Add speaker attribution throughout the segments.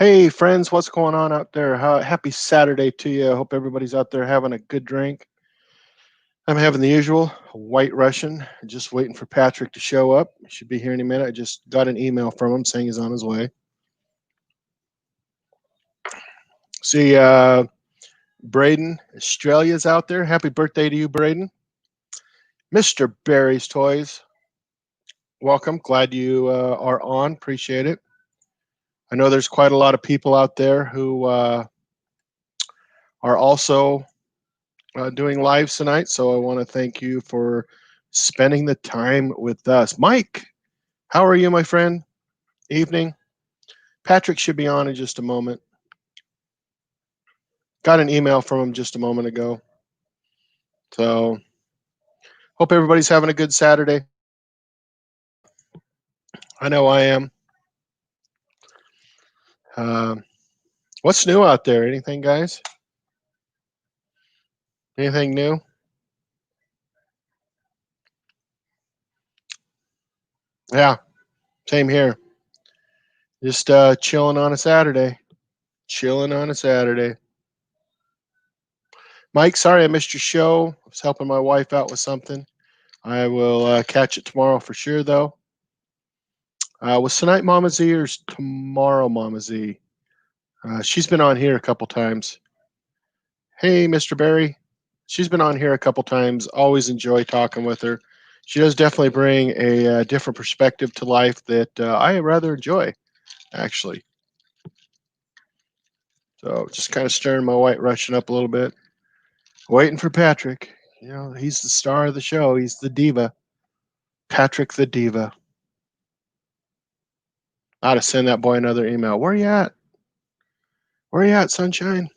Speaker 1: Hey, friends, what's going on out there? Happy Saturday to you. I hope everybody's out there having a good drink. I'm having the usual a white Russian, just waiting for Patrick to show up. He should be here any minute. I just got an email from him saying he's on his way. See, Braden, Australia's out there. Happy birthday to you, Braden. Mr. Barry's Toys, welcome. Glad you are on. Appreciate it. I know there's quite a lot of people out there who are also doing lives tonight. So I want to thank you for spending the time with us. Mike, how are you, my friend? Evening. Patrick should be on in just a moment. Got an email from him just a moment ago. So hope everybody's having a good Saturday. I know I am. What's new out there? Anything, guys? Anything new? Yeah, same here. Just chilling on a Saturday. Chilling on a Saturday. Mike, sorry I missed your show. I was helping my wife out with something. I will catch it tomorrow for sure, though. Was tonight Mama Z or tomorrow Mama Z? She's been on here a couple times. Hey, Mr. Barry. She's been on here a couple times. Always enjoy talking with her. She does definitely bring a different perspective to life that I rather enjoy, actually. So just kind of stirring my white Russian up a little bit. Waiting for Patrick. You know, he's the star of the show. He's the diva. Patrick the diva. I ought to send that boy another email. Where you at? Where you at, sunshine?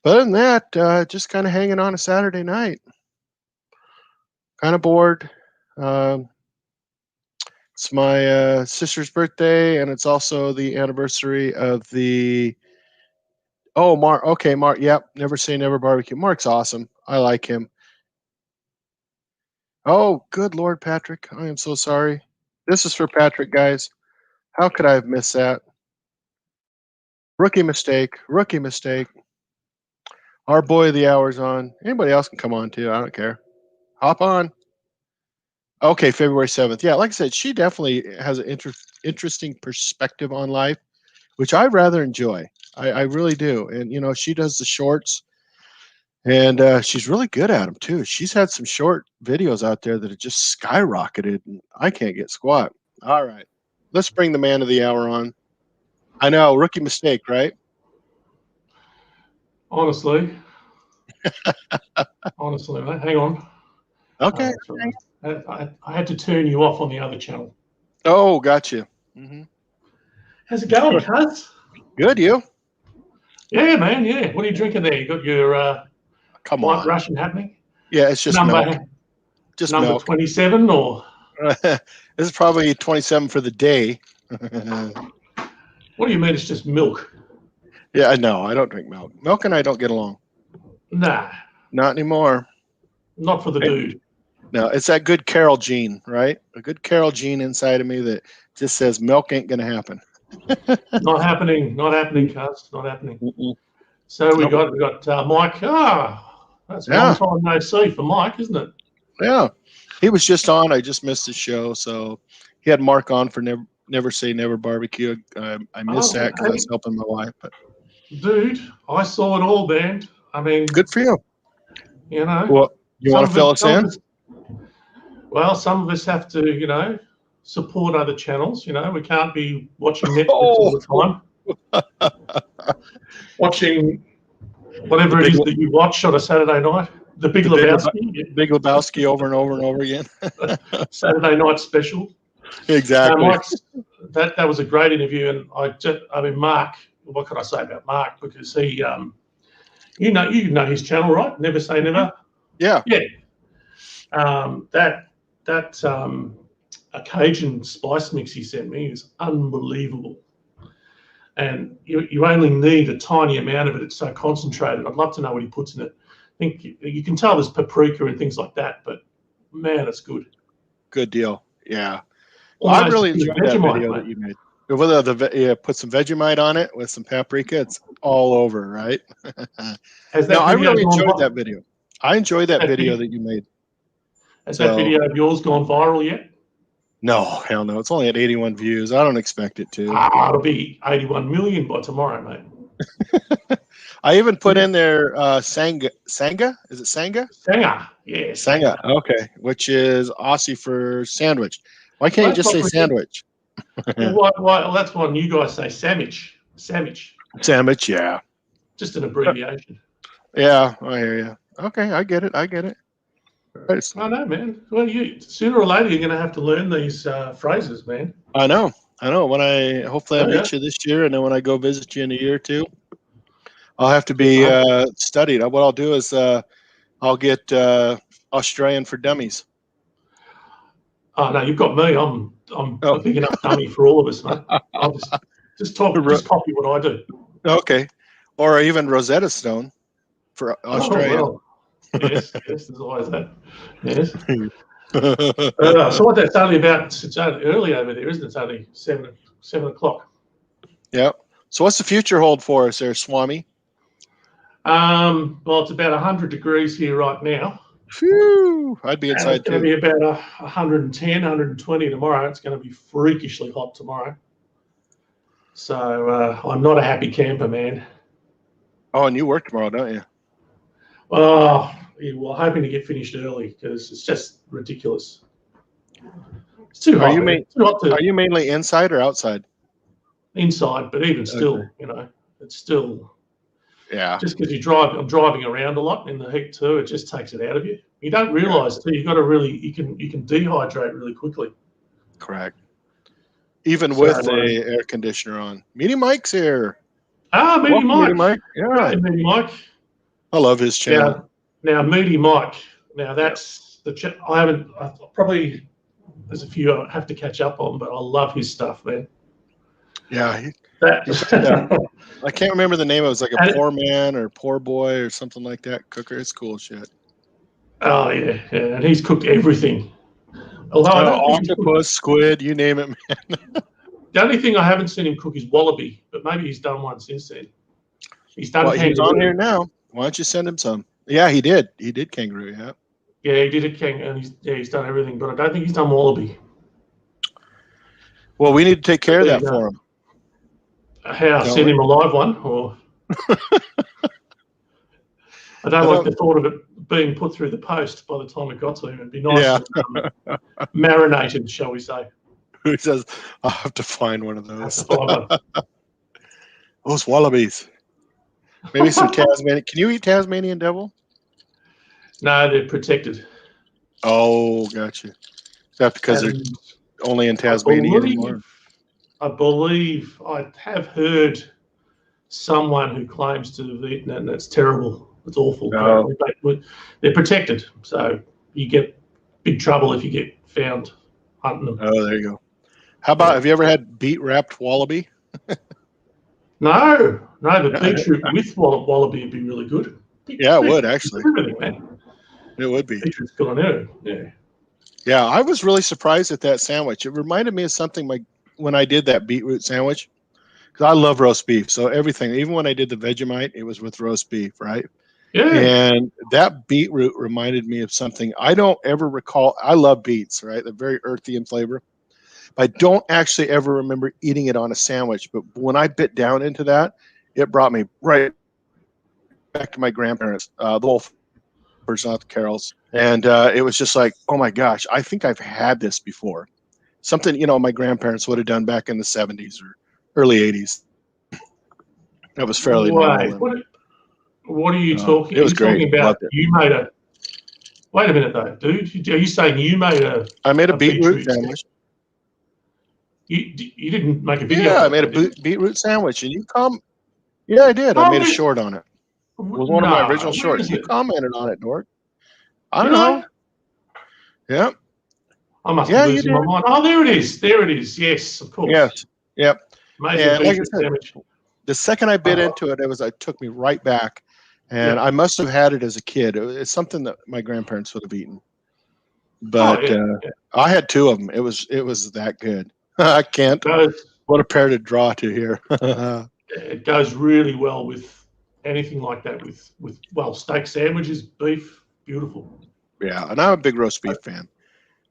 Speaker 1: But other than that, just kind of hanging on a Saturday night. Kind of bored. It's my sister's birthday, and it's also the anniversary of the. Oh, Mark. Okay, Mark. Yep. Never say never barbecue. Mark's awesome. I like him. Oh, good Lord, Patrick. I am so sorry. This is for Patrick, guys. How could I have missed that? Rookie mistake. Rookie mistake. Our boy of the hour's on. Anybody else can come on too. I don't care. Hop on. Okay, February 7th. Yeah, like I said, she definitely has an interesting perspective on life, which I rather enjoy. I really do. And, you know, she does the shorts, and she's really good at them too. She's had some short videos out there that have just skyrocketed, and I can't get squat. All right. Let's bring the man of the hour on. I know, rookie mistake, right?
Speaker 2: Honestly, mate, hang on.
Speaker 1: Okay.
Speaker 2: I had to turn you off on the other channel.
Speaker 1: Oh, gotcha. Mm-hmm.
Speaker 2: How's it going, cuz?
Speaker 1: Good, you?
Speaker 2: Yeah, man. Yeah. What are you drinking there? You got your
Speaker 1: Come
Speaker 2: white
Speaker 1: on.
Speaker 2: Russian happening?
Speaker 1: Yeah, it's just milk. Just
Speaker 2: number
Speaker 1: milk.
Speaker 2: 27 or?
Speaker 1: This is probably 27 for the day.
Speaker 2: What do you mean it's just milk?
Speaker 1: Yeah, no, I don't drink milk. Milk and I don't get along.
Speaker 2: Nah.
Speaker 1: Not anymore.
Speaker 2: Not for the dude.
Speaker 1: No, it's that good Carol gene, right? A good Carol gene inside of me that just says milk ain't going to happen.
Speaker 2: Not happening. Not happening, cuz. Not happening. So we got Mike. That's a long time no see for Mike, isn't it?
Speaker 1: Yeah. He was just on. I just missed the show. So he had Mark on for Never Say Never Barbecue. I missed that because I was helping my wife. But
Speaker 2: dude, I saw it all, man. I mean,
Speaker 1: good for you.
Speaker 2: You know.
Speaker 1: Well, you want to fill us in?
Speaker 2: Well, some of us have to, you know, support other channels. You know, we can't be watching Netflix all the time. Watching whatever it is that you watch on a Saturday night. The Big Lebowski.
Speaker 1: Big Lebowski over and over and over again.
Speaker 2: Saturday night special.
Speaker 1: Exactly.
Speaker 2: Mike, that was a great interview, and I mean, Mark. What can I say about Mark? Because he, you know his channel, right? Never Say Never.
Speaker 1: Yeah.
Speaker 2: Yeah. That a Cajun spice mix he sent me is unbelievable. And you only need a tiny amount of it. It's so concentrated. I'd love to know what he puts in it. I think you can tell there's paprika and things like that, but man, it's good.
Speaker 1: Good deal. Yeah. Well, I really enjoyed that video that you made. Whether put some Vegemite on it with some paprika, it's all over, right?
Speaker 2: Has
Speaker 1: No,
Speaker 2: that
Speaker 1: I
Speaker 2: video
Speaker 1: really
Speaker 2: gone
Speaker 1: enjoyed that
Speaker 2: viral?
Speaker 1: video. I enjoyed that video that you made.
Speaker 2: Has that video of yours gone viral yet?
Speaker 1: No, hell no. It's only at 81 views. I don't expect it to.
Speaker 2: It'll be 81 million by tomorrow, mate.
Speaker 1: I even put in there Sanga. Sanga? Is it Sanga?
Speaker 2: Sanga. Yeah,
Speaker 1: Sanga. Okay. Which is Aussie for sandwich. Why can't you just say sandwich?
Speaker 2: Well, that's one you guys say, sandwich. Sandwich.
Speaker 1: Sandwich, yeah.
Speaker 2: Just an abbreviation.
Speaker 1: Yeah, I hear you. Okay, I get it. Right.
Speaker 2: I know, man. Well, sooner or later you're going to have to learn these phrases, man.
Speaker 1: I know. When hopefully I meet you this year, and then when I go visit you in a year or two, I'll have to be studied. What I'll do is I'll get Australian for Dummies.
Speaker 2: Oh no, you've got me. I'm a big enough dummy for all of us, mate. I'll just copy what I do.
Speaker 1: Okay, or even Rosetta Stone for Australia.
Speaker 2: Oh, well. Yes, there's always that. Yes. So what that's only about? It's only early over there, isn't it? It's only 7 o'clock.
Speaker 1: Yeah. So what's the future hold for us there, Swami?
Speaker 2: Well, it's about 100 degrees here right now.
Speaker 1: Phew, I'd be inside
Speaker 2: too. It's going to be about 110, 120 tomorrow. It's going to be freakishly hot tomorrow. So I'm not a happy camper, man.
Speaker 1: Oh, and you work tomorrow, don't you?
Speaker 2: Oh, yeah, well, hoping to get finished early because it's just ridiculous. It's too hot.
Speaker 1: Are you mainly inside or outside?
Speaker 2: Inside, but even still, it's still.
Speaker 1: Yeah.
Speaker 2: Just because I'm driving around a lot in the heat too, it just takes it out of you. You don't realise too. You can dehydrate really quickly.
Speaker 1: Correct. Even with the air conditioner on. Meaty Mike's here.
Speaker 2: Meaty Mike.
Speaker 1: Meaty Mike. Yeah.
Speaker 2: Meaty Mike.
Speaker 1: I love his channel.
Speaker 2: Now Meaty Mike. Now that's there's a few I have to catch up on, but I love his stuff, man.
Speaker 1: Yeah. I can't remember the name. It was like a poor man or poor boy or something like that. Cooker. It's cool shit.
Speaker 2: Oh yeah, and he's cooked everything. Although
Speaker 1: octopus, squid, you name it, man.
Speaker 2: The only thing I haven't seen him cook is wallaby, but maybe he's done one since then. He's done.
Speaker 1: He's on here now. Why don't you send him some? Yeah, he did. He did kangaroo. Yeah.
Speaker 2: Yeah, he did a kangaroo, and he's done everything, but I don't think he's done wallaby.
Speaker 1: Well, we need to take care of that for him.
Speaker 2: How? Send him a live one, or I don't like the thought of it being put through the post by the time it got to him. It'd be nice and marinated, shall we say.
Speaker 1: He says, I'll have to find one of those. Those wallabies. Maybe some Tasmanian. Can you eat Tasmanian Devil?
Speaker 2: No, they're protected.
Speaker 1: Oh, gotcha. Is that because they're only in Tasmania anymore?
Speaker 2: I believe I have heard someone who claims to have eaten it, and it's terrible. It's awful.
Speaker 1: No.
Speaker 2: They're protected, so you get big trouble if you get found hunting them.
Speaker 1: Oh, there you go. How about, have you ever had beet wrapped wallaby?
Speaker 2: No, but beetroot with wallaby would be really good.
Speaker 1: Yeah, it would actually.
Speaker 2: Everything, man.
Speaker 1: It would be.
Speaker 2: Beetroot's good on it. Yeah.
Speaker 1: Yeah, I was really surprised at that sandwich. It reminded me of something when I did that beetroot sandwich, because I love roast beef. So everything, even when I did the Vegemite, it was with roast beef, right?
Speaker 2: Yeah.
Speaker 1: And that beetroot reminded me of something I don't ever recall. I love beets, right? They're very earthy in flavor. I don't actually ever remember eating it on a sandwich, but when I bit down into that, it brought me right back to my grandparents, the whole person, not the Carols. And it was just like, oh my gosh, I think I've had this before. Something, my grandparents would have done back in the 70s or early 80s. That was fairly normal.
Speaker 2: What are you talking?
Speaker 1: It was great.
Speaker 2: Talking about you made a. Wait a minute, though, dude. Are you saying you made a?
Speaker 1: I made a beetroot sandwich.
Speaker 2: You didn't make a video.
Speaker 1: Yeah, I made a beetroot sandwich, and you come. Yeah, I did. I made a short on it. It was one of my original shorts. You commented on it, Dork. I don't know. Yeah.
Speaker 2: I must be losing my mind. Oh, there it is. There it is. Yes, of course.
Speaker 1: Yes. Yep.
Speaker 2: And like I said,
Speaker 1: the second I bit into it, it took me right back, and I must have had it as a kid. It's something that my grandparents would have eaten, but I had two of them. It was that good. I can't. What a pair to draw to here.
Speaker 2: It goes really well with anything like that. With well, steak sandwiches, beef, beautiful.
Speaker 1: Yeah, and I'm a big roast beef fan.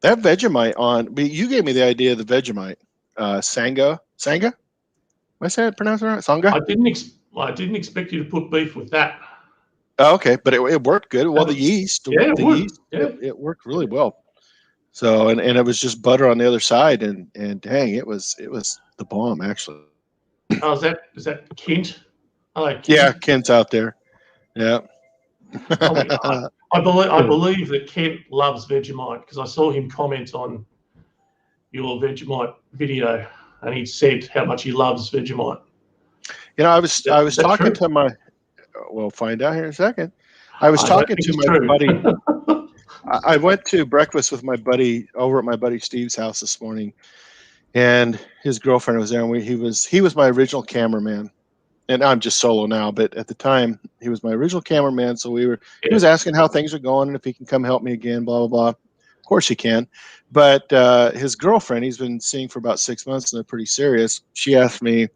Speaker 1: That Vegemite you gave me the idea of the Vegemite. Sanga? Am I saying it pronounced it right? Sanga?
Speaker 2: I didn't expect you to put beef with that.
Speaker 1: Oh, okay, but it worked good. Well, the yeast,
Speaker 2: Yeah, it would.
Speaker 1: yeast,
Speaker 2: Yeah.
Speaker 1: it worked really well. So, and it was just butter on the other side, and dang, it was the bomb actually.
Speaker 2: Oh, is that Kent? I like Kent.
Speaker 1: Yeah, Kent's out there. Yeah.
Speaker 2: I believe that Kent loves Vegemite because I saw him comment on your Vegemite video, and he said how much he loves Vegemite.
Speaker 1: You know, I was talking
Speaker 2: true?
Speaker 1: to my. We'll find out here in a second. I was talking to my buddy. I went to breakfast with my buddy over at my buddy Steve's house this morning, and his girlfriend was there. And he was my original cameraman, and I'm just solo now. But at the time, he was my original cameraman. So he was asking how things are going and if he can come help me again. Blah blah blah. Of course he can. But his girlfriend, he's been seeing for about 6 months, and they're pretty serious. She asked me,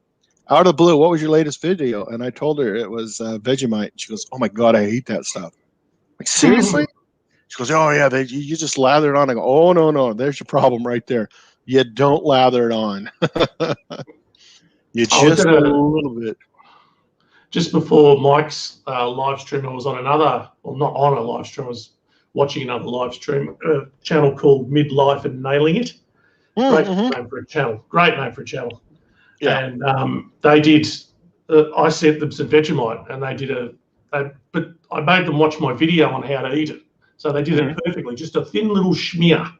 Speaker 1: out of the blue, what was your latest video? And I told her it was Vegemite. She goes, oh my God, I hate that stuff. Like, seriously? She goes, oh yeah, you just lather it on. I go, oh no, there's your problem right there. You don't lather it on. You just a little bit.
Speaker 2: Just before Mike's live stream, I was on not on a live stream, I was watching another live stream, channel called Midlife and Nailing It. Great name for a channel. Great name for a channel. Yeah. And they did. I sent them some Vegemite, and they did but I made them watch my video on how to eat it. So they did it perfectly. Just a thin little schmear.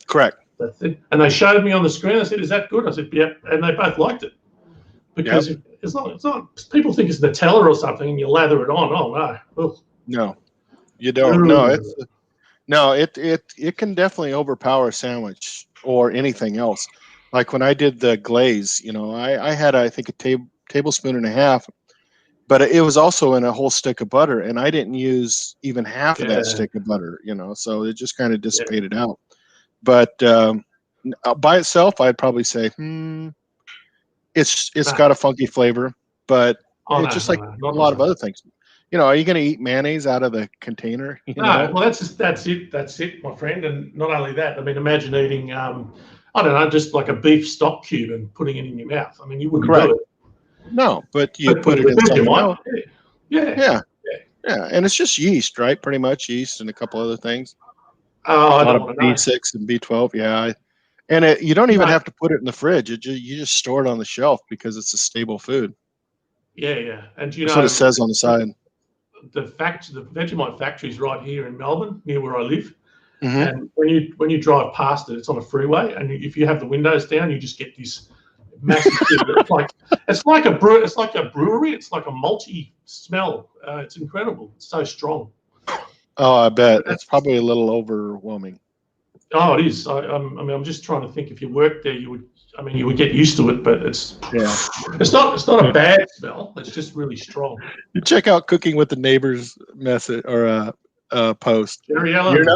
Speaker 1: Correct.
Speaker 2: That's it. And they showed me on the screen. I said, "Is that good?" I said, "Yeah." And they both liked it because it's not. People think it's Nutella or something, and you lather it on. Oh no. Ugh.
Speaker 1: No, you don't. No, it can definitely overpower a sandwich or anything else. Like when I did the glaze, I had I think a tablespoon and a half, but it was also in a whole stick of butter, and I didn't use even half of that stick of butter, so it just kind of dissipated out. But by itself, I'd probably say, it's got a funky flavor, but it's just like a lot of other things. Are you going to eat mayonnaise out of the container?
Speaker 2: No, well, that's it, my friend. And not only that, I mean, imagine eating, I don't know, just like a beef stock cube and putting it in your mouth. I mean, you wouldn't do it.
Speaker 1: No, but you put it in something else. Yeah, and it's just yeast, right? Pretty much yeast and a couple other things.
Speaker 2: Oh, I don't
Speaker 1: want to know. B6 and B12, yeah. And you don't even have to put it in the fridge. You just store it on the shelf because it's a stable food.
Speaker 2: Yeah. And
Speaker 1: that's what it says on the side.
Speaker 2: The Vegemite factory is right here in Melbourne, near where I live. And when you drive past it, it's on a freeway, and if you have the windows down, you just get this massive thing. It's like a brewery. It's like a malty smell. It's incredible. It's so strong.
Speaker 1: Oh, I bet it's probably a little overwhelming.
Speaker 2: Oh, it is. I'm just trying to think. If you worked there, you would get used to it. But it's not a bad smell. It's just really strong.
Speaker 1: You check out Cooking with the Neighbors message or post.
Speaker 2: Jerry Allen.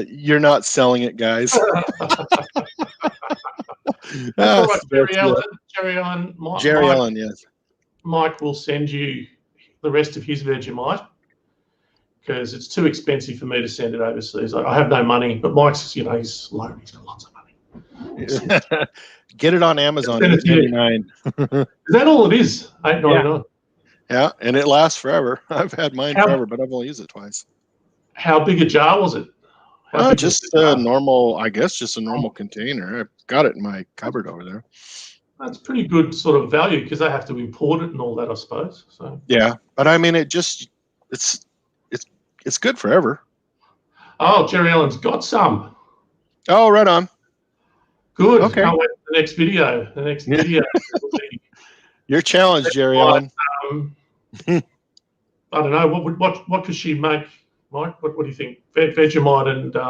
Speaker 1: You're not selling it, guys.
Speaker 2: That's right, Jerry Allen.
Speaker 1: Jerry Allen, yes.
Speaker 2: Mike will send you the rest of his Vegemite because it's too expensive for me to send it overseas. I have no money, but Mike's, he's loaded. He's got lots of money.
Speaker 1: Get it on Amazon. $8.99.
Speaker 2: Is that all it is? $8.99.
Speaker 1: Yeah, and it lasts forever. I've had mine forever, but I've only used it twice.
Speaker 2: How big a jar was it?
Speaker 1: Just a normal, I guess, just a normal container. I've got it in my cupboard over there.
Speaker 2: That's pretty good sort of value because they have to import it and all that, I suppose. So
Speaker 1: yeah, but I mean, it's good forever.
Speaker 2: Oh, Jerry Allen's got some.
Speaker 1: Oh, right on.
Speaker 2: Good. Okay. Can't wait for the next video. The next video will be
Speaker 1: your challenge, Jerry Allen.
Speaker 2: I don't know what could she make, Mike? What do you think? Vegemite and I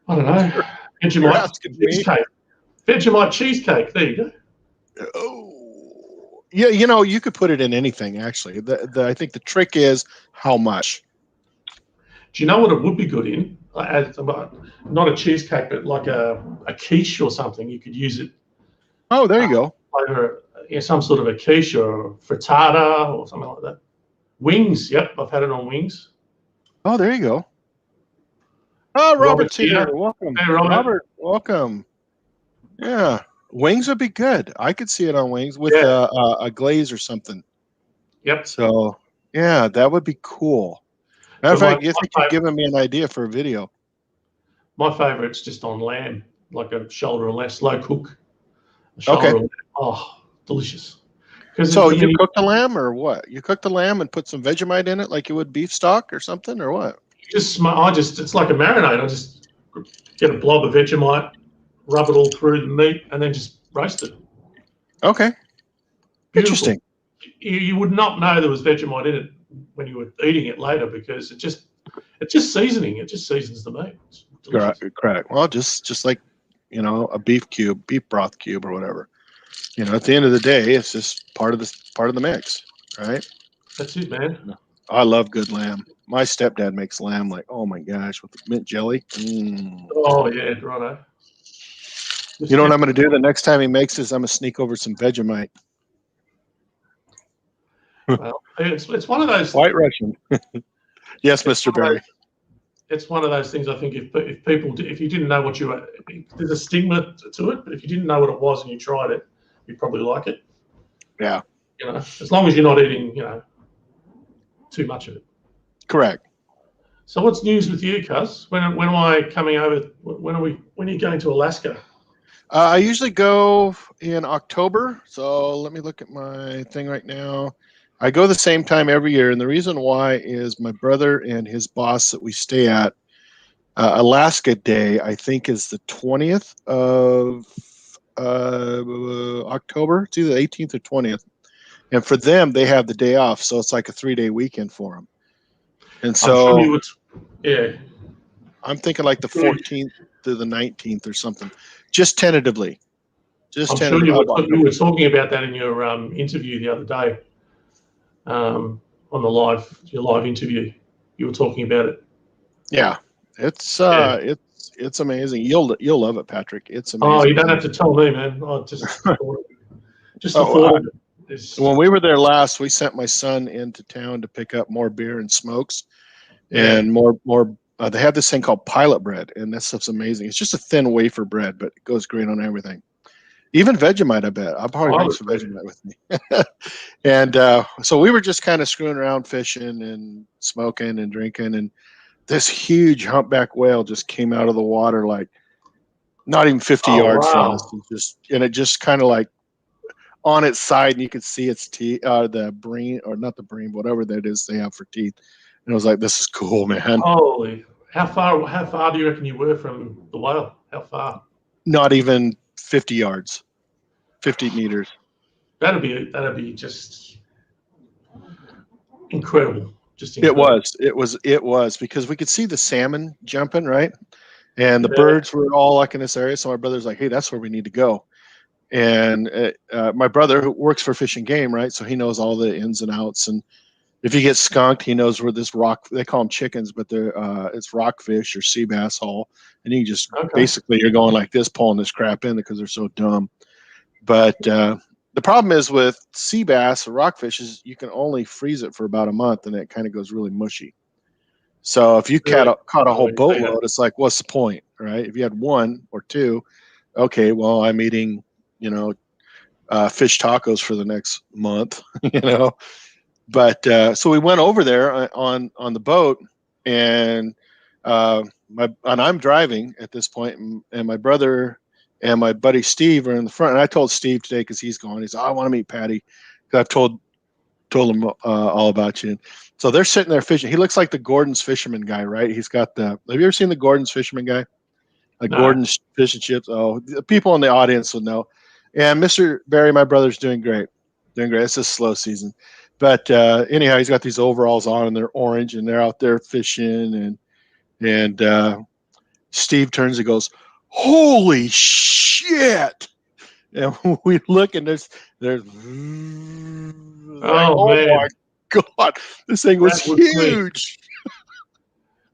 Speaker 2: don't know. Vegemite cheesecake. Vegemite cheesecake. There you go.
Speaker 1: Oh, yeah. You could put it in anything. Actually, I think the trick is how much.
Speaker 2: Do you know what it would be good in? not a cheesecake, but like a quiche or something. You could use it.
Speaker 1: Oh, there you go.
Speaker 2: Over some sort of a quiche or frittata or something like that. Wings. Yep, I've had it on wings.
Speaker 1: Oh, there you go. Oh, Robert's here. Welcome.
Speaker 2: Hey, Robert,
Speaker 1: welcome. Yeah. Wings would be good. I could see it on wings with a glaze or something.
Speaker 2: Yep.
Speaker 1: So, yeah, that would be cool. Matter of fact, you think you've given me an idea for a video.
Speaker 2: My favorite's just on lamb, like a shoulder of lamb, slow cook.
Speaker 1: Okay.
Speaker 2: Oh, delicious.
Speaker 1: So you cook the lamb or what? You cook the lamb and put some Vegemite in it like you would beef stock or something or what?
Speaker 2: It's like a marinade. I just get a blob of Vegemite, rub it all through the meat, and then just roast it.
Speaker 1: Okay.
Speaker 2: Beautiful.
Speaker 1: Interesting.
Speaker 2: You would not know there was Vegemite in it when you were eating it later because it's just seasoning. It just seasons the meat.
Speaker 1: Correct. Well, just like, a beef broth cube or whatever. At the end of the day, it's just part of the mix, right?
Speaker 2: That's it, man.
Speaker 1: I love good lamb. My stepdad makes lamb like, oh my gosh, with the mint jelly.
Speaker 2: Oh yeah, righto.
Speaker 1: You know what I'm going to do the next time he makes this? I'm going to sneak over some Vegemite.
Speaker 2: Well, it's one of those
Speaker 1: White Russian. Yes, Mr. Barry.
Speaker 2: It's one of those things. I think if you didn't know what you were, there's a stigma to it. But if you didn't know what it was and you tried it, you'd probably like it.
Speaker 1: Yeah.
Speaker 2: As long as you're not eating, too much of it.
Speaker 1: Correct.
Speaker 2: So what's news with you, Cuz? When am I coming over? When are you going to Alaska?
Speaker 1: I usually go in October. So let me look at my thing right now. I go the same time every year, and the reason why is my brother and his boss that we stay at, Alaska Day, I think is the 20th of October. It's either the 18th or 20th. And for them, they have the day off, so it's like a 3-day weekend for them. And so I'm thinking like the 14th to the 19th or something, just tentatively.
Speaker 2: I'm sure you were talking about that in your interview the other day. On your live interview, you were talking about it.
Speaker 1: Yeah, it's amazing. You'll love it, Patrick. It's amazing.
Speaker 2: Oh, you don't have to tell me, man. Just the thought of it.
Speaker 1: When we were there last, we sent my son into town to pick up more beer and smokes, and more. They have this thing called pilot bread, and that stuff's amazing. It's just a thin wafer bread, but it goes great on everything. Even Vegemite, I bet. I'll probably bring some Vegemite with me. And so we were just kind of screwing around, fishing and smoking and drinking, and this huge humpback whale just came out of the water, like not even 50 yards from us, and it just kind of like on its side, and you could see its teeth, the bream, or not the bream, whatever that is they have for teeth. And I was like, "This is cool, man."
Speaker 2: Holy! How far do you reckon you were from the whale? How far?
Speaker 1: Not even 50 yards, 50 meters.
Speaker 2: That'd be just incredible. Just incredible.
Speaker 1: It was because we could see the salmon jumping, right? And the birds were all like in this area. So my brother's like, "Hey, that's where we need to go." And my brother, who works for Fish and Game, right? So he knows all the ins and outs. And if you get skunked, he knows where this rock, they call them chickens, but it's rockfish or sea bass hole. And you just basically, you're going like this, pulling this crap in because they're so dumb. But the problem is with sea bass or rockfish is you can only freeze it for about a month, and it kind of goes really mushy. So if you caught a whole boatload, it's like, what's the point, right? If you had one or two, okay, well, I'm eating, fish tacos for the next month, But so we went over there on the boat, and I'm driving at this point, and my brother and my buddy Steve are in the front. And I told Steve today because he's gone. He's, "I want to meet Paddy." I've told him all about you. So they're sitting there fishing. He looks like the Gordon's Fisherman guy, right? He's got have you ever seen the Gordon's Fisherman guy? Like Gordon's Fish and Chips. Oh, the people in the audience will know. And Mr. Barry, my brother's doing great. It's a slow season. But anyhow, he's got these overalls on, and they're orange, and they're out there fishing. And Steve turns and goes, "Holy shit!" And we look, and there's
Speaker 2: oh
Speaker 1: my god, this thing was huge.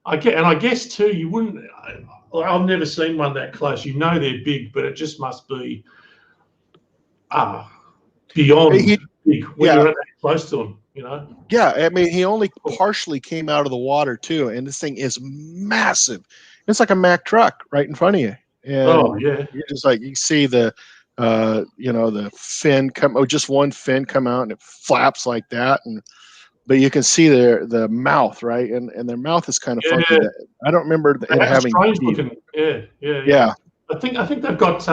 Speaker 2: I guess too, you wouldn't. I've never seen one that close. You know they're big, but it just must be beyond big when you're that close to them. You know.
Speaker 1: Yeah, I mean, he only partially came out of the water too, and this thing is massive. It's like a Mack truck right in front of you, and you're just like you see the, the fin come, just one fin come out, and it flaps like that, but you can see the mouth, right, and their mouth is kind of funky. I don't remember it having
Speaker 2: strange
Speaker 1: teeth.
Speaker 2: looking. Yeah. I think they've got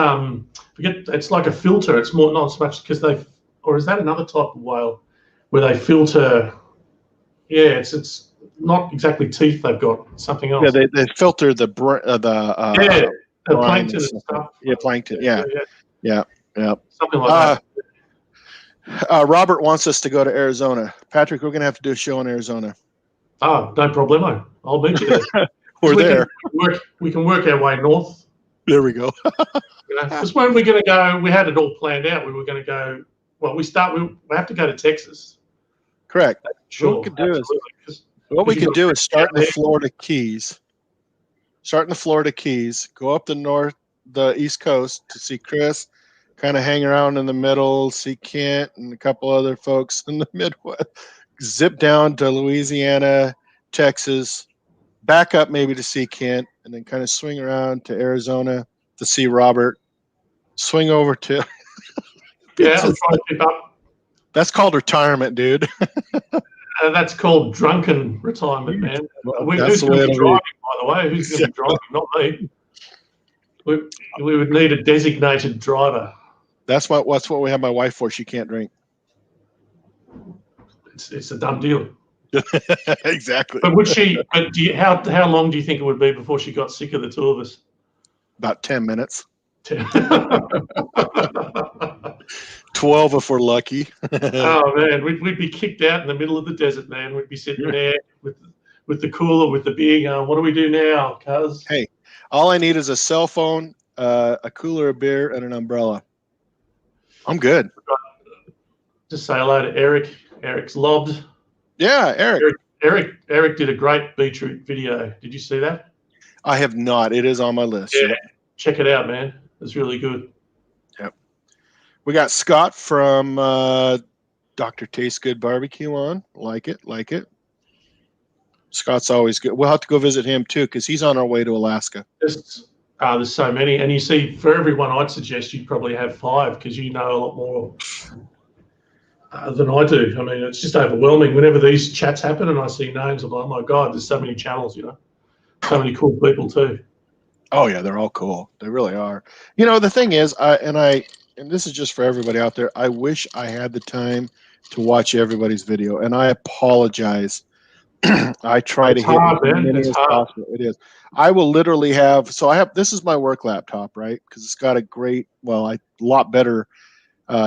Speaker 2: it's like a filter. It's more not so much because or is that another type of whale where they filter? Yeah, it's not exactly teeth. They've got something else.
Speaker 1: Yeah, they filter the
Speaker 2: plankton and stuff.
Speaker 1: Yeah, plankton. Yeah.
Speaker 2: Something like that.
Speaker 1: Robert wants us to go to Arizona. Patrick, we're going to have to do a show in Arizona.
Speaker 2: Oh, no problemo. I'll meet you there.
Speaker 1: We're there.
Speaker 2: We can work our way north.
Speaker 1: There we go.
Speaker 2: Because when we're going to go, we had it all planned out. We were going to go. Well, we have to go to Texas.
Speaker 1: Correct.
Speaker 2: Sure.
Speaker 1: What we could do is start in the Florida Keys. Go up the East Coast to see Chris, kind of hang around in the middle, see Kent and a couple other folks in the Midwest, zip down to Louisiana, Texas, back up maybe to see Kent, and then kind of swing around to Arizona to see Robert, swing over to
Speaker 2: I'm trying to keep up.
Speaker 1: That's called retirement, dude.
Speaker 2: That's called drunken retirement, man. Who's going to be driving, by the way? Who's going to be driving? Not me. We would need a designated driver.
Speaker 1: That's what we have my wife for. She can't drink.
Speaker 2: It's a done deal.
Speaker 1: Exactly.
Speaker 2: But would she? But how long do you think it would be before she got sick of the two of us?
Speaker 1: About 10 minutes. 12 if we're lucky.
Speaker 2: Oh man, we'd be kicked out in the middle of the desert, man. We'd be sitting there with the cooler, with the beer going, what do we do now, cuz?
Speaker 1: Hey, all I need is a cell phone, a cooler of beer, and an umbrella. I'm good.
Speaker 2: Just say hello to Eric. Eric's lobbed.
Speaker 1: Yeah,
Speaker 2: Eric did a great Beetroot video. Did you see that?
Speaker 1: I have not. It is on my list.
Speaker 2: Yeah, check it out, man. It's really good.
Speaker 1: Yep. We got Scott from Dr. Taste Good Barbecue on. Like it. Scott's always good. We'll have to go visit him too because he's on our way to Alaska.
Speaker 2: There's so many, and you see, for everyone, I'd suggest you probably have 5 because you know a lot more than I do. I mean, it's just overwhelming. Whenever these chats happen and I see names, I'm like, oh my God, there's so many channels, so many cool people too.
Speaker 1: Oh yeah, they're all cool. They really are. The thing is, and this is just for everybody out there, I wish I had the time to watch everybody's video, and I apologize. I try to hit as many as possible. It is. I will literally have. So this is my work laptop, right? Because it's got a lot better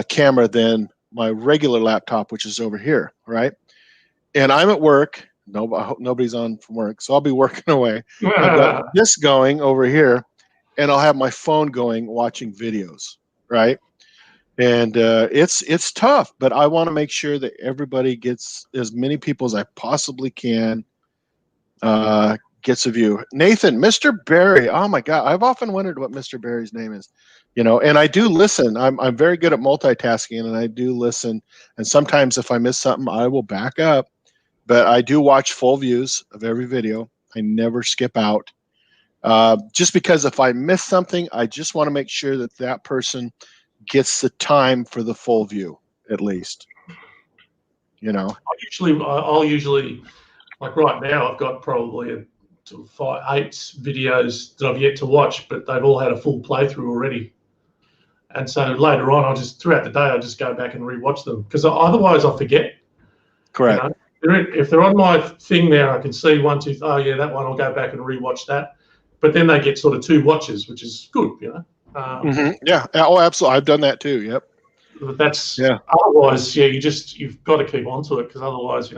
Speaker 1: camera than my regular laptop, which is over here, right? And I'm at work. I hope nobody's on from work, so I'll be working away. I've got this going over here, and I'll have my phone going, watching videos, right? And it's tough, but I want to make sure that everybody gets, as many people as I possibly can, gets a view. Nathan, Mr. Barry. Oh my God, I've often wondered what Mr. Barry's name is. And I do listen. I'm very good at multitasking, and I do listen. And sometimes if I miss something, I will back up. But I do watch full views of every video. I never skip out. Just because if I miss something, I just want to make sure that person gets the time for the full view, at least.
Speaker 2: I'll usually, like right now, I've got probably 8 videos that I've yet to watch, but they've all had a full playthrough already. And so later on, throughout the day, I'll just go back and rewatch them because otherwise I forget.
Speaker 1: Correct.
Speaker 2: If they're on my thing now, I can see 1, 2, oh yeah, that one, I'll go back and rewatch that. But then they get sort of 2 watches, which is good,
Speaker 1: Yeah. Oh, absolutely. I've done that too. Yep.
Speaker 2: But otherwise, you've got to keep on to it because otherwise,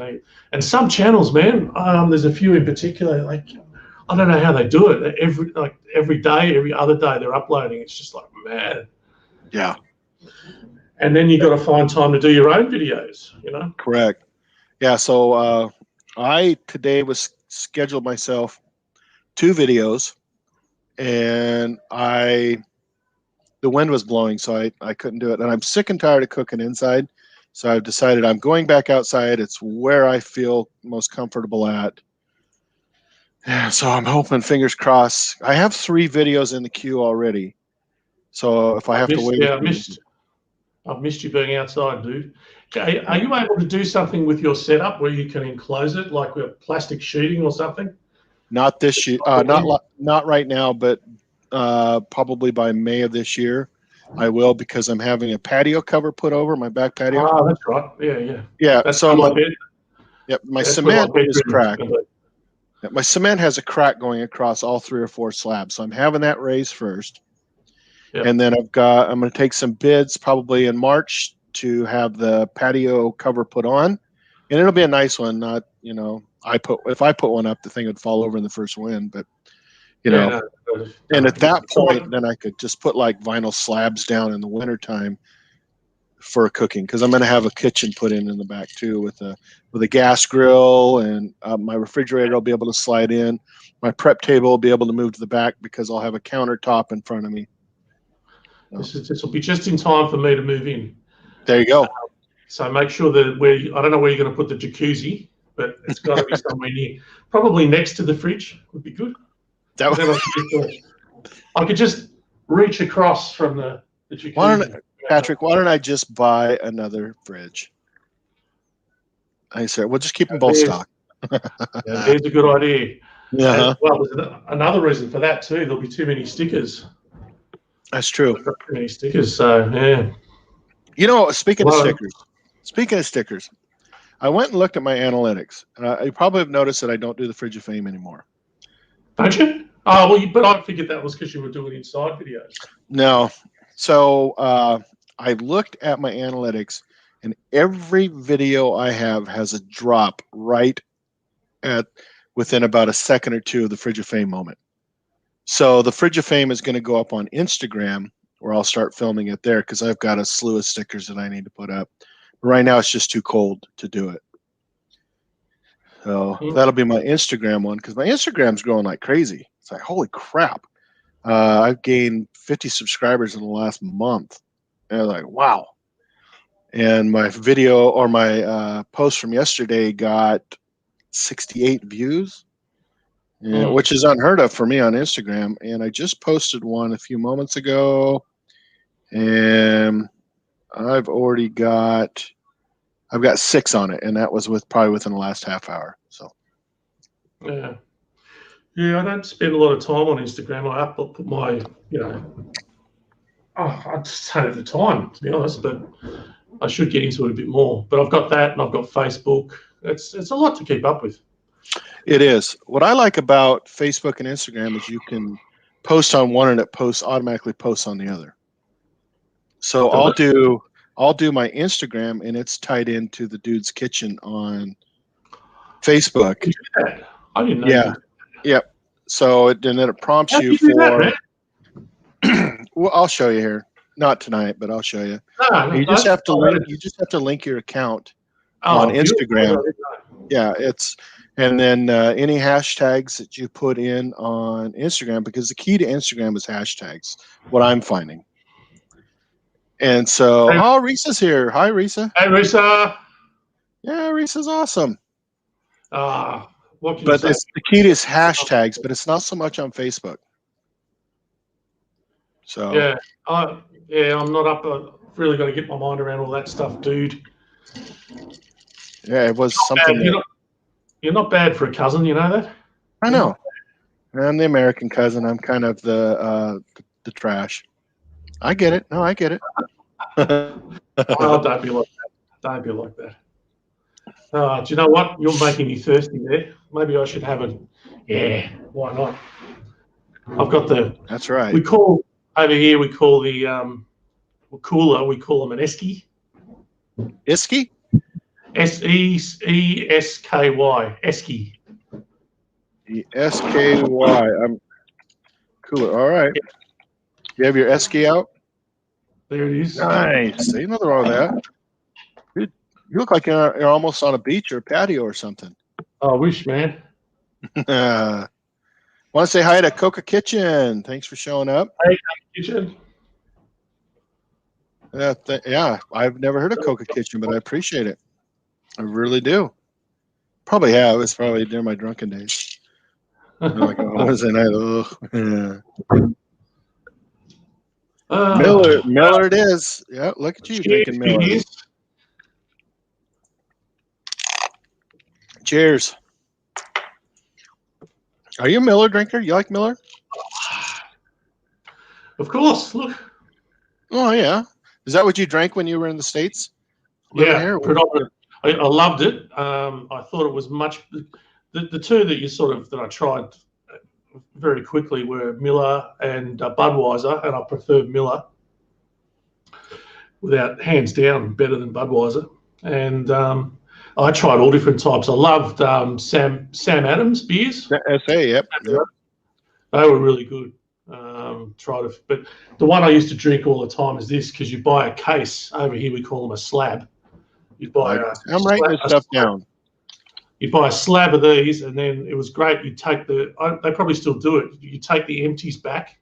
Speaker 2: and some channels, man, there's a few in particular, like, I don't know how they do it. Every day, every other day they're uploading. It's just like, man.
Speaker 1: Yeah.
Speaker 2: And then you've got to find time to do your own videos,
Speaker 1: Correct. Yeah. So I today was scheduled myself 2 videos, and the wind was blowing, so I couldn't do it. And I'm sick and tired of cooking inside, so I've decided I'm going back outside. It's where I feel most comfortable at. Yeah, so I'm hoping, fingers crossed. I have 3 videos in the queue already. So if I have to wait,
Speaker 2: Yeah, I've missed you being outside, dude. Are you able to do something with your setup where you can enclose it, like with plastic sheeting or something?
Speaker 1: not this year, not right now, but probably by May of this year, I will, because I'm having a patio cover put over my back patio.
Speaker 2: Ah, that's right. Yeah, yeah.
Speaker 1: Yeah.
Speaker 2: That's
Speaker 1: So my
Speaker 2: that's where
Speaker 1: cement
Speaker 2: my
Speaker 1: is
Speaker 2: bedroom
Speaker 1: cracked. Yeah, my cement has a crack going across all 3 or 4 slabs, so I'm having that raised first.
Speaker 2: Yep.
Speaker 1: And then I'm going to take some bids probably in March to have the patio cover put on, and it'll be a nice one. Not, if I put one up, the thing would fall over in the first wind. But
Speaker 2: No,
Speaker 1: and at that point, then I could just put like vinyl slabs down in the wintertime for cooking, because I'm going to have a kitchen put in the back too, with a gas grill, and my refrigerator will be able to slide in. My prep table will be able to move to the back because I'll have a countertop in front of me.
Speaker 2: This will be just in time for me to move in.
Speaker 1: There you go.
Speaker 2: So make sure that I don't know where you're going to put the jacuzzi, but it's got to be somewhere near, probably next to the fridge would be good.
Speaker 1: That
Speaker 2: I could just reach across from the jacuzzi.
Speaker 1: Patrick, why don't I just buy another fridge? I said, we'll just keep them both stocked.
Speaker 2: There's a good idea.
Speaker 1: Yeah.
Speaker 2: Well, there's another reason for that too. There'll be too many stickers.
Speaker 1: That's true.
Speaker 2: Too many stickers. So yeah.
Speaker 1: Speaking of stickers, I went and looked at my analytics. You probably have noticed that I don't do the Fridge of Fame anymore.
Speaker 2: Don't you? Oh well, but I figured that was because you were doing inside videos.
Speaker 1: No. So I looked at my analytics, and every video I have has a drop right at within about a second or two of the Fridge of Fame moment. So the Fridge of Fame is going to go up on Instagram, where I'll start filming it there, because I've got a slew of stickers that I need to put up. But right now it's just too cold to do it. So that'll be my Instagram one, because my Instagram's growing like crazy. It's like, holy crap. I've gained 50 subscribers in the last month. And I was like, wow. And my video, or my post from yesterday, got 68 views, which is unheard of for me on Instagram. And I just posted one a few moments ago, and I've got 6 on it, and that was probably within the last half hour. So
Speaker 2: yeah, I don't spend a lot of time on Instagram. I put my, I just don't have the time, to be honest, but I should get into it a bit more. But I've got that, and I've got Facebook. It's a lot to keep up with.
Speaker 1: It is. What I like about Facebook and Instagram is you can post on one and it automatically posts on the other. So I'll do my Instagram, and it's tied into the Dude's Kitchen on Facebook.
Speaker 2: I didn't know.
Speaker 1: Yeah. Yep. So then it prompts you for. Well, I'll show you here. Not tonight, but I'll show you. You just have to link your account on Instagram. Yeah, and then any hashtags that you put in on Instagram, because the key to Instagram is hashtags. What I'm finding. And so, Risa's here. Hi, Risa.
Speaker 2: Hey, Risa.
Speaker 1: Yeah, Risa's awesome.
Speaker 2: What can
Speaker 1: but
Speaker 2: you say?
Speaker 1: The key is hashtags, but it's not so much on Facebook. So
Speaker 2: yeah, I'm not up. Really got to get my mind around all that stuff, dude.
Speaker 1: Yeah, it was something.
Speaker 2: You're not bad for a cousin, you know that?
Speaker 1: I know. I'm the American cousin. I'm kind of the trash. I get it. No, I get it.
Speaker 2: Oh, don't be like that. Don't be like that. Do you know what? You're making me thirsty there. Maybe I should have a. Yeah, why not? I've got the.
Speaker 1: That's right.
Speaker 2: We call the cooler. We call them an esky.
Speaker 1: Esky.
Speaker 2: SESKY. Esky.
Speaker 1: The SKY. I'm cooler. All right. You have your esky out?
Speaker 2: There it is.
Speaker 1: Nice. Ain't nothing wrong with that. You look like you're almost on a beach or a patio or something.
Speaker 2: I wish, man.
Speaker 1: Want to say hi to Coca Kitchen. Thanks for showing up.
Speaker 2: Hey, Kitchen.
Speaker 1: Yeah, I've never heard of Coca Kitchen, but I appreciate it. I really do. Probably have. It's probably during my drunken days. Like on Wednesday night. Miller it is. Yeah, look at you drinking Miller. Cheers. Are you a Miller drinker? You like Miller?
Speaker 2: Of course. Look.
Speaker 1: Oh yeah. Is that what you drank when you were in the States?
Speaker 2: Yeah, predominantly. I loved it. I thought it was much. The two that I tried very quickly were Miller and Budweiser, and I prefer Miller without hands down better than Budweiser. And I tried all different types. I loved Sam Adams beers.
Speaker 1: SA, yep.
Speaker 2: They were really good. But the one I used to drink all the time is this, because you buy a case. Over here we call them a slab. You buy
Speaker 1: I'm writing this stuff down.
Speaker 2: You buy a slab of these, and then it was great. You take they probably still do it. You take the empties back,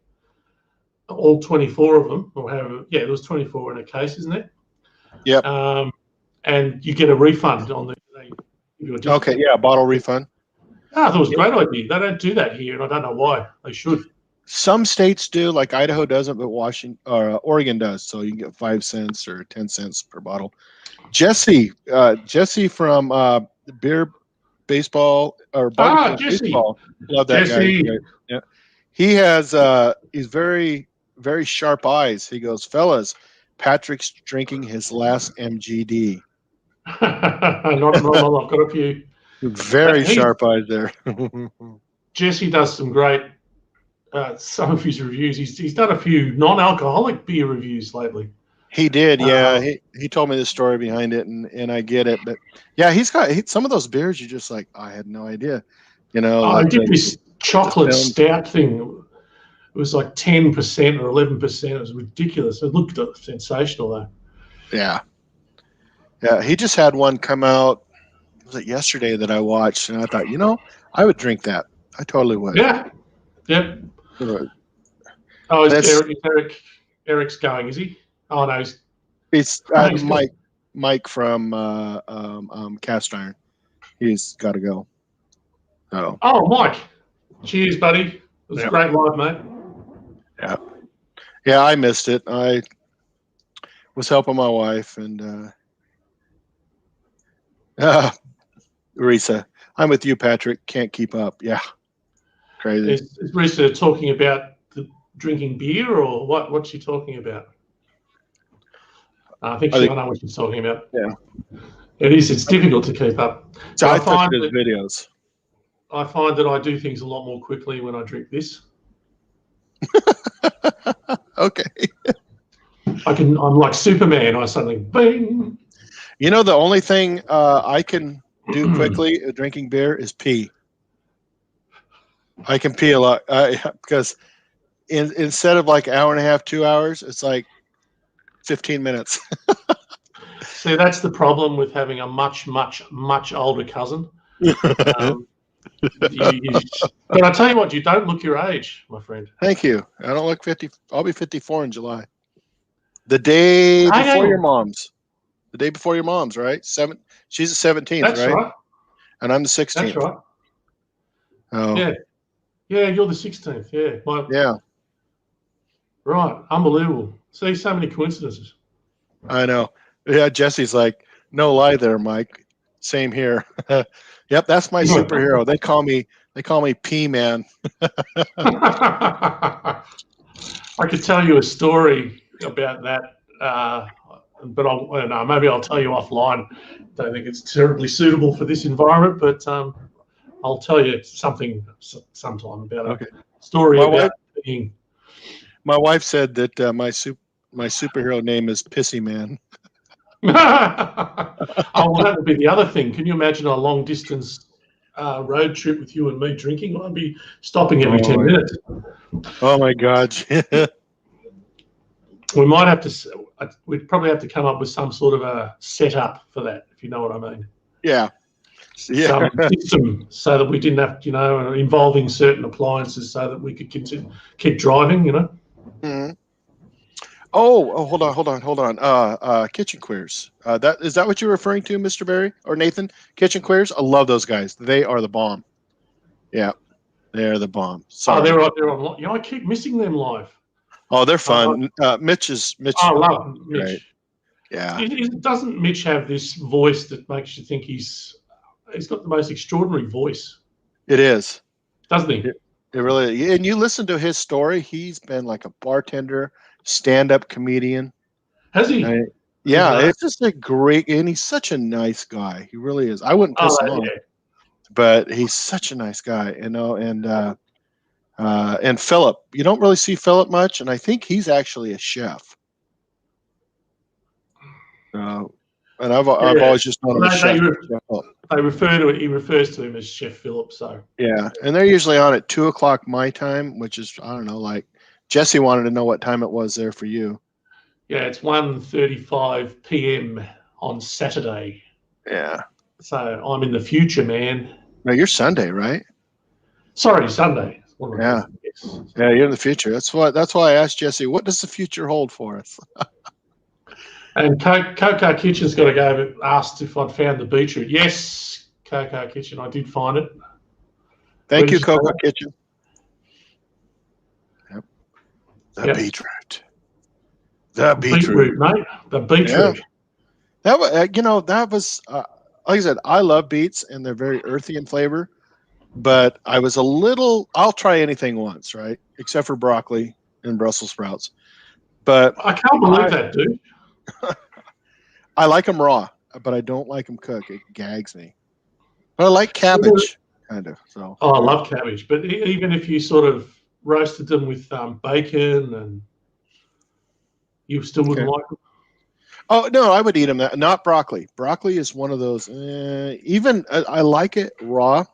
Speaker 2: all 24 of them, or however. Yeah, there was 24 in a case, isn't it?
Speaker 1: Yep.
Speaker 2: And you get a refund on the.
Speaker 1: Okay, yeah, bottle refund.
Speaker 2: I thought it was a great idea. They don't do that here, and I don't know why. They should.
Speaker 1: Some states do, like Idaho doesn't, but Oregon does. So you can get 5 cents or 10 cents per bottle. Jesse from Beer Baseball or Baseball. Love that guy. Yeah, he has he's very, very sharp eyes. He goes, fellas, Patrick's drinking his last MGD.
Speaker 2: Not I've got a few.
Speaker 1: Very sharp eyes there.
Speaker 2: Jesse does some great. Some of his reviews. He's done a few non-alcoholic beer reviews lately.
Speaker 1: He did, yeah. He told me the story behind it, and I get it. But yeah, he's got some of those beers. You're just like, I had no idea. You know,
Speaker 2: I did this chocolate stout thing. It was like 10% or 11%. It was ridiculous. It looked sensational though.
Speaker 1: Yeah, yeah. He just had one come out. Was it yesterday that I watched, and I thought, I would drink that. I totally would.
Speaker 2: Yeah. Yep. Oh, Eric's going, is he? Oh no,
Speaker 1: it's Mike from Cast Iron. He's got to go.
Speaker 2: Oh, Mike. Cheers, buddy. It was a great live, mate.
Speaker 1: Yeah, I missed it. I was helping my wife, and Risa, I'm with you, Patrick. Can't keep up. Yeah. Crazy.
Speaker 2: Is Risa talking about drinking beer, or what? What's she talking about? I know what she's talking about.
Speaker 1: Yeah,
Speaker 2: it is. It's difficult to keep up.
Speaker 1: So I find videos.
Speaker 2: I find that I do things a lot more quickly when I drink this.
Speaker 1: Okay.
Speaker 2: I'm like Superman. I suddenly bing.
Speaker 1: The only thing I can do quickly drinking beer is pee. I can pee a lot because instead of like hour and a half, 2 hours, it's like 15 minutes.
Speaker 2: See, that's the problem with having a much, much, much older cousin. But I tell you what, you don't look your age, my friend.
Speaker 1: Thank you. I don't look 50. I'll be 54 in July. The day before your mom's. The day before your mom's, right? She's the 17th,
Speaker 2: that's right?
Speaker 1: And I'm the 16th.
Speaker 2: That's right.
Speaker 1: Oh.
Speaker 2: Yeah. Yeah, you're the 16th. Yeah.
Speaker 1: Yeah.
Speaker 2: Right. Unbelievable. See, so many coincidences.
Speaker 1: I know. Yeah, Jesse's like, no lie there, Mike. Same here. Yep, that's my superhero. They call me P-Man.
Speaker 2: I could tell you a story about that, but maybe I'll tell you offline. Don't think it's terribly suitable for this environment, but I'll tell you something sometime about a story about being.
Speaker 1: My wife said that my superhero name is Pissy Man.
Speaker 2: Well, that would be the other thing. Can you imagine a long distance road trip with you and me drinking? I'd be stopping every 10 minutes.
Speaker 1: Oh my God.
Speaker 2: We might have to. We'd probably have to come up with some sort of a setup for that, if you know what I mean.
Speaker 1: Yeah. Yeah.
Speaker 2: system so that we didn't have, involving certain appliances so that we could keep driving,
Speaker 1: Mhm. Hold on. Kitchen queers. That is that what you're referring to, Mr. Barry or Nathan? Kitchen queers. I love those guys. They are the bomb. Yeah, they're the bomb.
Speaker 2: Oh,
Speaker 1: Sorry.
Speaker 2: they're on. I keep missing them live.
Speaker 1: Oh, they're
Speaker 2: I
Speaker 1: fun. Mitch.
Speaker 2: love
Speaker 1: Right.
Speaker 2: Mitch.
Speaker 1: Yeah.
Speaker 2: Doesn't Mitch have this voice that makes you think he's got the most extraordinary voice,
Speaker 1: It is.
Speaker 2: doesn't he?
Speaker 1: It really. And you listen to his story. He's been like a bartender, stand-up comedian.
Speaker 2: Has he?
Speaker 1: Right?
Speaker 2: I didn't
Speaker 1: Yeah,
Speaker 2: know.
Speaker 1: it's just a great, and he's such a nice guy. He really is. I wouldn't piss him off,
Speaker 2: Yeah.
Speaker 1: but he's such a nice guy, and Philip, you don't really see Philip much, and I think he's actually a chef. And I've always just known him as Chef.
Speaker 2: They refer to it. He refers to him as Chef Philip. So
Speaker 1: Yeah, and they're usually on at 2:00 my time, which is I don't know. Like Jesse wanted to know what time it was there for you.
Speaker 2: yeah, it's 1:35 p.m. on Saturday.
Speaker 1: Yeah.
Speaker 2: So I'm in the future, man.
Speaker 1: No, you're Sunday, right?
Speaker 2: Sorry, Sunday.
Speaker 1: Yeah.
Speaker 2: Yes.
Speaker 1: Yeah, you're in the future. That's why I asked Jesse, what does the future hold for us?
Speaker 2: And Coco Kitchen's got to go. Asked if I'd found the beetroot. Yes, Coco Kitchen, I did find it.
Speaker 1: Thank you, Coco Kitchen. Yep. Beetroot. The beetroot,
Speaker 2: mate. The beetroot.
Speaker 1: Yeah. That was like I said, I love beets and they're very earthy in flavor. But I was I'll try anything once, right? Except for broccoli and Brussels sprouts. But
Speaker 2: I can't believe that, dude.
Speaker 1: I like them raw, but I don't like them cooked. It gags me. But I like cabbage, kind of. So.
Speaker 2: Oh, I love cabbage. But even if you sort of roasted them with bacon, and you still wouldn't like them.
Speaker 1: Oh no, I would eat them. Not broccoli. Broccoli is one of those. Even I like it raw,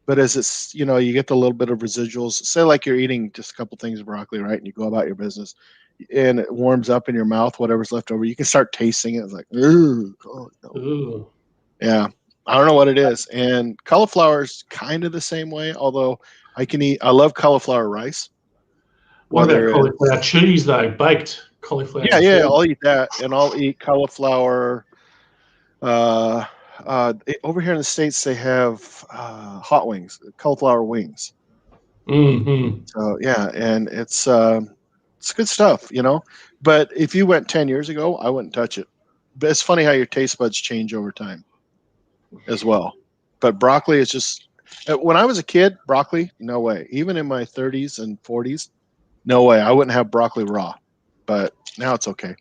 Speaker 1: but as it's you get the little bit of residuals. Say like you're eating just a couple things of broccoli, right? And you go about your business, and it warms up in your mouth. Whatever's left over, you can start tasting it. It's like, ooh, oh, no.
Speaker 2: Ooh.
Speaker 1: Yeah. I don't know what it is. And cauliflower is kind of the same way, although I love cauliflower rice.
Speaker 2: What about cauliflower cheese though? Baked cauliflower cheese?
Speaker 1: Yeah, I'll eat that. And I'll eat cauliflower. Over here in the States, they have hot wings, cauliflower wings.
Speaker 2: Mm-hmm.
Speaker 1: So yeah, and it's good stuff, But if you went 10 years ago, I wouldn't touch it. But it's funny how your taste buds change over time as well. But broccoli is just when I was a kid, broccoli, no way. Even in my 30s and 40s, no way. I wouldn't have broccoli raw. But now it's okay.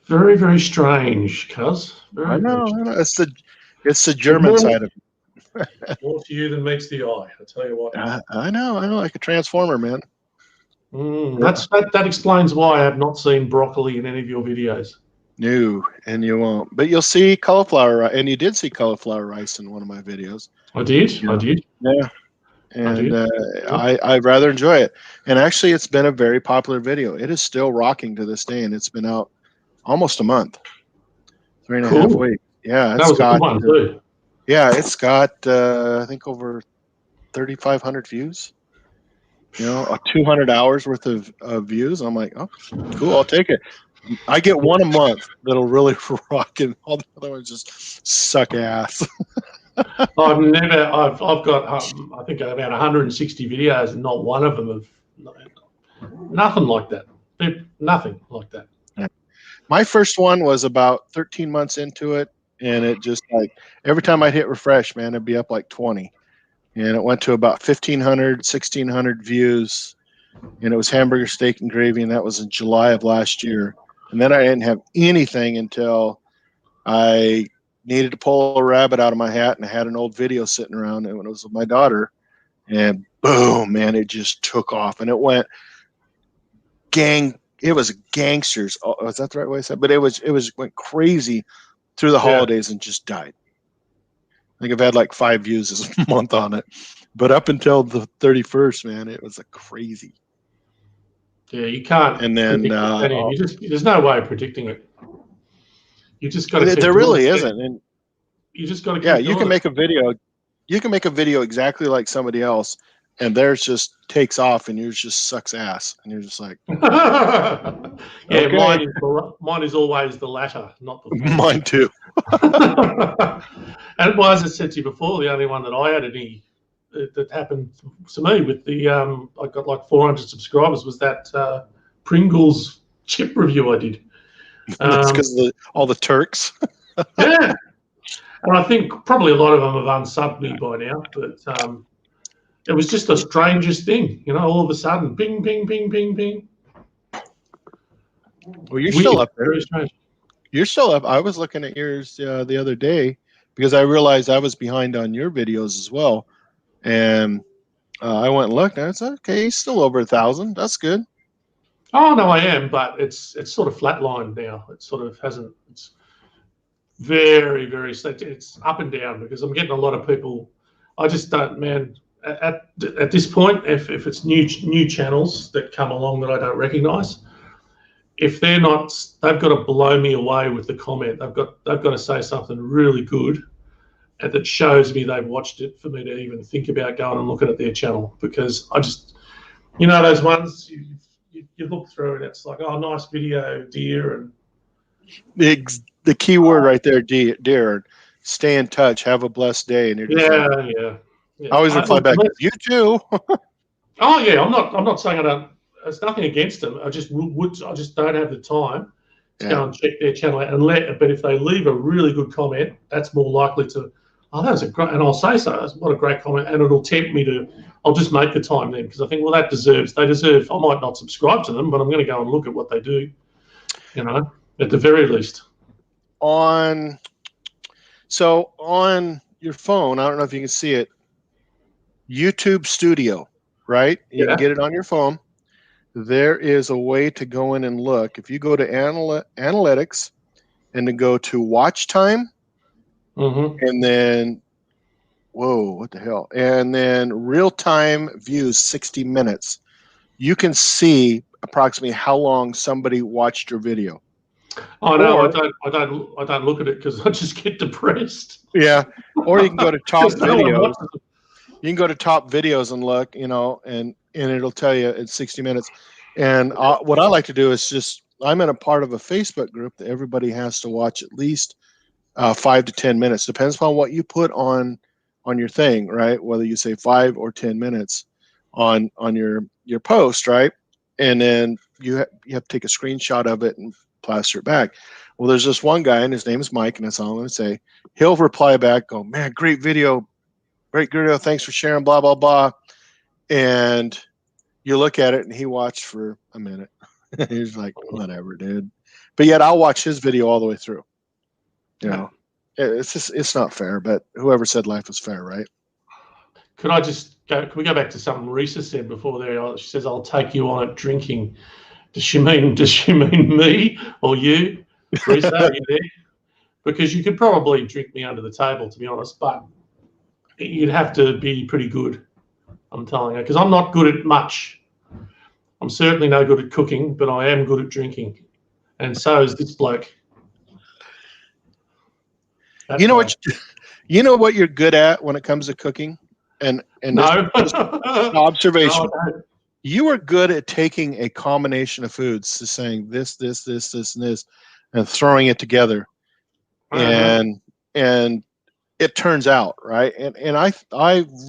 Speaker 2: Very, very strange, cuz.
Speaker 1: I know. It's the German side of
Speaker 2: it. More to you than meets the eye. I tell you what.
Speaker 1: I know. Like a transformer, man.
Speaker 2: That explains why I have not seen broccoli in any of your videos.
Speaker 1: No, and you won't. But you'll see cauliflower, and you did see cauliflower rice in one of my videos.
Speaker 2: I did.
Speaker 1: Yeah. And I rather enjoy it. And actually, it's been a very popular video. It is still rocking to this day, and it's been out almost a month, 3.5 weeks. Yeah,
Speaker 2: that was a good one too.
Speaker 1: Yeah, it's got I think over 3,500 views. 200 hours worth of views. I'm like, oh, cool, I'll take it. I get one a month that'll really rock, and all the other ones just suck ass.
Speaker 2: I've got I think about 160 videos, and not one of them have nothing like that. Nothing like that.
Speaker 1: My first one was about 13 months into it, and it just like every time I'd hit refresh, man, it'd be up like 20. And it went to about 1,500, 1,600 views, and it was hamburger, steak, and gravy, and that was in July of last year. And then I didn't have anything until I needed to pull a rabbit out of my hat, and I had an old video sitting around, and it was with my daughter, and boom, man, it just took off, and it went it was gangsters. Oh, is that the right way I said? But it went crazy through the holidays and just died. I think I've had like 5 views this month on it, but up until the 31st, man, it was a crazy.
Speaker 2: Yeah, you can't.
Speaker 1: And then
Speaker 2: there's no way of predicting it. You just got to.
Speaker 1: There really isn't. And
Speaker 2: You just got to keep
Speaker 1: Yeah,
Speaker 2: doing
Speaker 1: you can
Speaker 2: it.
Speaker 1: make a video. You can make a video exactly like somebody else, and theirs just takes off, and yours just sucks ass, and you're just like,
Speaker 2: Yeah,
Speaker 1: okay,
Speaker 2: mine is always the latter, not the former.
Speaker 1: mine too.
Speaker 2: And well, as I said to you before, the only one that I had any that happened to me with the I got like 400 subscribers was that Pringles chip review I did.
Speaker 1: That's because all the Turks.
Speaker 2: Yeah, and I think probably a lot of them have unsubbed me by now, but it was just the strangest thing, all of a sudden, ping, ping, ping, ping, ping.
Speaker 1: Well, you're
Speaker 2: Weird,
Speaker 1: still up there.
Speaker 2: very strange.
Speaker 1: You're still up. I was looking at yours the other day because I realized I was behind on your videos as well, and I went and looked, and I said, okay, he's still over 1,000. That's good.
Speaker 2: Oh no, I am, but it's sort of flatlined now. It sort of hasn't. It's very, very. It's up and down because I'm getting a lot of people. I just don't, man. At this point, if it's new channels that come along that I don't recognise, if they're not, they've got to blow me away with the comment. They've got to say something really good, and that shows me they've watched it for me to even think about going and looking at their channel. Because I just, those ones you look through and it's like, oh, nice video, dear, and
Speaker 1: The key word right there, dear. Stay in touch. Have a blessed day. And you're just like,
Speaker 2: yeah.
Speaker 1: I always reply back, you too.
Speaker 2: Oh yeah, I'm not saying I don't. There's nothing against them. I just don't have the time to go and check their channel out but if they leave a really good comment, that's more likely to. Oh, that was a great, and I'll say so. What a great comment, and it'll tempt me to. I'll just make the time then because I think, well, they deserve. I might not subscribe to them, but I'm going to go and look at what they do. At the very least.
Speaker 1: On your phone, I don't know if you can see it. YouTube Studio, right? You can get it on your phone. There is a way to go in and look. If you go to analytics and then go to watch time, and then, whoa, what the hell? And then real time views, 60 minutes. You can see approximately how long somebody watched your video.
Speaker 2: Oh no, I don't look at it because I just get depressed.
Speaker 1: Yeah. Or you can go to top videos. You can go to top videos and look, and it'll tell you it's 60 minutes. And what I like to do is I'm in a part of a Facebook group that everybody has to watch at least 5 to 10 minutes. Depends upon what you put on your thing, right? Whether you say 5 or 10 minutes on your post, right? And then you have to take a screenshot of it and plaster it back. Well, there's this one guy, and his name is Mike, and that's all I'm going to say. He'll reply back, go, man, great video. Great video. Thanks for sharing, blah, blah, blah. And you look at it, and he watched for a minute. He's like, whatever, dude. But yet I'll watch his video all the way through. It's not fair, but whoever said life was fair, right?
Speaker 2: Can we go back to something Risa said before there? She says, I'll take you on it drinking. Does she mean me or you? Risa, are you there? Because you could probably drink me under the table, to be honest, but you'd have to be pretty good, I'm telling you, because I'm not good at much. I'm certainly no good at cooking, but I am good at drinking, and so is this bloke.
Speaker 1: You know what you're good at when it comes to cooking, and
Speaker 2: no
Speaker 1: observation.
Speaker 2: No,
Speaker 1: you are good at taking a combination of foods, to saying this, and this, and throwing it together, and it turns out right. And I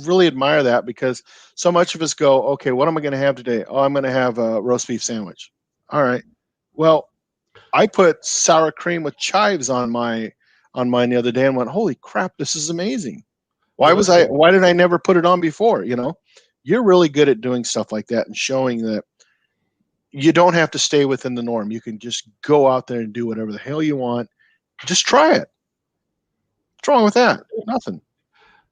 Speaker 1: really admire that, because so much of us go, okay, what am I going to have today? Oh, I'm going to have a roast beef sandwich. All right. Well, I put sour cream with chives on mine the other day and went, holy crap, this is amazing. Why did I never put it on before? You're really good at doing stuff like that and showing that you don't have to stay within the norm. You can just go out there and do whatever the hell you want. Just try it. What's wrong with that? Nothing.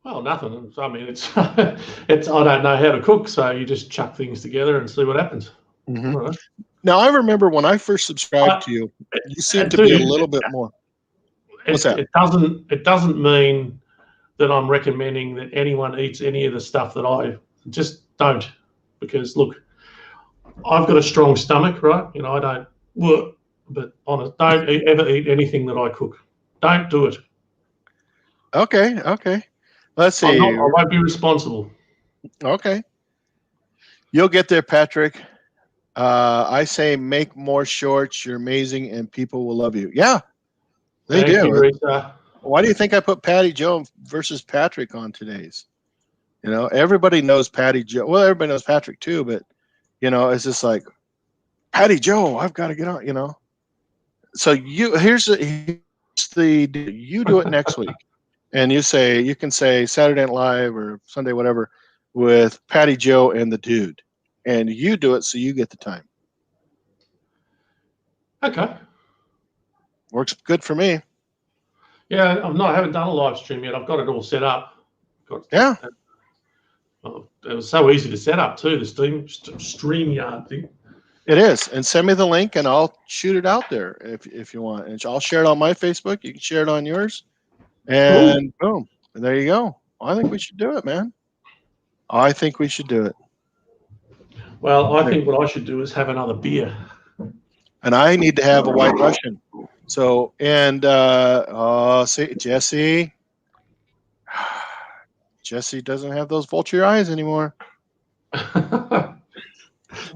Speaker 2: Well, nothing. I mean, it's I don't know how to cook, so you just chuck things together and see what happens.
Speaker 1: Mm-hmm. Now, I remember when I first subscribed to you, you seemed to be a little bit more. What's that?
Speaker 2: It doesn't mean that I'm recommending that anyone eats any of the stuff that I just don't, because look, I've got a strong stomach, right? I don't work, but honest, don't ever eat anything that I cook. Don't do it.
Speaker 1: Okay. Okay. Let's
Speaker 2: I'm not.
Speaker 1: see.
Speaker 2: I won't be responsible.
Speaker 1: Okay. You'll get there, Patrick. I say make more shorts. You're amazing, and people will love you. Yeah, they
Speaker 2: Thank you,
Speaker 1: do.
Speaker 2: Rita.
Speaker 1: Why do you think I put Patty Joe versus Patrick on today's? You know, everybody knows Patty Joe. Well, everybody knows Patrick too, but you know, it's just like Patty Joe. I've got to get on. You know, so here's the you do it next week, and you can say Saturday Night Live or Sunday whatever with Patty Joe and the dude, and you do it so you get the time.
Speaker 2: Okay.
Speaker 1: Works good for me.
Speaker 2: Yeah, I haven't done a live stream yet. I've got it all set up.
Speaker 1: Yeah.
Speaker 2: It was so easy to set up too. The StreamYard thing.
Speaker 1: It is, and send me the link, and I'll shoot it out there if you want, and I'll share it on my Facebook. You can share it on yours, and boom, and there you go. I think we should do it, man. I think we should do it.
Speaker 2: Well, I think what I should do is have another beer.
Speaker 1: And I need to have a White Russian. So, and see, Jesse doesn't have those vulture eyes anymore.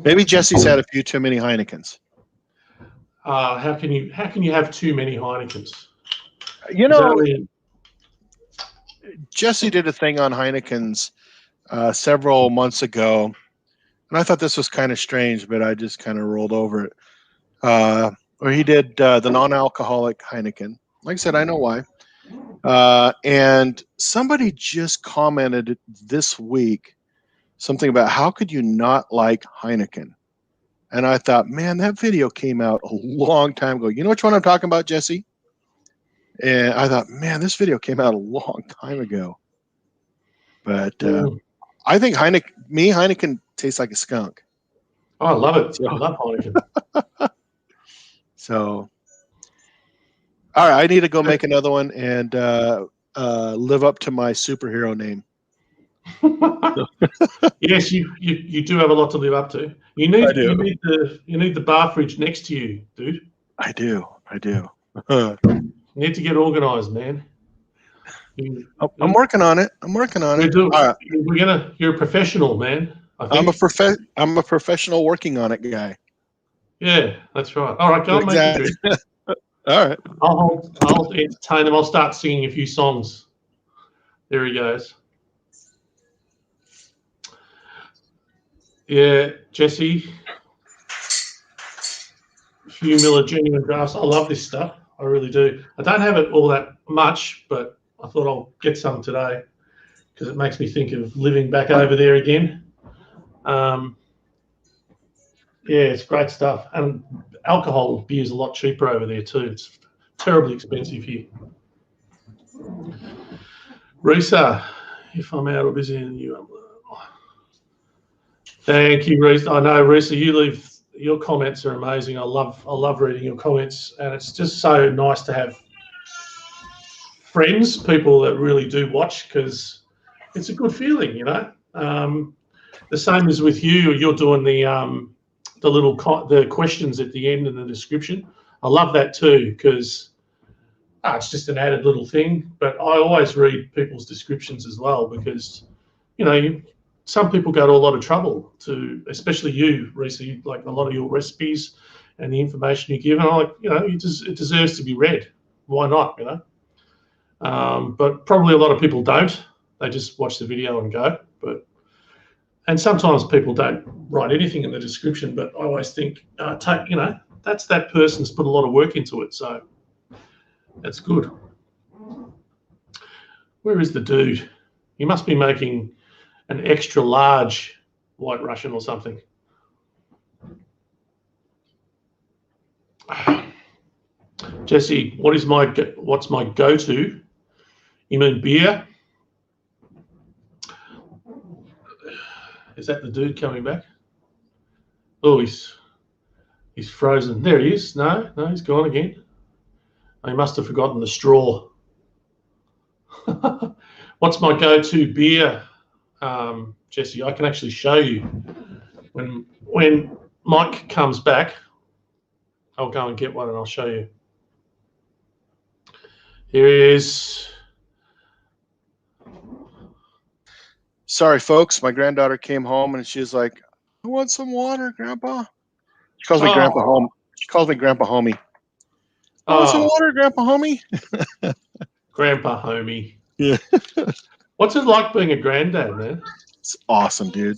Speaker 1: Maybe Jesse's had a few too many Heinekens.
Speaker 2: How can you have too many Heinekens?
Speaker 1: You know, Jesse did a thing on Heinekens several months ago, and I thought this was kind of strange, but I just kind of rolled over it. Where he did the non-alcoholic Heineken. Like I said, I know why. And somebody just commented this week something about how could you not like Heineken? And I thought, man, that video came out a long time ago. You know which one I'm talking about, Jesse? And I thought, man, this video came out a long time ago. But I think Heineken tastes like a skunk.
Speaker 2: Oh, I love it. I love Heineken.
Speaker 1: So, all right, I need to go make another one and live up to my superhero name.
Speaker 2: Yes, you do have a lot to live up to. You need the bar fridge next to you, dude.
Speaker 1: I do.
Speaker 2: You need to get organized, man.
Speaker 1: I'm working on it. I'm working on it.
Speaker 2: All right. You're a professional, man.
Speaker 1: I'm a professional working on it guy.
Speaker 2: Yeah, that's right. All right, go exactly. And make it.
Speaker 1: All right.
Speaker 2: I'll entertain him. I'll start singing a few songs. There he goes. Yeah, Jesse. A few Miller genuine drafts. I love this stuff. I really do. I don't have it all that much, but I thought I'll get some today because it makes me think of living back over there again. Yeah, it's great stuff. And alcohol beer is a lot cheaper over there too. It's terribly expensive here. Risa, if I'm out or busy and you, thank you, Risa. I know, Risa, your comments are amazing. I love reading your comments, and it's just so nice to have friends, people that really do watch, because it's a good feeling, you know. The same as with you. You're doing the questions at the end in the description. I love that too, because it's just an added little thing. But I always read people's descriptions as well, because you know some people go to a lot of trouble to, especially you, Reese, like a lot of your recipes and the information you give. And I'm like, you know, it deserves to be read. Why not? You know. But probably a lot of people don't. They just watch the video and go. And sometimes people don't write anything in the description, but I always think, you know, that's that person's put a lot of work into it, so that's good. Where is the dude? He must be making an extra large White Russian or something. Jesse, what's my go-to? You mean beer? Is that the dude coming back? Oh, he's frozen. There he is. No, he's gone again. He must have forgotten the straw. What's my go-to beer, Jesse? I can actually show you. When Mike comes back, I'll go and get one and I'll show you. Here he is.
Speaker 1: Sorry, folks. My granddaughter came home and she's like, "I want some water, Grandpa." She calls me Grandpa
Speaker 2: Oh,
Speaker 1: Home. She calls me Grandpa Homie. I want some
Speaker 2: oh,
Speaker 1: water, Grandpa Homie.
Speaker 2: Grandpa homie.
Speaker 1: Yeah,
Speaker 2: What's it like being a granddad, man?
Speaker 1: it's awesome, dude.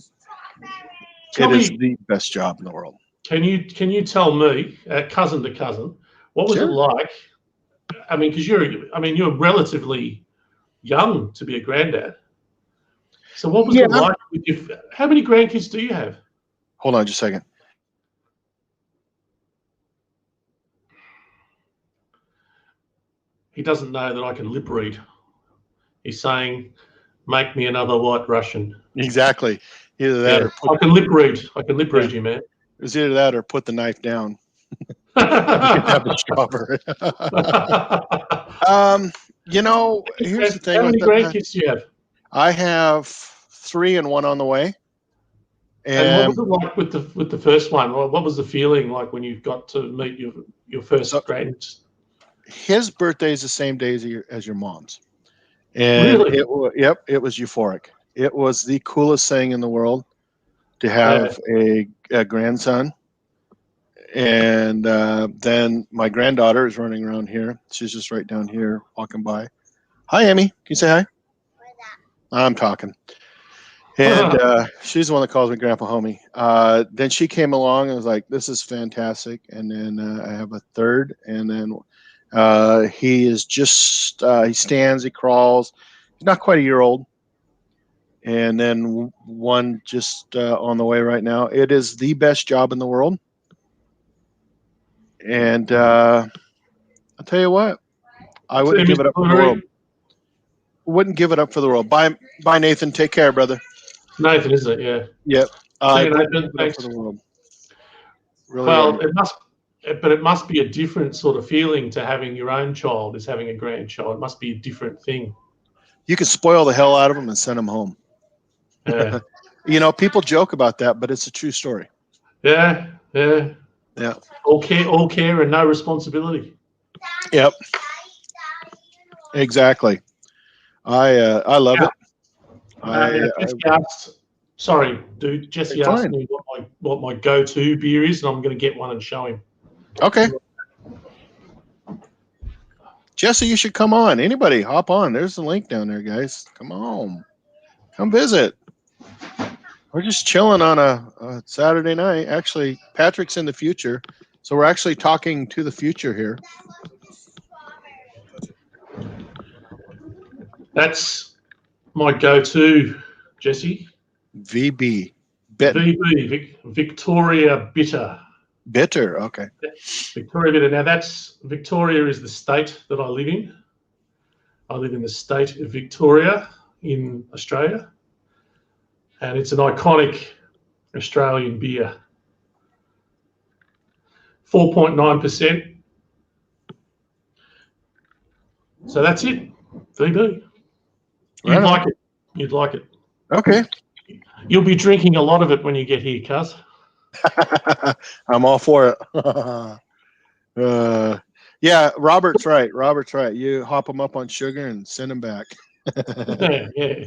Speaker 2: Tell
Speaker 1: It is
Speaker 2: me,
Speaker 1: the best job in the world.
Speaker 2: can you tell me, cousin to cousin, what was it
Speaker 1: Sure.
Speaker 2: like? I mean, because you're relatively young to be a granddad. So what was it
Speaker 1: Yeah.
Speaker 2: like with your? How many grandkids do you have?
Speaker 1: Hold on just a second.
Speaker 2: He doesn't know that I can lip read. He's saying, "Make me another white Russian."
Speaker 1: Exactly. Either that
Speaker 2: Yeah,
Speaker 1: or put
Speaker 2: I can lip read. I can lip
Speaker 1: yeah.
Speaker 2: read you, man.
Speaker 1: It was either that or put the knife down. You can have the strawberry. Here's the thing
Speaker 2: How
Speaker 1: with
Speaker 2: many
Speaker 1: it.
Speaker 2: grandkids do you have?
Speaker 1: I have 3 and 1 on the way.
Speaker 2: And what was
Speaker 1: And
Speaker 2: it like with the first one? What was the feeling like when you got to meet your
Speaker 1: so
Speaker 2: first grand?
Speaker 1: his birthday is the same day as your mom's. And
Speaker 2: Really?
Speaker 1: it was euphoric. It was the coolest thing in the world to
Speaker 2: Yeah.
Speaker 1: have a grandson. And then my granddaughter is running around here. She's just right down here walking by. Hi, Emmy. Can you say hi? I'm talking. And she's the one that calls me Grandpa Homie. Then she came along and was like, "This is fantastic." And then I have a third. And then he is just, he stands, he crawls. He's not quite a year old. And then one just on the way right now. It is the best job in the world. And I'll tell you what, I wouldn't give it up for the world. Wouldn't give it up for the world. Bye, Nathan. Take care, brother.
Speaker 2: Nathan, isn't it? Yeah.
Speaker 1: Yep.
Speaker 2: See you,
Speaker 1: Wouldn't
Speaker 2: Nathan.
Speaker 1: give it up
Speaker 2: Thanks.
Speaker 1: for the world. Really
Speaker 2: Well,
Speaker 1: wouldn't.
Speaker 2: it must be a different sort of feeling to having your own child as having a grandchild. It must be a different thing.
Speaker 1: You can spoil the hell out of them and send them home.
Speaker 2: Yeah.
Speaker 1: People joke about that, but it's a true story.
Speaker 2: Yeah. Yeah.
Speaker 1: Yeah.
Speaker 2: All care and no responsibility.
Speaker 1: Yep. Exactly. I love it.
Speaker 2: Jesse asked, sorry, dude. Jesse asked me what my go-to beer is, and I'm going to get one and show him.
Speaker 1: Okay. Jesse, you should come on. Anybody, hop on. There's the link down there, guys. Come on. Come visit. We're just chilling on a Saturday night. Actually, Patrick's in the future, so we're actually talking to the future here.
Speaker 2: That's my go-to, Jesse.
Speaker 1: VB.
Speaker 2: VB, Victoria Bitter.
Speaker 1: Bitter, okay.
Speaker 2: Victoria Bitter. Now, Victoria is the state that I live in. I live in the state of Victoria in Australia, and it's an iconic Australian beer. 4.9%. So that's it. VB. You'd like it. You'd like it.
Speaker 1: Okay.
Speaker 2: You'll be drinking a lot of it when you get here, cuz.
Speaker 1: I'm all for it. Yeah, Robert's right. You hop them up on sugar and send them back.
Speaker 2: Yeah.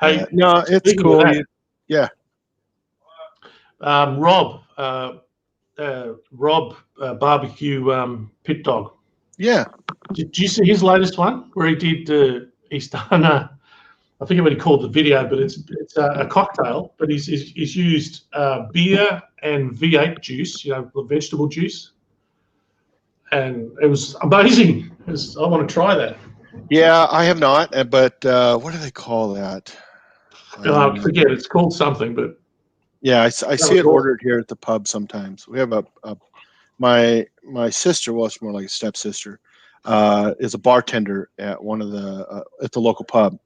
Speaker 2: Hey,
Speaker 1: no, it's cool. Yeah.
Speaker 2: Rob barbecue pit dog.
Speaker 1: Yeah.
Speaker 2: Did you see his latest one where he did? He's done I forget what he called the video, but it's a cocktail. But he's used beer and V8 juice, vegetable juice, and it was amazing. I want to try that.
Speaker 1: Yeah, I have not, but what do they call that?
Speaker 2: I forget. It's called something, but
Speaker 1: yeah, I see it ordered here at the pub sometimes. We have my sister, well, it's more like a stepsister, is a bartender at one of the at the local pub,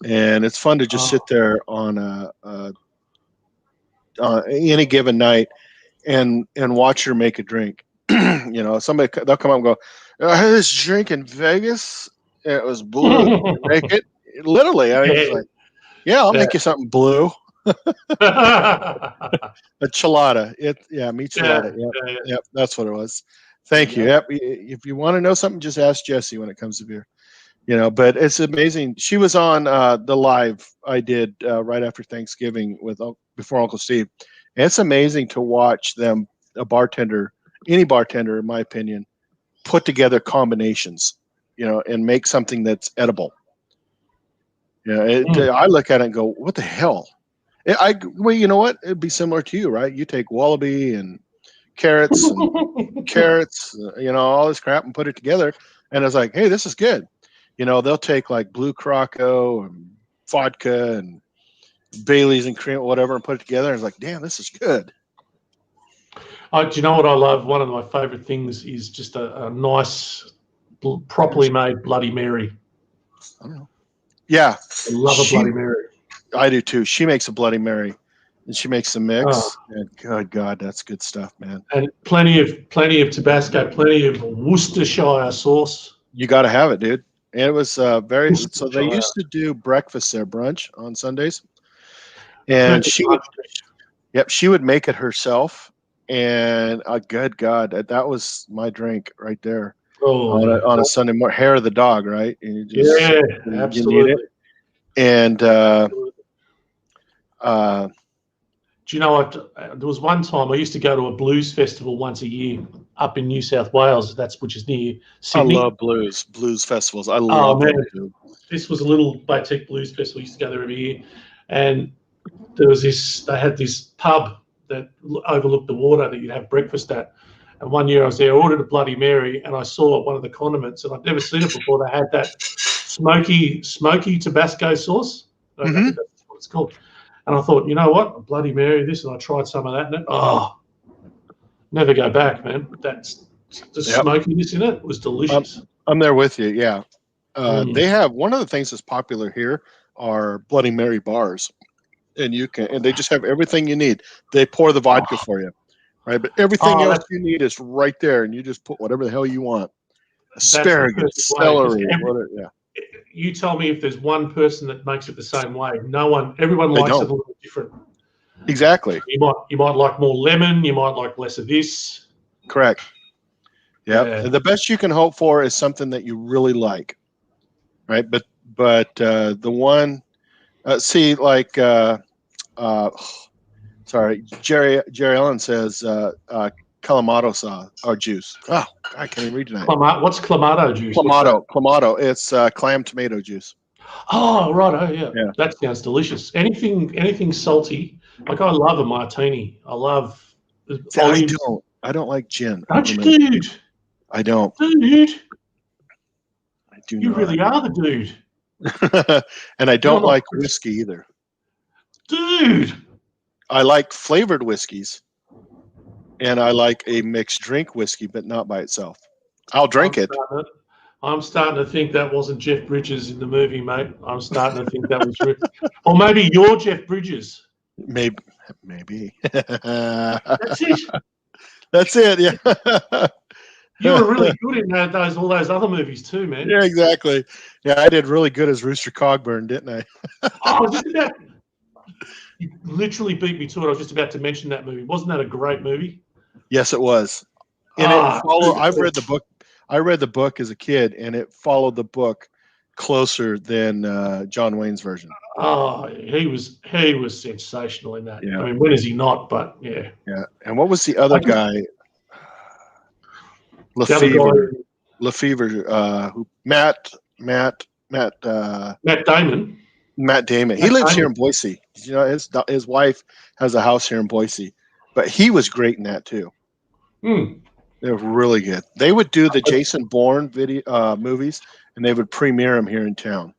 Speaker 1: and it's fun to just sit there on any given night and watch her make a drink. Somebody, they'll come up and go, "I had this drink in Vegas. It was blue. Make it literally." I was like, "Yeah, I'll make you something blue." A chelada. Meat chelada. Yep, that's what it was. Thank you. Yep. If you want to know something, just ask Jesse when it comes to beer. But it's amazing. She was on the live I did right after Thanksgiving before Uncle Steve. And it's amazing to watch them, any bartender, in my opinion, put together combinations, and make something that's edible. I look at it and go, what the hell? Well, you know what? It'd be similar to you, right? You take wallaby and carrots, all this crap and put it together. And it's like, hey, this is good. They'll take like Blue Croco and vodka and Bailey's and cream, whatever, and put it together. And it's like, damn, this is good.
Speaker 2: Do you know what I love? One of my favorite things is just a nice, properly made Bloody Mary.
Speaker 1: I don't know. Yeah.
Speaker 2: I love a Bloody Mary.
Speaker 1: I do too. She makes a Bloody Mary, and she makes a mix. And good God, that's good stuff, man.
Speaker 2: And plenty of Tabasco, plenty of Worcestershire sauce.
Speaker 1: You got to have it, dude. And it was so they used to do breakfast there, brunch on Sundays, and she would make it herself. And good God, that was my drink right there. On a Sunday morning, hair of the dog, right? And
Speaker 2: absolutely.
Speaker 1: And
Speaker 2: do you know what? There was one time I used to go to a blues festival once a year up in New South Wales. Which is near Sydney.
Speaker 1: I love blues festivals. I love them too.
Speaker 2: This was a little boutique blues festival. I used to go there every year, and there was they had this pub that overlooked the water that you'd have breakfast at. And one year I was there, I ordered a Bloody Mary, and I saw one of the condiments, and I'd never seen it before. They had that smoky Tabasco sauce. I think that's what it's called. And I thought, you know what, a Bloody Mary, this, and I tried some of that, and never go back, man. That's the smokiness in it was delicious.
Speaker 1: I'm there with you, yeah. They have one of the things that's popular here are Bloody Mary bars, and they just have everything you need. They pour the vodka for you, right? But everything else you need is right there, and you just put whatever the hell you want. Asparagus, celery, whatever. Yeah.
Speaker 2: You tell me if there's one person that makes it the same way. Everyone likes it a little bit different.
Speaker 1: Exactly.
Speaker 2: You might like more lemon. You might like less of this.
Speaker 1: Correct. Yeah. The best you can hope for is something that you really like, right? But the one, sorry, Jerry Ellen says Clamato or juice. Oh, I can't even read tonight.
Speaker 2: What's Clamato juice?
Speaker 1: Clamato. It's clam tomato juice.
Speaker 2: Oh, right. Oh, yeah. That sounds delicious. Anything salty. Like I love a martini. I love.
Speaker 1: I don't like gin.
Speaker 2: Don't you, dude?
Speaker 1: I don't.
Speaker 2: Dude.
Speaker 1: I do.
Speaker 2: You really are the dude.
Speaker 1: And I don't like whiskey either.
Speaker 2: Dude.
Speaker 1: I like flavored whiskeys. And I like a mixed drink whiskey, but not by itself. I'll drink it.
Speaker 2: I'm starting to think that wasn't Jeff Bridges in the movie, mate. I'm starting to think that was or maybe you're Jeff Bridges.
Speaker 1: Maybe.
Speaker 2: That's it.
Speaker 1: That's it, yeah.
Speaker 2: You were really good in all those other movies too, man.
Speaker 1: Yeah, exactly. Yeah, I did really good as Rooster Cogburn, didn't I?
Speaker 2: You literally beat me to it. I was just about to mention that movie. Wasn't that a great movie?
Speaker 1: Yes, it was. And I've read the book. I read the book as a kid, and it followed the book closer than John Wayne's version.
Speaker 2: Oh, he was sensational in that.
Speaker 1: Yeah.
Speaker 2: I mean, when is he not? But yeah.
Speaker 1: Yeah. And what was the other guy? Lefevre. Matt
Speaker 2: Damon.
Speaker 1: Matt Damon. He lives here in Boise. His wife has a house here in Boise, but he was great in that too. They were really good. They would do the Jason Bourne movies, and they would premiere them here in town.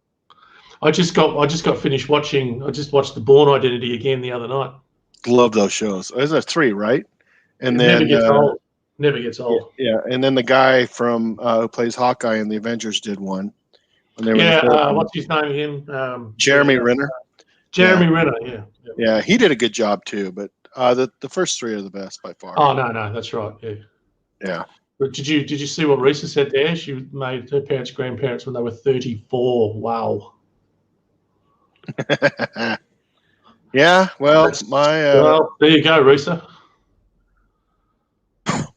Speaker 2: I just got finished watching. I just watched The Bourne Identity again the other night.
Speaker 1: Love those shows. There's 3, right? And then
Speaker 2: never gets old.
Speaker 1: Yeah, and then the guy from who plays Hawkeye in the Avengers did one.
Speaker 2: What's his name?
Speaker 1: Jeremy Renner.
Speaker 2: Jeremy Renner. Yeah.
Speaker 1: Yeah, he did a good job too. But the first 3 are the best by far.
Speaker 2: Oh no, that's right. Yeah.
Speaker 1: Yeah.
Speaker 2: But did you see what Risa said there? She made her parents grandparents when they were 34. Wow.
Speaker 1: Yeah. Well,
Speaker 2: there you go, Risa.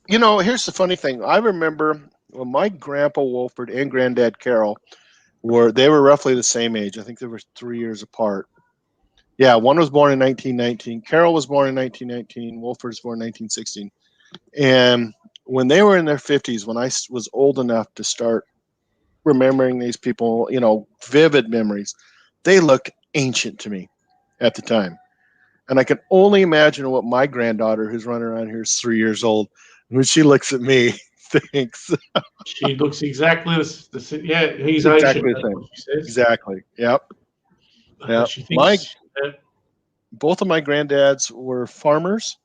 Speaker 1: Here's the funny thing. I remember when my grandpa Wolford and granddad Carol they were roughly the same age. I think they were 3 years apart. Yeah, one was born in 1919. Carol was born in 1919. Wolford was born in 1916. And when they were in their 50s, when I was old enough to start remembering these people, vivid memories, they looked ancient to me at the time. And I can only imagine what my granddaughter, who's running around here, is 3 years old, when she looks at me, thinks.
Speaker 2: She looks exactly yeah, he's ancient.
Speaker 1: Exactly the
Speaker 2: That's
Speaker 1: same.
Speaker 2: what she says.
Speaker 1: Exactly. Yep.
Speaker 2: But she thinks.
Speaker 1: Both of my granddads were farmers,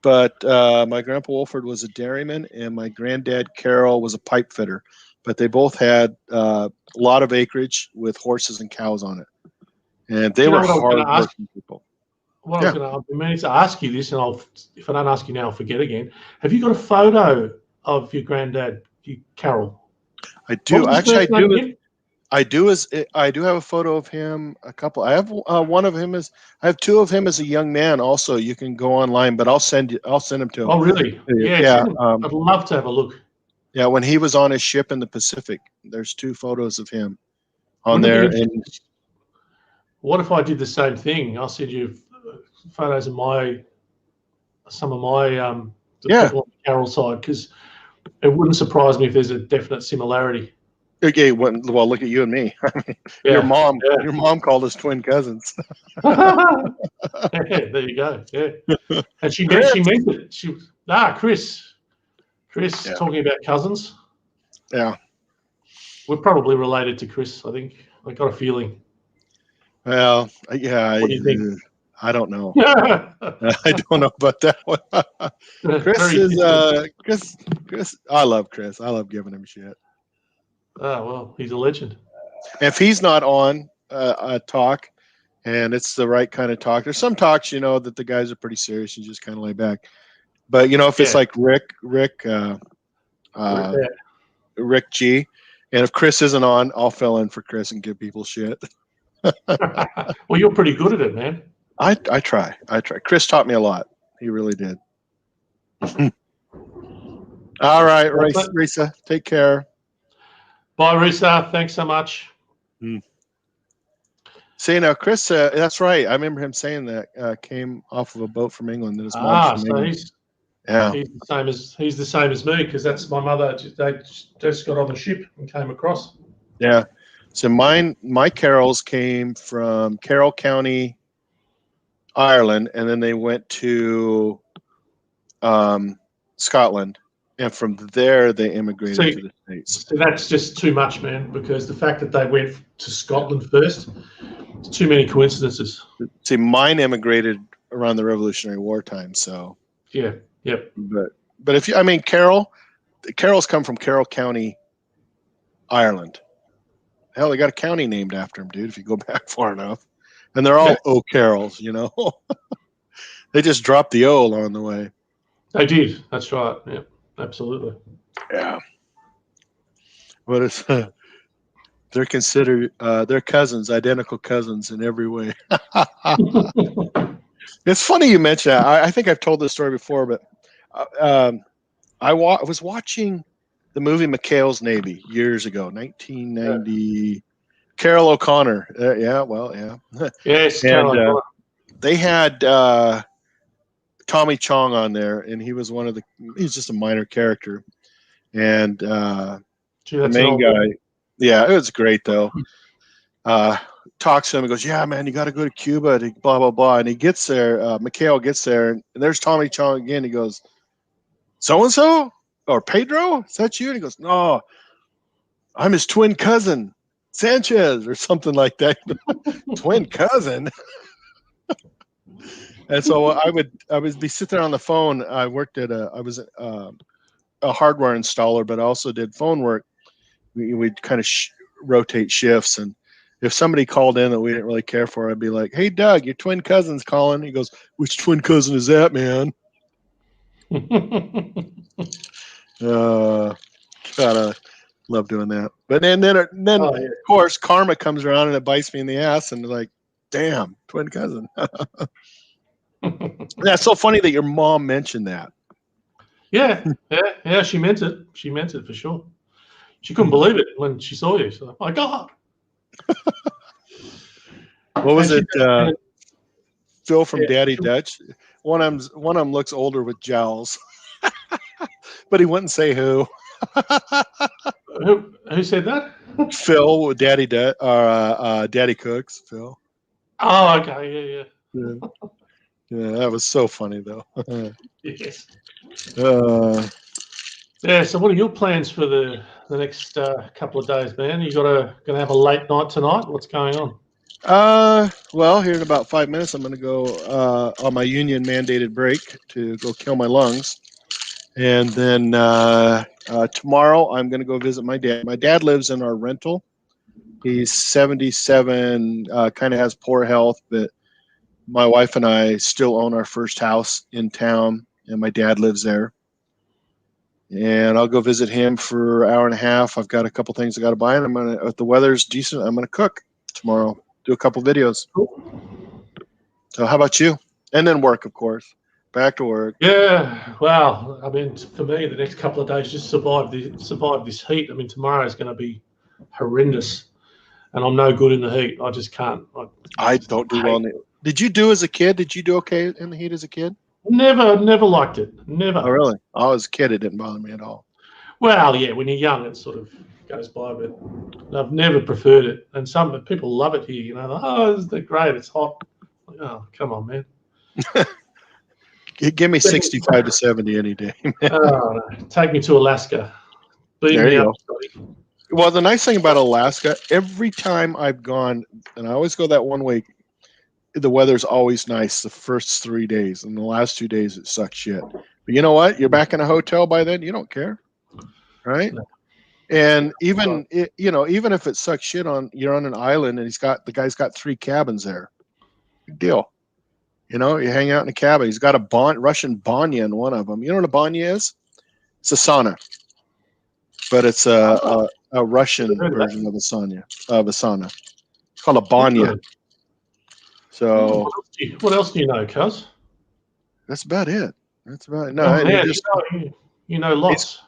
Speaker 1: but my grandpa Wolford was a dairyman, and my granddad Carol was a pipe fitter. But they both had a lot of acreage with horses and cows on it, and they were hard-working people.
Speaker 2: What I was going to ask, I mean, to ask you this, and if I don't ask you now, I'll forget again. Have you got a photo of your granddad, Carol?
Speaker 1: I do. Actually, I do have a photo of him. A couple. I have one of him I have two of him as a young man. Also, you can go online, but I'll send him to him.
Speaker 2: Oh, really? Yeah. I'd love to have a look.
Speaker 1: Yeah, when he was on his ship in the Pacific, there's two photos of him on there. And
Speaker 2: what if I did the same thing? I'll send you photos of some of my people on the Carol side, because it wouldn't surprise me if there's a definite similarity.
Speaker 1: Okay, well, look at you and me. Your mom called us twin cousins.
Speaker 2: There you go. Yeah, and she meant it. Chris, talking about cousins.
Speaker 1: Yeah,
Speaker 2: we're probably related to Chris. I think I got a feeling.
Speaker 1: Well, yeah.
Speaker 2: What do you think?
Speaker 1: I don't know. I don't know about that one. Chris. I love Chris. I love giving him shit.
Speaker 2: Oh, well, he's a legend.
Speaker 1: If he's not on a talk, and it's the right kind of talk, there's some talks, that the guys are pretty serious and just kind of lay back. But if it's like Rick G, and if Chris isn't on, I'll fill in for Chris and give people shit.
Speaker 2: Well, you're pretty good at it, man.
Speaker 1: I try. Chris taught me a lot. He really did. All right, Risa, take care.
Speaker 2: Bye, Risa. Thanks so much.
Speaker 1: See, now, Chris, that's right. I remember him saying that came off of a boat from England. That his mom's from England.
Speaker 2: He's the same as me, because that's my mother. They just got on the ship and came across.
Speaker 1: Yeah. So my Carols came from Carroll County, Ireland, and then they went to Scotland, and from there they immigrated to the States.
Speaker 2: So that's just too much, man, because the fact that they went to Scotland first, it's too many coincidences.
Speaker 1: See, mine immigrated around the Revolutionary War time, so
Speaker 2: yeah, yep.
Speaker 1: But if Carol's come from Carroll County, Ireland. Hell, they got a county named after him, dude, if you go back far enough. And they're all O'Carrolls, They just dropped the O along the way.
Speaker 2: They did. That's right. Yeah, absolutely.
Speaker 1: Yeah. But it's they're considered they're cousins, identical cousins in every way. It's funny you mention that. I think I've told this story before, but I was watching the movie McHale's Navy years ago, 1990. Carol O'Connor.
Speaker 2: Yes,
Speaker 1: and they had Tommy Chong on there, and he was he's just a minor character. And the main guy, it was great though. Talks to him and goes, "Yeah, man, you got to go to Cuba," to blah blah blah. And he gets there. McHale gets there, and there's Tommy Chong again. He goes, "So and so or Pedro? Is that you?" And he goes, "No, I'm his twin cousin, Sanchez," or something like that. Twin cousin. And so I would be sitting there on the phone. I worked I was a hardware installer, but I also did phone work. We'd kind of rotate shifts, and if somebody called in that we didn't really care for, I'd be like, "Hey, Doug, your twin cousin's calling." He goes, "Which twin cousin is that, man?" Gotta love doing that. But then of course, karma comes around and it bites me in the ass, and like, damn, twin cousin. That's so funny that your mom mentioned that.
Speaker 2: Yeah, she meant it. She meant it for sure. She couldn't believe it when she saw you. She's like, "My God!"
Speaker 1: What was it? Phil from
Speaker 2: Yeah.
Speaker 1: Daddy Dutch. One of them looks older with jowls, but he wouldn't say who.
Speaker 2: Who said that?
Speaker 1: Phil with Daddy Daddy Cooks. Phil.
Speaker 2: Oh, okay, yeah.
Speaker 1: Yeah, that was so funny though.
Speaker 2: Yes.
Speaker 1: uh,
Speaker 2: Yeah. So, what are your plans for the next couple of days, man? You gonna have a late night tonight? What's going on?
Speaker 1: well, here in about 5 minutes, I'm going to go on my union mandated break to go kill my lungs. And then tomorrow, I'm going to go visit my dad. My dad lives in our rental. He's 77, kind of has poor health, but my wife and I still own our first house in town, and my dad lives there. And I'll go visit him for an hour and a half. I've got a couple things I got to buy, and if the weather's decent, I'm going to cook tomorrow. Do a couple videos. So how about you? And then work, of course. Back to work.
Speaker 2: Yeah. Well, I mean, for me, the next couple of days just survive this heat. I mean, tomorrow is going to be horrendous, and I'm no good in the heat. I just can't.
Speaker 1: I don't do well in the. Did you do as a kid? Did you do okay in the heat as a kid?
Speaker 2: Never liked it. Never.
Speaker 1: Oh, really? Oh, as a kid, it didn't bother me at all.
Speaker 2: Well, yeah, when you're young, it sort of goes by, but I've never preferred it. And some people love it here. You know, oh, they're great. It's hot. Oh, come on, man.
Speaker 1: Give me 65 to 70 any day.
Speaker 2: Oh, no. Take me to Alaska. Beat
Speaker 1: There
Speaker 2: me
Speaker 1: you
Speaker 2: up.
Speaker 1: go. Well, the nice thing about Alaska, every time I've gone, and I always go that 1 week, the weather's always nice the first 3 days, and the last 2 days it sucks shit. But you know what? You're back in a hotel by then. You don't care, right?
Speaker 2: No.
Speaker 1: And even even if it sucks shit you're on an island, and the guy's got 3 cabins there. Big deal. You hang out in a cabin. He's got a Russian banya in one of them. You know what a banya is? It's a sauna, but it's a Russian version of a sauna. It's called a banya. So
Speaker 2: what else do you know, cuz?
Speaker 1: that's about it. That's about it. No,
Speaker 2: Oh,
Speaker 1: and
Speaker 2: man, you know lots.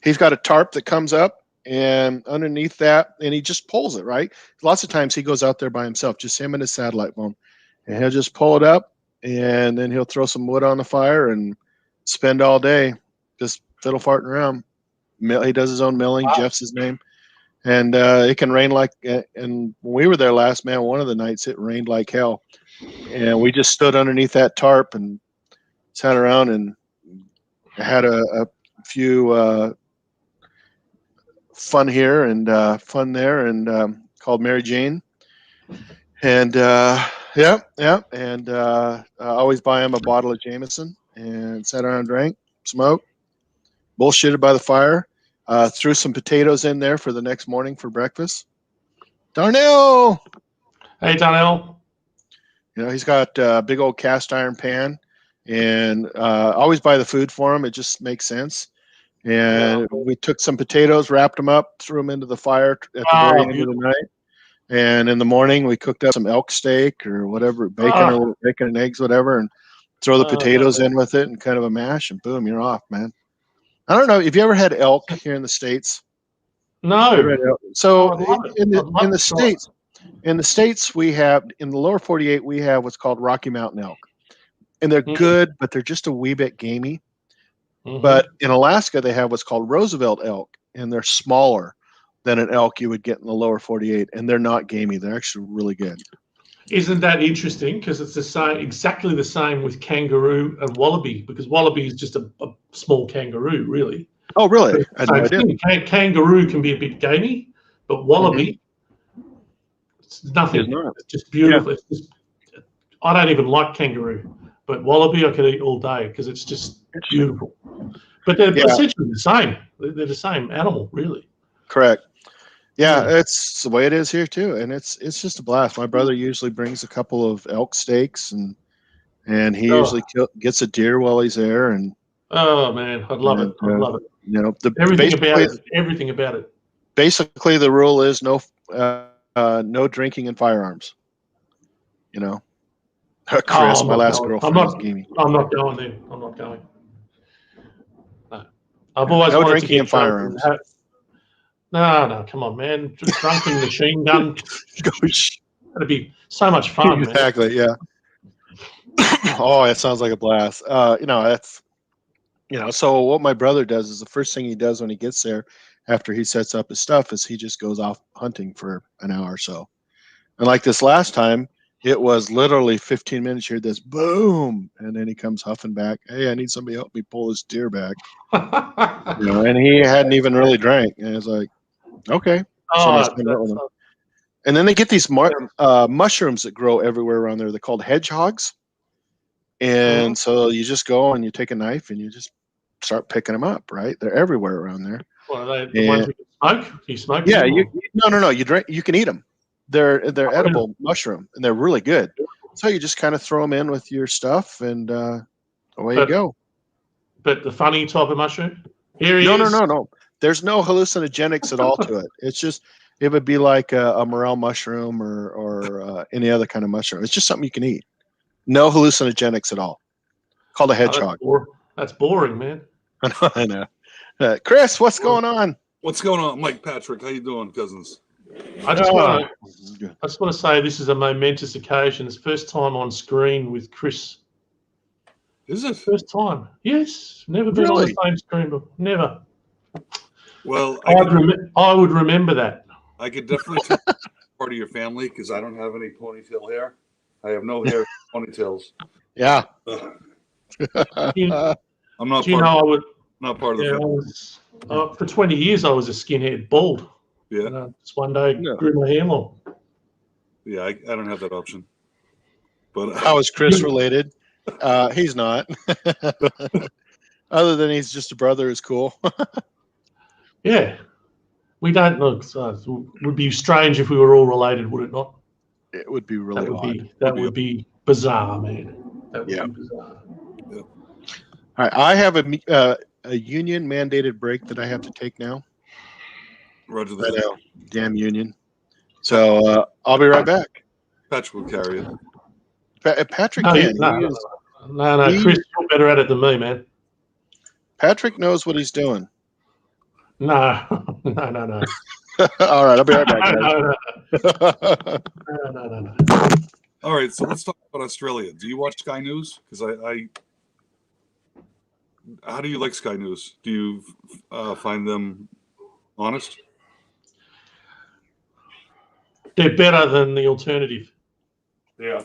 Speaker 1: He's got a tarp that comes up, and underneath that, and he just pulls it, right? Lots of times he goes out there by himself, just him and his satellite phone, and he'll just pull it up, and then he'll throw some wood on the fire and spend all day just fiddle farting around. He does his own milling.
Speaker 2: Wow.
Speaker 1: Jeff's his name. And it can rain and when we were there last, man, one of the nights it rained like hell. And we just stood underneath that tarp and sat around and had a few fun here and fun there, and called Mary Jane. And yeah. And I always buy him a bottle of Jameson and sat around and drank, smoked, bullshitted by the fire. Threw some potatoes in there for the next morning for breakfast. Darnell!
Speaker 2: Hey, Darnell.
Speaker 1: He's got a big old cast iron pan, and always buy the food for him. It just makes sense. And we took some potatoes, wrapped them up, threw them into the fire at the very end of the night. And in the morning, we cooked up some elk steak or whatever, bacon and eggs, whatever, and throw the potatoes in with it and kind of a mash, and boom, you're off, man. I don't know. Have you ever had elk here in the States?
Speaker 2: No.
Speaker 1: So in the States, we have, in the lower 48, we have what's called Rocky Mountain elk, and they're good, but they're just a wee bit gamey. But in Alaska, they have what's called Roosevelt elk, and they're smaller than an elk you would get in the lower 48, and they're not gamey. They're actually really good.
Speaker 2: Isn't that interesting? Because it's exactly the same with kangaroo and wallaby, because wallaby is just a small kangaroo, really.
Speaker 1: Oh, really? I had no idea.
Speaker 2: Kangaroo can be a bit gamey, but wallaby, it's nothing. It's just beautiful. Yeah. I don't even like kangaroo, but wallaby I could eat all day because it's just beautiful. But they're essentially the same. They're the same animal, really.
Speaker 1: Correct. Yeah, it's the way it is here too, and it's just a blast. My brother usually brings a couple of elk steaks, and he usually gets a deer while he's there. And
Speaker 2: oh man, I'd love it. I'd love it.
Speaker 1: Everything
Speaker 2: about it.
Speaker 1: Basically, the rule is no drinking and firearms. Chris, my last girlfriend was gamey.
Speaker 2: I'm not going there. I'm not going. No. I've always wanted
Speaker 1: drinking
Speaker 2: to get
Speaker 1: and firearms.
Speaker 2: No, come on, man. Drunken machine gun. That'd be so much fun, man.
Speaker 1: Exactly. Yeah. Oh, it sounds like a blast. That's so what my brother does is the first thing he does when he gets there after he sets up his stuff is he just goes off hunting for an hour or so. And like this last time, it was literally 15 minutes. You heard this boom, and then he comes huffing back. Hey, I need somebody to help me pull this deer back. And he hadn't even really drank. And it's like, okay. And then they get these mushrooms that grow everywhere around there. They're called hedgehogs. And so you just go and you take a knife and you just start picking them up, right? They're everywhere around there.
Speaker 2: What are they? The ones you can smoke? You smoke?
Speaker 1: Yeah, no. You drink. You can eat them. They're edible mushroom, and they're really good. So you just kind of throw them in with your stuff, and away you go.
Speaker 2: But the funny type of mushroom?
Speaker 1: No. There's no hallucinogenics at all to it. It's just it would be like a morel mushroom or any other kind of mushroom. It's just something you can eat. No hallucinogenics at all. Called a hedgehog.
Speaker 2: That's boring, man.
Speaker 1: I know. Chris, what's going on?
Speaker 3: What's going on, Mike Patrick? How you doing, cousins?
Speaker 2: I just want to say this is a momentous occasion. It's first time on screen with Chris.
Speaker 3: Is it?
Speaker 2: First time. Yes. Never been on the same screen before. Never.
Speaker 3: Well,
Speaker 2: I would remember that.
Speaker 3: I could definitely tell part of your family because I don't have any ponytail hair. I have no hair ponytails.
Speaker 1: Yeah.
Speaker 3: I'm not. Not part of the family.
Speaker 2: For 20 years, I was a skinhead, bald.
Speaker 3: Yeah.
Speaker 2: And, just one day, grew my hair long.
Speaker 3: Yeah, I don't have that option. But
Speaker 1: how is Chris related? He's not. Other than he's just a brother, is cool.
Speaker 2: Yeah. We don't look. It would be strange if we were all related, would it not?
Speaker 1: It would be really odd.
Speaker 2: That would be bizarre, man. That would be bizarre.
Speaker 1: Yeah. All right. I have a union mandated break that I have to take now.
Speaker 3: Roger that.
Speaker 1: Damn union. So I'll be right back.
Speaker 3: Patrick will carry it.
Speaker 1: Patrick can.
Speaker 2: No. Chris, you're better at it than me, man.
Speaker 1: Patrick knows what he's doing.
Speaker 2: No.
Speaker 1: All right, I'll be right back.
Speaker 2: No.
Speaker 3: All right, so let's talk about Australia. Do you watch Sky News? Because how do you like Sky News? Do you find them honest?
Speaker 2: They're better than the alternative.
Speaker 3: Yeah.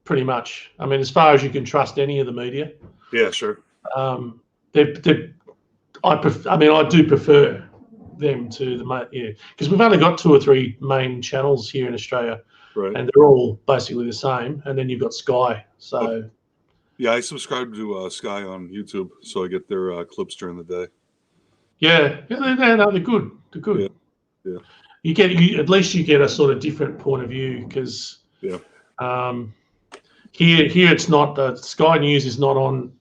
Speaker 2: Pretty much. I mean, as far as you can trust any of the media.
Speaker 3: Yeah, sure.
Speaker 2: I do prefer them to the because we've only got 2 or 3 main channels here in Australia,
Speaker 3: right?
Speaker 2: And they're all basically the same. And then you've got Sky. So.
Speaker 3: Yeah, I subscribe to Sky on YouTube, so I get their clips during the day.
Speaker 2: Yeah, they're good. They're good.
Speaker 3: Yeah.
Speaker 2: At least you get a sort of different point of view because here it's not. Sky News is not on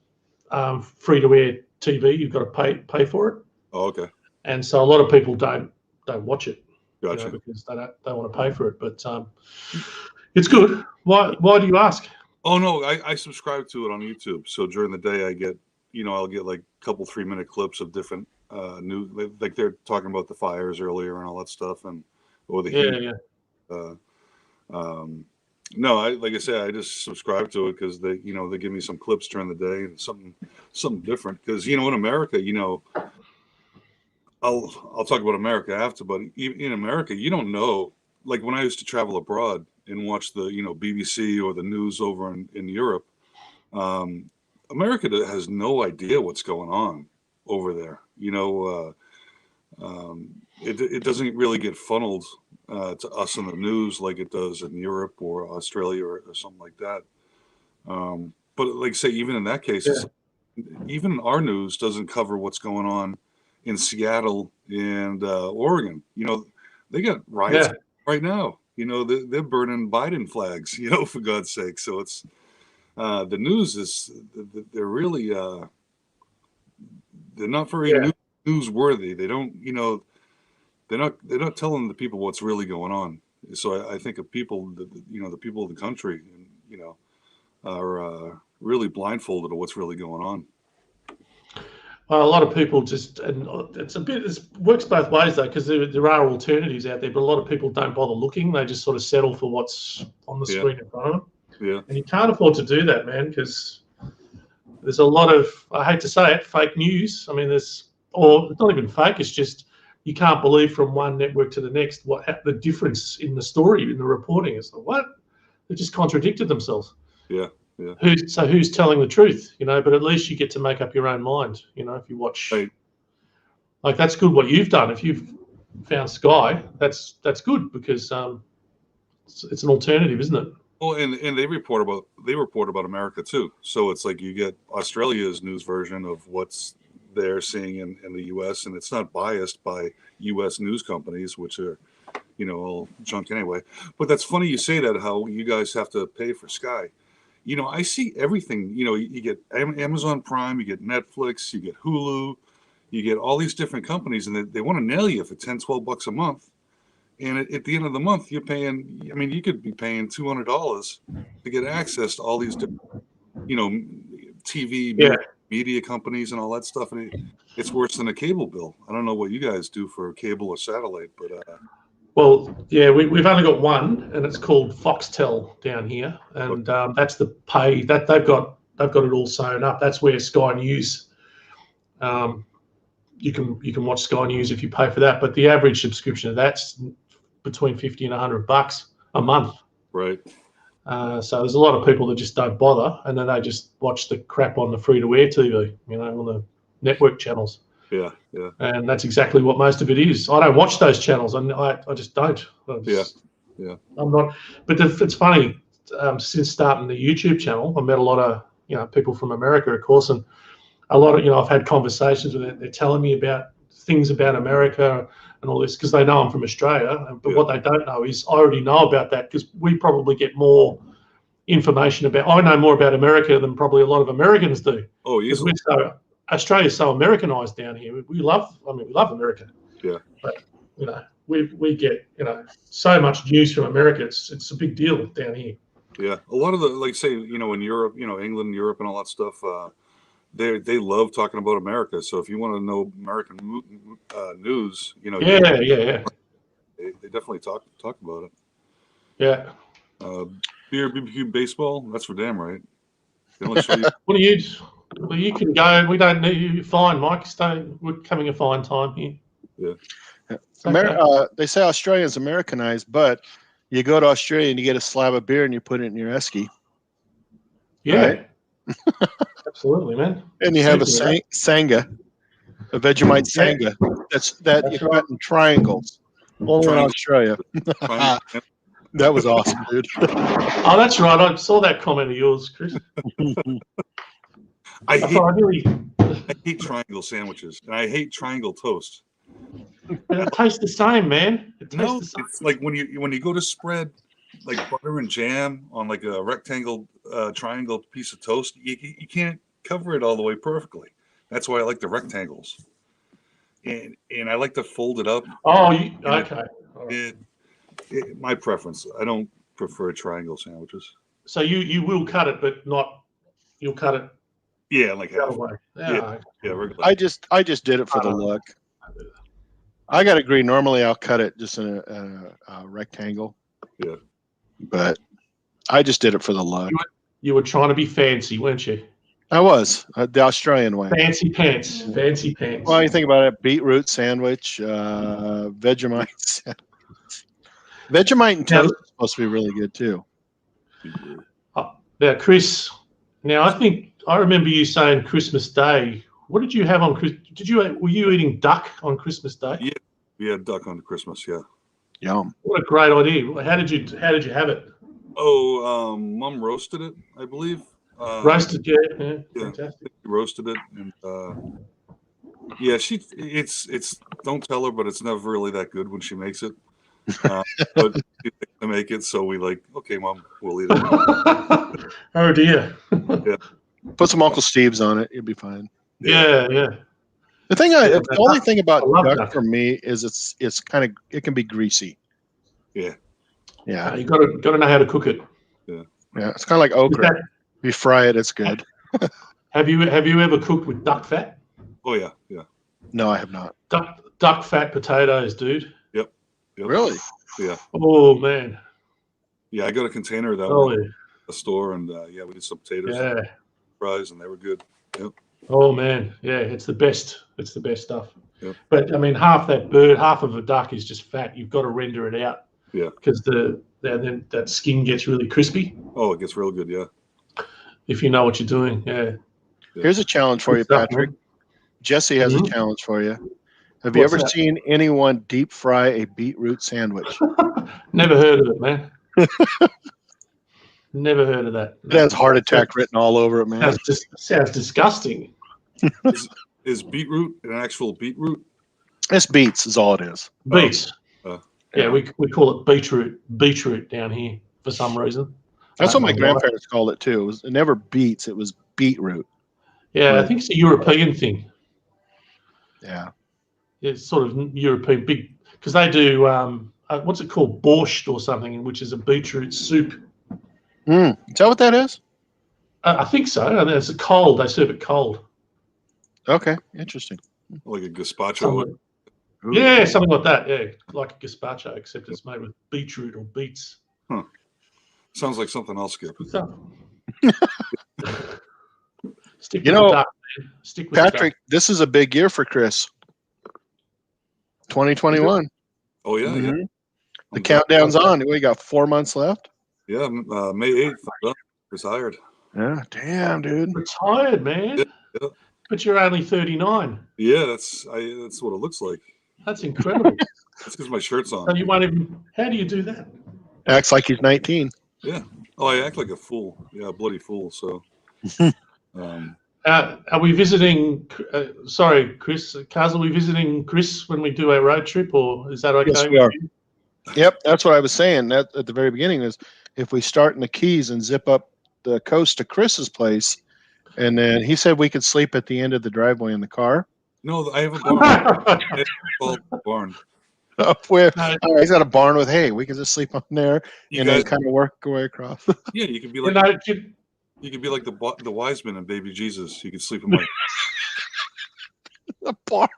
Speaker 2: free to air TV. You've got to pay for it.
Speaker 3: Oh, okay.
Speaker 2: And so a lot of people don't watch it.
Speaker 3: Gotcha.
Speaker 2: Because they want to pay for it. But it's good. Why do you ask?
Speaker 3: Oh no, I subscribe to it on YouTube. So during the day I get, I'll get like a couple 3-minute clips of different news, like they're talking about the fires earlier and all that stuff, or the heat. No, like I said, I just subscribe to it because they give me some clips during the day and something different. Because in America, I'll talk about America after, but in America, you don't know. Like when I used to travel abroad and watch the BBC or the news over in Europe, America has no idea what's going on over there. It doesn't really get funneled to us in the news like it does in Europe or Australia or something like that. But like I say, even in that case, even our news doesn't cover what's going on in Seattle and Oregon. They got riots right now. They're burning Biden flags, for God's sake. So it's the news is they're really they're not very newsworthy. They don't, they're not telling the people what's really going on. So I think of people, the people of the country, are really blindfolded to what's really going on.
Speaker 2: Well, a lot of people just, and it works both ways though, because there are alternatives out there, but a lot of people don't bother looking. They just sort of settle for what's on the screen in front of them.
Speaker 3: Yeah.
Speaker 2: And you can't afford to do that, man, because there's a lot of, I hate to say it, fake news. I mean, or it's not even fake, it's just you can't believe from one network to the next what the difference in the story, in the reporting is. Like, what? They just contradicted themselves.
Speaker 3: Yeah. Yeah.
Speaker 2: Who's telling the truth, But at least you get to make up your own mind, if you watch.
Speaker 3: Right.
Speaker 2: Like, that's good what you've done. If you've found Sky, that's good because it's an alternative, isn't it?
Speaker 3: Well, and they report about America too. So it's like you get Australia's news version of what's they're seeing in the U.S. and it's not biased by U.S. news companies, which are all junk anyway. But that's funny you say that, how you guys have to pay for Sky. I see everything. You get Amazon Prime, you get Netflix, you get Hulu, you get all these different companies, and they want to nail you for $10-12 a month. And at the end of the month, you're paying. I mean, you could be paying $200 to get access to all these different, TV media companies and all that stuff. And it's worse than a cable bill. I don't know what you guys do for cable or satellite, but.
Speaker 2: Well, yeah, we've only got one, and it's called Foxtel down here, and that's the pay that they've got it all sewn up. That's where Sky News. You can watch Sky News if you pay for that, but the average subscription of that's between $50 and $100 a month.
Speaker 3: Right.
Speaker 2: So there's a lot of people that just don't bother, and then they just watch the crap on the free-to-air TV, on the network channels.
Speaker 3: Yeah, yeah.
Speaker 2: And that's exactly what most of it is. I don't watch those channels, and I just don't.
Speaker 3: Yeah.
Speaker 2: I'm not. But it's funny. Since starting the YouTube channel, I met a lot of people from America, of course, and a lot of I've had conversations with them. They're telling me about things about America and all this because they know I'm from Australia. But what they don't know is I already know about that because we probably get more information about. I know more about America than probably a lot of Americans do.
Speaker 3: Oh, easily.
Speaker 2: Australia's so Americanized down here. We love America.
Speaker 3: Yeah.
Speaker 2: But we get so much news from America. It's a big deal down here.
Speaker 3: Yeah, a lot of the in Europe, England, Europe, and all that stuff. They love talking about America. So if you want to know American news,
Speaker 2: Yeah.
Speaker 3: They definitely talk about it.
Speaker 2: Yeah.
Speaker 3: Beer, BBQ, baseball. That's for damn right. They only show you.
Speaker 2: What do you? Well, you can go. We don't need you. Fine, Mike. Stay. We're coming a fine time here.
Speaker 3: Yeah.
Speaker 1: They say Australia's Americanized, but you go to Australia and you get a slab of beer and you put it in your esky.
Speaker 2: Yeah.
Speaker 1: Right?
Speaker 2: Absolutely, man.
Speaker 1: And you have a sanga, a Vegemite sanga. That's you cut in triangles. Only in Australia. That was awesome, dude.
Speaker 2: Oh, that's right. I saw that comment of yours, Chris.
Speaker 3: I hate triangle sandwiches, and I hate triangle toast.
Speaker 2: But it tastes the same, man.
Speaker 3: It's like when you go to spread like butter and jam on like a rectangle triangle piece of toast, you can't cover it all the way perfectly. That's why I like the rectangles, and I like to fold it up.
Speaker 2: Oh, okay.
Speaker 3: My preference. I don't prefer triangle sandwiches.
Speaker 2: So you will cut it, but not. You'll cut it.
Speaker 3: Yeah, like
Speaker 2: halfway.
Speaker 3: Yeah, regular.
Speaker 1: I just did it for the look. I got to agree. Normally, I'll cut it just in a rectangle.
Speaker 3: Yeah.
Speaker 1: But I just did it for the look.
Speaker 2: You were trying to be fancy, weren't you?
Speaker 1: I was the Australian way.
Speaker 2: Fancy pants.
Speaker 1: Well, you think about it: beetroot sandwich, Vegemite sandwich. Vegemite and toast is supposed to be really good too.
Speaker 2: Now, Chris. Now, I remember you saying Christmas Day. What did you have on Christmas? Were you eating duck on Christmas Day?
Speaker 3: Yeah, we had duck on Christmas. Yeah.
Speaker 1: Yum.
Speaker 2: What a great idea! How did you have it?
Speaker 3: Oh, Mom roasted it, I believe.
Speaker 2: Roasted, yeah. Fantastic.
Speaker 3: Roasted it, and it's don't tell her, but it's never really that good when she makes it. But she likes to make it, so we okay, Mom, we'll eat it.
Speaker 2: Oh dear.
Speaker 3: Yeah.
Speaker 1: Put some Uncle Steve's on it; you'll be fine.
Speaker 2: Yeah.
Speaker 1: The only thing about duck for me is it can be greasy.
Speaker 3: Yeah.
Speaker 1: Yeah.
Speaker 2: You got to know how to cook it.
Speaker 3: Yeah.
Speaker 1: Yeah. It's kind of like okra. If you fry it, it's good.
Speaker 2: Have you ever cooked with duck fat?
Speaker 3: Oh yeah, yeah.
Speaker 1: No, I have not.
Speaker 2: Duck fat potatoes, dude.
Speaker 3: Yep.
Speaker 1: Really?
Speaker 3: Yeah.
Speaker 2: Oh man.
Speaker 3: Yeah, I got a container of that
Speaker 2: Oh
Speaker 3: one
Speaker 2: yeah.
Speaker 3: at the store, and yeah, we did some potatoes
Speaker 2: Yeah.
Speaker 3: and fries, and they were good. Yep.
Speaker 2: Oh man. Yeah, it's the best. It's the best stuff.
Speaker 3: Yep.
Speaker 2: But I mean, half of a duck is just fat. You've got to render it out.
Speaker 3: Yeah.
Speaker 2: Because then that skin gets really crispy.
Speaker 3: Oh, it gets real good. Yeah.
Speaker 2: If you know what you're doing. Yeah.
Speaker 1: Here's a challenge for
Speaker 2: Good
Speaker 1: you,
Speaker 2: stuff,
Speaker 1: Patrick.
Speaker 2: man.
Speaker 1: Jesse has a
Speaker 2: Mhm.
Speaker 1: challenge for you. Have you
Speaker 2: What's
Speaker 1: ever
Speaker 2: that?
Speaker 1: seen anyone deep fry a beetroot sandwich?
Speaker 2: Never heard of it, man. Never heard of that.
Speaker 1: It has heart attack written all over it, man.
Speaker 2: Sounds disgusting.
Speaker 3: Is beetroot an actual beetroot?
Speaker 1: It's beets is all it is.
Speaker 2: Beets.
Speaker 1: Yeah.
Speaker 2: We call it beetroot down here for some reason.
Speaker 1: That's what my
Speaker 2: Don't know why.
Speaker 1: grandparents called it too. It was never beets, it was beetroot.
Speaker 2: Yeah, I
Speaker 1: Right.
Speaker 2: think it's a European thing.
Speaker 1: Yeah.
Speaker 2: It's sort of European big because they do what's it called, borscht or something, which is a beetroot soup.
Speaker 1: Is that what that is?
Speaker 2: I think so. I mean, it's cold. They serve it cold.
Speaker 1: Okay, interesting.
Speaker 3: Like a gazpacho?
Speaker 2: Something,
Speaker 1: Ooh.
Speaker 2: yeah, something like that. Yeah, like a gazpacho, except it's made with beetroot or beets.
Speaker 3: Sounds like something else, Skip.
Speaker 2: Good stuff. Stick
Speaker 1: You
Speaker 2: with
Speaker 1: know,
Speaker 2: the duck, man. Stick with
Speaker 1: Patrick, this is a big year for Chris. 2021.
Speaker 3: Oh yeah, yeah.
Speaker 1: Mhm. The countdown's on. We got 4 months left.
Speaker 3: Yeah, May 8th. I'm done. Retired.
Speaker 1: Yeah, damn, dude.
Speaker 2: the duck. Retired, man.
Speaker 3: Yeah.
Speaker 2: But you're only 39.
Speaker 3: Yeah, that's what it looks like.
Speaker 2: That's incredible.
Speaker 3: That's because my shirt's on.
Speaker 2: So you won't even. How do you do that?
Speaker 1: Acts like he's 19.
Speaker 3: Yeah. Oh, I act like a fool. Yeah, a bloody fool. So.
Speaker 2: Are we visiting? Sorry, Chris. Kaz, are we visiting Chris when we do our road trip, or is that okay?
Speaker 1: Yes, we
Speaker 2: with
Speaker 1: are.
Speaker 2: you?
Speaker 1: Yep, that's what I was saying. That at the very beginning is if we start in the Keys and zip up the coast to Chris's place, and then he said we could sleep at the end of the driveway in the car.
Speaker 3: No, I have a barn. I have a barn.
Speaker 1: Up where
Speaker 2: No.
Speaker 1: he's got a barn with hay. We could just sleep on there
Speaker 3: You
Speaker 1: and
Speaker 3: guys,
Speaker 1: then kind of work our way across.
Speaker 3: yeah, you could be
Speaker 2: You
Speaker 3: like
Speaker 2: know,
Speaker 3: you could be like the wise men and baby Jesus. You could sleep in my.
Speaker 1: the barn.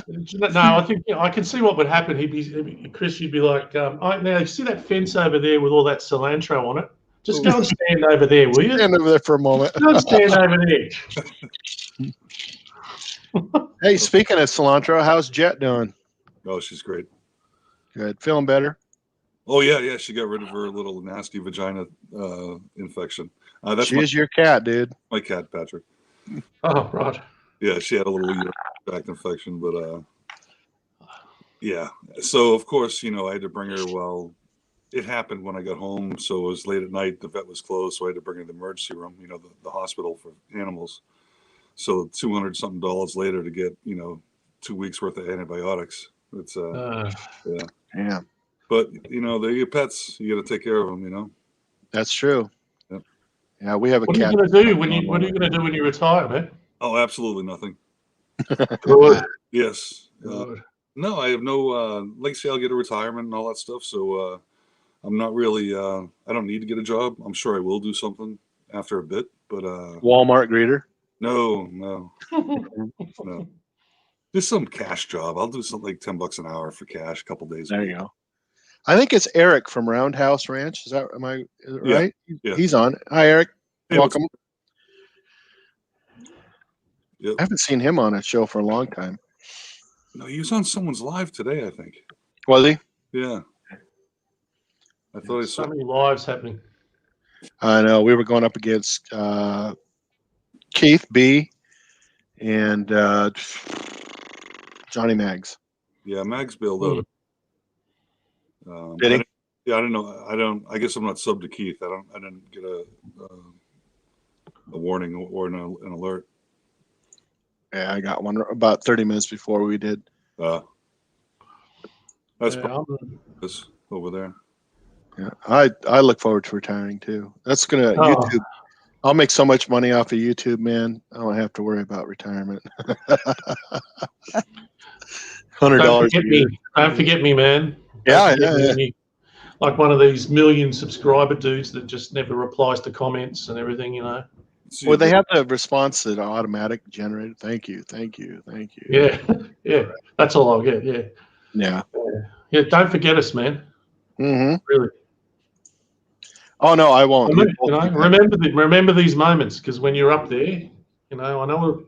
Speaker 2: no, I think I can see what would happen. Chris. You'd be like, now you see that fence over there with all that cilantro on it? Just go and stand over there, will you?
Speaker 1: Stand over there for a moment.
Speaker 2: Go and stand over there.
Speaker 1: Hey, speaking of cilantro, how's Jet doing?
Speaker 3: Oh, she's great.
Speaker 1: Good. Feeling better?
Speaker 3: Oh yeah. She got rid of her little nasty vagina infection. That's
Speaker 1: She is your cat, dude.
Speaker 3: my cat, Patrick.
Speaker 2: Oh, right.
Speaker 3: Yeah, she had a little urinary tract infection, but yeah. So of course, I had to bring her. Well, it happened when I got home, so it was late at night. The vet was closed, so I had to bring her to the emergency room. The hospital for animals. So $200 something later to get 2 weeks worth of antibiotics. It's yeah.
Speaker 1: Yeah,
Speaker 3: But they're your pets. You got to take care of them.
Speaker 1: that's true.
Speaker 3: Yep.
Speaker 1: Yeah, we have a
Speaker 2: What are
Speaker 1: cat.
Speaker 2: you going to do What are you going to do when you retire, man?
Speaker 3: Oh, absolutely nothing.
Speaker 2: Good.
Speaker 3: Yes.
Speaker 2: Good.
Speaker 3: No, I have no. Like say, I'll get a retirement and all that stuff. So I'm not really. I don't need to get a job. I'm sure I will do something after a bit. But
Speaker 1: Walmart greeter.
Speaker 3: no. Just some cash job. I'll do something like $10 an hour for cash, a couple days.
Speaker 1: There you go. I think it's Eric from Roundhouse Ranch. Is it right?
Speaker 3: Yeah.
Speaker 1: He's on. Hi, Eric.
Speaker 3: Hey,
Speaker 1: Welcome.
Speaker 3: Yep.
Speaker 1: I haven't seen him on a show for a long time.
Speaker 3: No, he was on someone's live today, I think.
Speaker 1: Was he?
Speaker 3: Yeah. I thought I
Speaker 2: So
Speaker 3: saw.
Speaker 2: many lives happening.
Speaker 1: I know. We were going up against Keith B. and Johnny Maggs.
Speaker 3: Yeah, Mags bailed out.
Speaker 1: Did he?
Speaker 3: I don't know. I guess I'm not sub to Keith. I didn't get a warning or an alert.
Speaker 1: Yeah, I got one about 30 minutes before we did.
Speaker 3: That's
Speaker 2: Yeah,
Speaker 3: this over there.
Speaker 1: Yeah, I look forward to retiring too. That's gonna
Speaker 2: Oh.
Speaker 1: YouTube. I'll make so much money off of YouTube, man. I don't have to worry about retirement. $100 a year.
Speaker 2: Don't forget me, man.
Speaker 1: Yeah,
Speaker 2: Don't forget
Speaker 1: yeah.
Speaker 2: me. Like one of these million subscriber dudes that just never replies to comments and everything,
Speaker 1: Well, they have the response that automatic generated. Thank you.
Speaker 2: Yeah, yeah. That's all I'll get. Yeah.
Speaker 1: Yeah.
Speaker 2: Yeah. Don't forget us, man.
Speaker 1: Mm-hmm.
Speaker 2: Really.
Speaker 1: Oh no, I won't.
Speaker 2: Remember these moments, because when you're up there, I know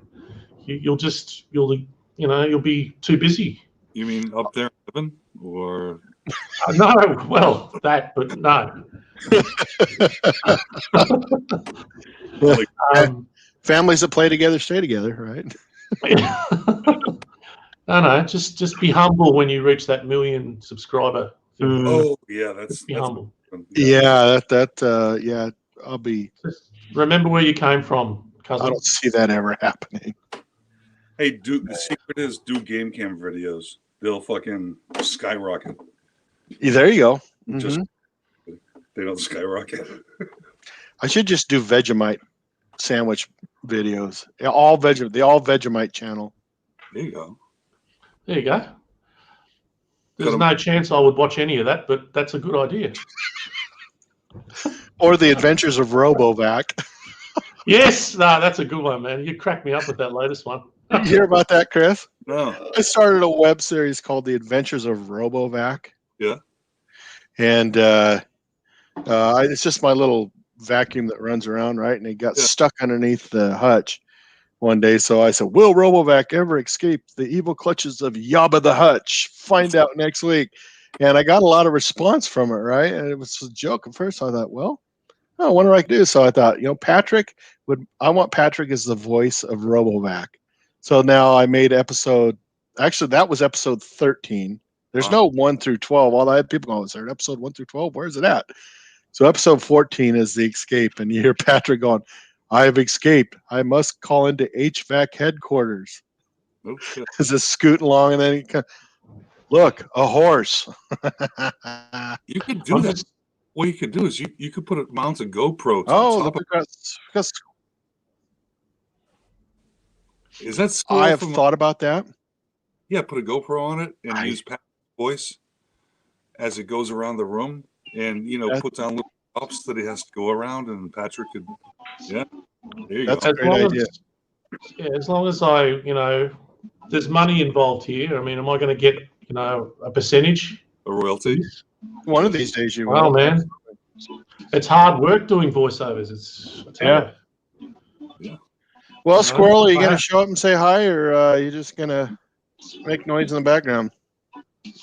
Speaker 2: you'll be too busy.
Speaker 3: You mean up there in heaven, or?
Speaker 2: No, well, that, but no.
Speaker 1: Like, families that play together stay together, right?
Speaker 2: No, just be humble when you reach that 1 million subscriber thing.
Speaker 3: Oh yeah,
Speaker 2: Just be humble.
Speaker 1: Yeah, yeah, I'll be.
Speaker 2: Just remember where you came from, cousin.
Speaker 1: I don't see that ever happening.
Speaker 3: Hey, the secret is do game cam videos. They'll fucking skyrocket.
Speaker 1: Yeah, there you go.
Speaker 3: Just they don't skyrocket.
Speaker 1: I should just do Vegemite sandwich videos. The all Vegemite channel.
Speaker 3: There you go.
Speaker 2: There you go. There's no chance I would watch any of that, but that's a good idea.
Speaker 1: Or the Adventures of Robovac.
Speaker 2: Yes, no, that's a good one, man. You cracked me up with that latest one.
Speaker 1: You hear about that, Chris?
Speaker 3: No.
Speaker 1: I started a web series called The Adventures of Robovac.
Speaker 3: Yeah.
Speaker 1: And it's just my little vacuum that runs around, right? And it got stuck underneath the hutch one day. So I said, will Robovac ever escape the evil clutches of Yabba the Hutch? Find out next week. And I got a lot of response from it, right? And it was a joke at first. So I thought, well, I wonder what I can do. So I thought, I want Patrick as the voice of Robovac. So now I made that was episode 13. There's no 1 through 12. All I had people going, is there an episode 1 through 12? Where's it at? So episode 14 is the escape. And you hear Patrick going, I have escaped. I must call into HVAC headquarters.
Speaker 3: Okay.
Speaker 1: As it's scooting along, and then he look, a horse.
Speaker 3: You could do that. What you could do is you could mount a GoPro to the top of Is that
Speaker 1: I have thought about that.
Speaker 3: Yeah, put a GoPro on it and use Pat's voice as it goes around the room, and put down little props that he has to go around, and Patrick could. Yeah, there you
Speaker 1: That's
Speaker 3: go.
Speaker 1: a great idea.
Speaker 2: As long as there's money involved here. I mean, am I going to get a percentage?
Speaker 3: A royalty?
Speaker 1: One of these days you will.
Speaker 2: Well, man, it's hard work doing voiceovers.
Speaker 1: Yeah. Well, Squirrel, are you going to show up and say hi, or are you just going to make noise in the background?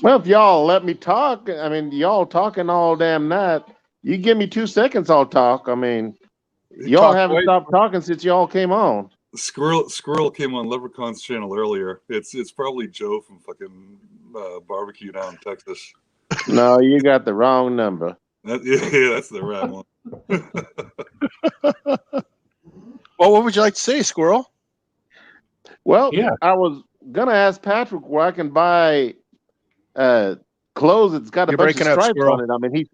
Speaker 4: Well, if y'all let me talk, I mean, y'all talking all damn night. You give me 2 seconds, I'll talk. I mean, y'all haven't stopped talking since y'all came on.
Speaker 3: Squirrel came on Leprechaun's channel earlier. It's probably Joe from fucking barbecue down in Texas.
Speaker 4: No, you got the wrong number.
Speaker 3: That's the right one.
Speaker 1: Well, what would you like to say, Squirrel?
Speaker 4: Well, I was gonna ask Patrick where I can buy clothes that's got a bunch of stripes on it. I mean,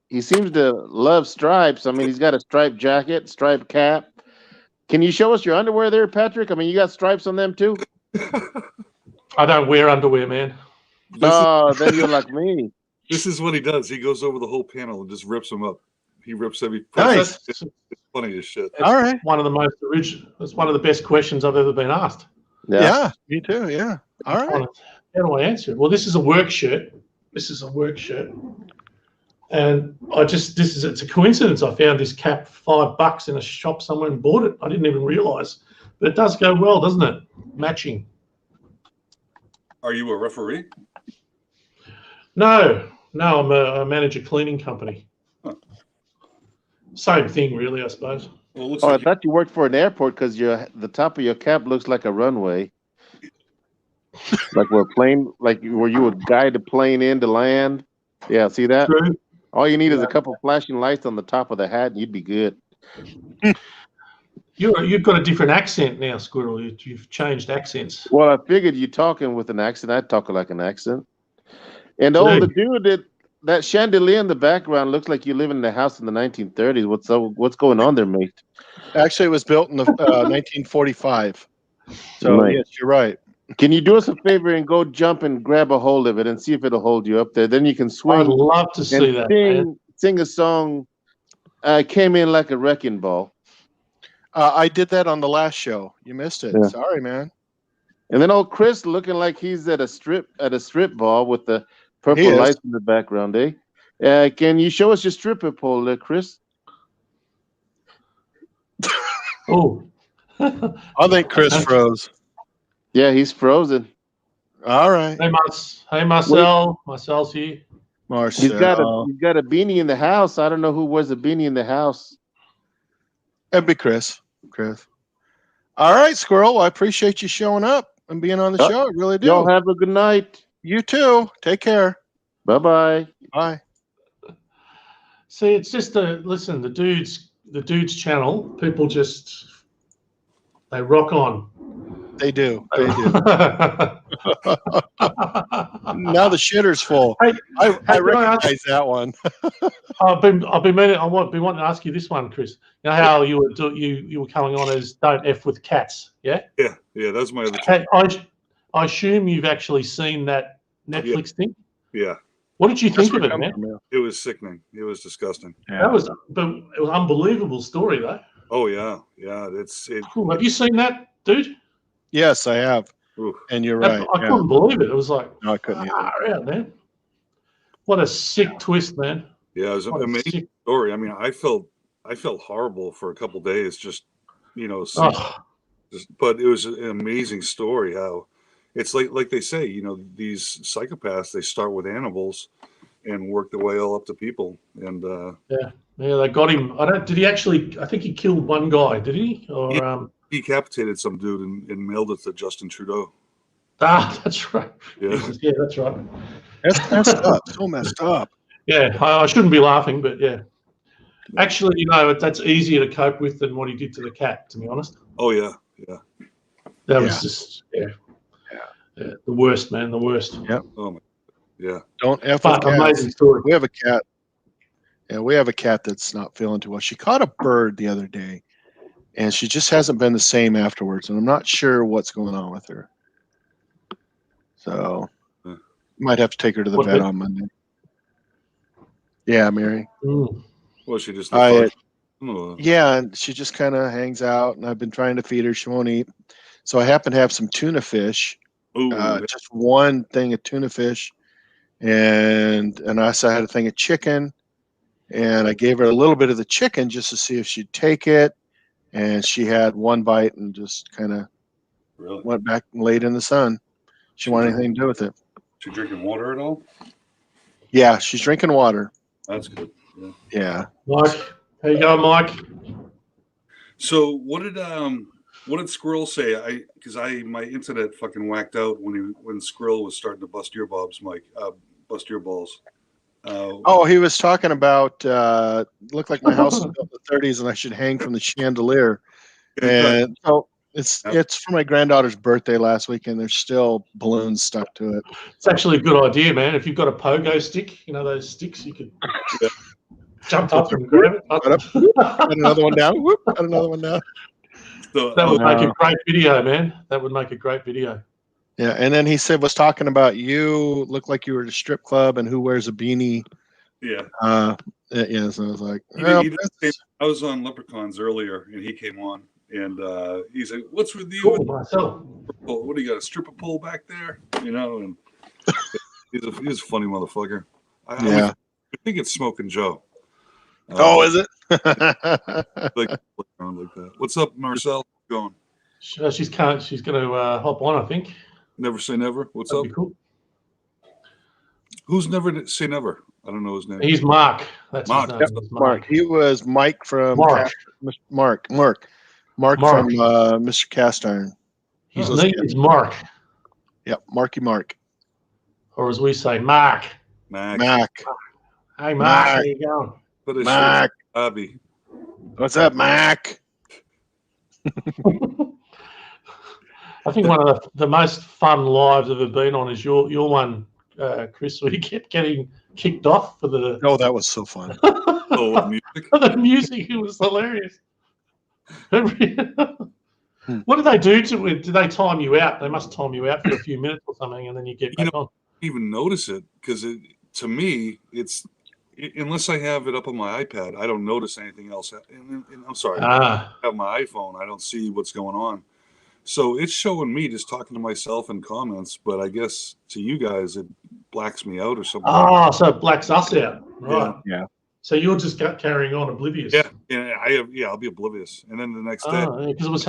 Speaker 4: he seems to love stripes. I mean, he's got a striped jacket, striped cap. Can you show us your underwear there, Patrick? I mean, you got stripes on them too?
Speaker 2: I don't wear underwear, man.
Speaker 4: Then you're like me.
Speaker 3: This is what he does. He goes over the whole panel and just rips them up. He rips every.
Speaker 1: Nice.
Speaker 3: It's funny as shit.
Speaker 1: All right.
Speaker 2: One of the most original. It's one of the best questions I've ever been asked.
Speaker 1: Yeah, me too. Yeah. All right.
Speaker 2: How do I answer it? Well, this is a work shirt. And it's a coincidence. I found this cap $5 in a shop somewhere and bought it. I didn't even realize, but it does go well, doesn't it? Matching.
Speaker 3: Are you a referee?
Speaker 2: No, I manage a cleaning company.
Speaker 3: Huh.
Speaker 2: Same thing, really, I suppose.
Speaker 3: Well,
Speaker 4: I thought you worked for an airport because the top of your cap looks like a runway. Like where you would guide the plane in to land. Yeah, see that?
Speaker 2: True.
Speaker 4: All you need is a couple flashing lights on the top of the hat, and you'd be good.
Speaker 2: You've got a different accent now, Squirrel. You've changed accents.
Speaker 4: Well, I figured you talking with an accent. I'd talk like an accent. And the dude that chandelier in the background looks like you live in the house in the 1930s. What's going on there, mate?
Speaker 1: Actually, it was built in the 1945. So
Speaker 4: Right.
Speaker 1: Yes, you're right.
Speaker 4: Can you do us a favor and go jump and grab a hold of it and see if it'll hold you up there? Then you can swing.
Speaker 2: I'd love to see that.
Speaker 4: Sing a song. Came in like a wrecking ball.
Speaker 1: I did that on the last show. You missed it.
Speaker 4: Yeah.
Speaker 1: Sorry, man.
Speaker 4: And then old Chris looking like he's at a strip ball with the
Speaker 1: He
Speaker 4: purple
Speaker 1: is.
Speaker 4: lights in the background, eh? Can you show us your stripper pole there, Chris?
Speaker 2: Oh,
Speaker 1: I think Chris froze.
Speaker 4: Yeah, he's frozen.
Speaker 1: All right.
Speaker 2: Hey, Marcel. Marcel's here.
Speaker 1: Marcel.
Speaker 4: He's got a beanie in the house. I don't know who wears a beanie in the house.
Speaker 1: That'd be Chris. Chris. All right, Squirrel. I appreciate you showing up and being on the show. I really do.
Speaker 4: Y'all have a good night.
Speaker 1: You too. Take care.
Speaker 4: Bye-bye.
Speaker 1: Bye.
Speaker 2: See, it's just listen, the dude's channel, people just they rock on.
Speaker 1: They do. They do. Now the shitter's full.
Speaker 2: Hey,
Speaker 1: I recognize that one.
Speaker 2: I've been wanting to ask you this one, Chris. You know how you were coming on as don't F with cats, yeah?
Speaker 3: Yeah, that's my other.
Speaker 2: Hey, I assume you've actually seen that Netflix thing.
Speaker 3: Yeah.
Speaker 2: What did you think of it, man?
Speaker 3: It was sickening. It was disgusting.
Speaker 2: Yeah. It was an unbelievable story, though.
Speaker 3: Oh yeah.
Speaker 2: Have you seen that, dude?
Speaker 1: Yes, I have.
Speaker 3: Oof.
Speaker 1: And you're right.
Speaker 2: I couldn't believe it. It was like,
Speaker 1: no, I couldn't either.
Speaker 2: Yeah, man. What a sick twist, man.
Speaker 3: Yeah, it was an amazing story. I mean, I felt horrible for a couple days, just but it was an amazing story. How it's like they say, these psychopaths, they start with animals and work their way all up to people. And
Speaker 2: yeah, they got him. Did he actually? I think he killed one guy. Did he? Or
Speaker 3: he decapitated some dude and mailed it to Justin Trudeau.
Speaker 2: That's right.
Speaker 3: Yeah,
Speaker 2: yeah, that's right.
Speaker 1: That's messed up. So messed up.
Speaker 2: Yeah, I shouldn't be laughing, but yeah. Actually, that's easier to cope with than what he did to the cat, to be honest.
Speaker 3: Oh yeah.
Speaker 2: That was just the worst, man, the worst.
Speaker 1: Yep.
Speaker 3: Oh my. Yeah.
Speaker 1: Don't F with cats.
Speaker 2: Amazing story.
Speaker 1: We have a cat. Yeah, we have a cat that's not feeling too well. She caught a bird the other day, and she just hasn't been the same afterwards. And I'm not sure what's going on with her. So, might have to take her to the vet on Monday. Yeah, Mary.
Speaker 3: Well, she just.
Speaker 1: Yeah, and she just kind of hangs out, and I've been trying to feed her. She won't eat. So I happen to have some tuna fish. Just one thing of tuna fish, and I also had a thing of chicken, and I gave her a little bit of the chicken just to see if she'd take it, and she had one bite and just kind of went back and laid in the sun. She didn't want anything to do with it.
Speaker 3: She drinking water at all?
Speaker 1: Yeah, she's drinking water.
Speaker 3: That's good.
Speaker 1: Yeah.
Speaker 2: Mike, how you going, Mike?
Speaker 3: So what did Squirrel say? Because my internet fucking whacked out when Squirrel was starting to bust your balls.
Speaker 1: He was talking about looked like my house was built in the 30s and I should hang from the chandelier. And so it's for my granddaughter's birthday last week, and there's still balloons stuck to it.
Speaker 2: It's actually a good idea, man. If you've got a pogo stick, those sticks, you could jump up and grab it.
Speaker 1: Got another one down. Whoop, got another one down.
Speaker 2: So, that would make a great video, man. That would make a great video.
Speaker 1: Yeah, and then he was talking about you look like you were at a strip club and who wears a beanie.
Speaker 3: Yeah.
Speaker 1: Yeah, so I was like,
Speaker 3: I was on Leprechauns earlier, and he came on, and he's like, "What's with you? What do you got? A stripper pole back there?" And he's a funny motherfucker. I think it's Smoking Joe.
Speaker 1: Is it?
Speaker 3: like that. What's up, Marcel? Going?
Speaker 2: She's going to hop on, I think.
Speaker 3: Never say never. What's
Speaker 2: That'd
Speaker 3: up?
Speaker 2: Be cool.
Speaker 3: Who's never say never? I don't know his name.
Speaker 2: He's Mark. That's
Speaker 3: Mark.
Speaker 2: His name.
Speaker 1: Yep, Mark. He was Mike from
Speaker 2: Mark
Speaker 1: from Mr. Cast Iron.
Speaker 2: His name is Mark.
Speaker 1: Yep, Marky Mark.
Speaker 2: Or as we say, Mark.
Speaker 1: Mac.
Speaker 2: Hey, Mark. How you going?
Speaker 1: Mac.
Speaker 3: Bobby.
Speaker 1: What's up, Mac?
Speaker 2: I think one of the most fun lives I've ever been on is your one, Chris, where you kept getting kicked off for the.
Speaker 1: Oh, that was so fun.
Speaker 3: Music.
Speaker 2: The music, it was hilarious. What did they do to it? Did they time you out? They must time you out for a few minutes or something, and then you get back on.
Speaker 3: Even notice it because to me, it's unless I have it up on my iPad, I don't notice anything else. And I'm sorry,
Speaker 2: Ah.
Speaker 3: I have my iPhone. I don't see what's going on. So it's showing me just talking to myself in comments, but I guess to you guys it blacks me out or something.
Speaker 2: Ah, so it blacks us out, right?
Speaker 1: Yeah.
Speaker 2: So you're just carrying on oblivious.
Speaker 3: Yeah, I'll be oblivious, and then the next day,
Speaker 2: because it was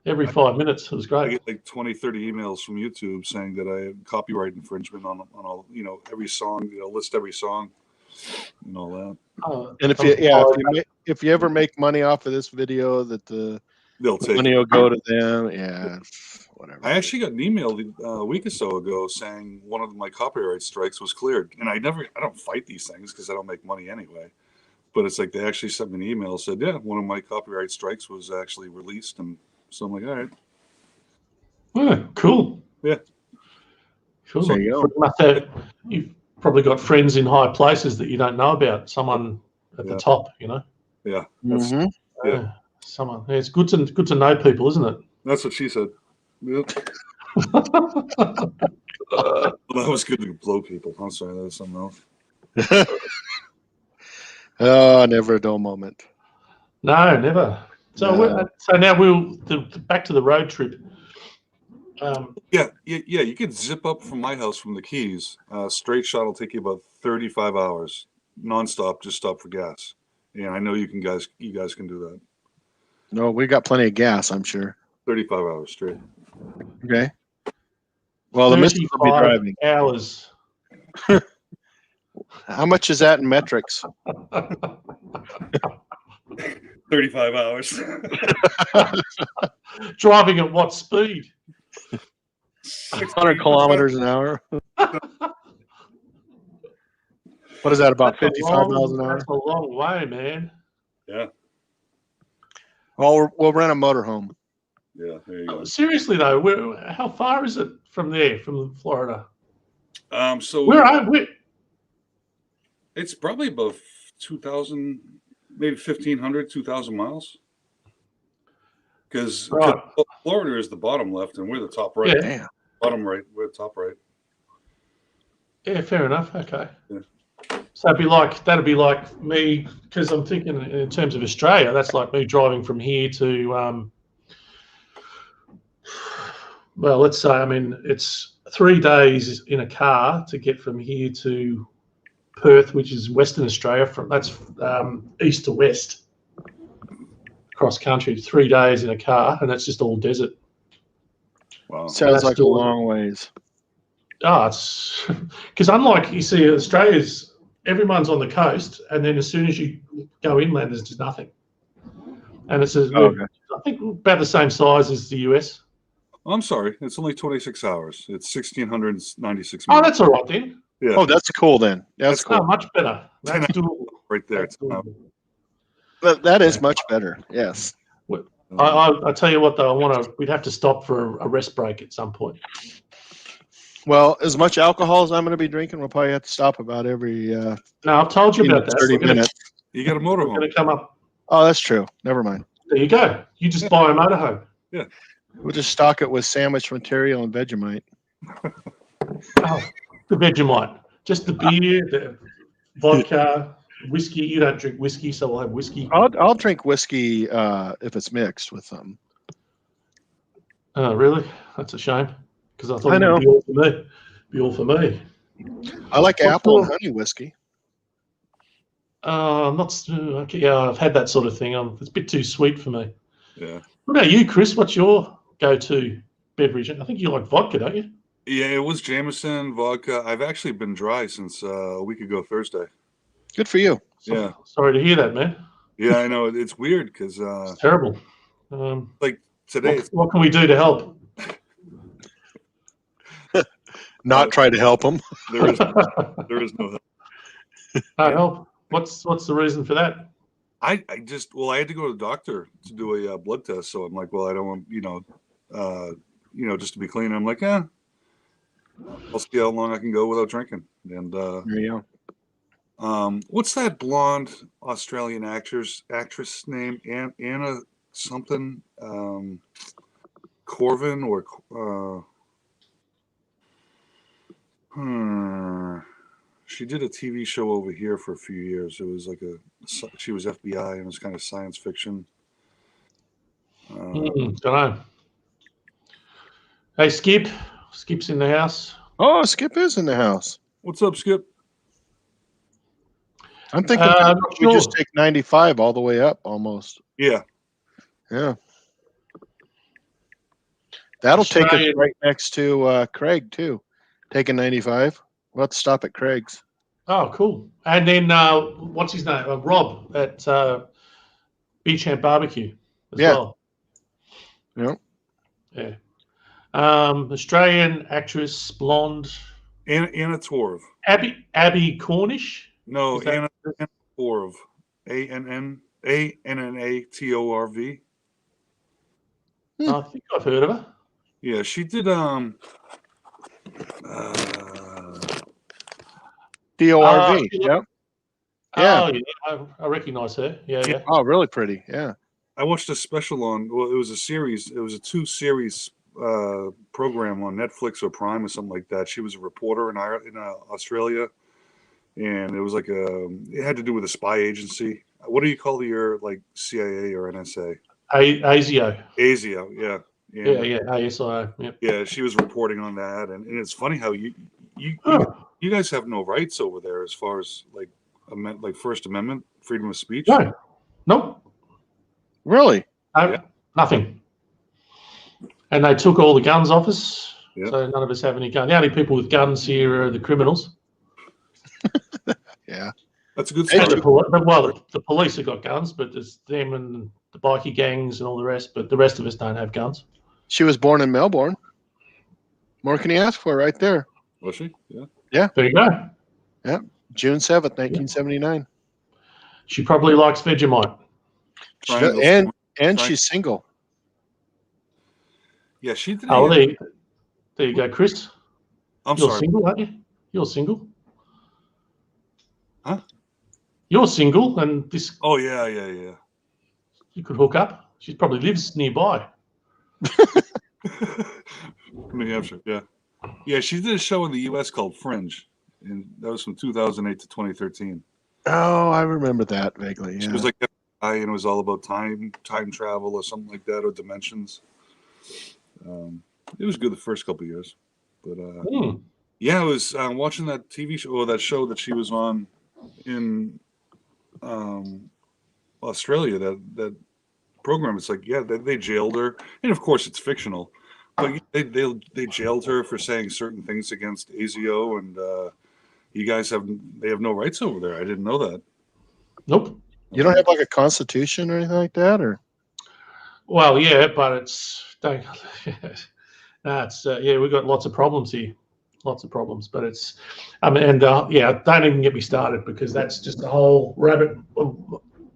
Speaker 2: every 5 minutes. It was great.
Speaker 3: I get like 20, 30 emails from YouTube saying that I have copyright infringement on all, every song, list every song and all that.
Speaker 1: And if you ever make money off of this video, that
Speaker 3: they'll take
Speaker 1: money will go to them. Yeah, whatever.
Speaker 3: I actually got an email a week or so ago saying one of my copyright strikes was cleared, and I don't fight these things because I don't make money anyway. But it's like they actually sent me an email, said, yeah, one of my copyright strikes was actually released, and so I'm like, all right.
Speaker 2: Yeah, cool.
Speaker 3: Yeah.
Speaker 2: Cool.
Speaker 1: There you go.
Speaker 2: You've probably got friends in high places that you don't know about. Someone at the top,
Speaker 3: Yeah.
Speaker 2: Yeah. Someone. Yeah, it's good to know people, isn't it?
Speaker 3: That's what she said. Yep. Well, that was good to blow people. I'm sorry, that was something else.
Speaker 1: Oh, never a dull moment.
Speaker 2: No, never. So so now back to the road trip.
Speaker 3: Yeah. You could zip up from my house from the Keys. Straight shot will take you about 35 hours, nonstop. Just stop for gas. And I know you guys can do that.
Speaker 1: No, we got plenty of gas, I'm sure.
Speaker 3: 35 hours straight.
Speaker 1: Okay. Well, the missus will be driving.
Speaker 2: Hours.
Speaker 1: How much is that in metrics?
Speaker 3: 35 hours.
Speaker 2: Driving at what speed?
Speaker 1: 600 kilometers an hour. What is that, about 55 miles an hour?
Speaker 2: That's a long way, man.
Speaker 3: Yeah.
Speaker 1: Well, we'll rent a motorhome.
Speaker 3: Yeah, there you go.
Speaker 2: Seriously though, how far is it from there, from Florida?
Speaker 3: So
Speaker 2: where are we?
Speaker 3: It's probably about 2,000, maybe 1,500, 2,000 miles. Because Florida is the bottom left, and we're the top right.
Speaker 2: Yeah.
Speaker 3: Bottom right, we're the top right.
Speaker 2: Yeah, fair enough. Okay.
Speaker 3: Yeah.
Speaker 2: So that'd be like me, because I'm thinking in terms of Australia, that's like me driving from here to well, let's say, it's 3 days in a car to get from here to Perth, which is Western Australia. That's east to west, cross country. 3 days in a car, and that's just all desert.
Speaker 3: Wow,
Speaker 1: sounds like a long ways.
Speaker 2: It's because unlike, you see, Australia's, everyone's on the coast, and then as soon as you go inland, there's just nothing. And it's I think about the same size as the US.
Speaker 3: I'm sorry, it's only 26 hours. It's 1,696 minutes.
Speaker 2: Oh, that's all right then.
Speaker 3: Yeah.
Speaker 1: Oh, that's cool then. That's cool.
Speaker 2: Much better. That's doable.
Speaker 3: Right there.
Speaker 1: That is much better. Yes.
Speaker 2: I tell you what, though, we'd have to stop for a rest break at some point.
Speaker 1: Well, as much alcohol as I'm going to be drinking, we'll probably have to stop about every.
Speaker 2: No, I've told you about that.
Speaker 1: 30 minutes.
Speaker 3: You got a motorhome.
Speaker 2: Going to come up.
Speaker 1: Oh, that's true. Never mind.
Speaker 2: There you go. You just buy a motorhome.
Speaker 3: Yeah.
Speaker 1: We'll just stock it with sandwich material and Vegemite.
Speaker 2: Oh, the Vegemite. Just the beer, the vodka, whiskey. You don't drink whiskey, so we'll have whiskey.
Speaker 1: I'll drink whiskey if it's mixed with something.
Speaker 2: Oh, really? That's a shame. Because I thought it would be all for me.
Speaker 1: I like apple and honey whiskey.
Speaker 2: Not. Yeah, I've had that sort of thing. It's a bit too sweet for me.
Speaker 3: Yeah.
Speaker 2: What about you, Chris? What's your go-to beverage? I think you like vodka, don't you?
Speaker 3: Yeah, it was Jameson vodka. I've actually been dry since a week ago Thursday.
Speaker 1: Good for you.
Speaker 3: Yeah.
Speaker 2: Sorry to hear that, man.
Speaker 3: Yeah, I know. It's weird because
Speaker 2: it's terrible.
Speaker 3: Like today.
Speaker 2: What can we do to help?
Speaker 1: Not try to help them.
Speaker 3: There is no help.
Speaker 2: No help. What's the reason for that?
Speaker 3: I had to go to the doctor to do a blood test. So I'm like, well, I don't want, just to be clean. I'm like, I'll see how long I can go without drinking. And
Speaker 1: there you
Speaker 3: go. What's that blonde Australian actress name? Anna something, Corvin or She did a TV show over here for a few years. It was like she was FBI and it was kind of science fiction.
Speaker 2: Don't know. Hey, Skip. Skip's in the house.
Speaker 1: Oh, Skip is in the house.
Speaker 3: What's up, Skip?
Speaker 1: I'm thinking we just take 95 all the way up almost.
Speaker 3: Yeah.
Speaker 1: Yeah. That'll take us right next to Craig, too. Taking 95. We'll have to stop at Craig's.
Speaker 2: Oh, cool. And then, what's his name? Rob at Beachchamp Barbecue as well.
Speaker 1: Yeah.
Speaker 2: Yeah. Australian actress, blonde.
Speaker 3: Anna Torv.
Speaker 2: Abby Cornish?
Speaker 3: No, Anna Torv. ANNATORV.
Speaker 2: I think I've heard of her.
Speaker 3: Yeah, she did
Speaker 1: DORV. Yep.
Speaker 2: Yeah. Oh, yeah. I recognize her. Yeah.
Speaker 1: Oh, really pretty. Yeah.
Speaker 3: I watched a special it was a series. It was a 2-series program on Netflix or Prime or something like that. She was a reporter in Australia, and it was like it had to do with a spy agency. What do you call your CIA or NSA?
Speaker 2: ASIO.
Speaker 3: ASIO, yeah.
Speaker 2: Yeah, ASIO. Yep.
Speaker 3: Yeah, she was reporting on that, and it's funny how you guys have no rights over there as far as like First Amendment, freedom of speech.
Speaker 2: No, nope.
Speaker 1: Really?
Speaker 2: Nothing. And they took all the guns off us,
Speaker 1: Yep.
Speaker 2: So none of us have any guns. The only people with guns here are the criminals.
Speaker 1: Yeah.
Speaker 3: That's a good
Speaker 2: And
Speaker 3: story.
Speaker 2: the police have got guns, but it's them and the bikie gangs and all the rest, but the rest of us don't have guns.
Speaker 1: She was born in Melbourne. More can you ask for right there?
Speaker 3: Was she? Yeah.
Speaker 1: Yeah.
Speaker 2: There you go.
Speaker 1: Yeah. June 7th, 1979.
Speaker 2: She probably likes Vegemite.
Speaker 1: And she's single.
Speaker 3: Yeah, she did.
Speaker 2: Oh, there you go, Chris.
Speaker 3: You're
Speaker 2: sorry. Single, aren't you? You're single.
Speaker 3: Huh?
Speaker 2: You're single, and this.
Speaker 3: Oh yeah.
Speaker 2: You could hook up. She probably lives nearby.
Speaker 3: New Hampshire, yeah. Yeah, she did a show in the U.S. called Fringe, and that was from 2008 to 2013.
Speaker 1: Oh, I remember that vaguely. Yeah.
Speaker 3: She was like that guy, and it was all about time travel or something like that, or dimensions. It was good the first couple of years, but yeah, I was watching that TV show or that show that she was on in Australia. That program. It's like, yeah, they jailed her, and of course it's fictional, but they jailed her for saying certain things against ASIO, and you guys have no rights over there. I didn't know that.
Speaker 2: Nope.
Speaker 1: You don't have like a constitution or anything like that, or?
Speaker 2: Well, yeah, but it's we've got lots of problems here, lots of problems. But it's, don't even get me started because that's just a whole rabbit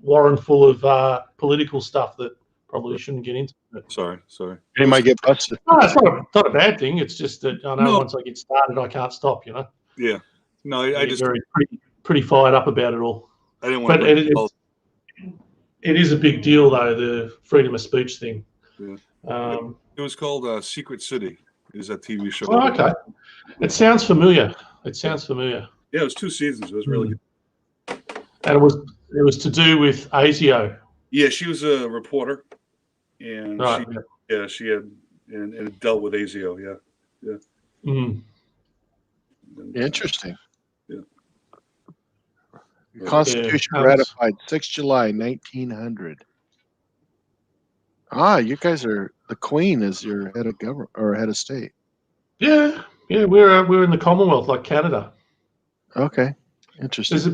Speaker 2: warren full of political stuff that probably shouldn't get into.
Speaker 3: Sorry.
Speaker 1: He might get busted.
Speaker 2: No, it's not a bad thing. It's just that I know once I get started, I can't stop.
Speaker 3: Yeah. No, I just
Speaker 2: pretty fired up about it all.
Speaker 3: I didn't want
Speaker 2: to. It is a big deal, though, the freedom of speech thing.
Speaker 3: Yeah. It was called Secret City. Is that TV show?
Speaker 2: Oh, okay. It sounds familiar. Yeah,
Speaker 3: it was 2 seasons. It was really good.
Speaker 2: And it was to do with ASIO.
Speaker 3: Yeah, she was a reporter, and she had and it dealt with ASIO. Yeah.
Speaker 2: Mm.
Speaker 1: Interesting.
Speaker 3: Yeah.
Speaker 1: Constitution ratified 6 July 1900. You guys are the Queen is your head of government or head of state.
Speaker 2: Yeah. We're in the Commonwealth like Canada.
Speaker 1: Okay, interesting.
Speaker 2: There's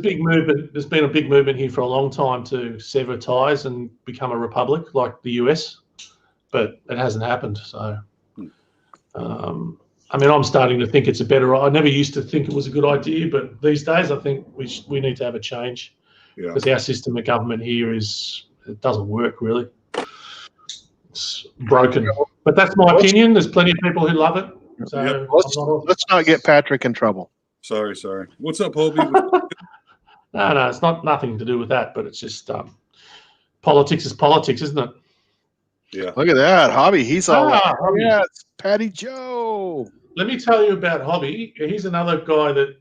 Speaker 2: been a big movement here for a long time to sever ties and become a republic like the US, but it hasn't happened. So, I'm starting to think it's a better. I never used to think it was a good idea, but these days I think we need to have a change because our system of government here it doesn't work really. It's broken. But that's my opinion. There's plenty of people who love it. So
Speaker 1: let's not get Patrick in trouble.
Speaker 3: Sorry. What's up, Hobie?
Speaker 2: No, it's nothing to do with that, but it's just politics is politics, isn't it?
Speaker 3: Yeah.
Speaker 1: Look at that, Hobby. He's all it's Paddy Joe.
Speaker 2: Let me tell you about Hobby. He's another guy that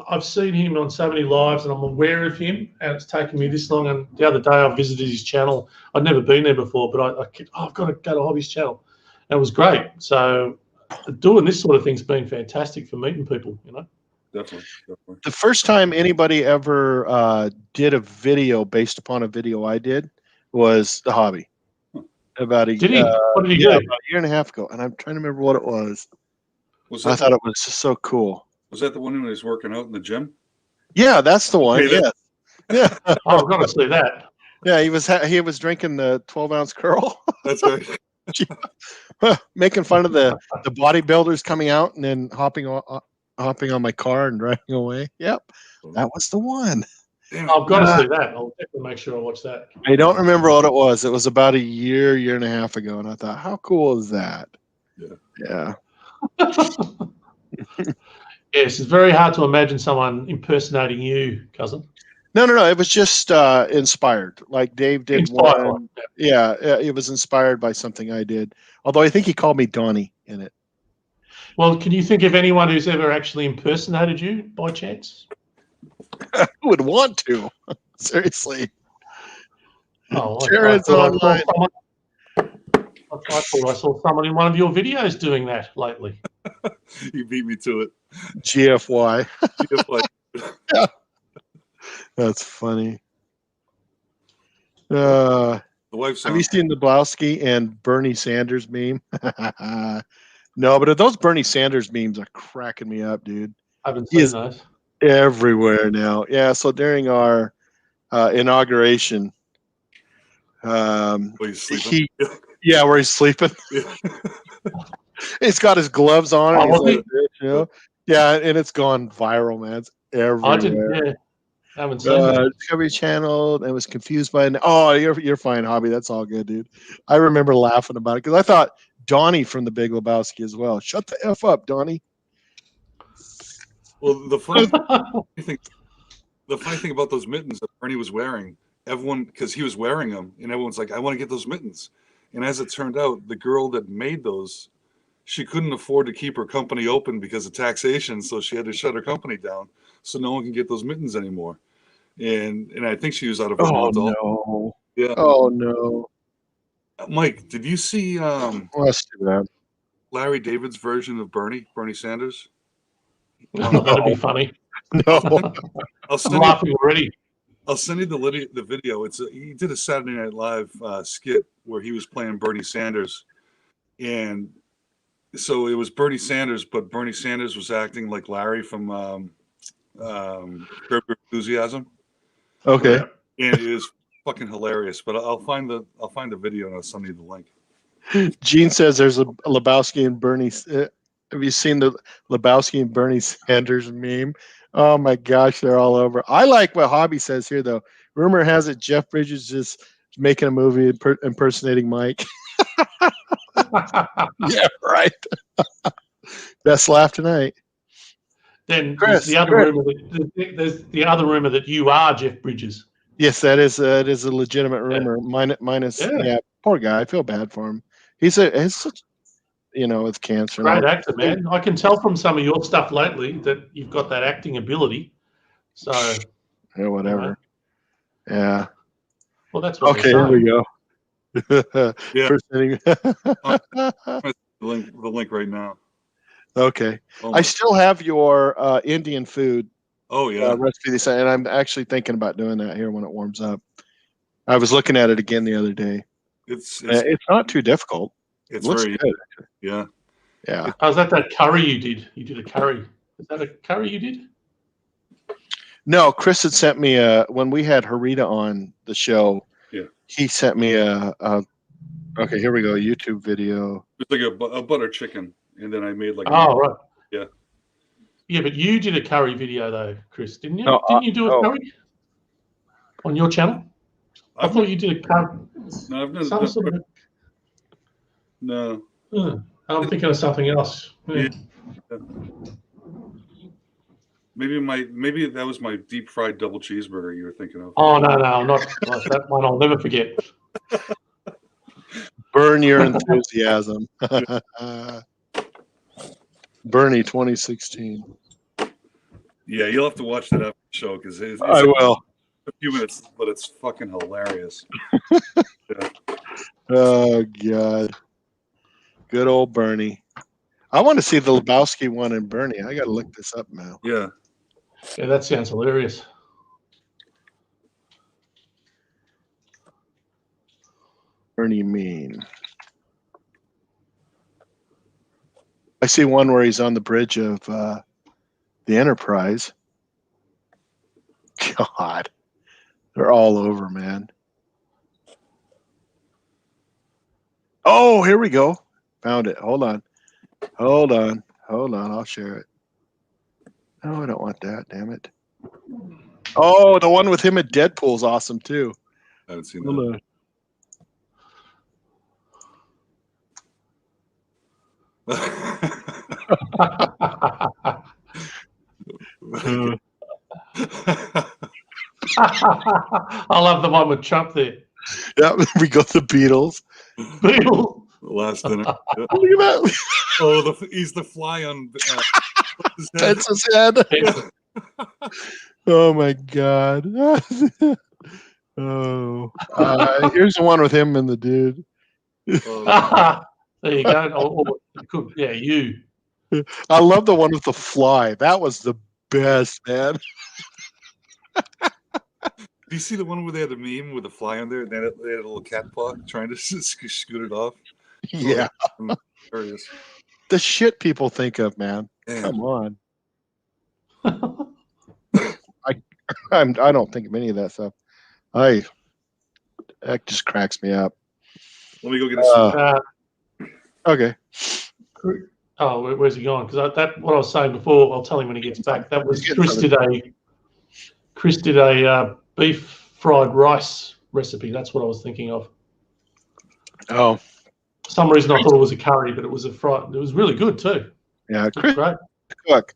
Speaker 2: I've seen him on so many lives, and I'm aware of him, and it's taken me this long. And the other day, I visited his channel. I'd never been there before, but I've got to go to Hobby's channel. And it was great. So doing this sort of thing's been fantastic for meeting people, you know.
Speaker 3: Definitely.
Speaker 1: The first time anybody ever did a video based upon a video I did was the Hobby. About a
Speaker 2: Did he? What did he do?
Speaker 1: About a year and a half ago, and I'm trying to remember what it was. I thought it was just so cool.
Speaker 3: Was that the one when he was working out in the gym?
Speaker 1: Yeah, that's the one.
Speaker 3: Okay,
Speaker 1: yeah.
Speaker 2: Oh, I've got to see that.
Speaker 1: Yeah, he was drinking the 12-ounce curl.
Speaker 3: That's right.
Speaker 1: Making fun of the bodybuilders coming out and then hopping on my car and driving away. Yep, that was the one.
Speaker 2: I've got to see that. I'll definitely make sure I watch that.
Speaker 1: I don't remember what it was. It was about a year and a half ago, and I thought, how cool is that? Yeah.
Speaker 2: Yes, it's very hard to imagine someone impersonating you, cousin.
Speaker 1: No. It was just inspired. Like Dave did one. Yeah, it was inspired by something I did. Although I think he called me Donnie in it.
Speaker 2: Well, can you think of anyone who's ever actually impersonated you by chance?
Speaker 1: Who would want to? Seriously.
Speaker 2: Oh,
Speaker 1: Jared's online.
Speaker 2: I thought I saw someone in one of your videos doing that lately.
Speaker 3: You beat me to it.
Speaker 1: GFY.
Speaker 3: GFY.
Speaker 1: That's funny. The
Speaker 3: wife's
Speaker 1: have you seen the Blowski and Bernie Sanders meme? No, but those Bernie Sanders memes are cracking me up, dude.
Speaker 2: I haven't seen those.
Speaker 1: Everywhere now. Yeah, so during our inauguration,
Speaker 3: where he's sleeping.
Speaker 1: Where he's sleeping.
Speaker 3: Yeah.
Speaker 1: He's got his gloves on. And
Speaker 2: Oh,
Speaker 1: he's like, you know? Yeah, and it's gone viral, man. It's everywhere.
Speaker 2: I haven't seen that.
Speaker 1: Discovery Channel. I was confused by it. Oh, you're fine, Hobby. That's all good, dude. I remember laughing about it because I thought Donnie from The Big Lebowski as well. Shut the F up, Donnie.
Speaker 3: Well, the funny thing about those mittens that Bernie was wearing, everyone, because he was wearing them, and everyone's like, I want to get those mittens. And as it turned out, the girl that made those, she couldn't afford to keep her company open because of taxation, so she had to shut her company down, so no one can get those mittens anymore. And I think she was out of her mouth.
Speaker 1: No.
Speaker 3: Yeah.
Speaker 1: Oh no.
Speaker 3: Mike, did you see
Speaker 1: Let's do that.
Speaker 3: Larry David's version of Bernie Sanders?
Speaker 2: That'd be funny.
Speaker 1: No.
Speaker 2: I'm laughing already.
Speaker 3: I'll send you the video. He did a Saturday Night Live skit where he was playing Bernie Sanders, and so it was Bernie Sanders, but Bernie Sanders was acting like Larry from Curb Your Enthusiasm.
Speaker 1: Okay.
Speaker 3: And it is fucking hilarious. But I'll find the video and I'll send you the link.
Speaker 1: Gene says there's a Lebowski and Bernie. Have you seen the Lebowski and Bernie Sanders meme? Oh my gosh, they're all over. I like what Hobby says here, though. Rumor has it Jeff Bridges just making a movie impersonating Mike. Yeah, right. Best laugh tonight.
Speaker 2: Then
Speaker 1: Chris,
Speaker 2: there's the other rumor that you are Jeff Bridges.
Speaker 1: Yes, that is a legitimate rumor. Minus, poor guy. I feel bad for him. He's such, with cancer.
Speaker 2: Great actor, man. I can tell from some of your stuff lately that you've got that acting ability. So,
Speaker 1: yeah, whatever. Yeah.
Speaker 2: Well, that's what
Speaker 1: okay. Here we go.
Speaker 3: Yeah. The link right now.
Speaker 1: Okay. I still have your Indian food.
Speaker 3: Oh yeah.
Speaker 1: Recipe, and I'm actually thinking about doing that here when it warms up. I was looking at it again the other day.
Speaker 3: It's
Speaker 1: not too difficult. It looks
Speaker 3: very
Speaker 1: good.
Speaker 3: Yeah.
Speaker 2: Yeah. How's that curry you did? You did a curry. Is that a curry you did?
Speaker 1: No, Chris had sent me when we had Harita on the show.
Speaker 3: Yeah.
Speaker 1: He sent me okay, here we go. YouTube video.
Speaker 3: It's like a butter chicken, and then I made like.
Speaker 2: Oh right.
Speaker 3: Yeah.
Speaker 2: Yeah, but you did a curry video though, Chris, didn't you? Didn't you do a curry on your channel? I thought you did a curry.
Speaker 3: No, I've never. No.
Speaker 2: I'm thinking of something else. Yeah.
Speaker 3: Maybe that was my deep fried double cheeseburger you were thinking of.
Speaker 2: Oh no, not that one. I'll never forget.
Speaker 1: Burn your enthusiasm. Bernie 2016.
Speaker 3: Yeah, you'll have to watch that after the show because it's
Speaker 1: I will.
Speaker 3: a few minutes, but it's fucking hilarious. Yeah.
Speaker 1: Oh God, good old Bernie. I want to see the Lebowski one in Bernie. I got to look this up now.
Speaker 3: Yeah.
Speaker 2: Yeah, that sounds hilarious.
Speaker 1: Bernie mean. I see one where he's on the bridge of the Enterprise. God, they're all over, man. Oh, here we go. Found it. Hold on. I'll share it. No, I don't want that. Damn it. Oh, the one with him at Deadpool's awesome too.
Speaker 3: I haven't seen
Speaker 1: Hold
Speaker 3: that.
Speaker 1: on.
Speaker 2: I love the one with Trump there.
Speaker 1: Yeah, we got the Beatles.
Speaker 2: Beetle.
Speaker 3: Last dinner. Yeah.
Speaker 1: Look at that.
Speaker 3: Oh, he's the fly on his head.
Speaker 1: That's his head. Oh my God. Oh, here's the one with him and the dude.
Speaker 2: There you go. Yeah, you.
Speaker 1: I love the one with the fly. That was the best, man.
Speaker 3: Do you see the one where they had a meme with a fly on there and they had a little cat paw trying to scoot it off?
Speaker 1: Yeah.
Speaker 3: Oh, hilarious.
Speaker 1: The shit people think of, man.
Speaker 3: Man.
Speaker 1: Come on. I don't think of any of that stuff. That just cracks me up.
Speaker 3: Let me go get a
Speaker 1: Okay.
Speaker 2: Oh, where's he gone? Because what I was saying before, I'll tell him when he gets back. That was Chris did a beef fried rice recipe. That's what I was thinking of.
Speaker 1: Oh.
Speaker 2: For some reason I thought it was a curry, but it was a fried. It was really good too.
Speaker 1: Yeah, Chris
Speaker 2: Great.
Speaker 1: cook.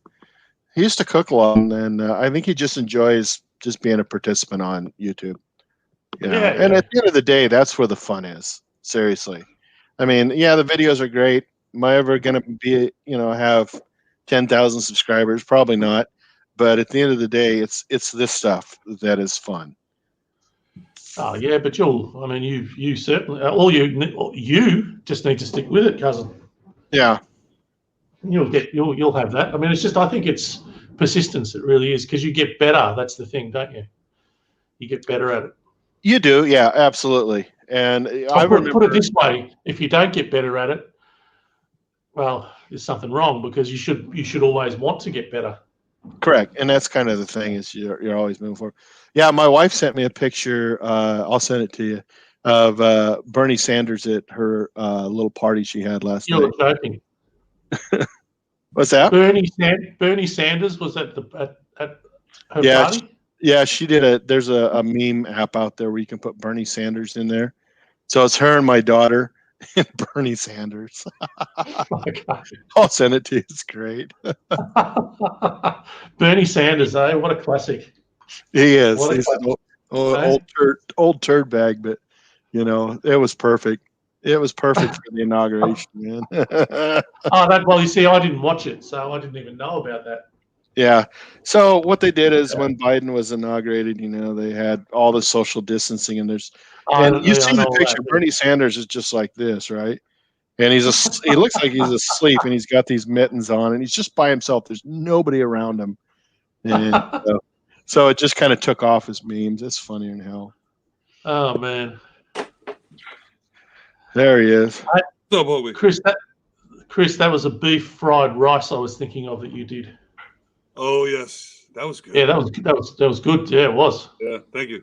Speaker 1: He used to cook a lot, and I think he just enjoys just being a participant on YouTube. You know? And at the end of the day, that's where the fun is. Seriously. I mean, yeah, the videos are great. Am I ever going to be, have 10,000 subscribers? Probably not. But at the end of the day, it's this stuff that is fun.
Speaker 2: Oh yeah, but you certainly you just need to stick with it, cousin.
Speaker 1: Yeah.
Speaker 2: You'll have that. I mean, it's just, I think it's persistence. It really is, because you get better. That's the thing, don't you? You get better at it.
Speaker 1: You do, yeah, absolutely. And I remember,
Speaker 2: put it this way: if you don't get better at it, well, there's something wrong, because you should always want to get better.
Speaker 1: Correct, and that's kind of the thing, is you're always moving forward. Yeah, my wife sent me a picture. I'll send it to you, of Bernie Sanders at her little party she had last night.
Speaker 2: You're joking.
Speaker 1: What's that?
Speaker 2: Bernie Sanders was at her party.
Speaker 1: Yeah, she did there's a meme app out there where you can put Bernie Sanders in there. So it's her and my daughter and Bernie Sanders. I'll send it to you. It's great.
Speaker 2: Bernie Sanders, what a classic.
Speaker 1: He is. He's an old turd bag, but it was perfect. It was perfect for the inauguration, man.
Speaker 2: Well, you see, I didn't watch it, so I didn't even know about that.
Speaker 1: Yeah. So what they did is, when Biden was inaugurated, they had all the social distancing, and you see the picture. Bernie Sanders is just like this, right? And he looks like he's asleep, and he's got these mittens on, and he's just by himself. There's nobody around him. And so it just kind of took off as memes. It's funnier than hell.
Speaker 2: Oh man.
Speaker 1: There he is.
Speaker 2: Chris, that was a beef fried rice I was thinking of that you did.
Speaker 3: Oh yes, that was good.
Speaker 2: Yeah, that was good. Yeah, it was.
Speaker 3: Yeah, thank you.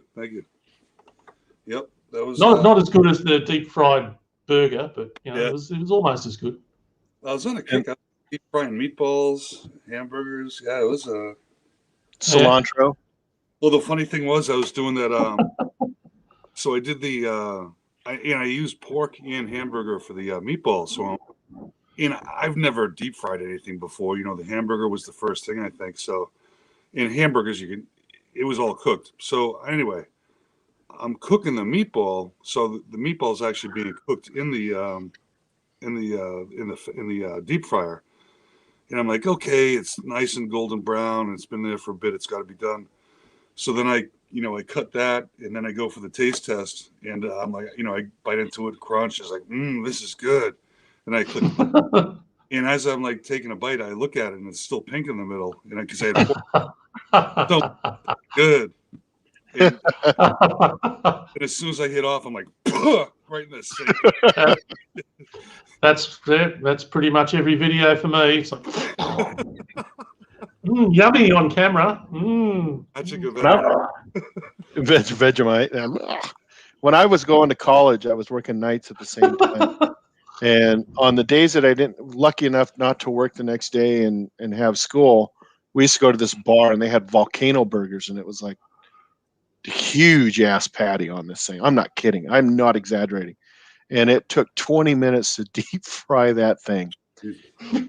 Speaker 3: Yep, that was
Speaker 2: not as good as the deep fried burger, but it was almost as good.
Speaker 3: I was on a kick. Deep frying meatballs, hamburgers. Yeah, it was
Speaker 1: cilantro.
Speaker 3: Well, the funny thing was, I was doing that. So I did the. I used pork and hamburger for the meatballs. So, I've never deep fried anything before. The hamburger was the first thing, I think. So, in hamburgers, it was all cooked. So anyway, I'm cooking the meatball. So the meatball's actually being cooked in the deep fryer. And I'm like, okay, it's nice and golden brown. It's been there for a bit. It's got to be done. So then I cut that, and then I go for the taste test, and I'm like, I bite into it, crunch. It's like, this is good. And I click, and as I'm like taking a bite, I look at it, and it's still pink in the middle, and because I had so good. And as soon as I hit off, I'm like, right in the sink.
Speaker 2: That's pretty much every video for me. It's like, yummy on camera.
Speaker 3: That's a good
Speaker 1: Vegemite. When I was going to college, I was working nights at the same time. And on the days that I didn't, lucky enough not to work the next day and have school, we used to go to this bar and they had volcano burgers, and it was like a huge ass patty on this thing. I'm not kidding. I'm not exaggerating. And it took 20 minutes to deep fry that thing.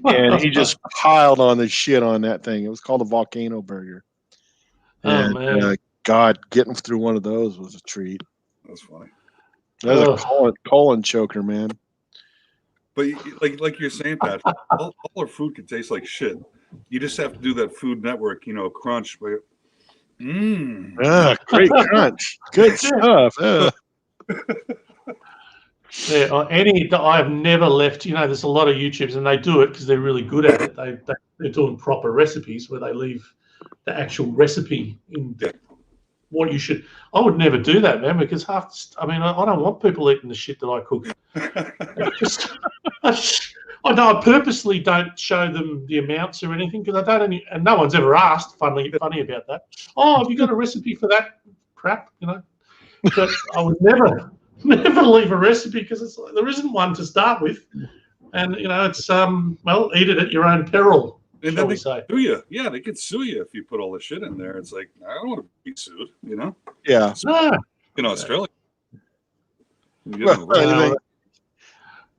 Speaker 1: And he just piled on the shit on that thing. It was called a volcano burger. And
Speaker 2: man.
Speaker 1: God, getting through one of those was a treat.
Speaker 3: That's funny.
Speaker 1: That was a colon choker, man.
Speaker 3: But like you're saying, Patrick, all our food can taste like shit. You just have to do that Food Network, crunch. Great
Speaker 1: crunch. Good stuff.
Speaker 2: Yeah, I have never left. There's a lot of YouTubers, and they do it because they're really good at it. They're doing proper recipes where they leave the actual recipe in what you should. I would never do that, man, because I don't want people eating the shit that I cook. I purposely don't show them the amounts or anything because I don't. And no one's ever asked. Funny about that. Oh, have you got a recipe for that crap? But I would never leave a recipe because there isn't one to start with, and it's eat it at your own peril.
Speaker 3: And then they sue you. Yeah, they could sue you if you put all the shit in there. It's like, I don't want to be sued.
Speaker 1: Yeah.
Speaker 3: So, in Australia.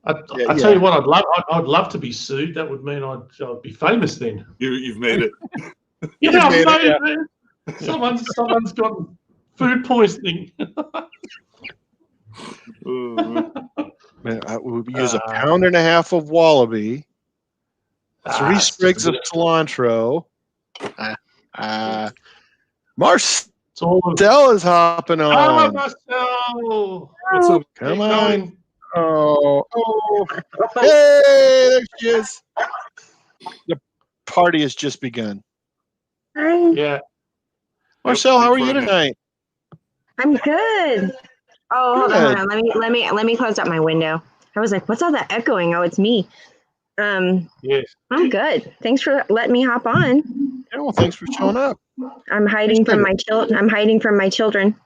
Speaker 2: I tell you what, I'd love to be sued. That would mean I'd be famous then.
Speaker 3: You've made it.
Speaker 2: I've made it, man. Someone's got food poisoning.
Speaker 1: Man, we use a pound and a half of wallaby, 3 sprigs of cilantro. Marcel is hopping on.
Speaker 2: Marcel.
Speaker 3: What's up?
Speaker 1: Come on. Oh, hey, there she is. The party has just begun.
Speaker 5: Hi.
Speaker 2: Yeah.
Speaker 1: Marcel, how are you tonight?
Speaker 5: I'm good. Oh, hold on. Let me close up my window. I was like, what's all that echoing? Oh, it's me.
Speaker 2: Yes.
Speaker 5: I'm good. Thanks for letting me hop on.
Speaker 1: Yeah, well, thanks for showing up.
Speaker 5: I'm hiding from my children.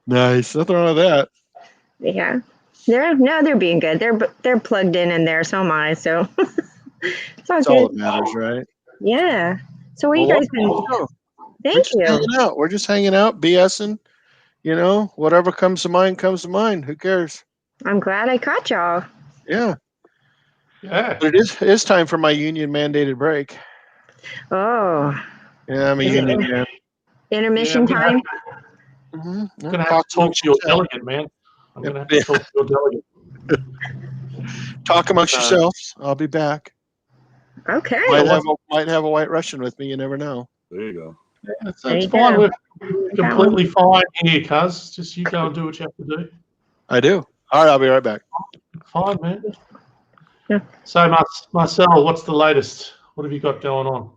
Speaker 1: Nice. Nothing wrong with that.
Speaker 5: Yeah. They're being good. They're plugged in there, so am I. So it's all
Speaker 1: That's
Speaker 5: good.
Speaker 1: all that matters, right?
Speaker 5: Yeah. So what you guys been doing? Thank you.
Speaker 1: We're just hanging out, BSing. Whatever comes to mind comes to mind. Who cares?
Speaker 5: I'm glad I caught y'all.
Speaker 1: Yeah.
Speaker 2: Yeah.
Speaker 1: But it is time for my union mandated break.
Speaker 5: Oh.
Speaker 1: Yeah, I'm a union man.
Speaker 5: Intermission time.
Speaker 2: I'm going to have to talk to your delegate, man. I'm going to have to talk to your delegate.
Speaker 1: Talk amongst yourselves. I'll be back.
Speaker 5: Okay.
Speaker 1: Might have a White Russian with me. You never know.
Speaker 3: There you go.
Speaker 2: Yeah, that's fine. We're completely fine here, cuz. Just you go and do what you have to do.
Speaker 1: I do. All right, I'll be right back.
Speaker 2: Fine, man.
Speaker 5: Yeah.
Speaker 2: So, Marcel, what's the latest? What have you got going on?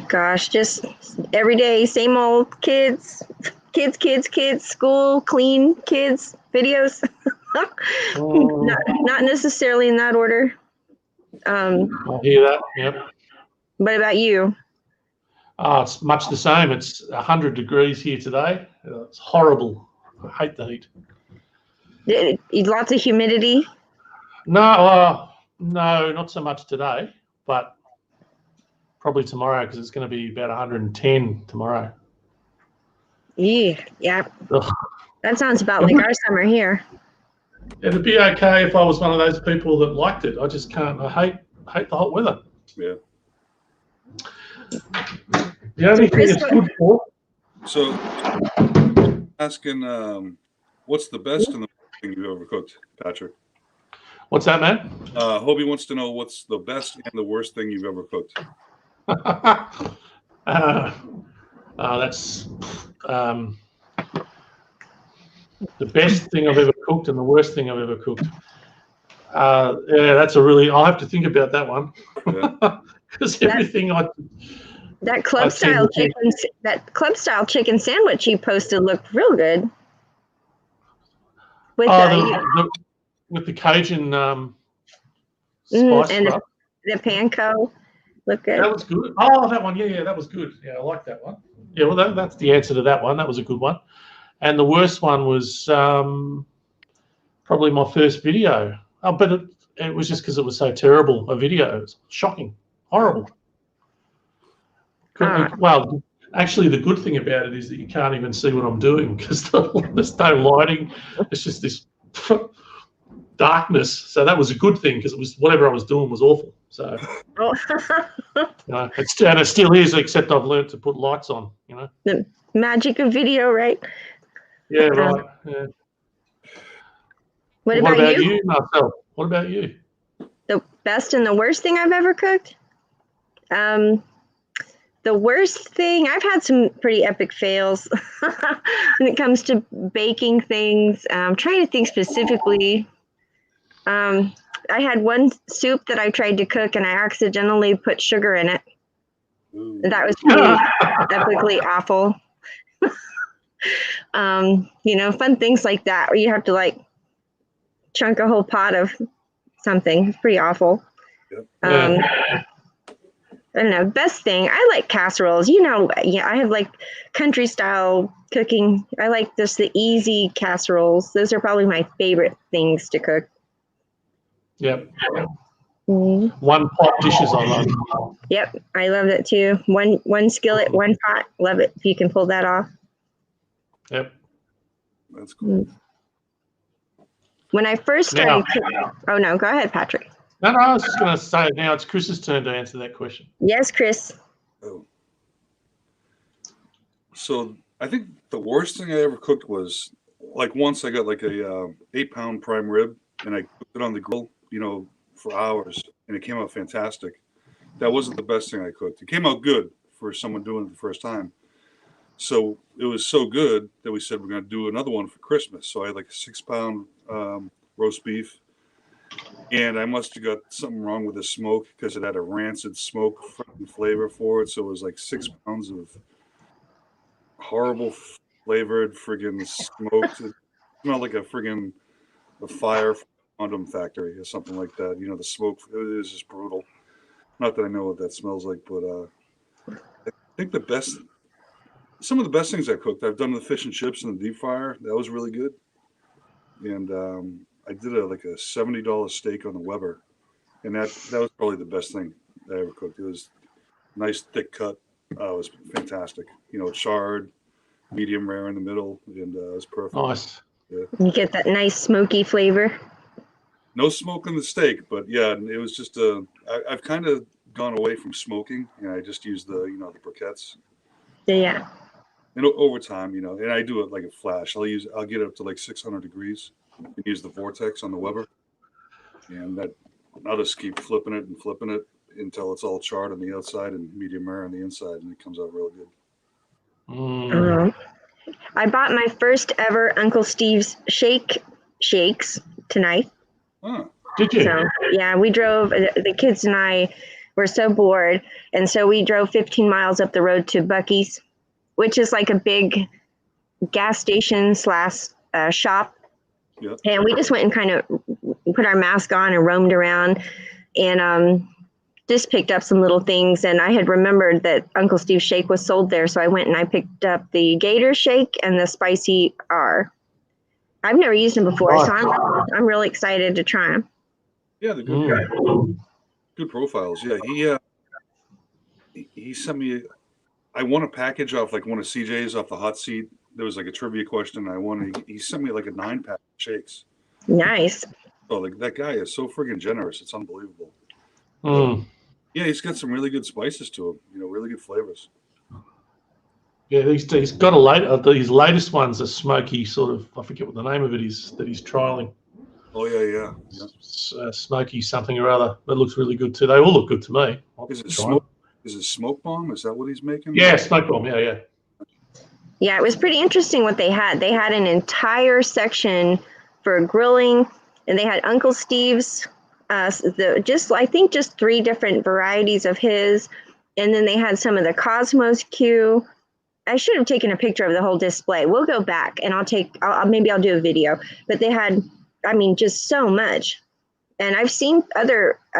Speaker 5: Gosh, just every day, same old kids, school, clean, kids, videos. Not necessarily in that order.
Speaker 2: I hear that. Yep.
Speaker 5: What about you?
Speaker 2: It's much the same. It's 100 degrees here today. It's horrible. I hate the heat.
Speaker 5: Lots of humidity?
Speaker 2: No, not so much today, but probably tomorrow because it's going to be about 110 tomorrow.
Speaker 5: Yeah.
Speaker 2: Ugh.
Speaker 5: That sounds about like our summer here.
Speaker 2: It'd be okay if I was one of those people that liked it. I just can't. I hate the hot weather.
Speaker 3: Yeah.
Speaker 2: The only thing it's good for.
Speaker 3: So, asking, what's the best and the worst thing you've ever cooked, Patrick?
Speaker 2: What's that, man?
Speaker 3: Hobie wants to know what's the best and the worst thing you've ever cooked.
Speaker 2: That's the best thing I've ever cooked and the worst thing I've ever cooked. Yeah, that's a really. I'll have to think about that one because everything
Speaker 5: that club style chicken sandwich you posted looked real good. With
Speaker 2: with the Cajun spice
Speaker 5: and
Speaker 2: stuff.
Speaker 5: the panko looked good.
Speaker 2: That was good. Oh, that one. Yeah, that was good. Yeah, I like that one. Yeah, well, that's the answer to that one. That was a good one. And the worst one was probably my first video. Oh, but it was just because it was so terrible a video. It was shocking, horrible. Well, actually, the good thing about it is that you can't even see what I'm doing because there's no lighting. It's just this darkness. So that was a good thing because it was whatever I was doing was awful. So it still is, except I've learned to put lights on.
Speaker 5: The magic of video, right?
Speaker 2: Yeah, right. Yeah.
Speaker 5: What about
Speaker 2: you, Marcel? What about you?
Speaker 5: The best and the worst thing I've ever cooked? The worst thing, I've had some pretty epic fails when it comes to baking things. I'm trying to think specifically. I had one soup that I tried to cook and I accidentally put sugar in it. That was pretty epically awful. Fun things like that where you have to like chunk a whole pot of something. It's pretty awful. I don't know. Best thing, I like casseroles. I have like country style cooking. I like just the easy casseroles. Those are probably my favorite things to cook.
Speaker 2: Yep. One pot dishes I love.
Speaker 5: Yep, I love that too. One skillet, one pot. Love it if you can pull that off.
Speaker 2: Yep.
Speaker 3: That's cool.
Speaker 5: When I first started cooking, oh no, go ahead, Patrick.
Speaker 2: No, I was just going to say now it's Chris's turn to answer that question.
Speaker 5: Yes, Chris.
Speaker 3: Oh. So I think the worst thing I ever cooked was like once I got like a 8-pound prime rib and I cooked it on the grill, for hours, and it came out fantastic. That wasn't the best thing I cooked. It came out good for someone doing it the first time. So it was so good that we said we're going to do another one for Christmas. So I had like a 6-pound roast beef. And I must have got something wrong with the smoke because it had a rancid smoke flavor for it. So it was like 6 pounds of horrible flavored friggin' smoke. It smelled like a fire condom factory or something like that. The smoke, it was just brutal. Not that I know what that smells like, but I think some of the best things I cooked, I've done the fish and chips in the deep fryer. That was really good. And I did a $70 steak on the Weber, and that was probably the best thing I ever cooked. It was nice thick cut. It was fantastic. Charred, medium rare in the middle, and it was perfect.
Speaker 2: Nice.
Speaker 5: Yeah. You get that nice smoky flavor.
Speaker 3: No smoke on the steak, but yeah, it was just I've kind of gone away from smoking, and I just use the the briquettes.
Speaker 5: Yeah.
Speaker 3: And over time, and I do it like a flash. I'll get it up to like 600 degrees. And use the vortex on the Weber, and I'll just keep flipping it until it's all charred on the outside and medium rare on the inside, and it comes out real good.
Speaker 5: I bought my first ever Uncle Steve's shakes tonight.
Speaker 3: Huh.
Speaker 2: Did you?
Speaker 5: So yeah, we drove. The kids and I were so bored, and so we drove 15 miles up the road to Buc-ee's, which is like a big gas station / shop.
Speaker 3: Yep.
Speaker 5: And we just went and kind of put our mask on and roamed around and just picked up some little things. And I had remembered that Uncle Steve's shake was sold there. So I went and I picked up the Gator shake and the Spicy R. I've never used them before, so I'm really excited to try them.
Speaker 3: Yeah, they're good. Good profiles. Yeah, he sent me. I won a package off like one of CJ's off the hot seat. There was like a trivia question. I won. He sent me like a 9-pack of shakes.
Speaker 5: Nice.
Speaker 3: Oh, that guy is so friggin' generous. It's unbelievable. Yeah, he's got some really good spices to him. Really good flavors.
Speaker 2: Yeah, he's got his latest ones are smoky sort of. I forget what the name of it is that he's trialing.
Speaker 3: Oh yeah.
Speaker 2: Smoky something or other. That looks really good too. They all look good to me.
Speaker 3: Is it smoke? Is it smoke bomb? Is that what he's making?
Speaker 2: Yeah, smoke bomb. Yeah.
Speaker 5: Yeah, it was pretty interesting what they had. They had an entire section for grilling, and they had Uncle Steve's. I think just 3 different varieties of his, and then they had some of the Cosmos Q. I should have taken a picture of the whole display. We'll go back and maybe I'll do a video. But they had, just so much. And I've seen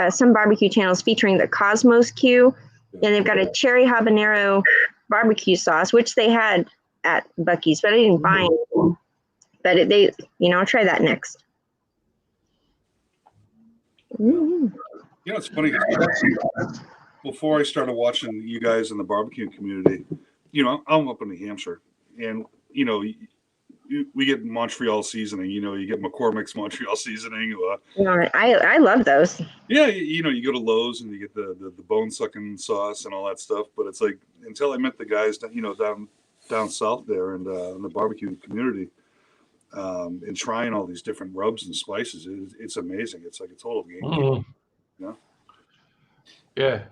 Speaker 5: some barbecue channels featuring the Cosmos Q, and they've got a cherry habanero barbecue sauce, which they had at Buc-ee's, but I didn't buy it. But I'll try that next.
Speaker 3: You know, it's funny. Before I started watching you guys in the barbecue community, I'm up in New Hampshire, and we get Montreal seasoning. You get McCormick's Montreal seasoning.
Speaker 5: I love those.
Speaker 3: Yeah, you go to Lowe's and you get the bone sucking sauce and all that stuff. But it's like until I met the guys, down south there and in the barbecue community, and trying all these different rubs and spices, it's amazing. It's like a total game changer.
Speaker 2: Yeah,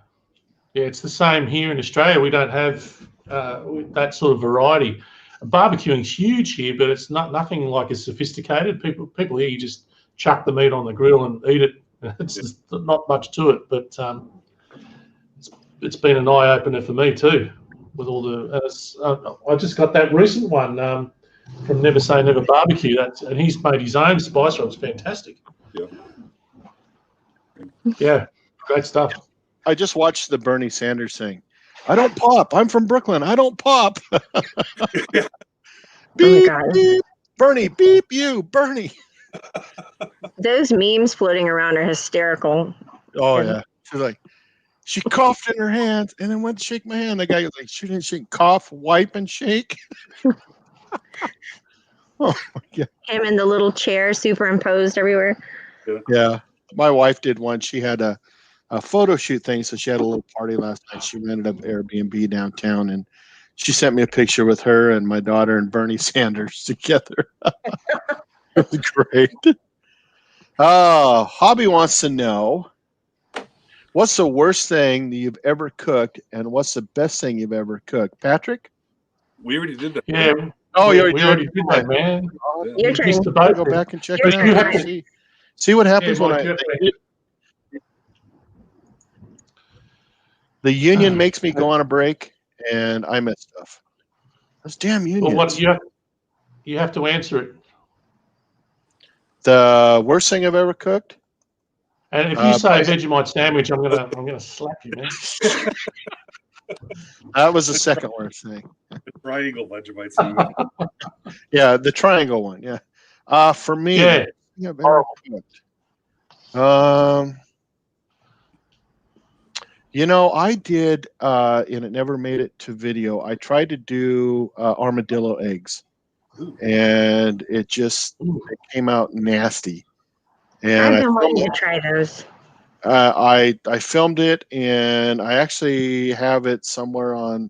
Speaker 2: it's the same here in Australia. We don't have that sort of variety. Barbecuing's huge here, but it's nothing like as sophisticated. People here, you just chuck the meat on the grill and eat it. It's just not much to it, but it's been an eye opener for me too. With all the, I just got that recent one from Never Say Never Barbecue. And he's made his own spice rub. It's fantastic. Yeah, great stuff.
Speaker 1: I just watched the Bernie Sanders thing. I don't pop. I'm from Brooklyn. I don't pop. Beep, beep. Bernie, beep you, Bernie.
Speaker 5: Those memes floating around are hysterical.
Speaker 1: Oh, yeah. She's like, she coughed in her hands and then went to shake my hand. The guy was like, she didn't shake, cough, wipe, and shake. Oh, my God. Him
Speaker 5: in the little chair superimposed everywhere.
Speaker 1: Yeah. My wife did one. She had a photo shoot thing, so she had a little party last night. She rented an Airbnb downtown, and she sent me a picture with her and my daughter and Bernie Sanders together. It was great. Hobby wants to know, what's the worst thing that you've ever cooked, and what's the best thing you've ever cooked? Patrick?
Speaker 3: We already did that.
Speaker 2: Yeah.
Speaker 1: Oh, you
Speaker 2: already did that, man.
Speaker 5: Your turn.
Speaker 1: Go back and check it out. See what happens when the union makes me go on a break, and I miss stuff. Those damn unions.
Speaker 2: Well, you have to answer it.
Speaker 1: The worst thing I've ever cooked.
Speaker 2: And if you say Vegemite sandwich, I'm gonna slap you, man.
Speaker 1: That was the second worst thing.
Speaker 3: The triangle Vegemite sandwich.
Speaker 1: Yeah, the triangle one. Yeah. For me,
Speaker 2: yeah.
Speaker 1: I did, and it never made it to video. I tried to do armadillo eggs, and it came out nasty. And
Speaker 5: I've been wanting to try those.
Speaker 1: I filmed it, and I actually have it somewhere on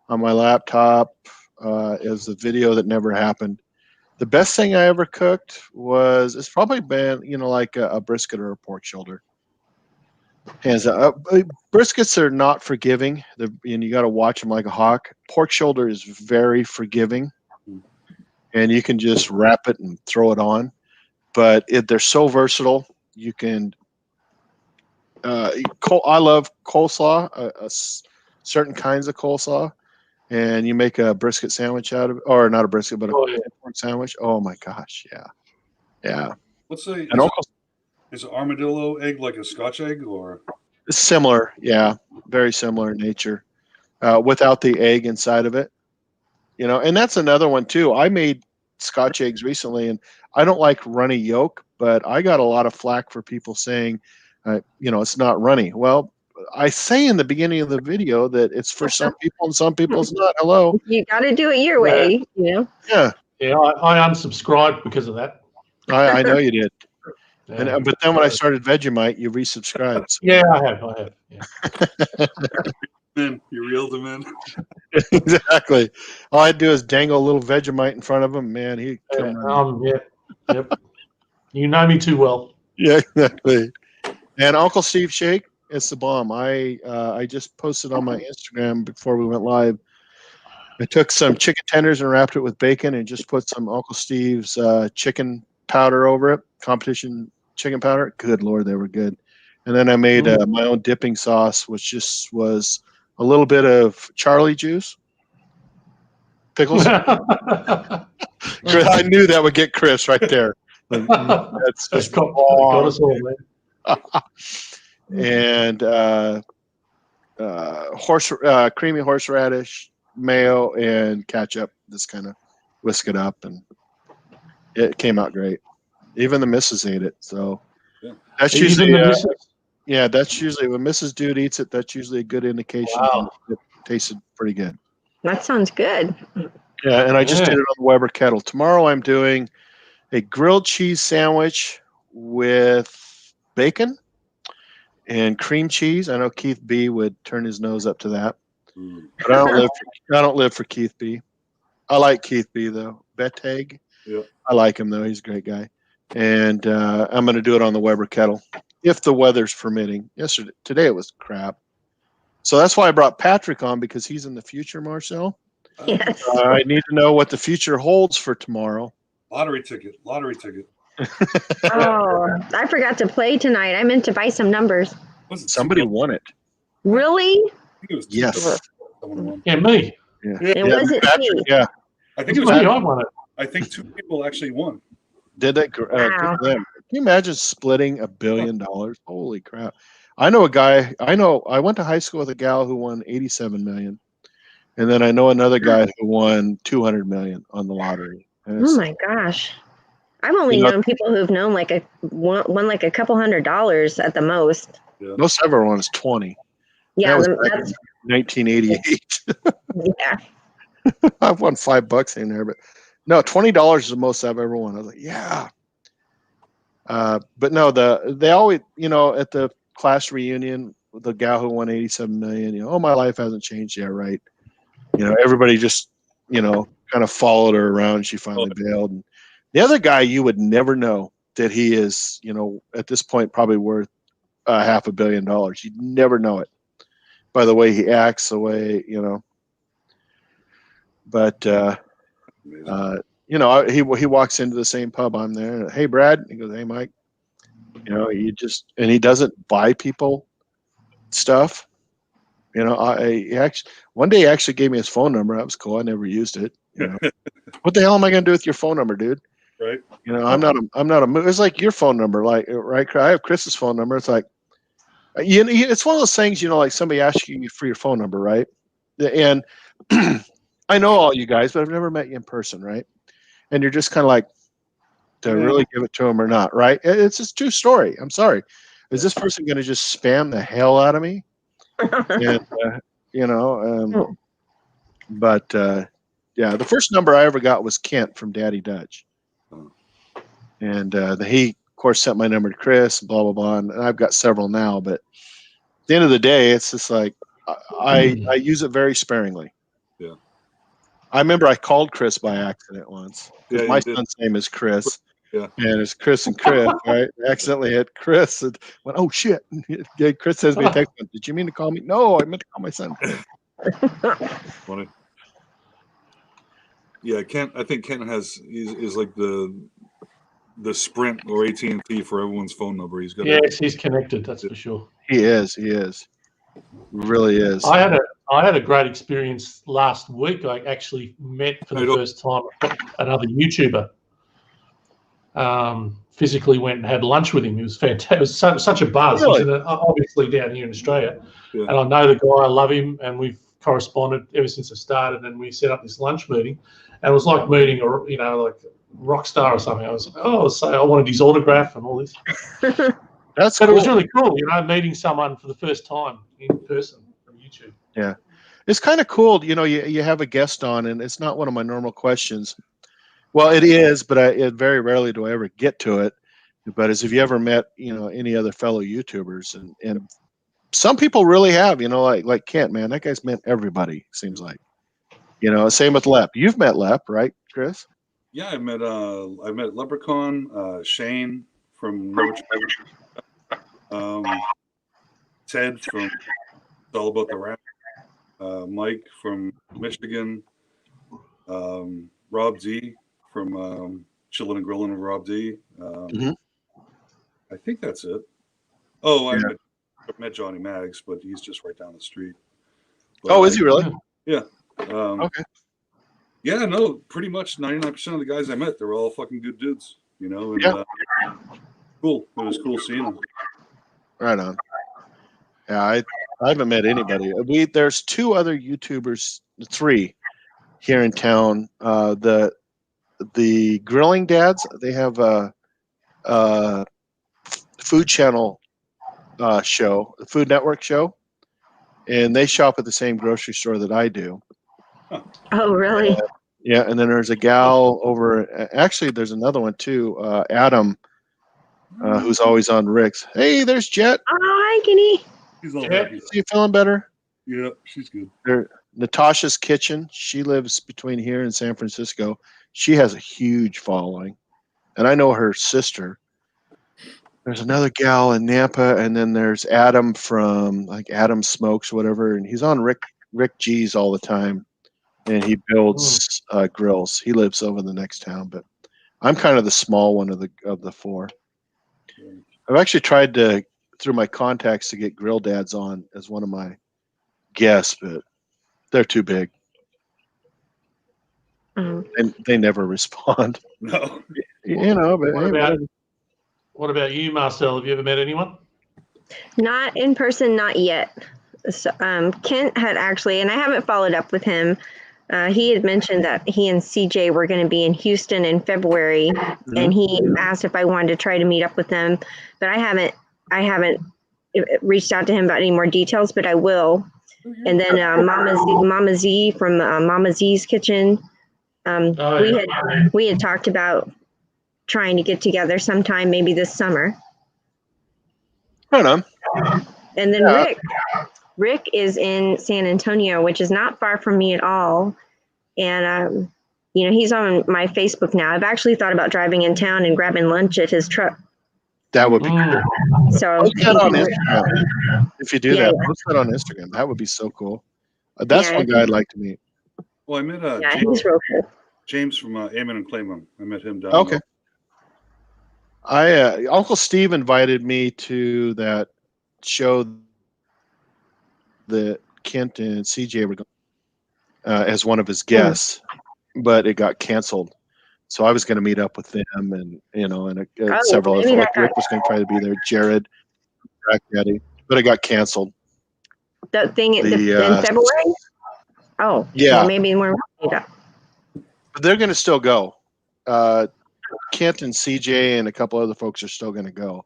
Speaker 1: my laptop as a video that never happened. The best thing I ever cooked it's probably been, like a brisket or a pork shoulder. Hands up. Briskets are not forgiving, and you got to watch them like a hawk. Pork shoulder is very forgiving, and you can just wrap it and throw it on. But they're so versatile. You can. I love coleslaw, certain kinds of coleslaw, and you make a brisket sandwich out of it, or not a brisket, but a pork sandwich. Oh my gosh, yeah.
Speaker 3: Is an armadillo egg like a Scotch egg, or?
Speaker 1: It's similar, yeah, very similar in nature, without the egg inside of it. And that's another one too. I made Scotch eggs recently, and I don't like runny yolk, but I got a lot of flack for people saying, it's not runny. Well, I say in the beginning of the video that it's for some people and some people it's not. Hello.
Speaker 5: You got to do it your way,
Speaker 1: Yeah.
Speaker 2: Yeah, I unsubscribed because of that.
Speaker 1: I know you did.
Speaker 2: Yeah.
Speaker 1: But then when I started Vegemite, you resubscribed. So.
Speaker 2: Yeah, I have. Yeah.
Speaker 3: Man, you reeled him in.
Speaker 1: Exactly. All I'd do is dangle a little Vegemite in front of him. Man, he'd come
Speaker 2: Yep. You know me too well.
Speaker 1: Yeah, exactly. And Uncle Steve Shake, it's the bomb. I just posted on my Instagram before we went live. I took some chicken tenders and wrapped it with bacon and just put some Uncle Steve's chicken powder over it, competition chicken powder. Good Lord, they were good. And then I made my own dipping sauce, which just was a little bit of Charlie juice, pickles. I knew that would get Chris right there. That's just
Speaker 2: got us all, man.
Speaker 1: And creamy horseradish, mayo, and ketchup. Just kind of whisk it up, and it came out great. Even the missus ate it. So that's usually that's usually when Mrs. Dude eats it. That's usually a good indication.
Speaker 2: Wow.
Speaker 1: It tasted pretty good.
Speaker 5: That sounds good.
Speaker 1: Yeah, and I just did it on the Weber kettle. Tomorrow I'm doing a grilled cheese sandwich with bacon and cream cheese. I know Keith B would turn his nose up to that, but I don't live for Keith B. I like Keith B though. Bettig.
Speaker 3: Yeah.
Speaker 1: I like him though. He's a great guy. And I'm going to do it on the Weber kettle if the weather's permitting. Today it was crap. So that's why I brought Patrick on, because he's in the future, Marcel.
Speaker 5: Yes.
Speaker 1: I need to know what the future holds for tomorrow.
Speaker 3: Lottery ticket.
Speaker 5: Oh, I forgot to play tonight. I meant to buy some numbers.
Speaker 1: Somebody won it.
Speaker 5: Really?
Speaker 3: I think it was
Speaker 1: Yes.
Speaker 2: Yeah, me.
Speaker 1: Yeah.
Speaker 5: It wasn't
Speaker 1: Patrick,
Speaker 5: me.
Speaker 1: yeah.
Speaker 3: I think
Speaker 2: It
Speaker 3: it
Speaker 2: was
Speaker 3: was.
Speaker 2: me. I won it.
Speaker 3: I think 2 people actually won.
Speaker 1: Did that? Good
Speaker 5: Wow.
Speaker 1: for them. Can you imagine splitting $1 billion? Holy crap! I know a guy. I went to high school with a gal who won 87 million, and then I know another guy who won 200 million on the lottery.
Speaker 5: Oh my gosh. I've only known people who've known won like a couple $100 at the most.
Speaker 3: Yeah.
Speaker 1: Most everyone is 20.
Speaker 5: Yeah,
Speaker 1: That was
Speaker 5: that's
Speaker 1: back in 1988.
Speaker 5: yeah.
Speaker 1: I've won $5 in there, but no, $20 is the most I've ever won. I was like, yeah. But no, they always, at the class reunion, the gal who won 87 million, oh, my life hasn't changed. Yeah, right. Everybody just, kind of followed her around. She finally bailed. And the other guy, you would never know that he is, at this point, probably worth $500 million. You'd never know it by the way he acts, the way, But, he walks into the same pub I'm there. And, hey, Brad. He goes, hey, Mike. He doesn't buy people stuff. One day he actually gave me his phone number. That was cool. I never used it. What the hell am I going to do with your phone number, dude?
Speaker 3: Right.
Speaker 1: I'm not a. It's like your phone number, like right. I have Chris's phone number. It's like, it's one of those things, like somebody asks you for your phone number, right? And I know all you guys, but I've never met you in person, right? And you're just kind of like, to really give it to him or not, right? It's just true story. I'm sorry. Is this person going to just spam the hell out of me? And, but the first number I ever got was Kent from Daddy Dutch. And he, of course, sent my number to Chris, blah, blah, blah. And I've got several now. But at the end of the day, it's just like I use it very sparingly.
Speaker 3: Yeah.
Speaker 1: I remember I called Chris by accident once.
Speaker 3: Yeah,
Speaker 1: my son's name is Chris.
Speaker 3: Yeah.
Speaker 1: And it's Chris and Chris, right? I accidentally hit Chris and went, oh, shit. Chris sends me a text. Did you mean to call me? No, I meant to call my son.
Speaker 3: Funny. Yeah, Kent. I think Kent is like the Sprint or AT&T for everyone's phone number. He's got.
Speaker 2: Yes, he's connected. That's for sure.
Speaker 1: He is. Really is.
Speaker 2: I had a great experience last week. I actually met for the first time another YouTuber. Physically went and had lunch with him. It was fantastic. It was such a buzz.
Speaker 1: Really?
Speaker 2: He's obviously down here in Australia,
Speaker 3: Yeah.
Speaker 2: and I know the guy. I love him, and we've corresponded ever since I started. And we set up this lunch meeting, and it was like meeting like a rock star or something. I was like, so I wanted his autograph and all this.
Speaker 1: That's
Speaker 2: But
Speaker 1: cool.
Speaker 2: it was really cool, meeting someone for the first time in person from YouTube.
Speaker 1: Yeah, it's kind of cool. You have a guest on, and it's not one of my normal questions. Well, it is, but very rarely do I ever get to it. But have you ever met, any other fellow YouTubers? And some people really have, like Kent, man, that guy's met everybody, seems like. Same with Lep. You've met Lep, right, Chris?
Speaker 3: Yeah, I met Leprechaun, Shane from Ted from It's All About the Rap, Mike from Michigan, Rob D from Chillin' and Grillin' with Rob D. I think that's it. Oh, I met Johnny Maggs, but he's just right down the street. But
Speaker 1: is he really?
Speaker 3: Yeah.
Speaker 1: Okay.
Speaker 3: Yeah, no, pretty much 99% of the guys I met, they were all fucking good dudes, you know. And, cool. It was cool seeing them.
Speaker 1: Right on. Yeah, I haven't met anybody. There's 2 other YouTubers, 3 here in town. The Grilling Dads, they have a Food Channel show, the Food Network show, and they shop at the same grocery store that I do.
Speaker 5: Oh, really?
Speaker 1: Yeah, and then there's a gal over. Actually, there's another one too, Adam, who's always on Rick's. Hey, there's Jet.
Speaker 5: Oh, hi, Kenny.
Speaker 3: She's all happy.
Speaker 1: You feeling better?
Speaker 3: Yeah, she's good.
Speaker 1: Natasha's Kitchen. She lives between here and San Francisco. She has a huge following, and I know her sister. There's another gal in Nampa, and then there's Adam from like Adam Smokes, whatever, and he's on Rick G's all the time, and he builds grills. He lives over the next town, but I'm kind of the small one of the 4. I've actually tried to, through my contacts, to get Grill Dads on as one of my guests, but they're too big. And they never respond.
Speaker 3: No.
Speaker 1: You know, but
Speaker 2: what about you, Marcel? Have you ever met anyone?
Speaker 5: Not in person, not yet. So, Kent had actually, and I haven't followed up with him. He had mentioned that he and CJ were going to be in Houston in February, and he asked if I wanted to try to meet up with them, but I haven't reached out to him about any more details, but I will. And then Mama Z from Mama Z's Kitchen. We had talked about trying to get together sometime, maybe this summer.
Speaker 1: Right on.
Speaker 5: And then Rick is in San Antonio, which is not far from me at all. And, he's on my Facebook now. I've actually thought about driving in town and grabbing lunch at his truck.
Speaker 1: That would be cool.
Speaker 5: So
Speaker 1: post that on Instagram. If you do that, post that on Instagram. That would be so cool. That's one guy I'd like to meet.
Speaker 3: Well, I met
Speaker 5: he's real cool.
Speaker 3: James from Ammon and Claymont. I met him down
Speaker 1: there. Uncle Steve invited me to that show that Kent and CJ were going as one of his guests, but it got canceled. So I was going to meet up with them, and several others. Like Rick was going to try to be there, Jared, Daddy, but it got canceled.
Speaker 5: That thing in February. Oh,
Speaker 1: yeah,
Speaker 5: well, maybe we're.
Speaker 1: But they're going to still go. Kent and CJ and a couple other folks are still going to go,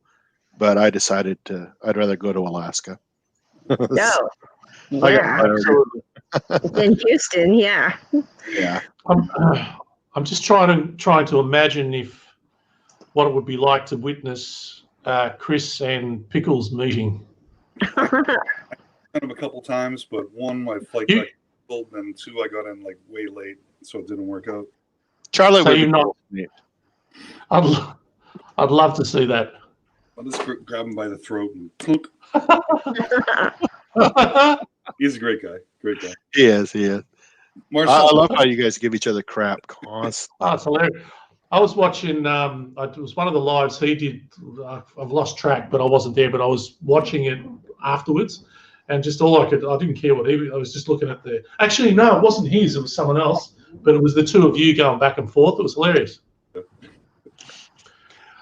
Speaker 1: but I decided I'd rather go to Alaska.
Speaker 5: No. In Houston, yeah.
Speaker 1: Yeah.
Speaker 2: I'm just trying to imagine what it would be like to witness Chris and Pickles meeting.
Speaker 3: Kind of a couple times, but 1, my flight got canceled, and 2, I got in like way late, so it didn't work out.
Speaker 1: Charlie,
Speaker 2: so I'd love to see that.
Speaker 3: I'll just grab him by the throat and clunk. He's a great guy. Great guy.
Speaker 1: He is. Marcel, I love how you guys give each other crap constantly.
Speaker 2: Oh, it's hilarious. I was watching, it was one of the lives he did. I've lost track, but I wasn't there, but I was watching it afterwards. And just I didn't care what I was just looking at actually, no, it wasn't his, it was someone else, but it was the 2 of you going back and forth. It was hilarious.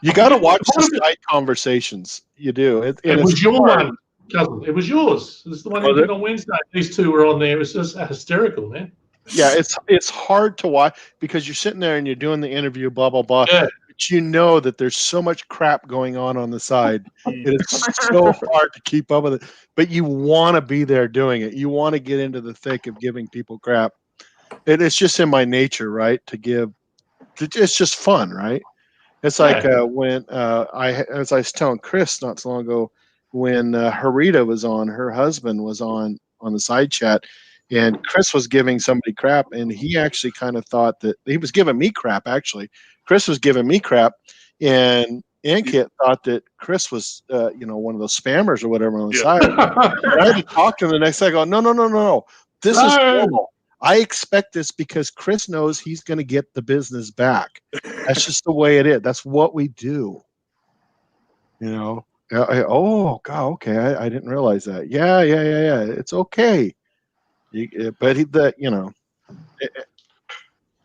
Speaker 1: You got to watch the side conversations. You do.
Speaker 2: It was your one, cousin. It was yours. It was the one you did on Wednesday. These 2 were on there. It was just hysterical, man.
Speaker 1: Yeah, it's hard to watch because you're sitting there and you're doing the interview, blah, blah, blah.
Speaker 2: Yeah.
Speaker 1: But you know that there's so much crap going on the side. It's so hard to keep up with it. But you want to be there doing it. You want to get into the thick of giving people crap. It's just in my nature, right? It's just fun, right? It's like when as I was telling Chris not so long ago, when Harita was on, her husband was on the side chat, And Chris was giving somebody crap, and he actually kind of thought that he was giving me crap. Actually, Chris was giving me crap, and Ankit thought that Chris was, one of those spammers or whatever on the side. And I had to talk to him the next day. I go, no. This is normal. I expect this because Chris knows he's going to get the business back. That's just the way it is. That's what we do. Oh God, okay. I didn't realize that. Yeah. It's okay.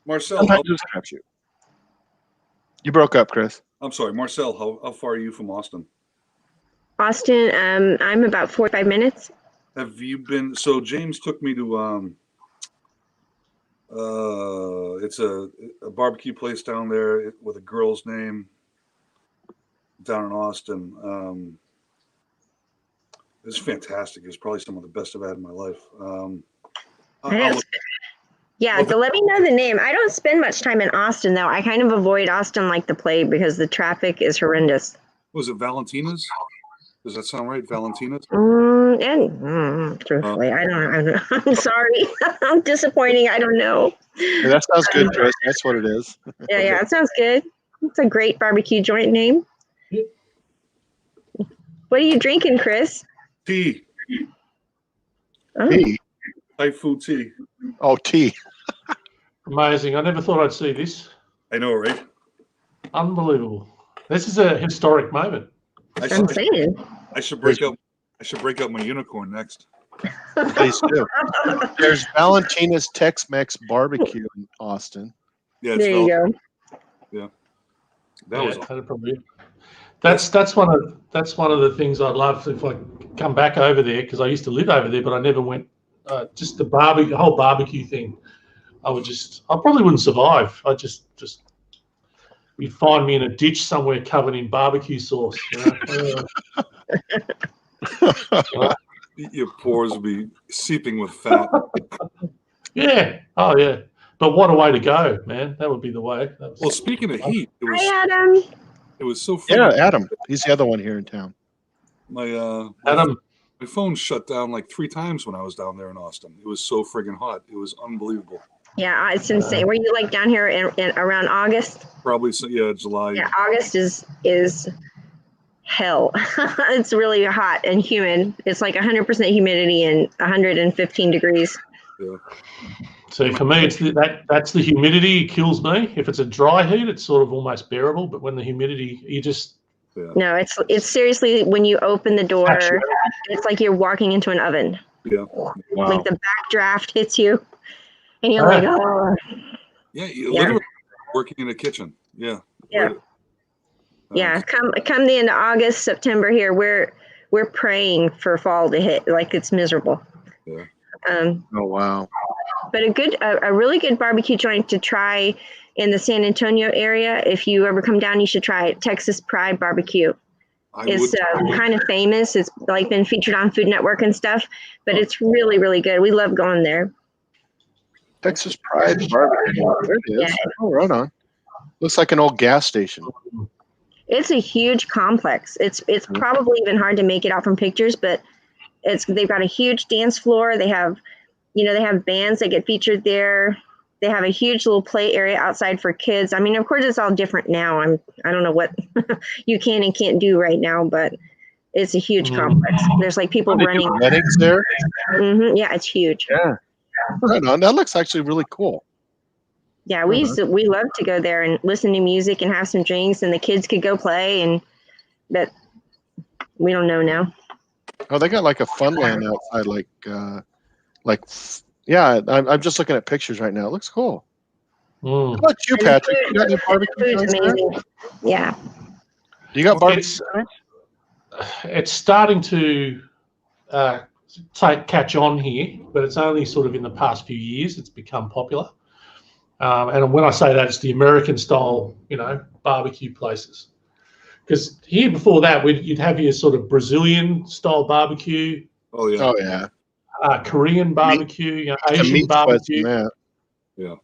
Speaker 3: Marcel,
Speaker 1: you broke up, Chris.
Speaker 3: I'm sorry, Marcel. How far are you from Austin?
Speaker 5: Austin, I'm about 45 minutes.
Speaker 3: Have you been? So James took me to it's a barbecue place down there with a girl's name down in Austin. It's fantastic. It's probably some of the best I've had in my life.
Speaker 5: So let me know the name. I don't spend much time in Austin, though. I kind of avoid Austin like the plague because the traffic is horrendous.
Speaker 3: Was it Valentina's? Does that sound right? Valentina's?
Speaker 5: Truthfully, I don't know. I'm sorry. I'm disappointing. I don't know.
Speaker 1: Yeah, that sounds good, Chris. That's what it is.
Speaker 5: Yeah, it sounds good. It's a great barbecue joint name. What are you drinking, Chris?
Speaker 3: Tea.
Speaker 5: Oh.
Speaker 1: Tea.
Speaker 3: Thai food tea.
Speaker 1: Oh, tea.
Speaker 2: Amazing. I never thought I'd see this.
Speaker 3: I know, right?
Speaker 2: Unbelievable. This is a historic moment.
Speaker 5: I'm saying.
Speaker 3: I should break out my unicorn next.
Speaker 1: Please do. There's Valentina's Tex-Mex barbecue in Austin.
Speaker 3: Yeah,
Speaker 5: there you go.
Speaker 3: Yeah.
Speaker 2: That's one of the things I'd love if I come back over there, because I used to live over there, but I never went. Just the whole barbecue thing. I probably wouldn't survive. You'd find me in a ditch somewhere covered in barbecue sauce.
Speaker 3: Your pores would be seeping with fat.
Speaker 2: Yeah. Oh, yeah. But what a way to go, man. That would be the way.
Speaker 3: Well, speaking of heat,
Speaker 5: Hi, Adam.
Speaker 3: It was so
Speaker 1: funny. Yeah, Adam. He's the other one here in town.
Speaker 2: Adam.
Speaker 3: My phone shut down like 3 times when I was down there in Austin. It was so friggin' hot. It was unbelievable.
Speaker 5: Yeah, it's insane. Were you like down here in around August?
Speaker 3: Probably, July.
Speaker 5: Yeah, August is hell. It's really hot and humid. It's like 100% humidity and 115 degrees.
Speaker 3: Yeah.
Speaker 2: So for me, that's the humidity kills me. If it's a dry heat, it's sort of almost bearable. But when the humidity, you just
Speaker 5: No, it's seriously, when you open the door, it's like you're walking into an oven.
Speaker 3: Yeah.
Speaker 1: Wow.
Speaker 5: Like the backdraft hits you, and you're like, oh.
Speaker 3: Yeah, literally working in a kitchen. Yeah.
Speaker 5: Yeah. Yeah. Come the end of August, September here, we're praying for fall to hit. Like, it's miserable.
Speaker 3: Yeah.
Speaker 1: Oh wow.
Speaker 5: But a really good barbecue joint to try in the San Antonio area, if you ever come down, you should try it. Texas Pride Barbecue. It's kind of famous. It's like been featured on Food Network and stuff, but it's really, really good. We love going there.
Speaker 1: Texas Pride Barbecue. There it is. Yeah. Oh, right on. Looks like an old gas station.
Speaker 5: It's a huge complex. It's probably even hard to make it out from pictures, but they've got a huge dance floor. They have bands that get featured there. They have a huge little play area outside for kids. I mean, of course, it's all different now. I don't know what you can and can't do right now, but it's a huge complex. There's like people running.
Speaker 1: Weddings there?
Speaker 5: Mm-hmm. Yeah, it's huge.
Speaker 1: Yeah. Right on. That looks actually really cool.
Speaker 5: Yeah, we love to go there and listen to music and have some drinks, and the kids could go play, but we don't know now.
Speaker 1: Oh, they got like a fun land outside, yeah, I'm just looking at pictures right now. It looks cool. How about you, Patrick? You got any barbecue joints there?
Speaker 5: Yeah.
Speaker 1: You got barbecue?
Speaker 2: It's starting to catch on here, but it's only sort of in the past few years it's become popular. And when I say that, it's the American style, barbecue places. Because here before that, you'd have your sort of Brazilian style barbecue.
Speaker 3: Oh yeah.
Speaker 1: Oh yeah.
Speaker 2: Korean barbecue, Asian barbecue.
Speaker 3: Yeah.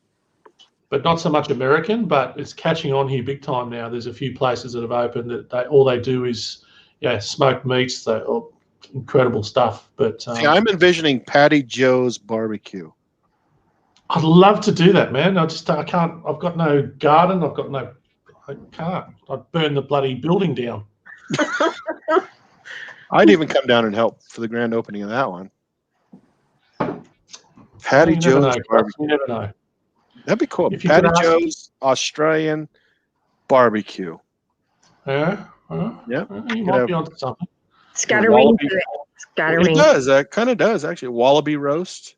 Speaker 2: But not so much American, but it's catching on here big time now. There's a few places that have opened that all they do is smoked meats. incredible stuff. But
Speaker 1: see, I'm envisioning Paddy Joe's barbecue.
Speaker 2: I'd love to do that, man. I can't. I've got no garden. I can't. I'd burn the bloody building down.
Speaker 1: I'd even come down and help for the grand opening of that one. Paddy Joe's barbecue.
Speaker 2: You never know.
Speaker 1: That'd be cool. Paddy Joe's Australian barbecue.
Speaker 2: Yeah.
Speaker 1: Yeah.
Speaker 2: You might be onto something.
Speaker 5: It's got a ring to it. It's got a ring.
Speaker 1: It does. That kind of does, actually. Wallaby roast.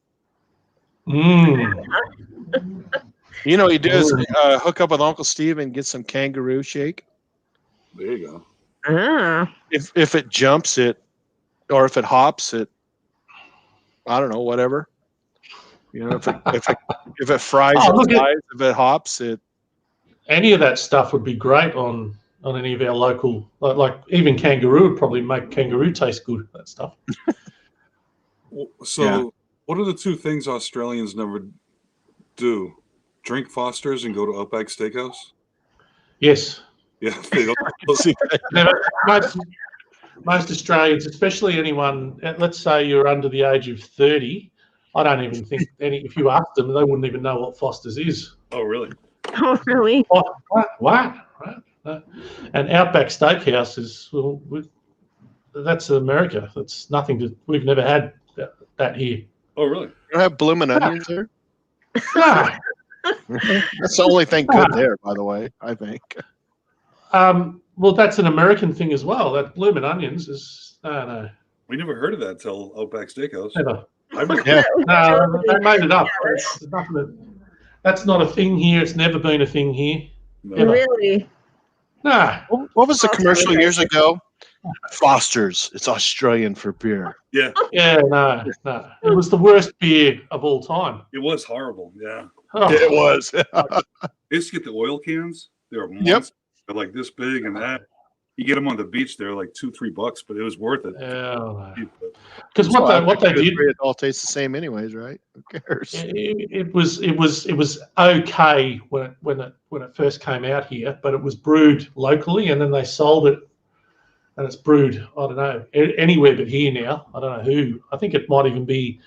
Speaker 2: Mm.
Speaker 1: You know, you do is hook up with Uncle Steve and get some kangaroo shake.
Speaker 3: There you go.
Speaker 5: Ah.
Speaker 1: If it jumps it, or if it hops it, I don't know, whatever. You know, if it fries if it hops it.
Speaker 2: Any of that stuff would be great on any of our local, like even kangaroo would probably make kangaroo taste good. That stuff.
Speaker 3: So, what are the two things Australians never do? Drink Foster's and go to Outback Steakhouse?
Speaker 2: Yes.
Speaker 3: Yeah, they don't.
Speaker 2: Most Australians, especially anyone, let's say you're under the age of 30, I don't even think if you asked them, they wouldn't even know what Foster's is.
Speaker 3: Oh, really?
Speaker 5: Oh, really?
Speaker 2: What? And Outback Steakhouse is, that's America. That's nothing to, we've never had that here.
Speaker 3: Oh, really?
Speaker 1: You don't have bloomin' onions there?
Speaker 2: No.
Speaker 1: That's the only thing good there, by the way, I think.
Speaker 2: Well, that's an American thing as well. That bloomin' onions is, no.
Speaker 3: We never heard of that till Outback Steakhouse.
Speaker 2: Never.
Speaker 1: Yeah.
Speaker 2: No, they made it up. That's not a thing here. It's never been a thing here.
Speaker 3: No.
Speaker 5: Really?
Speaker 2: No.
Speaker 1: What was the commercial years ago? Foster's. It's Australian for beer.
Speaker 3: Yeah.
Speaker 2: Yeah, no. It was the worst beer of all time.
Speaker 3: It was horrible. Yeah.
Speaker 2: Oh.
Speaker 1: It was.
Speaker 3: They used to get the oil cans. They were monsters. They're like this big and that. You get them on the beach. They're like $2-3, but it was worth it.
Speaker 2: Yeah. Because what they did,
Speaker 1: it all tastes the same, anyways, right? Who cares?
Speaker 2: It was okay when it first came out here, but it was brewed locally, and then they sold it, and it's brewed. I don't know anywhere but here now. I don't know who. I think it might even be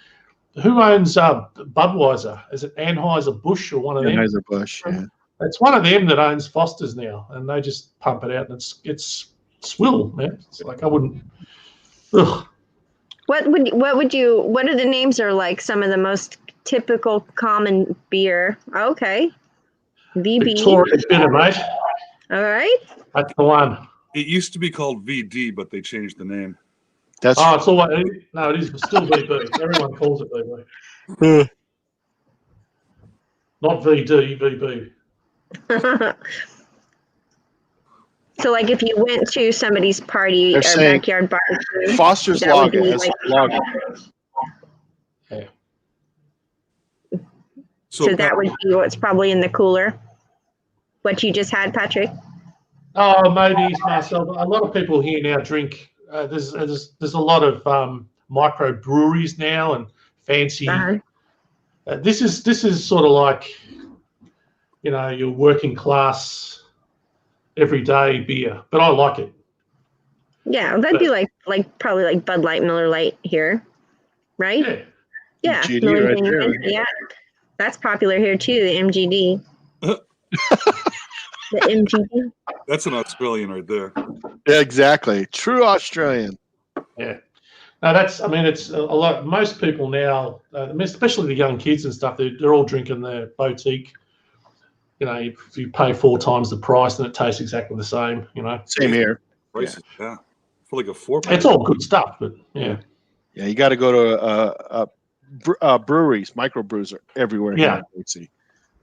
Speaker 2: who owns Budweiser. Is it Anheuser-Busch or one of them?
Speaker 1: Anheuser-Busch. Yeah.
Speaker 2: It's one of them that owns Foster's now, and they just pump it out, and it's swill, man. It's like I wouldn't. Ugh.
Speaker 5: What are the names are like some of the most typical common beer? Okay. VB.
Speaker 2: Victoria Bitter, mate.
Speaker 5: All right.
Speaker 2: That's the one.
Speaker 3: It used to be called VD, but they changed the name.
Speaker 2: It's all no, it is still VB. Everyone calls it VB. Not VD, VB.
Speaker 5: So, like, if you went to somebody's party or backyard barbecue,
Speaker 1: Foster's Lager has lager.
Speaker 2: Yeah.
Speaker 5: So that would be what's probably in the cooler. What you just had, Patrick?
Speaker 2: Oh, maybe myself. A lot of people here now drink. There's a lot of micro breweries now and fancy. This is sort of like, you know, your working class everyday beer, but I like it.
Speaker 5: Yeah, that'd be like probably like Bud Light, Miller Lite here, right? Yeah.
Speaker 1: GD right there.
Speaker 5: Yeah, that's popular here too. The MGD. The MGD.
Speaker 3: That's an Australian right there.
Speaker 1: Yeah, exactly. True Australian.
Speaker 2: Yeah. No, it's a lot. Most people now, especially the young kids and stuff, they're all drinking their boutique. You know, if you pay 4 times the price, then it tastes exactly the same. You know,
Speaker 1: same here.
Speaker 3: Prices, yeah. For like a 4-pack.
Speaker 2: It's all good stuff, but yeah.
Speaker 1: Yeah, you got to go to breweries, microbrews are everywhere.
Speaker 2: Yeah.
Speaker 1: See,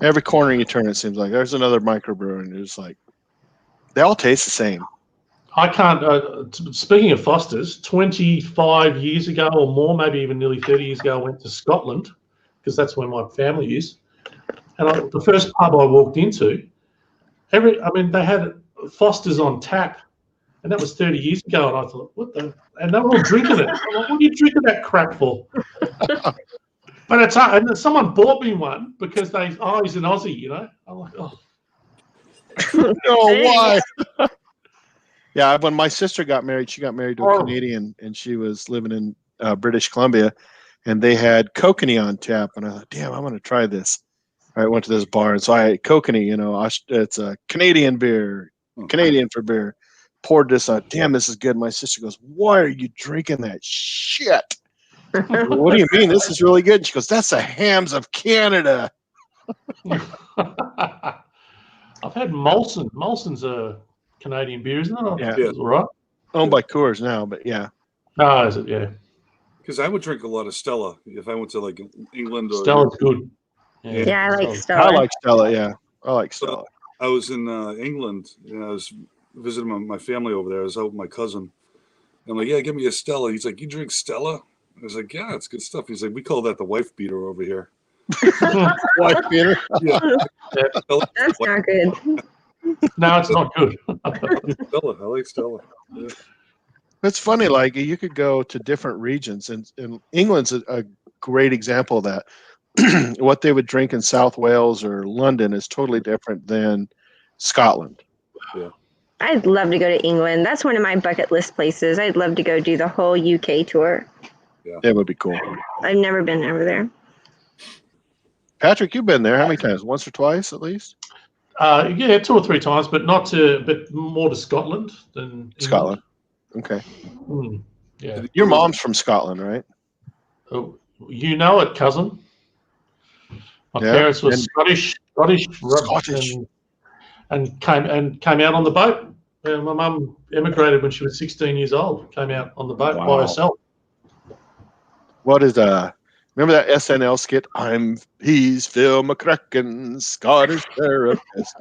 Speaker 1: every corner you turn, it seems like there's another microbrewer, and it's like they all taste the same.
Speaker 2: I can't. Speaking of Foster's, 25 years ago or more, maybe even nearly 30 years ago, I went to Scotland because that's where my family is. And the first pub I walked into, they had Foster's on tap, and that was 30 years ago. And I thought, what the? And they were all drinking it. I'm like, what are you drinking that crap for? But and someone bought me one because he's an Aussie, you know. I'm like, oh.
Speaker 1: No, why? Yeah, when my sister got married, she got married to a Canadian, and she was living in British Columbia, and they had kokanee on tap, and I thought, damn, I'm going to try this. I went to this bar, and so I had kokanee, it's a Canadian beer, Canadian for beer. Poured this out. Damn, this is good. My sister goes, why are you drinking that shit? What do you mean? This is really good. And she goes, that's the hams of Canada.
Speaker 2: I've had Molson. Molson's a Canadian beer, isn't it?
Speaker 1: Yeah.
Speaker 2: It's all right.
Speaker 1: Owned by Coors now, but yeah.
Speaker 2: Oh, is it? Yeah.
Speaker 3: Because I would drink a lot of Stella if I went to like England. Or
Speaker 2: Stella's good.
Speaker 5: Yeah, I like Stella.
Speaker 1: I like Stella. Yeah, I like Stella.
Speaker 3: I was in England, and I was visiting my family over there. I was out with my cousin. I'm like, yeah, give me a Stella. He's like, you drink Stella? I was like, yeah, it's good stuff. He's like, we call that the wife beater over here.
Speaker 1: Wife beater?
Speaker 3: Yeah.
Speaker 5: That's not good.
Speaker 2: No, it's not good.
Speaker 3: Stella. I like Stella. Yeah.
Speaker 1: It's funny, like you could go to different regions, and England's a great example of that. What they would drink in South Wales or London is totally different than Scotland.
Speaker 3: Yeah.
Speaker 5: I'd love to go to England. That's one of my bucket list places. I'd love to go do the whole UK tour.
Speaker 3: Yeah.
Speaker 1: That would be cool.
Speaker 5: I've never been over there.
Speaker 1: Patrick, you've been there how many times? Once or twice at least?
Speaker 2: Yeah, 2 or 3 times, but more to Scotland than England.
Speaker 1: Scotland. Okay.
Speaker 2: Yeah.
Speaker 1: Your mom's from Scotland, right?
Speaker 2: Oh, you know it, cousin. My parents were Scottish, and came out on the boat. My mum emigrated when she was 16 years old. Came out on the boat by herself.
Speaker 1: What is remember that SNL skit? He's Phil McCracken, Scottish therapist.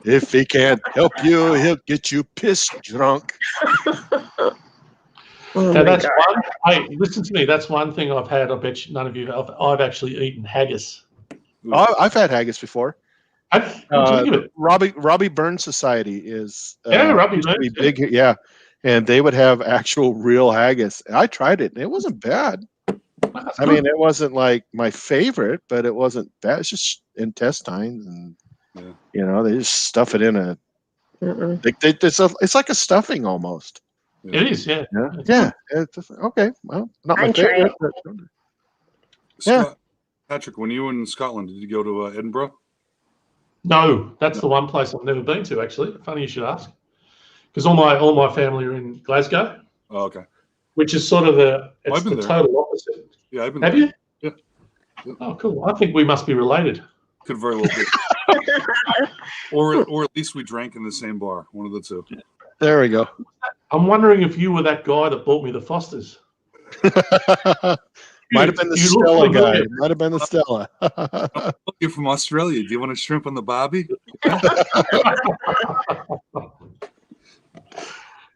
Speaker 1: If he can't help you, he'll get you pissed drunk.
Speaker 2: Now that's one. Hey, listen to me. That's one thing I've had. I bet you none of you have. I've actually eaten haggis.
Speaker 1: Oh, I've had haggis before. Robbie Burns Society is
Speaker 2: Robbie Burns,
Speaker 1: big, yeah, and they would have actual real haggis. I tried it, and it wasn't bad. I mean, it wasn't like my favorite, but it wasn't bad. It's just intestines, and they just stuff it in a. It's like a stuffing almost.
Speaker 2: It is, yeah.
Speaker 1: Yeah. Okay. Well, not my favorite.
Speaker 3: Scott, Patrick, when you were in Scotland, did you go to Edinburgh?
Speaker 2: No, that's the one place I've never been to. Actually, funny you should ask, because all my family are in Glasgow.
Speaker 3: Oh, okay.
Speaker 2: Which is sort of the total opposite.
Speaker 3: Yeah, I've been.
Speaker 2: Have
Speaker 3: there.
Speaker 2: You? Yeah. Oh, cool. I think we must be related.
Speaker 3: Could very well be. or at least we drank in the same bar. One of the two.
Speaker 1: There we go.
Speaker 2: I'm wondering if you were that guy that bought me the Fosters.
Speaker 1: Might have been the Stella guy. Might have been the Stella.
Speaker 3: You're from Australia. Do you want a shrimp on the barbie?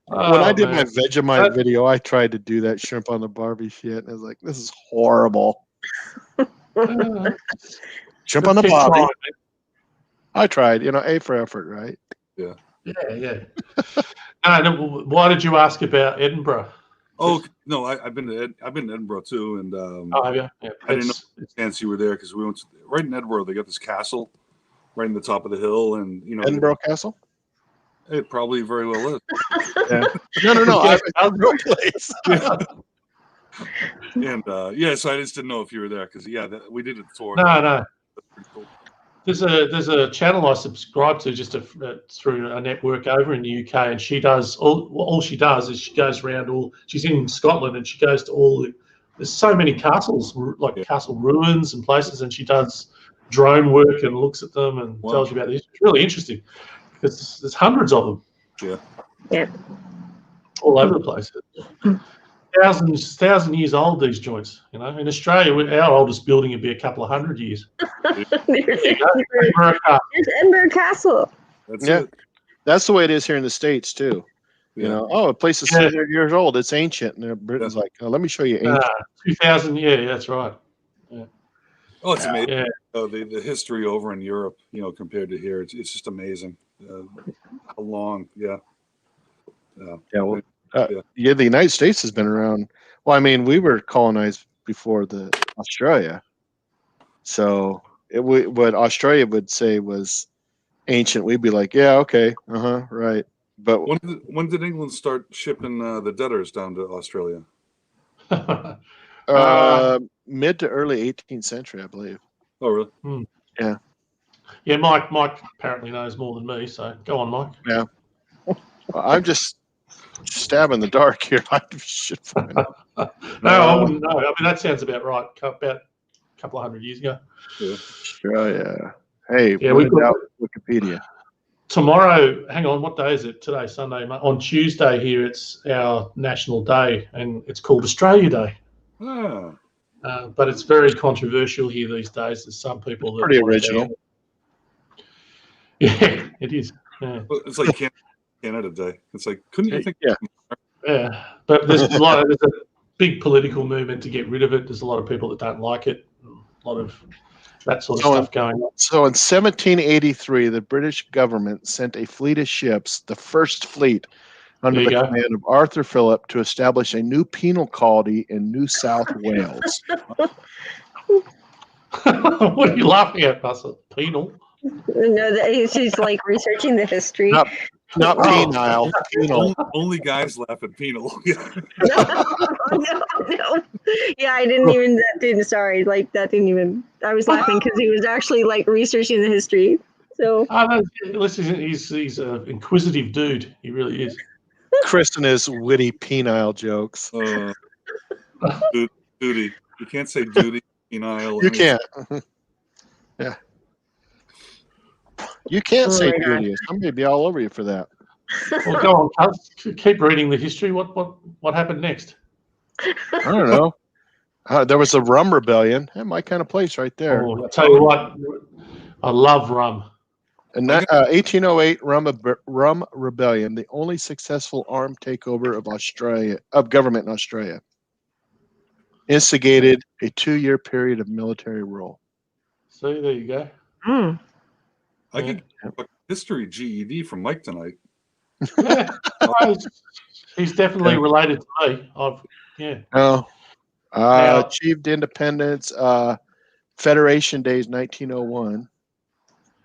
Speaker 1: When I did my Vegemite video, I tried to do that shrimp on the Barbie shit, and I was like, "This is horrible." Shrimp on the Barbie. I tried. A for effort, right?
Speaker 3: Yeah.
Speaker 2: Yeah. Why did you ask about Edinburgh?
Speaker 3: Oh no, I've been to Edinburgh too, and
Speaker 2: have you? Yeah,
Speaker 3: I didn't know chance you were there because we went right in Edinburgh. They got this castle right in the top of the hill, and
Speaker 1: Edinburgh Castle.
Speaker 3: It probably very well is.
Speaker 1: Yeah. No. I've real place.
Speaker 3: And so I just didn't know if you were there because we did a tour.
Speaker 2: No.
Speaker 3: That's pretty cool.
Speaker 2: There's a channel I subscribe to just through a network over in the UK, and she does all she does is she goes around she's in Scotland and she goes to there's so many castles, like castle ruins and places, and she does drone work and looks at them and tells you about this. It's really interesting because there's hundreds of them.
Speaker 5: Yeah.
Speaker 2: All over the place. Thousand years old, these joints. In Australia, our oldest building would be a couple of 100 years.
Speaker 5: There's Edinburgh Castle.
Speaker 3: That's it.
Speaker 1: That's the way it is here in the States too. A place is 600 years old. It's ancient, and Britain's like, let me show you ancient.
Speaker 2: 2000. Yeah, that's right. Yeah.
Speaker 3: Oh, it's amazing. Yeah. The history over in Europe, compared to here, it's just amazing. How long? Yeah.
Speaker 1: Well, the United States has been around. Well, I mean, we were colonized before Australia. So what Australia would say was ancient, we'd be like, yeah, okay, right.
Speaker 4: But
Speaker 3: when did England start shipping the debtors down to Australia?
Speaker 1: Mid to early 18th century, I believe.
Speaker 3: Oh, really?
Speaker 1: Yeah.
Speaker 2: Yeah, Mike apparently knows more than me, so go on, Mike.
Speaker 1: Yeah. Well, I'm just stabbing in the dark here. I should find it.
Speaker 2: No, I wouldn't know. I mean, that sounds about right. About a couple of hundred years ago.
Speaker 3: Yeah.
Speaker 1: Sure, yeah. Hey,
Speaker 2: Yeah,
Speaker 1: we've got Wikipedia.
Speaker 2: Tomorrow, hang on, what day is it? Today, Sunday. On Tuesday here, it's our national day, and it's called Australia Day.
Speaker 3: Ah.
Speaker 2: But it's very controversial here these days. There's some people that
Speaker 1: Pretty original.
Speaker 2: Yeah, it is. Yeah.
Speaker 3: It's like Canada Day. It's like, couldn't you think?
Speaker 2: Yeah, but there's a big political movement to get rid of it. There's a lot of people that don't like it. A lot of that sort of stuff going on.
Speaker 1: So in 1783, the British government sent a fleet of ships, the first fleet, under the command of Arthur Phillip, to establish a new penal colony in New South Wales.
Speaker 2: What are you laughing at, Russell? Penal?
Speaker 5: No, he's like researching the history.
Speaker 1: Not penile. Penal.
Speaker 3: Only guys laugh at penal.
Speaker 5: No. Yeah, I didn't even. That didn't. Sorry, like that didn't even. I was laughing because he was actually like researching the history. So.
Speaker 2: Listen, he's an inquisitive dude. He really is.
Speaker 1: Chris and his witty penile jokes.
Speaker 3: Duty. You can't say duty, penile.
Speaker 1: You can't. Yeah. You can't say duty. Somebody be all over you for that.
Speaker 2: Well, go on. Keep reading the history. What happened next?
Speaker 1: I don't know. There was a rum rebellion. That my kind of place right there.
Speaker 2: Oh, I'll tell you what. I love rum.
Speaker 1: In 1808, rum rebellion, the only successful armed takeover of government in Australia, instigated a 2-year period of military rule.
Speaker 2: See, there you go.
Speaker 3: I could get a history GED from Mike tonight.
Speaker 2: Yeah, he's definitely related to me.
Speaker 1: Achieved independence. Federation Days, 1901.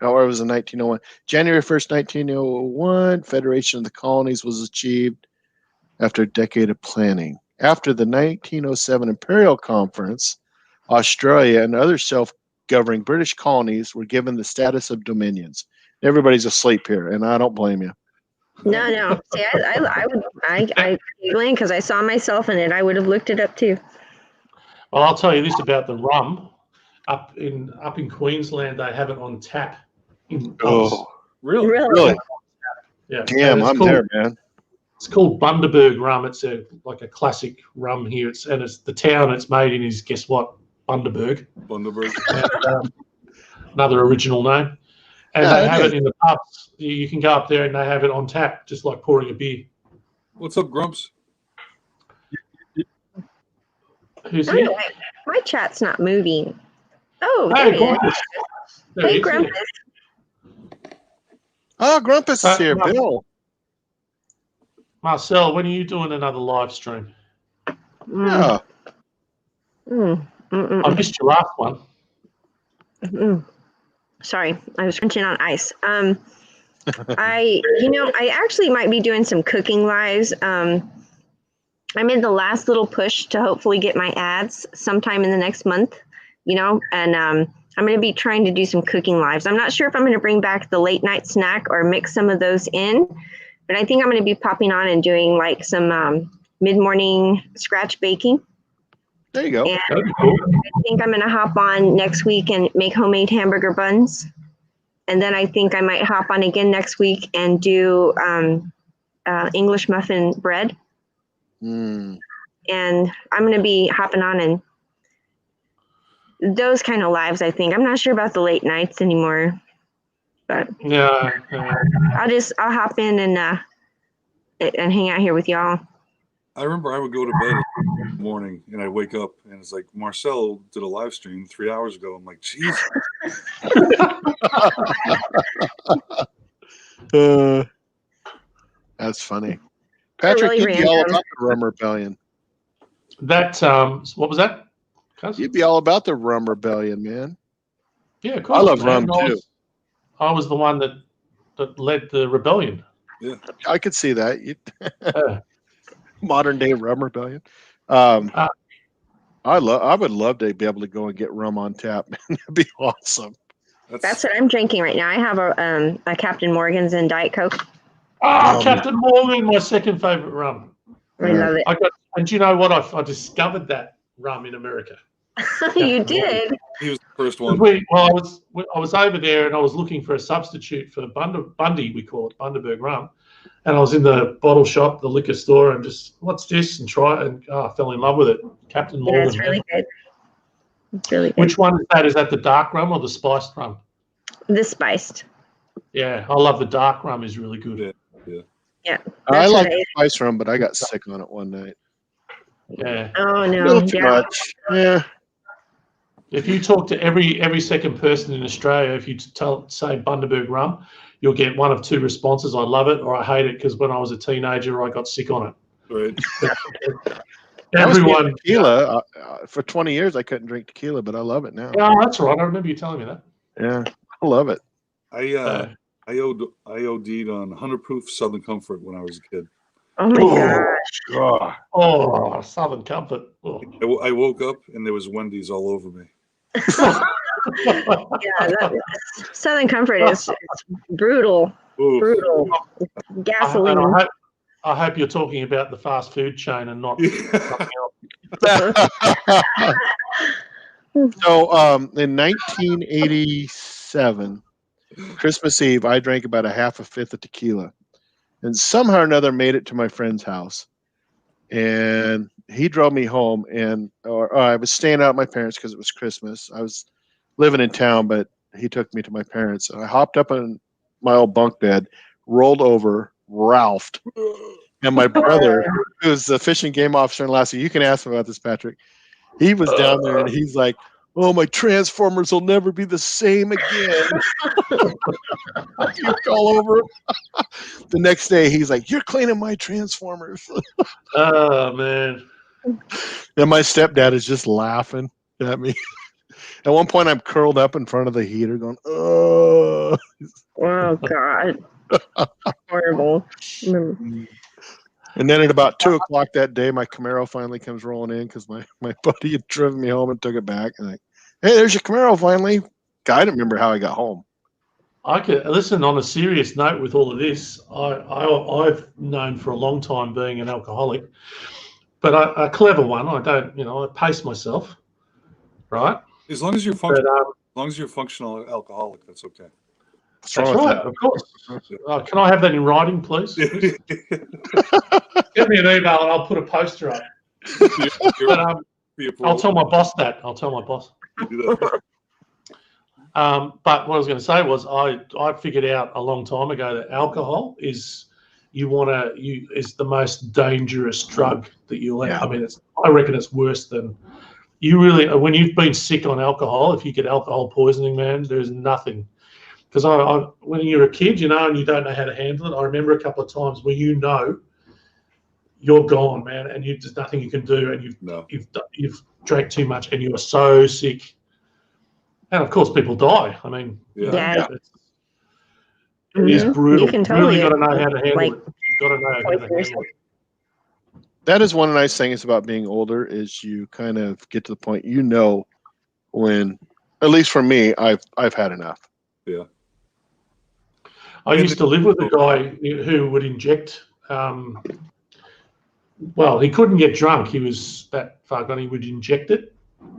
Speaker 1: Or it was in 1901. January 1st, 1901, Federation of the Colonies was achieved after a decade of planning. After the 1907 Imperial Conference, Australia and other self-governing British colonies were given the status of dominions. Everybody's asleep here, and I don't blame you.
Speaker 5: No. See, I giggling because I saw myself in it. I would have looked it up too.
Speaker 2: Well, I'll tell you this about the rum. Up in Queensland, they have it on tap.
Speaker 1: Really?
Speaker 2: Yeah.
Speaker 1: Damn, I'm there, man.
Speaker 2: It's called Bundaberg rum. It's like a classic rum here. It's the town it's made in is, guess what? Bundaberg. And, another original name. And they have it in the pubs. You can go up there and they have it on tap, just like pouring a beer.
Speaker 3: What's up, Grumps?
Speaker 2: Who's here?
Speaker 5: My chat's not moving. Oh,
Speaker 2: hey,
Speaker 5: Grumpus. Hey, Grumpus.
Speaker 1: Oh, Grumpus is here, Bill.
Speaker 2: Marcel, when are you doing another live stream?
Speaker 1: Yeah.
Speaker 2: I missed your last one.
Speaker 5: Sorry, I was crunching on ice. I actually might be doing some cooking lives. I'm in the last little push to hopefully get my ads sometime in the next month, and I'm going to be trying to do some cooking lives. I'm not sure if I'm going to bring back the late night snack or mix some of those in, but I think I'm going to be popping on and doing like some mid-morning scratch baking.
Speaker 1: There you go.
Speaker 5: And I think I'm going to hop on next week and make homemade hamburger buns. And then I think I might hop on again next week and do English muffin bread. And I'm going to be hopping on and those kind of lives, I think. I'm not sure about the late nights anymore. But
Speaker 2: yeah.
Speaker 5: I'll hop in and hang out here with y'all.
Speaker 3: I remember I would go to bed in the morning and I'd wake up and it's like, Marcel did a live stream 3 hours ago. I'm like, jeez.
Speaker 1: That's funny. Patrick,
Speaker 5: really
Speaker 1: you'd be all about the rum rebellion.
Speaker 2: That what was that?
Speaker 1: You'd be all about the rum rebellion, man.
Speaker 2: Yeah, of course.
Speaker 1: I love rum too.
Speaker 2: I was the one that led the rebellion.
Speaker 3: Yeah,
Speaker 1: I could see that. Modern day rum rebellion.
Speaker 2: Uh,
Speaker 1: I would love to be able to go and get rum on tap. That'd be awesome.
Speaker 5: That's what I'm drinking right now. I have a Captain Morgan's and Diet Coke.
Speaker 2: Captain Morgan, my second favorite rum.
Speaker 5: I love it.
Speaker 2: And do you know what? I discovered that rum in America.
Speaker 5: You did?
Speaker 3: He was the first one.
Speaker 2: I was over there and I was looking for a substitute for Bundy, we call it, Bundaberg rum. And I was in the bottle shop, the liquor store, and just, what's this? And try it. And I fell in love with it. Captain Morgan.
Speaker 5: Yeah, it's really good. It's really good.
Speaker 2: Which one is that? Is that the dark rum or the spiced rum?
Speaker 5: The spiced.
Speaker 2: Yeah, I love the dark rum. Is really good.
Speaker 5: Yeah.
Speaker 1: I like the spice rum, but I got sick on it one night.
Speaker 2: Yeah.
Speaker 5: Oh, no.
Speaker 1: A little too much. Yeah.
Speaker 2: If you talk to every second person in Australia, if you say Bundaberg rum, you'll get one of two responses. I love it or I hate it because when I was a teenager, I got sick on it.
Speaker 3: Right.
Speaker 2: Everyone.
Speaker 1: Tequila. For 20 years, I couldn't drink tequila, but I love it now.
Speaker 2: Yeah, that's right. I remember you telling me that.
Speaker 1: Yeah, I love it.
Speaker 3: I OD'd on 100 proof Southern Comfort when I was a kid.
Speaker 5: Oh my gosh.
Speaker 2: Oh, Southern Comfort. Oh.
Speaker 3: I woke up and there was Wendy's all over me.
Speaker 5: Yeah, Southern Comfort is brutal.
Speaker 3: Ooh.
Speaker 5: Brutal. Gasoline.
Speaker 2: I hope you're talking about the fast food chain and not something else.
Speaker 1: So in 1987, Christmas Eve, I drank about a half a fifth of tequila. And somehow or another made it to my friend's house. And he drove me home. And I was staying out at my parents' because it was Christmas. I was living in town, but he took me to my parents. And I hopped up in my old bunk bed, rolled over, Ralphed. And my brother, who's the fish and game officer in Alaska, you can ask him about this, Patrick. He was down there and he's like, "Oh, my Transformers will never be the same again." Puked all over him. The next day, he's like, "You're cleaning my Transformers."
Speaker 2: Oh, man.
Speaker 1: And my stepdad is just laughing at me. At one point, I'm curled up in front of the heater going, "Oh."
Speaker 5: Oh, God. Horrible.
Speaker 1: And then at about 2:00 that day, my Camaro finally comes rolling in because my buddy had driven me home and took it back. And like, "Hey, there's your Camaro finally." I don't remember how I got home.
Speaker 2: I could listen on a serious note with all of this. I've known for a long time being an alcoholic, but a clever one. I don't, I pace myself, right?
Speaker 3: As long as you're functional, alcoholic, that's okay.
Speaker 2: That's right, of course. Can I have that in writing, please? Give me an email and I'll put a poster up. But, I'll tell my boss that. I'll tell my boss. But what I was going to say was I figured out a long time ago that alcohol is the most dangerous drug that you'll have. I mean, I reckon it's worse than when you've been sick on alcohol. If you get alcohol poisoning, man, there's nothing. Because when you're a kid, and you don't know how to handle it. I remember a couple of times where you're gone, man, and there's nothing you can do, and you've drank too much, and you are so sick. And of course, people die. I mean, it is brutal. You really got to know how to handle it. You've got to know how to handle it.
Speaker 1: That is one of the nice things about being older is you kind of get to the point when, at least for me, I've had enough.
Speaker 3: Yeah.
Speaker 2: I used to live with a guy who would inject. Well, he couldn't get drunk. He was that far gone. He would inject it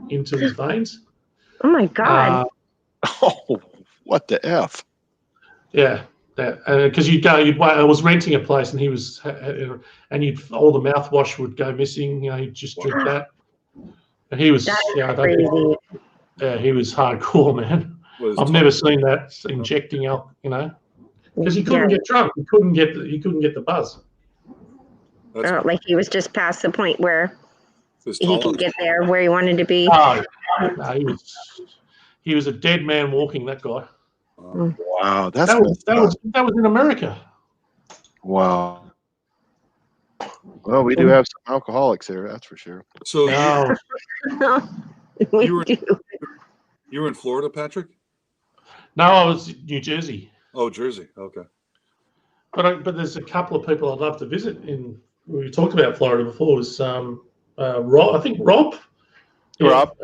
Speaker 2: into his veins.
Speaker 5: Oh my God!
Speaker 1: What the F?
Speaker 2: Yeah, because I was renting a place, and he was, and all the mouthwash would go missing. He'd just drink that, and he was,
Speaker 5: crazy.
Speaker 2: He was hardcore, man. I've never seen that injecting alcohol, because he couldn't get drunk. He couldn't get the buzz.
Speaker 5: Like he was just past the point where he could get there where he wanted to be.
Speaker 2: Oh, no, he was a dead man walking. That guy.
Speaker 1: Wow,
Speaker 2: that was in America.
Speaker 1: Wow. Well, we do have some alcoholics here, that's for sure.
Speaker 3: So
Speaker 5: We
Speaker 3: you
Speaker 5: do.
Speaker 3: were in Florida, Patrick?
Speaker 2: No, I was in New Jersey.
Speaker 3: Oh, Jersey. Okay.
Speaker 2: But there's a couple of people I'd love to visit. We talked about Florida before. Was Rob? I think Rob.
Speaker 1: Rob.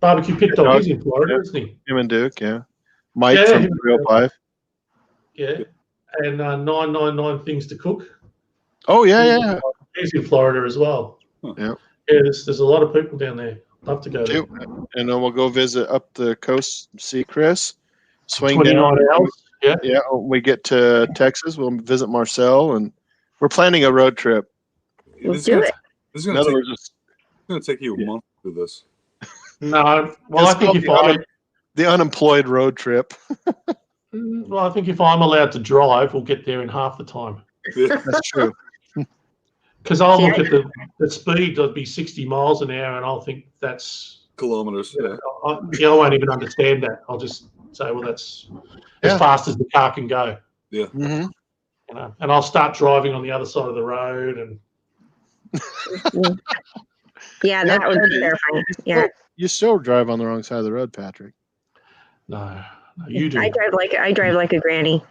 Speaker 2: Barbecue Pit Dog. He's in Florida, isn't he?
Speaker 1: Him and Duke, yeah. Mike from 305.
Speaker 2: Yeah. And 999 Things to Cook.
Speaker 1: Oh, yeah.
Speaker 2: He's in Florida as well.
Speaker 1: Yeah.
Speaker 2: Yeah, there's a lot of people down there. Love to go there.
Speaker 1: And then we'll go visit up the coast, see Chris. Swing
Speaker 2: 29
Speaker 1: down.
Speaker 2: hours. Yeah.
Speaker 1: Yeah, when we get to Texas, we'll visit Marcel, and we're planning a road trip.
Speaker 5: We'll do it.
Speaker 3: This is going to take you a month to do this.
Speaker 2: No, well, I think
Speaker 1: the unemployed road trip.
Speaker 2: Well, I think if I'm allowed to drive, we'll get there in half the time.
Speaker 1: That's true.
Speaker 2: Because I'll look at the speed, it'll be 60 miles an hour, and I'll think that's
Speaker 3: kilometers.
Speaker 2: I won't even understand that. I'll just say, well, that's as fast as the car can go.
Speaker 3: Yeah.
Speaker 1: Mm-hmm.
Speaker 2: You know, and I'll start driving on the other side of the road, and
Speaker 5: yeah, that would be terrifying. Yeah.
Speaker 1: You still drive on the wrong side of the road, Patrick.
Speaker 2: No, you do.
Speaker 5: I drive like a granny.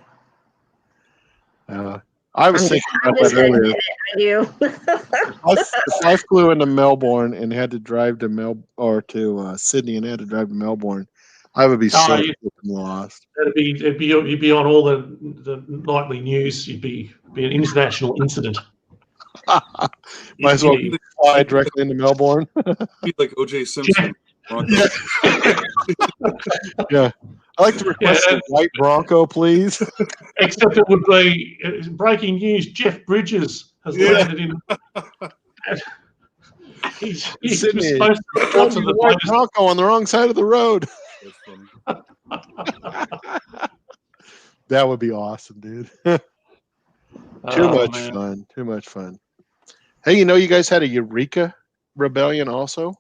Speaker 1: I was thinking about that earlier.
Speaker 5: I do.
Speaker 1: If I flew into Melbourne and had to drive to Sydney and had to drive to Melbourne, I would be so lost.
Speaker 2: You'd be on all the nightly news. You'd be an international incident.
Speaker 1: Might as well fly directly into Melbourne.
Speaker 3: Be like O.J. Simpson.
Speaker 1: Yeah. I'd like to request a white Bronco, please.
Speaker 2: Except it would be breaking news. Jeff Bridges has landed in. He's supposed to report to the
Speaker 1: white Bronco on the wrong side of the road. That would be awesome, dude. Too much fun. Hey, you guys had a Eureka rebellion also?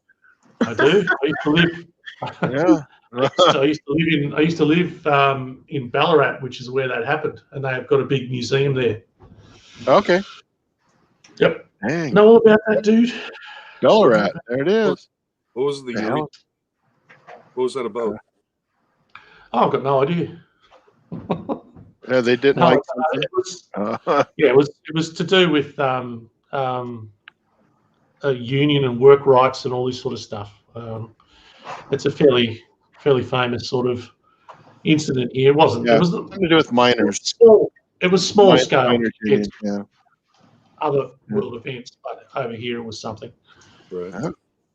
Speaker 2: I do. I used to live.
Speaker 1: Yeah.
Speaker 2: I used to live in Ballarat, which is where that happened, and they have got a big museum there.
Speaker 1: Okay.
Speaker 2: Yep.
Speaker 1: Dang.
Speaker 2: Know all about that, dude?
Speaker 1: Ballarat. There it is.
Speaker 3: What was the Eureka? What was that about?
Speaker 2: Oh, I've got no idea.
Speaker 1: Yeah, they didn't like something.
Speaker 2: It was to do with a union and work rights and all this sort of stuff. It's a fairly famous sort of incident here. It wasn't.
Speaker 1: Yeah,
Speaker 2: it was
Speaker 1: something to do with miners.
Speaker 2: It was small scale.
Speaker 1: Yeah.
Speaker 2: Other world events, but over here it was something.
Speaker 3: Right.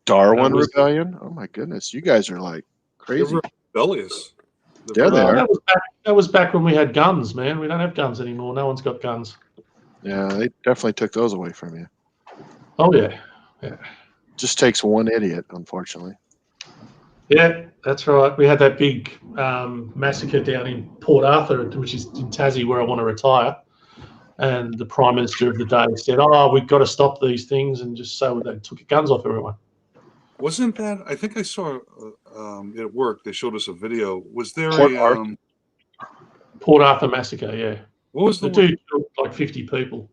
Speaker 1: Darwin Rebellion. Oh my goodness, you guys are like crazy.
Speaker 3: Rebellious.
Speaker 1: Yeah, they are.
Speaker 2: That was back when we had guns, man. We don't have guns anymore. No one's got guns.
Speaker 1: Yeah, they definitely took those away from you.
Speaker 2: Oh yeah.
Speaker 1: Just takes one idiot, unfortunately.
Speaker 2: Yeah, that's right. We had that big massacre down in Port Arthur, which is in Tassie, where I want to retire. And the Prime Minister of the day said, we've got to stop these things, and just so they took guns off everyone.
Speaker 3: Wasn't that, I think I saw at work, they showed us a video. Was there
Speaker 2: Port Arthur massacre, yeah.
Speaker 3: What was the
Speaker 2: dude killed like 50 people.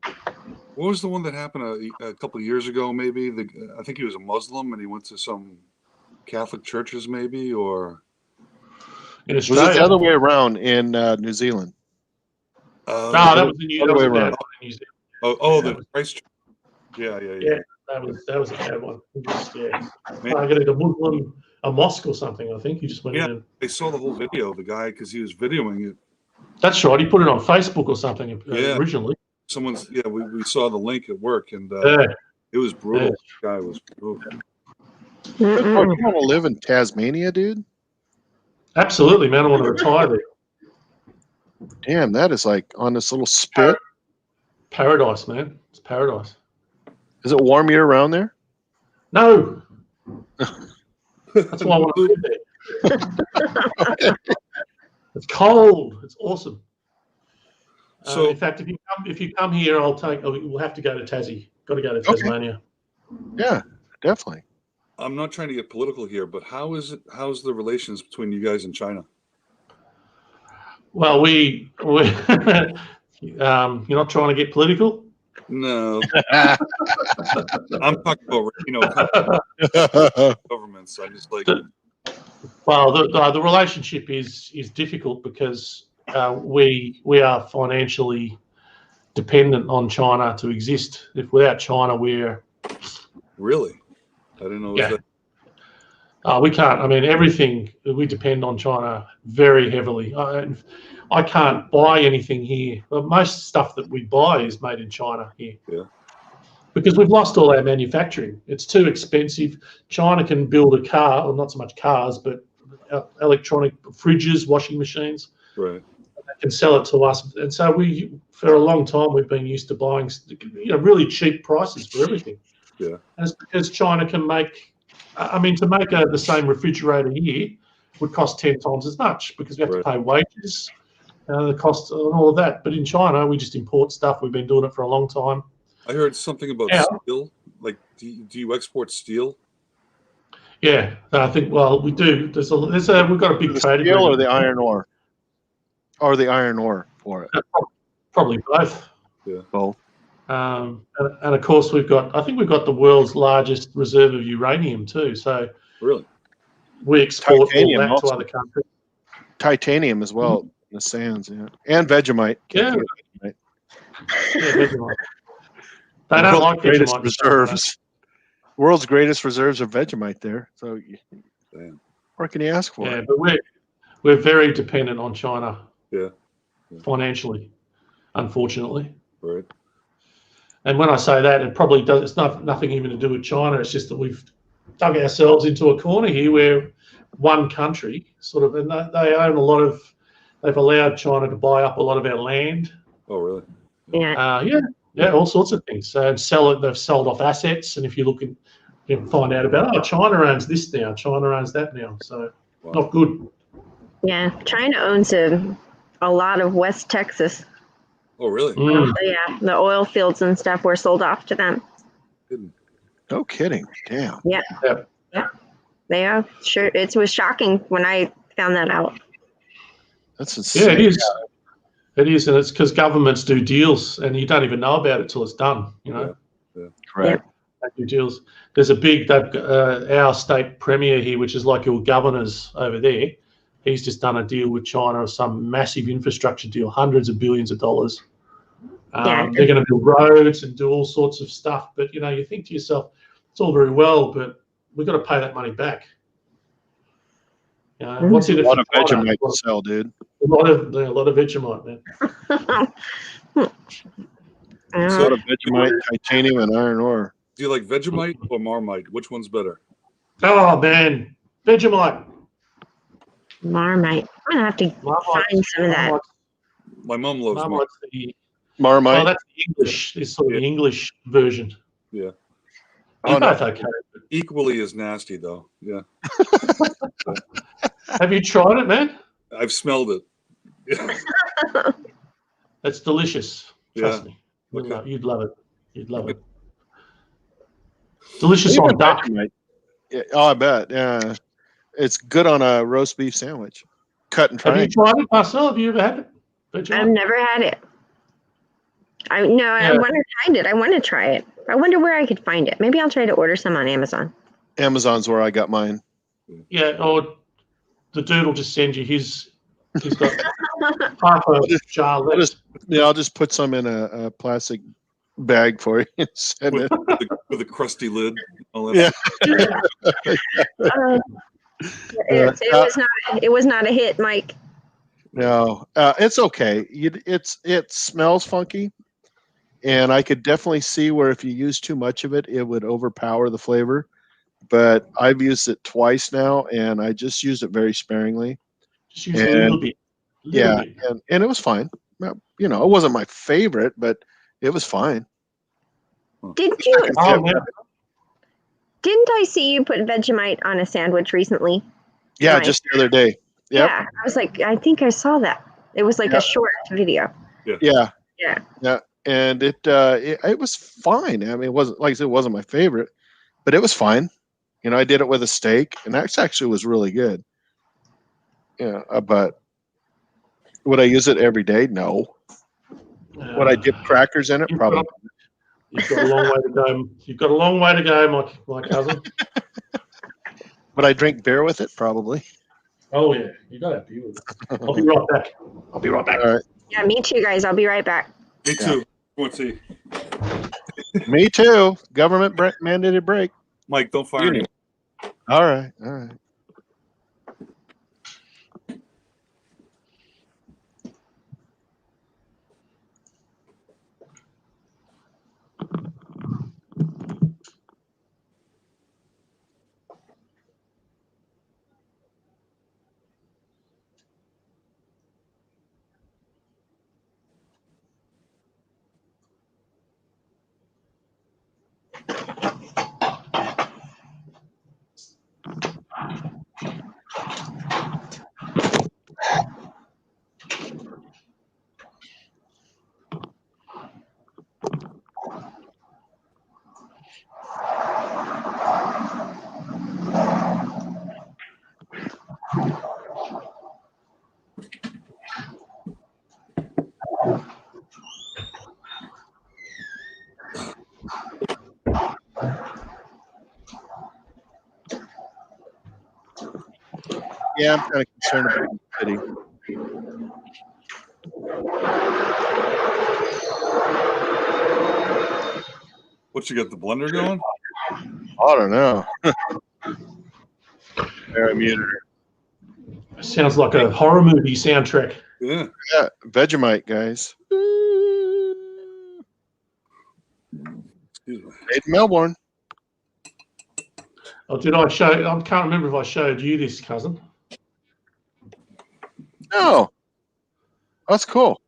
Speaker 3: What was the one that happened a couple of years ago, maybe? I think he was a Muslim, and he went to some Catholic churches, maybe, or...
Speaker 2: In Australia.
Speaker 1: Was it the other way around in New Zealand?
Speaker 2: No, that was the other way around. New Zealand.
Speaker 3: The Christ. Yeah.
Speaker 2: That was a bad one. Targeted a mosque or something. I think he just went in. And...
Speaker 3: They saw the whole video. The guy, because he was videoing it.
Speaker 2: That's right. He put it on Facebook or something originally.
Speaker 3: We saw the link at work, and it was brutal.
Speaker 2: Yeah.
Speaker 3: The guy was brutal.
Speaker 1: You want to live in Tasmania, dude?
Speaker 2: Absolutely, man. I want to retire there.
Speaker 1: Damn, that is like on this little spit.
Speaker 2: Paradise, man. It's paradise.
Speaker 1: Is it warm year round there?
Speaker 2: No. That's why I want to live there. It's cold. It's awesome. So, in fact, if you come here, we'll have to go to Tassie. Got to go to Tasmania.
Speaker 1: Yeah, definitely.
Speaker 3: I'm not trying to get political here, but how's the relations between you guys and China?
Speaker 2: Well, we you're not trying to get political?
Speaker 3: No. I'm talking about governments. I just like.
Speaker 2: Well, the relationship is difficult because we are financially dependent on China to exist. If without China, we're
Speaker 3: really. I didn't know.
Speaker 2: Yeah. We can't. I mean, everything we depend on China very heavily. I can't buy anything here. Most stuff that we buy is made in China here.
Speaker 3: Yeah.
Speaker 2: Because we've lost all our manufacturing. It's too expensive. China can build a car, or not so much cars, but electronic fridges, washing machines.
Speaker 3: Right.
Speaker 2: They can sell it to us, and so for a long time, we've been used to buying, really cheap prices for everything.
Speaker 3: Yeah.
Speaker 2: And it's because China can make. I mean, to make the same refrigerator here would cost 10 times as much because we have to pay wages, the cost and all of that. But in China, we just import stuff. We've been doing it for a long time.
Speaker 3: I heard something about steel. Like, do you export steel?
Speaker 2: Yeah, I think. Well, we do. We've got a big trade
Speaker 1: steel or the iron ore, or the iron ore for it.
Speaker 2: Probably both.
Speaker 3: Yeah,
Speaker 1: both.
Speaker 2: And of course, I think we've got the world's largest reserve of uranium too. So
Speaker 3: really,
Speaker 2: we export
Speaker 1: titanium
Speaker 2: all that
Speaker 1: also.
Speaker 2: to other countries.
Speaker 1: Titanium as well in the sands, and Vegemite.
Speaker 2: Yeah,
Speaker 1: Vegemite.
Speaker 2: Yeah, Vegemite. They don't like
Speaker 1: greatest
Speaker 2: Vegemite
Speaker 1: reserves. World's greatest reserves of Vegemite there. So, what can you ask for?
Speaker 2: Yeah, but we're very dependent on China.
Speaker 3: Yeah.
Speaker 2: Financially, unfortunately.
Speaker 3: Right.
Speaker 2: And when I say that, it probably does. It's nothing even to do with China. It's just that we've dug ourselves into a corner here where one country sort of, and they own a lot of. They've allowed China to buy up a lot of our land.
Speaker 3: Oh, really?
Speaker 2: Yeah, all sorts of things. So sell it. They've sold off assets, and if you look at, you can find out about, China owns this now. China owns that now. So not good.
Speaker 5: Yeah, China owns a lot of West Texas.
Speaker 3: Oh, really?
Speaker 2: Mm.
Speaker 5: Yeah, the oil fields and stuff were sold off to them.
Speaker 1: No kidding. Damn.
Speaker 5: Yeah. They are. Sure. It was shocking when I found that out.
Speaker 2: That's insane. Yeah, it is. It is, and it's because governments do deals, and you don't even know about it till it's done.
Speaker 3: Yeah.
Speaker 1: Correct.
Speaker 2: They do deals. There's a big. Our state premier here, which is like your governors over there. He's just done a deal with China, some massive infrastructure deal, hundreds of billions of dollars. They're going to build roads and do all sorts of stuff. But, you think to yourself, it's all very well, but we've got to pay that money back. What's in it?
Speaker 1: A lot of Vegemite to sell, dude.
Speaker 2: A lot of Vegemite, man.
Speaker 1: A lot of Vegemite, titanium, and iron ore.
Speaker 3: Do you like Vegemite or Marmite? Which one's better?
Speaker 2: Oh, man. Vegemite.
Speaker 5: Marmite. I'm going to have to find some of that.
Speaker 3: My mom loves Marmite.
Speaker 1: Marmite.
Speaker 2: Oh, that's the English. It's sort of the English version.
Speaker 3: Yeah.
Speaker 2: Both okay.
Speaker 3: Equally as nasty, though. Yeah.
Speaker 2: Have you tried it, man?
Speaker 3: I've smelled it.
Speaker 2: It's delicious. Trust me.
Speaker 3: Okay.
Speaker 2: You'd love it. You'd love it. Delicious on duck.
Speaker 1: Yeah. Oh, I bet. Yeah. It's good on a roast beef sandwich. Cut and triangle.
Speaker 2: Have you tried it, Marcel? Have you ever had it?
Speaker 5: I've never had it. I want to find it. I want to try it. I wonder where I could find it. Maybe I'll try to order some on Amazon.
Speaker 1: Amazon's where I got mine.
Speaker 2: Yeah, or the dude will just send you his. He's got half a jar left.
Speaker 1: I'll just put some in a plastic bag for you and send it.
Speaker 3: With a crusty lid.
Speaker 5: It was not a hit, Mike.
Speaker 1: No, it's okay. It smells funky, and I could definitely see where if you use too much of it, it would overpower the flavor. But I've used it twice now, and I just used it very sparingly.
Speaker 2: Just use a little bit.
Speaker 1: And it was fine. It wasn't my favorite, but it was fine.
Speaker 5: Didn't I see you put Vegemite on a sandwich recently?
Speaker 1: Yeah, just the other day. Yep.
Speaker 5: Yeah, I was like, I think I saw that. It was like a short video.
Speaker 1: Yeah. And it was fine. I mean, it wasn't, like I said, it wasn't my favorite, but it was fine. I did it with a steak, and that actually was really good. Yeah, but would I use it every day? No. Would I dip crackers in it? Probably.
Speaker 2: You've got a long way to go. You've got a long way to go, my cousin.
Speaker 1: Would I drink beer with it? Probably.
Speaker 2: Oh yeah, you got to deal with it. I'll be right back. I'll be right back.
Speaker 1: All right.
Speaker 5: Yeah, me too, guys. I'll be right back.
Speaker 3: Me too. Let's see.
Speaker 1: Me too. Government mandated break.
Speaker 3: Mike, don't fire me.
Speaker 1: All right. All right. Yeah, I'm kind of concerned about the city.
Speaker 3: What, you got the blender going?
Speaker 1: I don't know. There, I muted her.
Speaker 2: Sounds like a horror movie soundtrack.
Speaker 3: Yeah.
Speaker 1: Yeah, Vegemite, guys.
Speaker 3: Excuse me.
Speaker 1: Made in Melbourne.
Speaker 2: Oh, did I show? I can't remember if I showed you this, cousin.
Speaker 1: No. That's cool.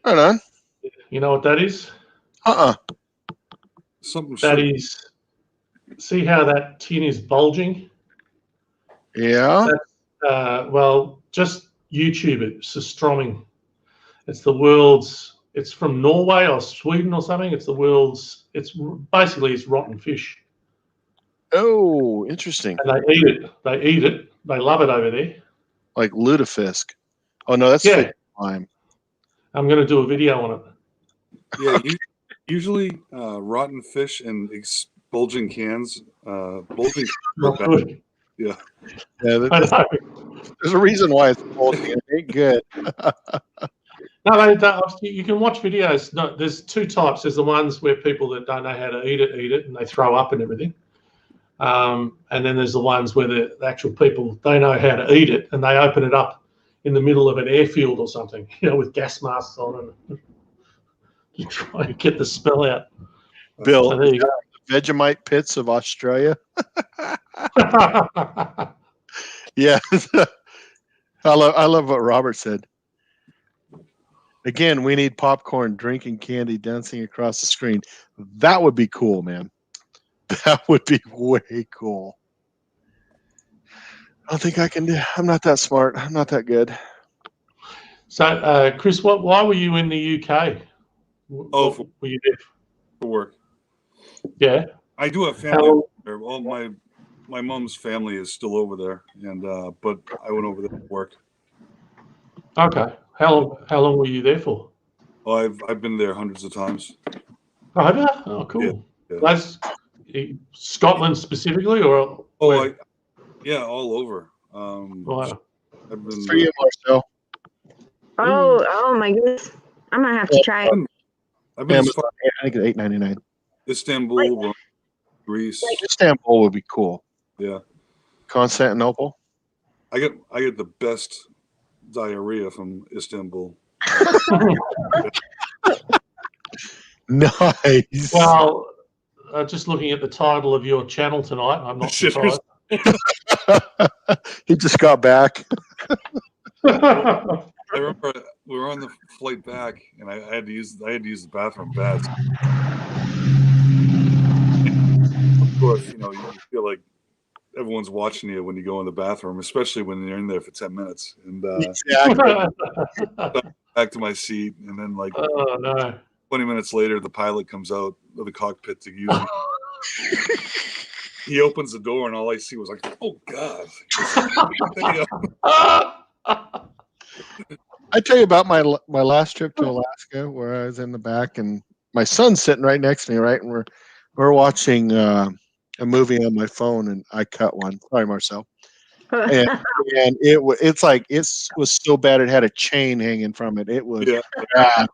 Speaker 1: Right on.
Speaker 2: You know what that is?
Speaker 3: Something
Speaker 2: That
Speaker 3: shit.
Speaker 2: is. See how that tin is bulging?
Speaker 1: Yeah.
Speaker 2: Well, just YouTube it. Surströmming. It's the world's. It's from Norway or Sweden or something. It's the world's. It's basically it's rotten fish.
Speaker 1: Oh, interesting.
Speaker 2: And they eat it. They eat it. They love it over there.
Speaker 1: Like lutefisk. Oh no, that's fish slime.
Speaker 2: I'm going to do a video on it.
Speaker 3: Yeah, usually rotten fish and bulging cans. Bulging.
Speaker 2: Not good.
Speaker 3: Yeah.
Speaker 1: Yeah.
Speaker 2: I know.
Speaker 1: There's a reason why it's bulging. It ain't good.
Speaker 2: No, you can watch videos. No, there's two types. There's the ones where people that don't know how to eat it, and they throw up and everything. And then there's the ones where the actual people, they know how to eat it, and they open it up in the middle of an airfield or something, with gas masks on, and you try to get the smell out.
Speaker 1: Bill,
Speaker 2: So there you go.
Speaker 1: the Vegemite pits of Australia. Yeah. I love what Robert said. Again, we need popcorn, drinking candy, dancing across the screen. That would be cool, man. That would be way cool. I don't think I can do. I'm not that smart. I'm not that good.
Speaker 2: So, Chris, why were you in the UK? Were you there
Speaker 3: for work?
Speaker 2: Yeah,
Speaker 3: I do have family there. Well, my mom's family is still over there, and but I went over there to work.
Speaker 2: Okay. How long were you there for?
Speaker 3: Oh, I've been there hundreds of times.
Speaker 2: Oh, have you? Oh, cool.
Speaker 3: Yeah.
Speaker 2: That's Scotland specifically, or
Speaker 3: all over.
Speaker 2: Wow.
Speaker 3: I've been
Speaker 1: for you, Marcel.
Speaker 5: Oh my goodness! I'm gonna have to try it.
Speaker 3: I've been
Speaker 1: I think it's $8.99.
Speaker 3: Istanbul, Greece.
Speaker 1: Istanbul would be cool.
Speaker 3: Yeah.
Speaker 1: Constantinople.
Speaker 3: I get the best diarrhea from Istanbul.
Speaker 1: Nice.
Speaker 2: Well, just looking at the title of your channel tonight, I'm not surprised.
Speaker 1: He just got back.
Speaker 3: I remember we were on the flight back, and I had to use the bathroom bad. Of course, you feel like everyone's watching you when you go in the bathroom, especially when you're in there for 10 minutes. And back to my seat, and then 20 minutes later, the pilot comes out of the cockpit to use me. He opens the door, and all I see was like, "Oh God!"
Speaker 1: I tell you about my last trip to Alaska, where I was in the back, and my son's sitting right next to me, right, and we're watching a movie on my phone, and I cut one. Sorry, Marcel. and it's like it was so bad it had a chain hanging from it. It was bad.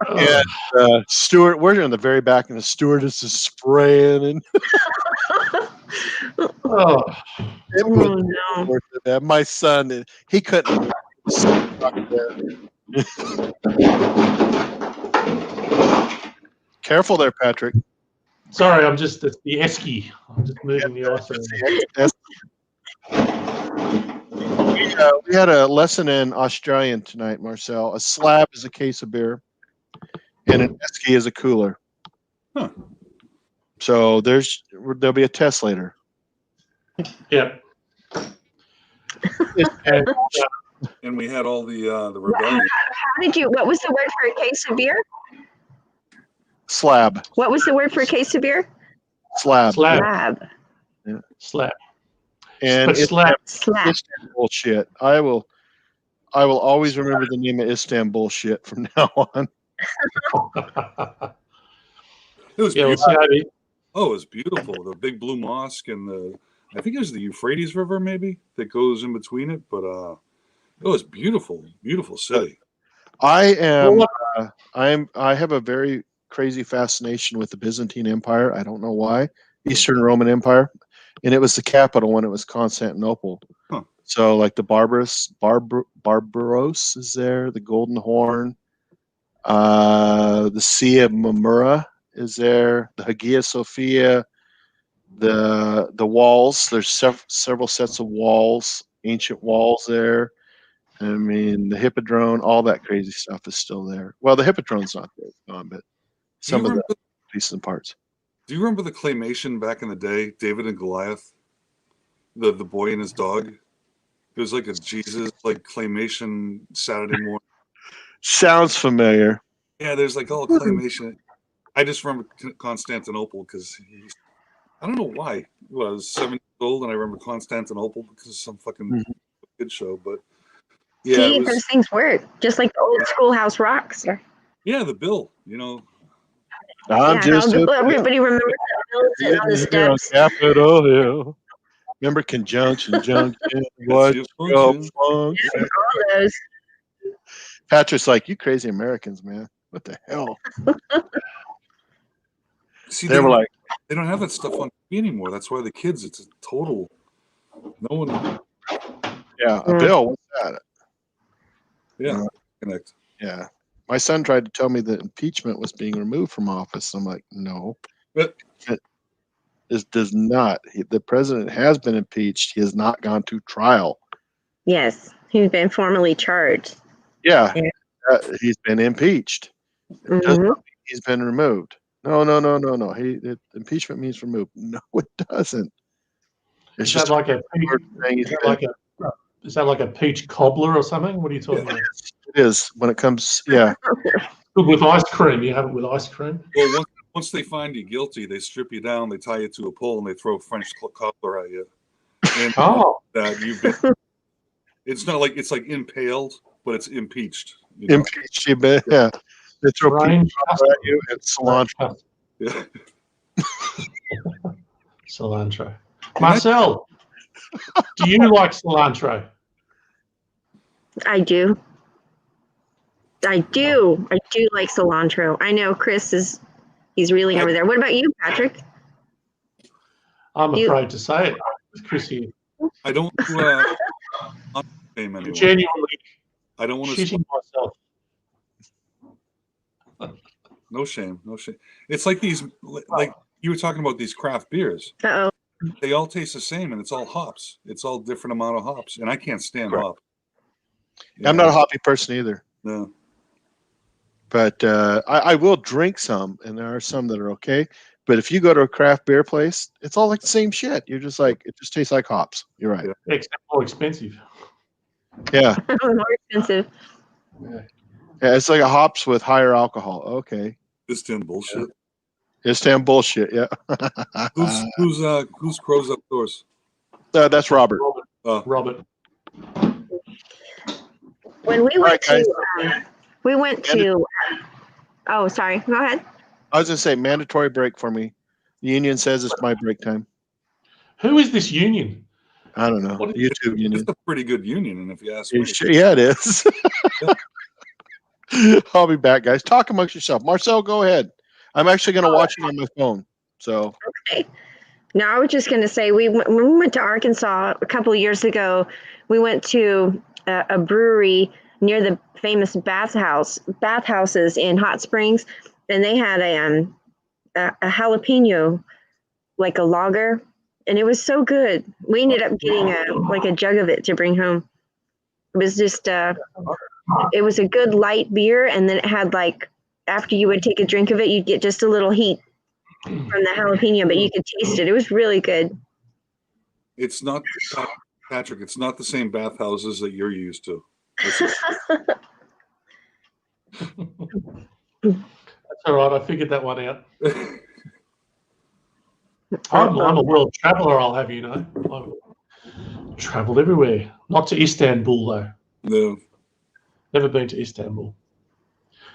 Speaker 1: And Stuart, we're in the very back, and the stewardess is spraying, and it was worth it, man. My son, he couldn't. Careful there, Patrick.
Speaker 2: Sorry, I'm just the esky. I'm just moving the ice around.
Speaker 1: We had a lesson in Australian tonight, Marcel. A slab is a case of beer, and an esky is a cooler.
Speaker 3: Huh.
Speaker 1: So there'll be a test later.
Speaker 2: Yep.
Speaker 3: And we had all the rebellion.
Speaker 5: How did you? What was the word for a case of beer?
Speaker 1: Slab.
Speaker 5: What was the word for a case of beer?
Speaker 1: Slab.
Speaker 2: Slab.
Speaker 1: Yeah.
Speaker 2: Slab.
Speaker 1: And it's
Speaker 5: slab.
Speaker 1: Istanbul shit. I will always remember the name of Istanbul shit from now on.
Speaker 3: It was beautiful. It was beautiful. The big blue mosque and I think it was the Euphrates River maybe that goes in between it, but it was beautiful, beautiful city.
Speaker 1: I have a very crazy fascination with the Byzantine Empire. I don't know why. Eastern Roman Empire. And it was the capital when it was Constantinople.
Speaker 3: Huh.
Speaker 1: So like the Barbaros is there, the Golden Horn, the Sea of Marmara is there, the Hagia Sophia, the walls. There's several sets of walls, ancient walls there. I mean, the Hippodrome, all that crazy stuff is still there. Well, the Hippodrome's not there, but some of the pieces and parts.
Speaker 3: Do you remember the claymation back in the day, David and Goliath? The boy and his dog? It was like a Jesus claymation Saturday morning.
Speaker 1: Sounds familiar.
Speaker 3: Yeah, there's like all claymation. I just remember Constantinople because I don't know why. I was 7 years old and I remember Constantinople because of some fucking kid show. But yeah,
Speaker 5: see, those things work just like the old schoolhouse rocks.
Speaker 3: Yeah, the bill,
Speaker 5: everybody remembers the bill sitting on the steps.
Speaker 1: Capitol Hill. Remember conjunction, junction, what?
Speaker 5: All those.
Speaker 1: Patrick's like, you crazy Americans, man. What the hell?
Speaker 3: See, they were like, they don't have that stuff on TV anymore. That's why the kids, it's a total. No one.
Speaker 1: Yeah, a bill. What's that?
Speaker 3: Yeah, connect.
Speaker 1: Yeah. My son tried to tell me that impeachment was being removed from office. I'm like, no.
Speaker 3: But
Speaker 1: this does not. The president has been impeached. He has not gone to trial.
Speaker 5: Yes, he's been formally charged.
Speaker 1: Yeah, he's been impeached. He's been removed. No. Impeachment means removed. No, it doesn't.
Speaker 2: It's just like a is that like a peach cobbler or something? What are you talking about?
Speaker 1: It is when it comes. Yeah,
Speaker 2: with ice cream. You have it with ice cream.
Speaker 3: Well, once they find you guilty, they strip you down, they tie you to a pole, and they throw French cobbler at you. And that you've been. It's not like it's like impaled, but it's impeached.
Speaker 1: Impeached, yeah. They throw peach cobbler at you and cilantro.
Speaker 3: Yeah.
Speaker 2: Cilantro. Marcel, do you like cilantro?
Speaker 5: I do. I do like cilantro. I know Chris he's reeling over there. What about you, Patrick?
Speaker 2: I'm afraid to say it. Chris here.
Speaker 3: I don't anymore.
Speaker 2: Genuinely,
Speaker 3: I don't want to
Speaker 2: shitting myself.
Speaker 3: No shame. It's like these, like you were talking about these craft beers.
Speaker 5: Uh-oh.
Speaker 3: They all taste the same, and it's all hops. It's all different amount of hops, and I can't stand hop.
Speaker 1: I'm not a hoppy person either.
Speaker 3: No.
Speaker 1: But I will drink some, and there are some that are okay. But if you go to a craft beer place, it's all like the same shit. You're just like, it just tastes like hops. You're right.
Speaker 2: Yeah. Except more expensive.
Speaker 1: Yeah.
Speaker 5: More expensive.
Speaker 2: Yeah.
Speaker 1: Yeah, it's like a hops with higher alcohol. Okay.
Speaker 3: It's damn bullshit.
Speaker 1: It's damn bullshit. Yeah.
Speaker 3: Who's Crows Up Doors?
Speaker 1: That's Robert.
Speaker 2: Robert.
Speaker 5: When we went to. Oh, sorry. Go ahead.
Speaker 1: I was gonna say mandatory break for me. The union says it's my break time.
Speaker 2: Who is this union?
Speaker 1: I don't know. YouTube union.
Speaker 3: It's a pretty good union, and if you ask me.
Speaker 1: Yeah, it is. I'll be back, guys. Talk amongst yourself. Marcel, go ahead. I'm actually going to watch it on my phone. So.
Speaker 5: Okay. Now, I was just going to say, when we went to Arkansas a couple of years ago, we went to a brewery near the famous bathhouses in Hot Springs, and they had a jalapeno, like a lager, and it was so good. We ended up getting a jug of it to bring home. It was just it was a good light beer, and then it had after you would take a drink of it, you'd get just a little heat from the jalapeno, but you could taste it. It was really good.
Speaker 3: It's not, Patrick, it's not the same bathhouses that you're used to.
Speaker 2: That's all right. I figured that one out. I'm a world traveler, I'll have you know. I've traveled everywhere. Not to Istanbul, though.
Speaker 3: No.
Speaker 2: Never been to Istanbul.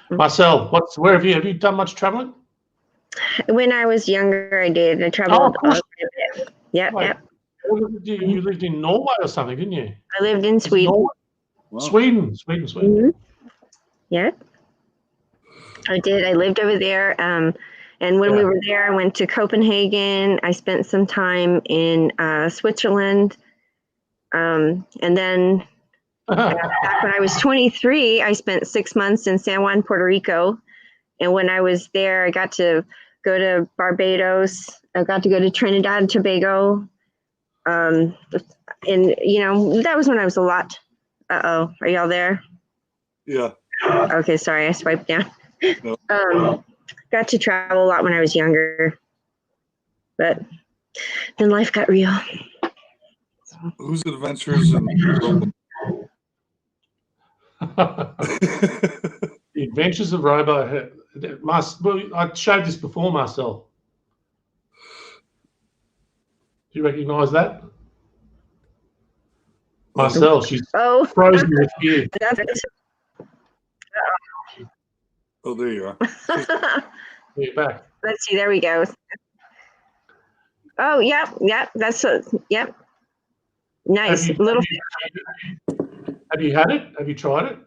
Speaker 2: Marcel, where have you done much traveling?
Speaker 5: When I was younger, I did. I traveled a bit. Yep.
Speaker 2: You lived in Norway or something, didn't you?
Speaker 5: I lived in Sweden.
Speaker 2: Wow. Sweden.
Speaker 5: Mm-hmm. Yeah, I did. I lived over there. And when we were there, I went to Copenhagen. I spent some time in Switzerland. And then back when I was 23, I spent 6 months in San Juan, Puerto Rico. And when I was there, I got to go to Barbados. I got to go to Trinidad and Tobago. And, that was when I was a lot. Uh-oh. Are y'all there?
Speaker 3: Yeah.
Speaker 5: Okay, sorry. I swiped down.
Speaker 3: No.
Speaker 5: Got to travel a lot when I was younger. But then life got real.
Speaker 3: Whose adventures in
Speaker 2: The Adventures of Robo. I showed this before, Marcel. Do you recognise that? Marcel, she's frozen with fear.
Speaker 3: Oh, there you are.
Speaker 2: You're back.
Speaker 5: Let's see. There we go. Oh, yep. That's yep. Nice.
Speaker 2: Have you had it? Have you tried it?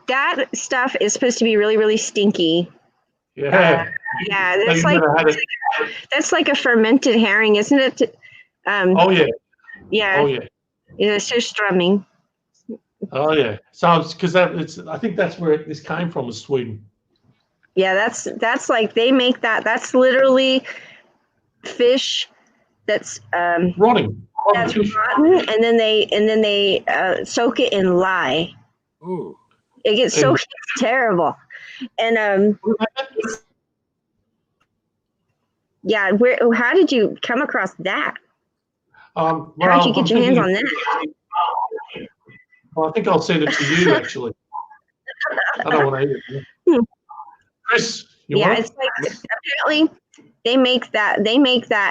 Speaker 5: That stuff is supposed to be really, really stinky.
Speaker 2: Yeah.
Speaker 5: That's like a fermented herring, isn't it?
Speaker 2: Oh yeah.
Speaker 5: Yeah.
Speaker 2: Oh yeah.
Speaker 5: It's so strumming.
Speaker 2: Oh yeah. So because I think that's where this came from, is Sweden.
Speaker 5: Yeah, that's like they make that. That's literally fish that's
Speaker 2: rotting.
Speaker 5: That's rotten, and then they soak it in lye.
Speaker 3: Ooh.
Speaker 5: It gets soaked. It's terrible. And yeah, how did you come across that?
Speaker 2: How
Speaker 5: did you get your hands on that?
Speaker 2: Well, I think I'll send it to you, actually. I don't want to eat it. Chris,
Speaker 5: it's like apparently they make that,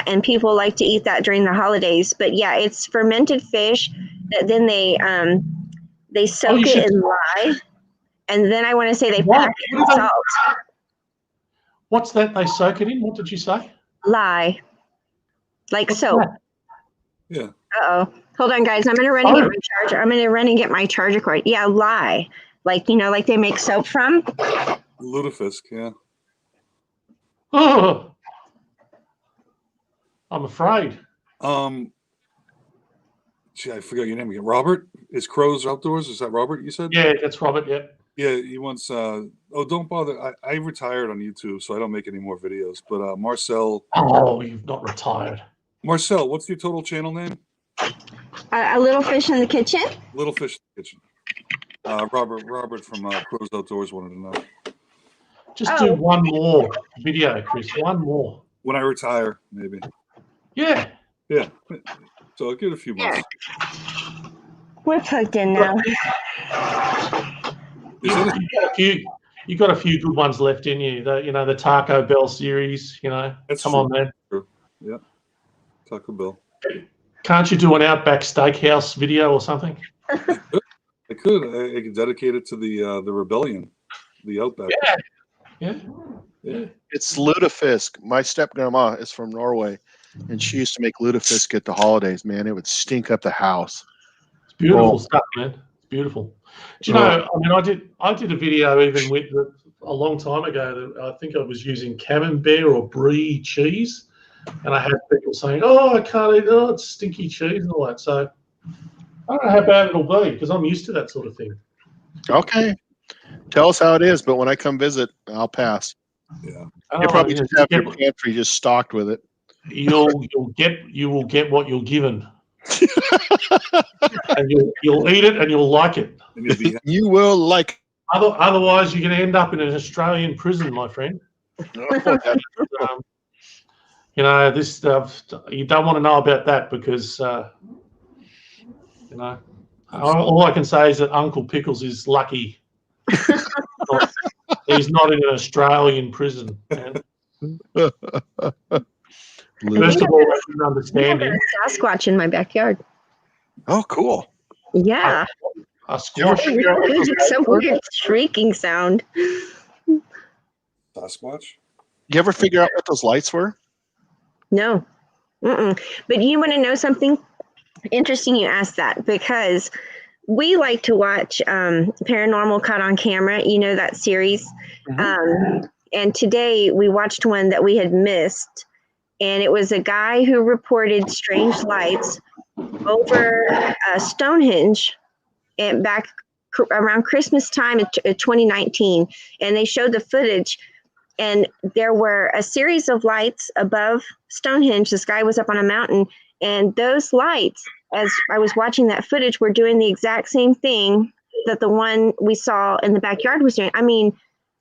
Speaker 5: and people like to eat that during the holidays. But yeah, it's fermented fish that then they soak it in lye, and then I want to say they pack it in salt.
Speaker 2: What's that they soak it in? What did you say?
Speaker 5: Lye, like soap.
Speaker 3: Yeah.
Speaker 5: Uh-oh. Hold on, guys. I'm gonna run and get my charger. I'm gonna run and get my charger cord. Yeah, lye. Like like they make soap from.
Speaker 3: Lutefisk, yeah.
Speaker 2: Oh, I'm afraid.
Speaker 3: Gee, I forgot your name again. Robert? Is Crows Outdoors? Is that Robert you said?
Speaker 2: Yeah, that's Robert, yeah.
Speaker 3: Yeah, he wants don't bother. I retired on YouTube, so I don't make any more videos. But Marcel.
Speaker 2: Oh, you've not retired.
Speaker 3: Marcel, what's your total channel name?
Speaker 5: A Little Fish in the Kitchen.
Speaker 3: Little Fish in the Kitchen. Robert from Crows Outdoors wanted to know.
Speaker 2: Just do one more video, Chris. One more.
Speaker 3: When I retire, maybe.
Speaker 2: Yeah.
Speaker 3: Yeah. So I'll give it a few months.
Speaker 5: Yeah. We're plugged in now.
Speaker 2: You got a few good ones left in you. The Taco Bell series.
Speaker 3: That's
Speaker 2: come
Speaker 3: true.
Speaker 2: on, man.
Speaker 3: True. Yeah. Taco Bell.
Speaker 2: Can't you do an Outback Steakhouse video or something?
Speaker 3: I could. I could dedicate it to the rebellion, the Outback.
Speaker 2: Yeah.
Speaker 1: It's lutefisk. My step grandma is from Norway, and she used to make lutefisk at the holidays. Man, it would stink up the house.
Speaker 2: It's beautiful stuff, man. It's beautiful. Do you know? I mean, I did a video even with a long time ago. That I think I was using Camembert or Brie cheese, and I had people saying, "Oh, I can't eat. Oh, it's stinky cheese and all that." So I don't know how bad it'll be because I'm used to that sort of thing.
Speaker 1: Okay. Tell us how it is, but when I come visit, I'll pass.
Speaker 3: Yeah.
Speaker 1: You probably just have your pantry just stocked with it.
Speaker 2: You will get what you're given, and you'll eat it and you'll like it.
Speaker 1: You will like it.
Speaker 2: Otherwise, you're going to end up in an Australian prison, my friend. You know, this stuff, you don't want to know about that because, you know, all I can say is that Uncle Pickles is lucky. He's not in an Australian prison. Man. First of all, I didn't understand him.
Speaker 5: A Sasquatch in my backyard.
Speaker 1: Oh, cool.
Speaker 5: Yeah.
Speaker 2: A squash.
Speaker 5: Some weird shrieking sound.
Speaker 3: Sasquatch?
Speaker 1: You ever figure out what those lights were?
Speaker 5: No. But you want to know something interesting? You asked that because we like to watch Paranormal Caught on Camera. You know that series? Mm-hmm. And today we watched one that we had missed. And it was a guy who reported strange lights over Stonehenge and back around Christmas time in 2019. And they showed the footage. And there were a series of lights above Stonehenge. This guy was up on a mountain. And those lights, as I was watching that footage, were doing the exact same thing that the one we saw in the backyard was doing. I mean,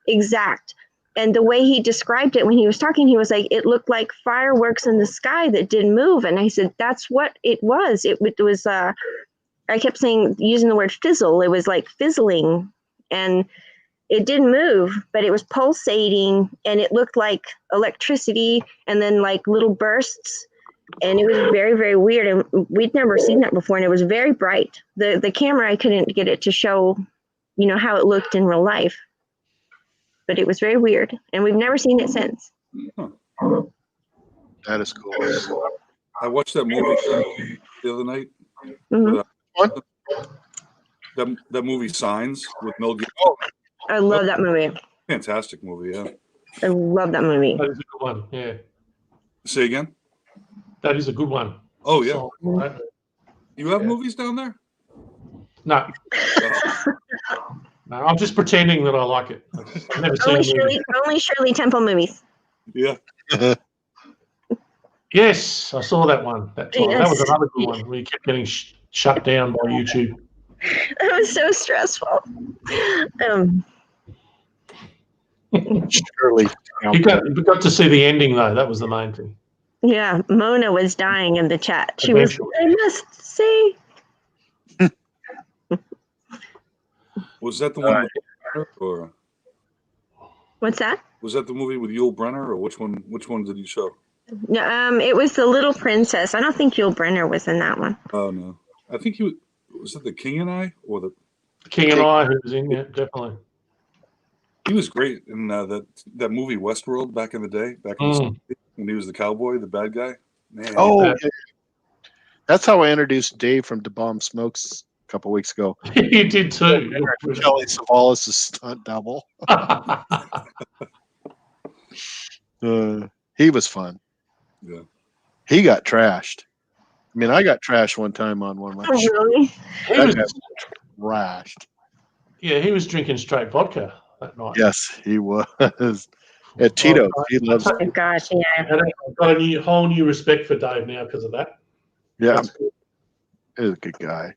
Speaker 5: exact. And the way he described it when he was talking, he was like, it looked like fireworks in the sky that didn't move. And I said, that's what it was. It was, I kept using the word fizzle. It was like fizzling. And it didn't move, but it was pulsating. And it looked like electricity and then like little bursts. And it was very, very weird. And we'd never seen that before. And it was very bright. The camera, I couldn't get it to show, you know, how it looked in real life. But it was very weird, and we've never seen it since.
Speaker 3: Huh.
Speaker 1: That is cool.
Speaker 3: I watched that movie the other night.
Speaker 5: Mm-hmm.
Speaker 1: What?
Speaker 3: That movie Signs with Mel Gibson.
Speaker 5: I love that movie.
Speaker 3: Fantastic movie, yeah.
Speaker 5: I love that movie.
Speaker 2: That is a good one, yeah.
Speaker 3: Say again?
Speaker 2: That is a good one.
Speaker 3: Oh, yeah. You have movies down there?
Speaker 2: No. No, I'm just pretending that I like it. I've never seen
Speaker 5: only Shirley Temple movies.
Speaker 3: Yeah.
Speaker 2: Yes, I saw that one. That time.
Speaker 5: Yes.
Speaker 2: That was another good one. We kept getting shut down by YouTube.
Speaker 5: That was so stressful.
Speaker 1: Surely.
Speaker 2: You got to see the ending, though. That was the main thing.
Speaker 5: Yeah, Mona was dying in the chat. She was, I must say.
Speaker 3: Was that the one with Yul Brynner, or
Speaker 5: What's that?
Speaker 3: was that the movie with Yul Brynner, or which one did you show?
Speaker 5: No, it was The Little Princess. I don't think Yul Brynner was in that one.
Speaker 3: Oh no. I think was it The King and I, or the
Speaker 2: King and I, who was in it, definitely.
Speaker 3: He was great in that movie Westworld back in the day, when he was the cowboy, the bad guy. Man,
Speaker 1: that's how I introduced Dave from Da Bomb Smokes a couple weeks ago.
Speaker 2: He did too.
Speaker 1: Kelly Savalas' stunt double. He was fun.
Speaker 3: Yeah.
Speaker 1: He got trashed. I mean, I got trashed one time on one of my shows.
Speaker 5: Really?
Speaker 2: He was
Speaker 1: trashed.
Speaker 2: Yeah, he was drinking straight vodka that night.
Speaker 1: Yes, he was. At Tito's, he loves it.
Speaker 5: Oh gosh, yeah.
Speaker 2: I've got a whole new respect for Dave now because of that.
Speaker 1: Yeah, he's a good guy.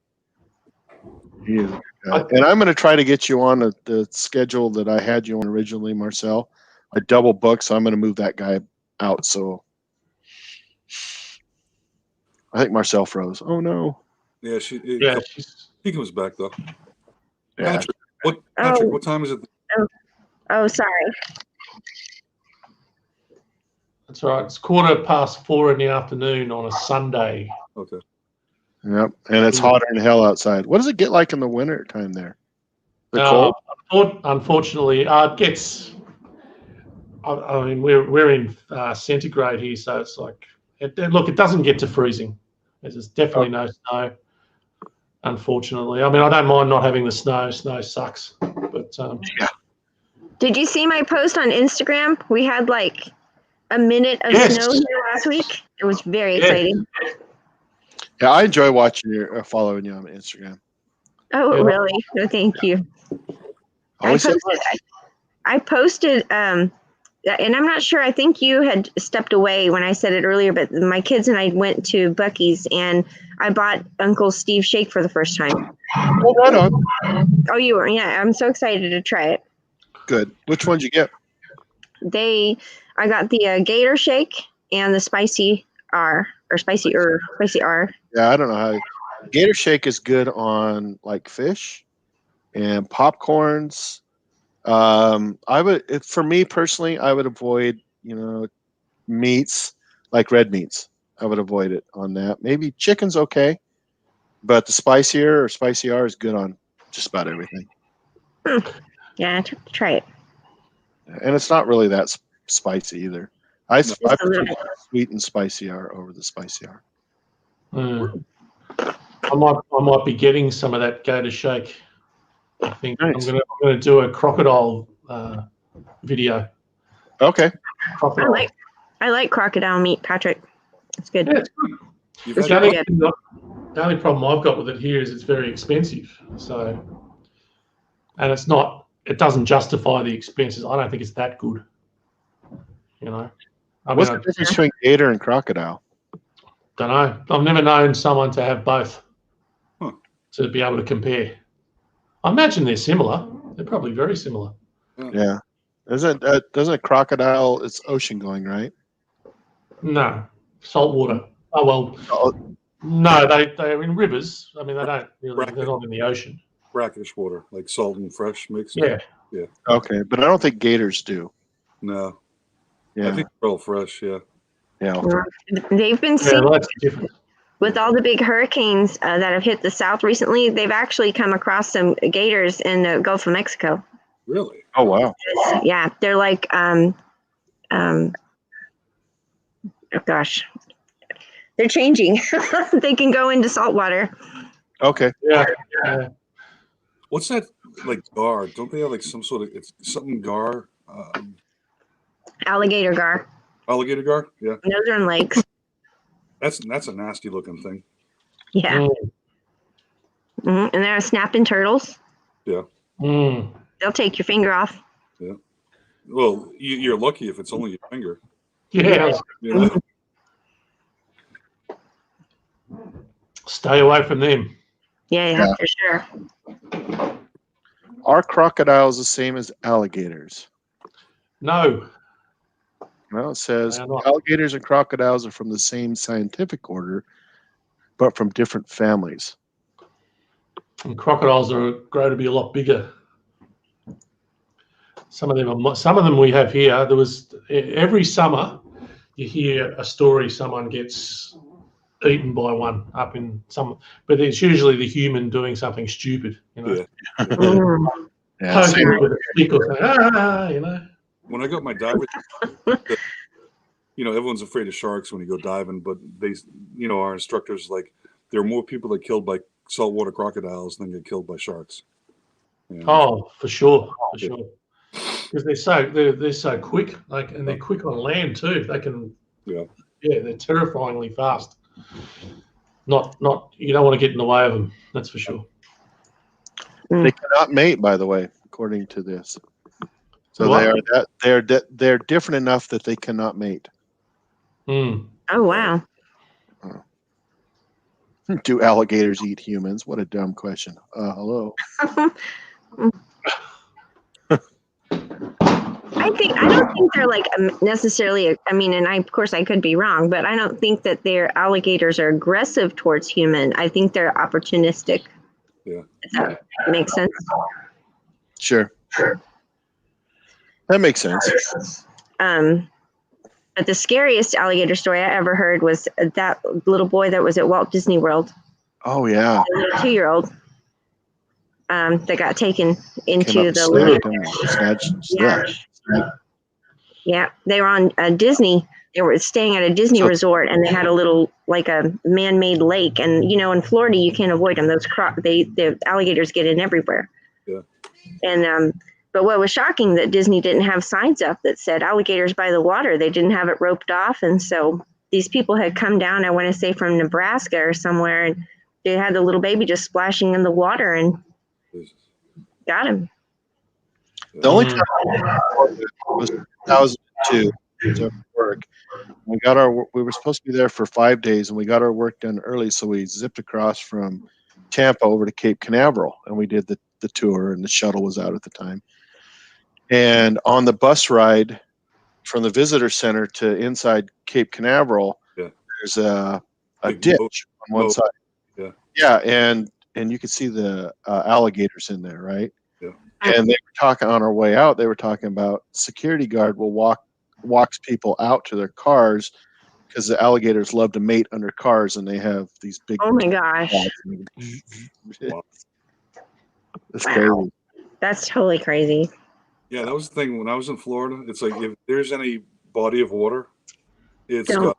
Speaker 1: He is a good guy. And I'm going to try to get you on the schedule that I had you on originally, Marcel. I double booked, so I'm going to move that guy out. So I think Marcel froze. Oh no.
Speaker 3: Yeah, he comes back though.
Speaker 1: Yeah.
Speaker 3: Patrick, what time is it?
Speaker 5: Oh, sorry.
Speaker 2: That's right. It's 4:15 in the afternoon on a Sunday.
Speaker 3: Okay.
Speaker 1: Yep, and it's hotter than hell outside. What does it get like in the winter time there? The cold?
Speaker 2: Unfortunately, it gets. I mean, we're in centigrade here, so it's like Look, it doesn't get to freezing. There's definitely no snow, unfortunately. I mean, I don't mind not having the snow. Snow sucks. But
Speaker 1: Yeah.
Speaker 5: Did you see my post on Instagram? We had like a minute of snow here last week. It was very exciting.
Speaker 1: Yeah, I enjoy watching you, following you on Instagram.
Speaker 5: Oh, really? No, thank you. I posted, and I'm not sure. I think you had stepped away when I said it earlier, but my kids and I went to Buc-ee's and I bought Uncle Steve's shake for the first time.
Speaker 1: Oh, right on.
Speaker 5: Oh, you were? Yeah, I'm so excited to try it.
Speaker 1: Good. Which one did you get?
Speaker 5: I got the Gator shake and the spicy R.
Speaker 1: Yeah, I don't know how. Gator shake is good on like fish and popcorns. For me personally, I would avoid, meats like red meats. I would avoid it on that. Maybe chicken's okay, but the spicy R is good on just about everything.
Speaker 5: Yeah, try it.
Speaker 1: And it's not really that spicy either. I prefer sweet and spicy R over the spicy R.
Speaker 2: I might be getting some of that Gator shake. I think
Speaker 1: nice.
Speaker 2: I'm gonna do a crocodile video.
Speaker 1: Okay.
Speaker 2: Crocodile.
Speaker 5: I like crocodile meat, Patrick. It's good.
Speaker 2: Yeah, it's good. The only problem I've got with it here is it's very expensive. So, and it doesn't justify the expenses. I don't think it's that good.
Speaker 1: What's the difference between gator and crocodile?
Speaker 2: Don't know. I've never known someone to have both to be able to compare. I imagine they're similar. They're probably very similar.
Speaker 1: Yeah. Doesn't a crocodile, it's ocean going, right?
Speaker 2: No. Saltwater. Oh, well. No, they're in rivers. I mean, they don't really, they're not in the ocean.
Speaker 3: Brackish water, like salt and fresh mix.
Speaker 2: Yeah.
Speaker 3: Yeah.
Speaker 1: Okay, but I don't think gators do.
Speaker 3: No.
Speaker 1: Yeah.
Speaker 3: I think they're all fresh, yeah.
Speaker 1: Yeah.
Speaker 5: They've been seen
Speaker 2: that's different.
Speaker 5: With all the big hurricanes that have hit the south recently. They've actually come across some gators in the Gulf of Mexico.
Speaker 3: Really?
Speaker 1: Oh, wow.
Speaker 5: Yeah, they're like, oh gosh, they're changing. They can go into salt water.
Speaker 1: Okay.
Speaker 2: Yeah.
Speaker 3: What's that, like, gar? Don't they have, like, some sort of, it's something gar?
Speaker 5: Alligator gar.
Speaker 3: Alligator gar? Yeah.
Speaker 5: Northern lakes.
Speaker 3: That's a nasty looking thing.
Speaker 5: Yeah. And there are snapping turtles.
Speaker 3: Yeah.
Speaker 5: They'll take your finger off.
Speaker 3: Yeah. Well, you're lucky if it's only your finger.
Speaker 2: Yeah. Stay away from them.
Speaker 5: Yeah, for sure.
Speaker 1: Are crocodiles the same as alligators?
Speaker 2: No.
Speaker 1: Well, it says alligators and crocodiles are from the same scientific order, but from different families.
Speaker 2: And crocodiles grow to be a lot bigger. Some of them we have here. There was every summer you hear a story someone gets eaten by one up in some, but it's usually the human doing something stupid.
Speaker 3: Yeah.
Speaker 2: Poking with a stick or something.
Speaker 3: When I got my diver, everyone's afraid of sharks when you go diving, but they, our instructors, like, there are more people that killed by saltwater crocodiles than get killed by sharks.
Speaker 2: Oh, for sure. Because they're so quick, and they're quick on land too. They can, they're terrifyingly fast. Not you don't want to get in the way of them. That's for sure.
Speaker 1: They cannot mate, by the way, according to this. So they're different enough that they cannot mate.
Speaker 5: Oh, wow.
Speaker 1: Do alligators eat humans? What a dumb question. Hello.
Speaker 5: I don't think they're like necessarily. I mean, and of course I could be wrong, but I don't think that their alligators are aggressive towards human. I think they're opportunistic.
Speaker 3: Yeah.
Speaker 5: If that makes sense.
Speaker 1: Sure. That makes sense.
Speaker 5: But the scariest alligator story I ever heard was that little boy that was at Walt Disney World.
Speaker 1: Oh, yeah.
Speaker 5: The little 2-year-old that got taken into the
Speaker 1: snatched.
Speaker 5: Yeah, they were on Disney. They were staying at a Disney resort, and they had a little, like a man-made lake. And in Florida, you can't avoid them. The alligators get in everywhere.
Speaker 3: Yeah.
Speaker 5: And but what was shocking that Disney didn't have signs up that said alligators by the water. They didn't have it roped off, and so these people had come down. I want to say from Nebraska or somewhere, and they had the little baby just splashing in the water and got him.
Speaker 1: The only time was 2002. So work. We were supposed to be there for 5 days, and we got our work done early, so we zipped across from Tampa over to Cape Canaveral, and we did the tour, and the shuttle was out at the time. And on the bus ride from the visitor center to inside Cape Canaveral, there's a ditch on one side. Yeah, and you could see the alligators in there, right?
Speaker 3: Yeah.
Speaker 1: And they were talking on our way out. They were talking about security guard walks people out to their cars because the alligators love to mate under cars, and they have these big.
Speaker 5: Oh my gosh!
Speaker 1: That's crazy.
Speaker 5: That's totally crazy.
Speaker 3: Yeah, that was the thing when I was in Florida. It's like if there's any body of water, it's got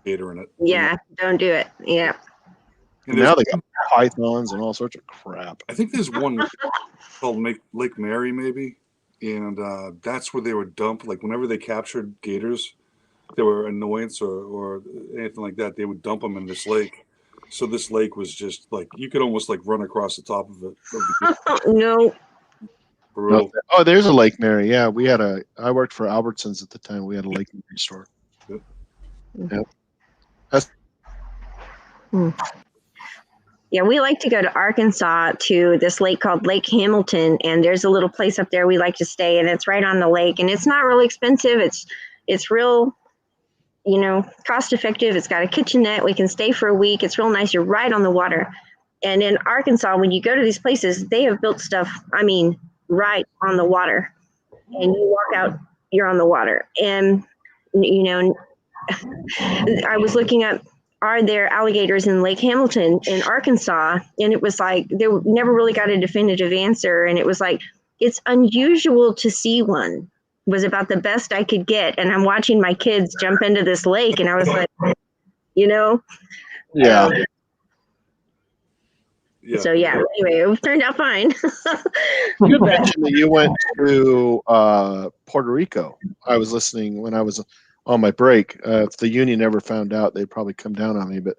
Speaker 3: gator in it.
Speaker 5: Yeah, don't do it. Yeah.
Speaker 1: And now they got pythons and all sorts of crap.
Speaker 3: I think there's one called Lake Mary, maybe, and that's where they would dump. Like whenever they captured gators, they were annoyance or anything like that, they would dump them in this lake. So this lake was just like you could almost like run across the top of it.
Speaker 5: No.
Speaker 1: No. Oh, there's a Lake Mary. Yeah, I worked for Albertsons at the time. We had a Lake Mary store.
Speaker 3: Yep.
Speaker 1: Yep.
Speaker 5: Yeah, we like to go to Arkansas to this lake called Lake Hamilton, and there's a little place up there we like to stay, and it's right on the lake, and it's not really expensive. It's real, cost effective. It's got a kitchenette. We can stay for a week. It's real nice. You're right on the water. And in Arkansas, when you go to these places, they have built stuff, right on the water. And you walk out, you're on the water. And, I was looking up, are there alligators in Lake Hamilton in Arkansas? And it was like, they never really got a definitive answer. And it was like, it's unusual to see one. Was about the best I could get. And I'm watching my kids jump into this lake. And I was like,
Speaker 1: Yeah.
Speaker 5: So anyway, it turned out fine.
Speaker 1: You mentioned that you went to Puerto Rico. I was listening when I was on my break. If the union ever found out, they'd probably come down on me. But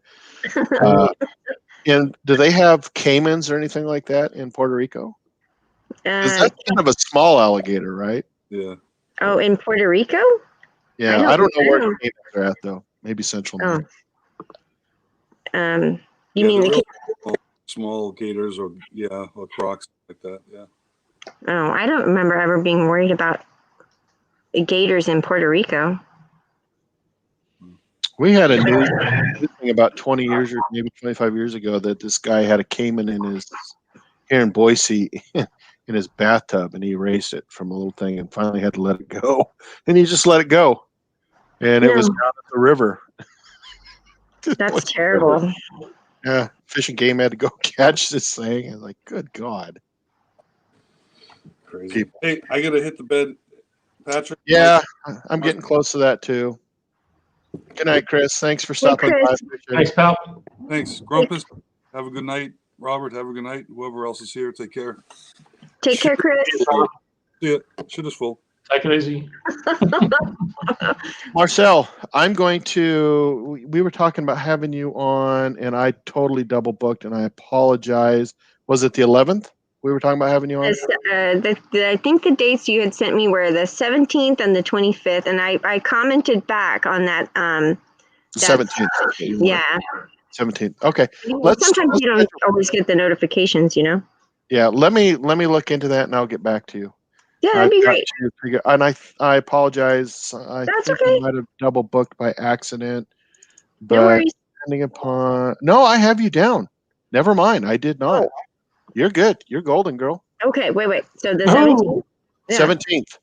Speaker 1: and do they have caimans or anything like that in Puerto Rico? Is that kind of a small alligator, right?
Speaker 3: Yeah.
Speaker 5: Oh, in Puerto Rico?
Speaker 1: Yeah, I don't know where the caimans are at though. Maybe Central.
Speaker 5: You mean the
Speaker 3: small gators or crocs like that? Yeah.
Speaker 5: Oh, I don't remember ever being worried about gators in Puerto Rico.
Speaker 1: We had a news thing about 20 years or maybe 25 years ago that this guy had a caiman here in Boise in his bathtub, and he erased it from a little thing and finally had to let it go. And he just let it go. And it was down at the river.
Speaker 5: That's terrible.
Speaker 1: Yeah, Fish and Game had to go catch this thing. And like, good God.
Speaker 3: Crazy. People. Hey, I got to hit the bed, Patrick.
Speaker 1: Yeah, I'm getting close to that too. Good night, Chris. Thanks for stopping by.
Speaker 2: Thanks, pal.
Speaker 3: Thanks, Grumpus. Have a good night. Robert, have a good night. Whoever else is here, take care.
Speaker 5: Take care, Chris.
Speaker 3: See ya. Shit is full.
Speaker 2: Take it easy.
Speaker 1: Marcel, we were talking about having you on, and I totally double booked, and I apologize. Was it the 11th? We were talking about having you on?
Speaker 5: I think the dates you had sent me were the 17th and the 25th, and I commented back on that.
Speaker 1: 17th.
Speaker 5: Yeah.
Speaker 1: 17th. Okay.
Speaker 5: Sometimes you don't always get the notifications,
Speaker 1: Yeah. Let me look into that, and I'll get back to you.
Speaker 5: Yeah, that'd be great.
Speaker 1: And I apologize.
Speaker 5: That's
Speaker 1: think
Speaker 5: okay.
Speaker 1: I might have double booked by accident. But
Speaker 5: no worries.
Speaker 1: Depending upon, no, I have you down. Never mind. I did not. You're good. You're golden, girl.
Speaker 5: Okay. Wait. So the 17th? Yeah.
Speaker 1: 17th.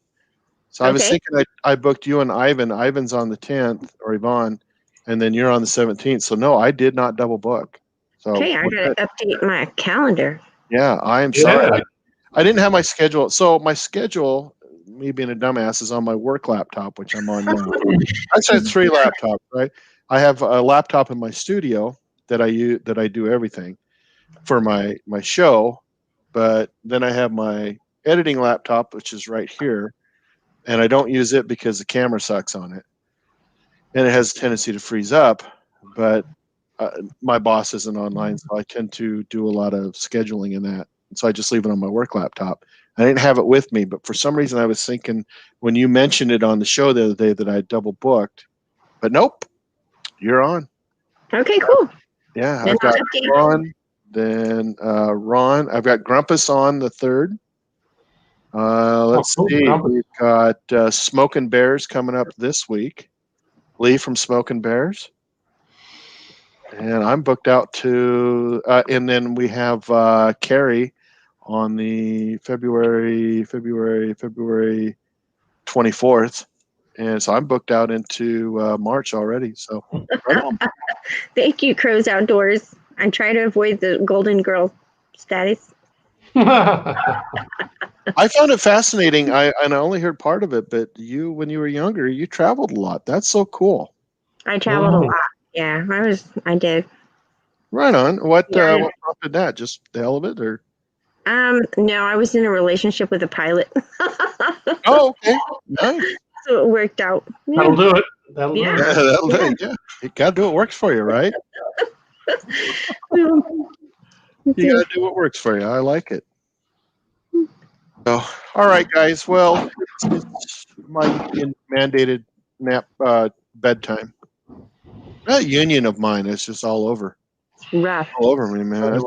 Speaker 1: So I was thinking I booked you and Ivan. Ivan's on the 10th, or Yvonne, and then you're on the 17th. So no, I did not double book. So
Speaker 5: okay, I gotta update my calendar.
Speaker 1: Yeah, I am sorry. I didn't have my schedule. So my schedule, me being a dumbass, is on my work laptop, which I'm on now. I said 3 laptops, right? I have a laptop in my studio that I use, that I do everything for my show, but then I have my editing laptop, which is right here, and I don't use it because the camera sucks on it, and it has a tendency to freeze up. But my boss isn't online, so I tend to do a lot of scheduling in that. So I just leave it on my work laptop. I didn't have it with me, but for some reason I was thinking when you mentioned it on the show the other day that I double booked. But nope, you're on.
Speaker 5: Okay, cool.
Speaker 1: Yeah, I've got Ron, then Ron. I've got Grumpus on the 3rd. Let's see. Grumpus. We've got Smoking Bears coming up this week. Lee from Smoking Bears. And I'm booked out to, and then we have Carrie on the February 24th. And so I'm booked out into March already. So right on.
Speaker 5: Thank you, Crows Outdoors. I try to avoid the Golden Girl status.
Speaker 1: I found it fascinating. I only heard part of it, but you, when you were younger, you traveled a lot. That's so cool.
Speaker 5: I traveled a lot. Yeah, I did.
Speaker 1: Right on. What prompted that? Just the hell of it, or?
Speaker 5: No, I was in a relationship with a pilot.
Speaker 1: Oh, okay. Nice.
Speaker 5: So it worked out.
Speaker 2: Yeah. That'll do it. That'll do it.
Speaker 1: That'll do it. Yeah. You gotta do what works for you, right? You gotta do what works for you. I like it. So, all right, guys. Well, it's my mandated nap bedtime. That union of mine is just all over.
Speaker 5: It's rough.
Speaker 1: All over me, man.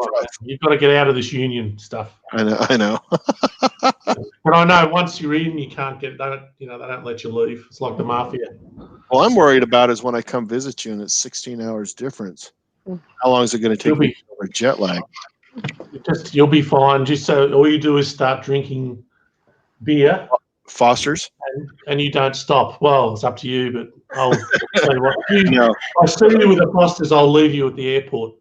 Speaker 2: You've got to get out of this union stuff.
Speaker 1: I know.
Speaker 2: But I know once you're in, you can't get. They don't let you leave. It's like the mafia.
Speaker 1: Well, I'm worried about is when I come visit you, and it's 16 hours difference. How long is it going to take me over jet lag?
Speaker 2: You'll be fine. Just so all you do is start drinking beer,
Speaker 1: Foster's,
Speaker 2: and you don't stop. Well, it's up to you, but I'll tell you what. I see you with the Foster's. I'll leave you at the airport.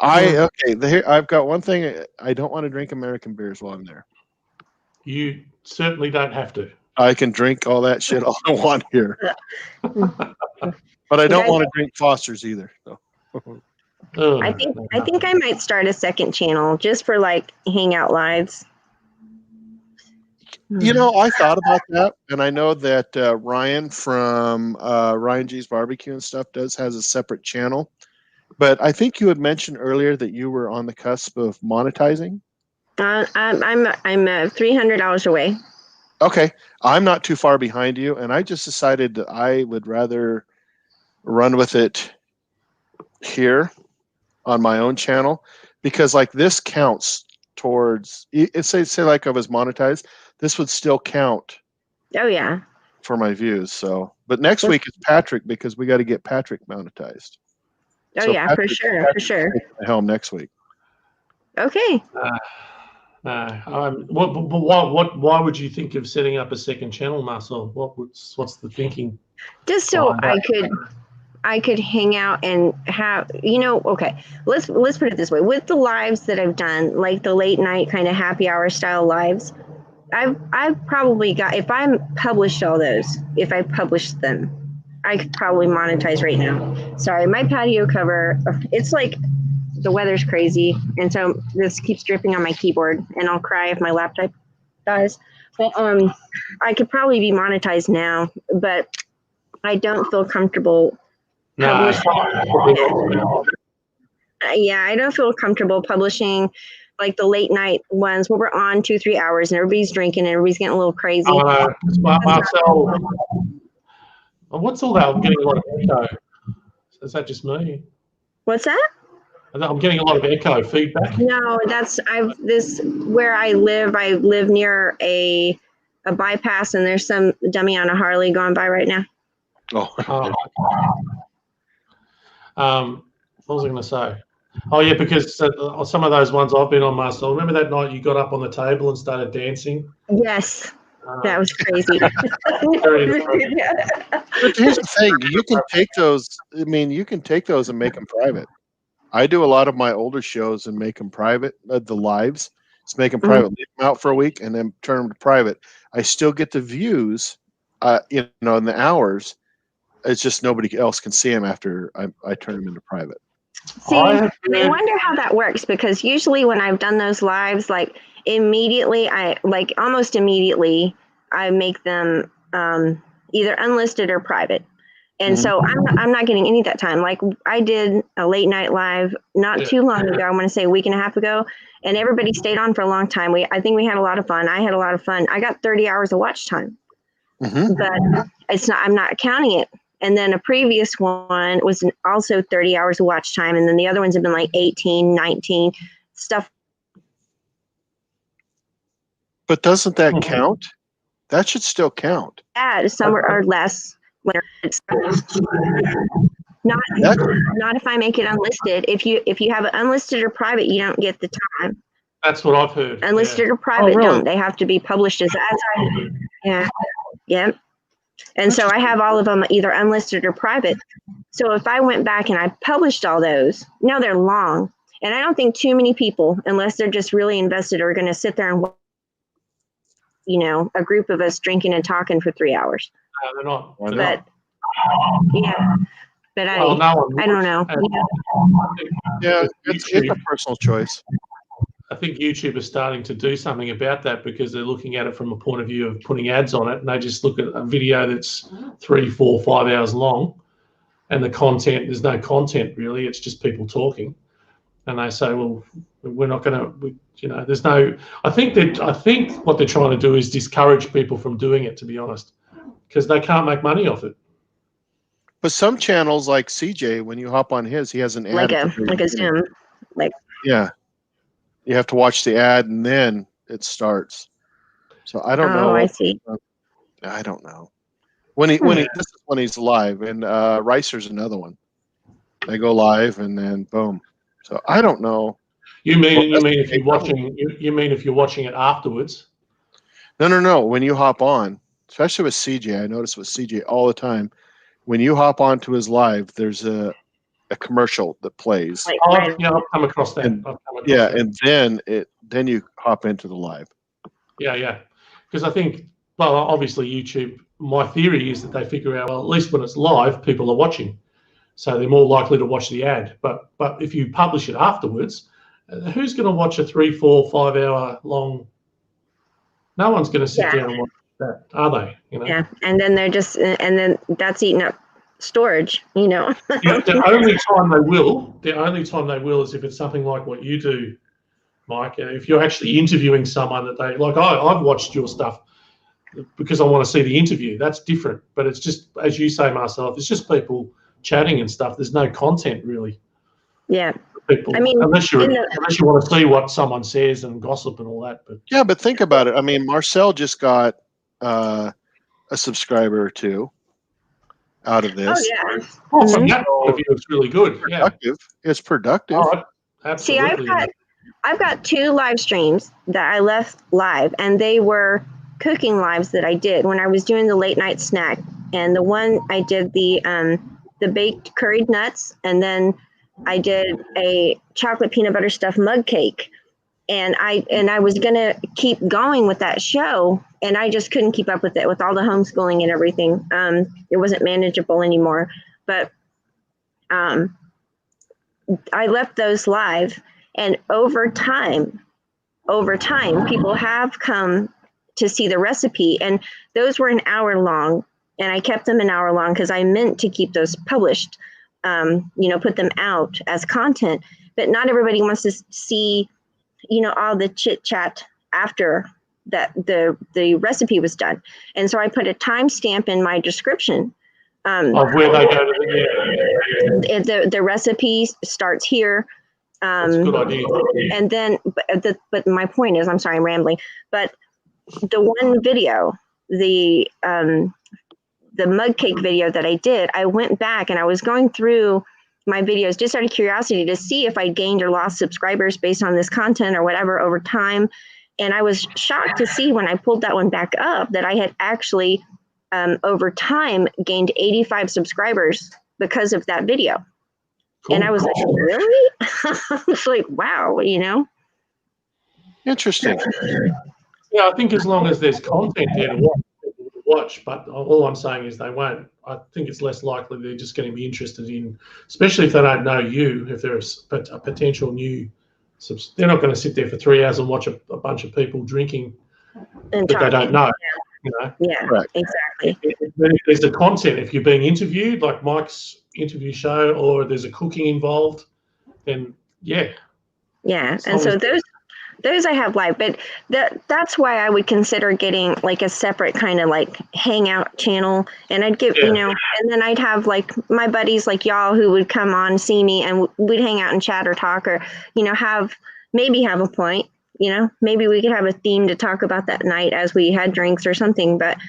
Speaker 1: I've got one thing. I don't want to drink American beers while I'm there.
Speaker 2: You certainly don't have to.
Speaker 1: I can drink all that shit all I want here, but I don't want to drink Foster's either. So.
Speaker 5: I think I might start a second channel just for like hangout lives.
Speaker 1: I thought about that, and I know that Ryan from Ryan G's Barbecue and stuff has a separate channel. But I think you had mentioned earlier that you were on the cusp of monetizing.
Speaker 5: I'm $300 away.
Speaker 1: Okay, I'm not too far behind you, and I just decided that I would rather run with it here on my own channel, because like this counts towards it. Say like I was monetized, this would still count.
Speaker 5: Oh yeah.
Speaker 1: For my views. So, but next week is Patrick, because we got to get Patrick monetized.
Speaker 5: Oh so yeah, Patrick, for sure.
Speaker 1: Helm next week.
Speaker 5: Okay.
Speaker 2: Why would you think of setting up a second channel, Marcel? What's the thinking?
Speaker 5: Just so I could hang out and have, okay, let's put it this way. With the lives that I've done, like the late night kind of happy hour style lives, I've probably got, if I published all those, if I published them, I could probably monetize right now. Sorry, my patio cover, it's like the weather's crazy, and so this keeps dripping on my keyboard, and I'll cry if my laptop dies. But I could probably be monetized now, but I don't feel comfortable publishing. Yeah, I don't feel comfortable publishing like the late night ones where we're on 2-3 hours and everybody's drinking and everybody's getting a little crazy.
Speaker 2: Marcel, what's all that? I'm getting a lot of echo. Is that just me?
Speaker 5: What's that?
Speaker 2: I'm getting a lot of echo feedback.
Speaker 5: No, where I live near a bypass, and there's some dummy on a Harley going by right now.
Speaker 2: What was I going to say? Oh yeah, because some of those ones I've been on, Marcel. Remember that night you got up on the table and started dancing?
Speaker 5: Yes. That was crazy.
Speaker 1: But here's the thing: you can take those. I mean, you can take those and make them private. I do a lot of my older shows and make them private. The lives, just make them private, leave them out for a week, and then turn them to private. I still get the views, in the hours. It's just nobody else can see them after I turn them into private.
Speaker 5: See, I wonder how that works, because usually when I've done those lives, like almost immediately, I make them either unlisted or private. And so I'm not getting any of that time. Like I did a late night live not too long ago, I want to say a week and a half ago, and everybody stayed on for a long time. I think we had a lot of fun. I had a lot of fun. I got 30 hours of watch time, but I'm not counting it. And then a previous one was also 30 hours of watch time. And then the other ones have been like 18, 19 stuff.
Speaker 1: But doesn't that count? That should still count.
Speaker 5: Some are less. It's not if I make it unlisted. If you have it unlisted or private, you don't get the time.
Speaker 2: That's what I've heard.
Speaker 5: Unlisted or private don't. They have to be published as yeah. And so I have all of them either unlisted or private. So if I went back and I published all those, now they're long. And I don't think too many people, unless they're just really invested, are going to sit there and a group of us drinking and talking for 3 hours.
Speaker 2: No, they're not.
Speaker 5: But I don't know.
Speaker 1: Yeah, it's a personal choice.
Speaker 2: I think YouTube is starting to do something about that, because they're looking at it from a point of view of putting ads on it, and they just look at a video that's 3, 4, 5 hours long, and there's no content really. It's just people talking, and they say, well, we're not going to, there's no. I think what they're trying to do is discourage people from doing it, to be honest, because they can't make money off it.
Speaker 1: But some channels like CJ, when you hop on his, he has an ad.
Speaker 5: Like a Zoom.
Speaker 1: Yeah. You have to watch the ad and then it starts. So I don't know.
Speaker 5: Oh, I see.
Speaker 1: I don't know. This is when he's live, and Ricer's another one. They go live and then boom. So I don't know.
Speaker 2: You mean if you're watching it afterwards?
Speaker 1: No. When you hop on, especially with CJ, I notice with CJ all the time. When you hop onto his live, there's a commercial that plays.
Speaker 2: I've come across that.
Speaker 1: And then you hop into the live.
Speaker 2: Yeah. Because I think, well, obviously YouTube, my theory is that they figure out, well, at least when it's live, people are watching, so they're more likely to watch the ad. But if you publish it afterwards, who's going to watch a 3, 4, 5 hour long? No one's going to sit down and watch that, are they?
Speaker 5: Yeah, and then then that's eating up storage.
Speaker 2: The only time they will is if it's something like what you do, Mike. If you're actually interviewing someone that they like, I've watched your stuff because I want to see the interview. That's different. But it's just, as you say, Marcel, it's just people chatting and stuff. There's no content really.
Speaker 5: Yeah.
Speaker 2: People, unless you want to see what someone says and gossip and all that.
Speaker 1: But think about it. I mean, Marcel just got a subscriber or two out of this.
Speaker 5: Oh yeah.
Speaker 2: From that point of view, it's really good.
Speaker 1: Productive. Yeah. It's productive.
Speaker 2: Oh, absolutely.
Speaker 5: See, I've got 2 live streams that I left live, and they were cooking lives that I did when I was doing the late night snack. And the one I did the baked curried nuts, and then I did a chocolate peanut butter stuffed mug cake. And I was gonna keep going with that show, and I just couldn't keep up with it with all the homeschooling and everything. It wasn't manageable anymore. But I left those live, and over time, people have come to see the recipe, and those were an hour long, and I kept them an hour long because I meant to keep those published, put them out as content. But not everybody wants to see all the chit chat after that the recipe was done. And so I put a timestamp in my description
Speaker 2: of where they go to
Speaker 5: the recipe starts here.
Speaker 2: That's a good idea.
Speaker 5: And then, but my point is, I'm sorry, I'm rambling, but the one video, the mug cake video that I did, I went back and I was going through my videos just out of curiosity to see if I gained or lost subscribers based on this content or whatever over time. And I was shocked to see when I pulled that one back up that I had actually over time gained 85 subscribers because of that video. Cool. And I was like, really? I was like, wow,
Speaker 1: Interesting.
Speaker 2: Yeah, I think as long as there's content there to watch, but all I'm saying is they won't. I think it's less likely they're just going to be interested in, especially if they don't know you, if there's a potential new, they're not going to sit there for 3 hours and watch a bunch of people drinking
Speaker 5: and
Speaker 2: that they don't know.
Speaker 5: Yeah,
Speaker 1: Correct.
Speaker 5: exactly.
Speaker 2: If there's the content, if you're being interviewed, like Mike's interview show, or there's a cooking involved, then yeah.
Speaker 5: Yeah, and so those I have live, but that's why I would consider getting like a separate kind of like hangout channel, and I'd give and then I'd have like my buddies like y'all who would come on, see me, and we'd hang out and chat or talk, or maybe have a point, maybe we could have a theme to talk about that night as we had drinks or something. But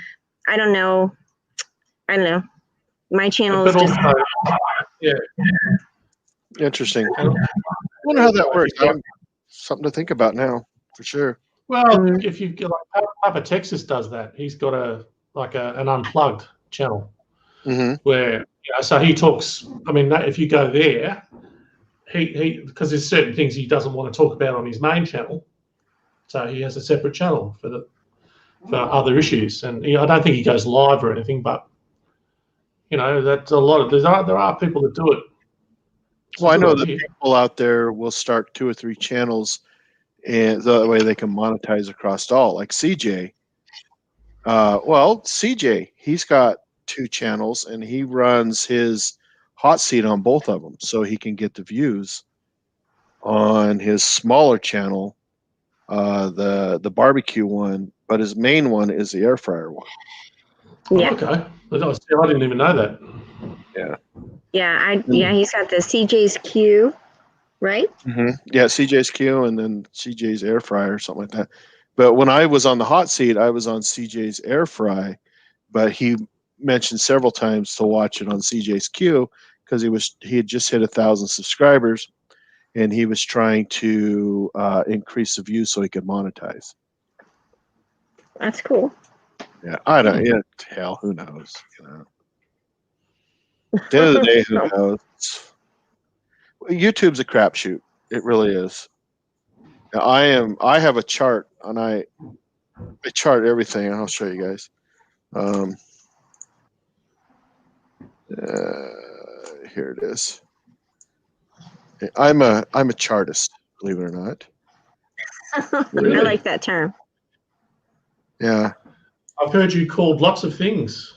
Speaker 5: I don't know. My channel is just
Speaker 1: Interesting. I wonder how that works. Something to think about now, for sure.
Speaker 2: Well, if you get like Papa Texas does that, he's got an unplugged channel where so he talks. I mean, if you go there, he because there's certain things he doesn't want to talk about on his main channel, so he has a separate channel for other issues. And I don't think he goes live or anything, but that's a lot of there are people that do it.
Speaker 1: Well, I know that people out there will start 2 or 3 channels, and that way they can monetize across all. Like CJ. CJ, he's got 2 channels, and he runs his hot seat on both of them, so he can get the views on his smaller channel, the barbecue one. But his main one is the air fryer one.
Speaker 5: Yeah.
Speaker 2: Okay. I didn't even know that.
Speaker 1: Yeah.
Speaker 5: Yeah, he's got the CJ's Q, right?
Speaker 1: Yeah, CJ's Q, and then CJ's air fryer, something like that. But when I was on the hot seat, I was on CJ's air fry, but he mentioned several times to watch it on CJ's Q because he had just hit 1,000 subscribers, and he was trying to increase the views so he could monetize.
Speaker 5: That's cool.
Speaker 1: Yeah, I don't. Yeah, hell, who knows? At the end of the day, who knows? YouTube's a crapshoot. It really is. Now, I have a chart, and I chart everything, and I'll show you guys. Here it is. I'm a chartist, believe it or not.
Speaker 5: Really? I like that term.
Speaker 1: Yeah.
Speaker 2: I've heard you called lots of things,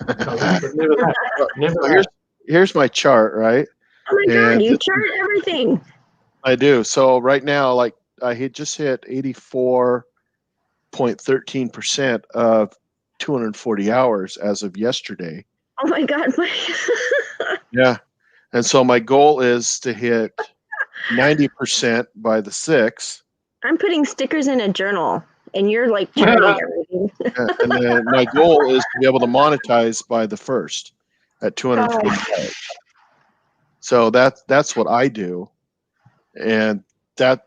Speaker 2: but never that.
Speaker 1: Here's my chart, right?
Speaker 5: Oh my God, you chart everything.
Speaker 1: I do. So right now, like I had just hit 84.13% of 240 hours as of yesterday.
Speaker 5: Oh my God, Mike.
Speaker 1: Yeah. And so my goal is to hit 90% by the 6th.
Speaker 5: I'm putting stickers in a journal, and you're like charting everything.
Speaker 1: And then my goal is to be able to monetize by the 1st at 240 hours. So that's what I do. And I'll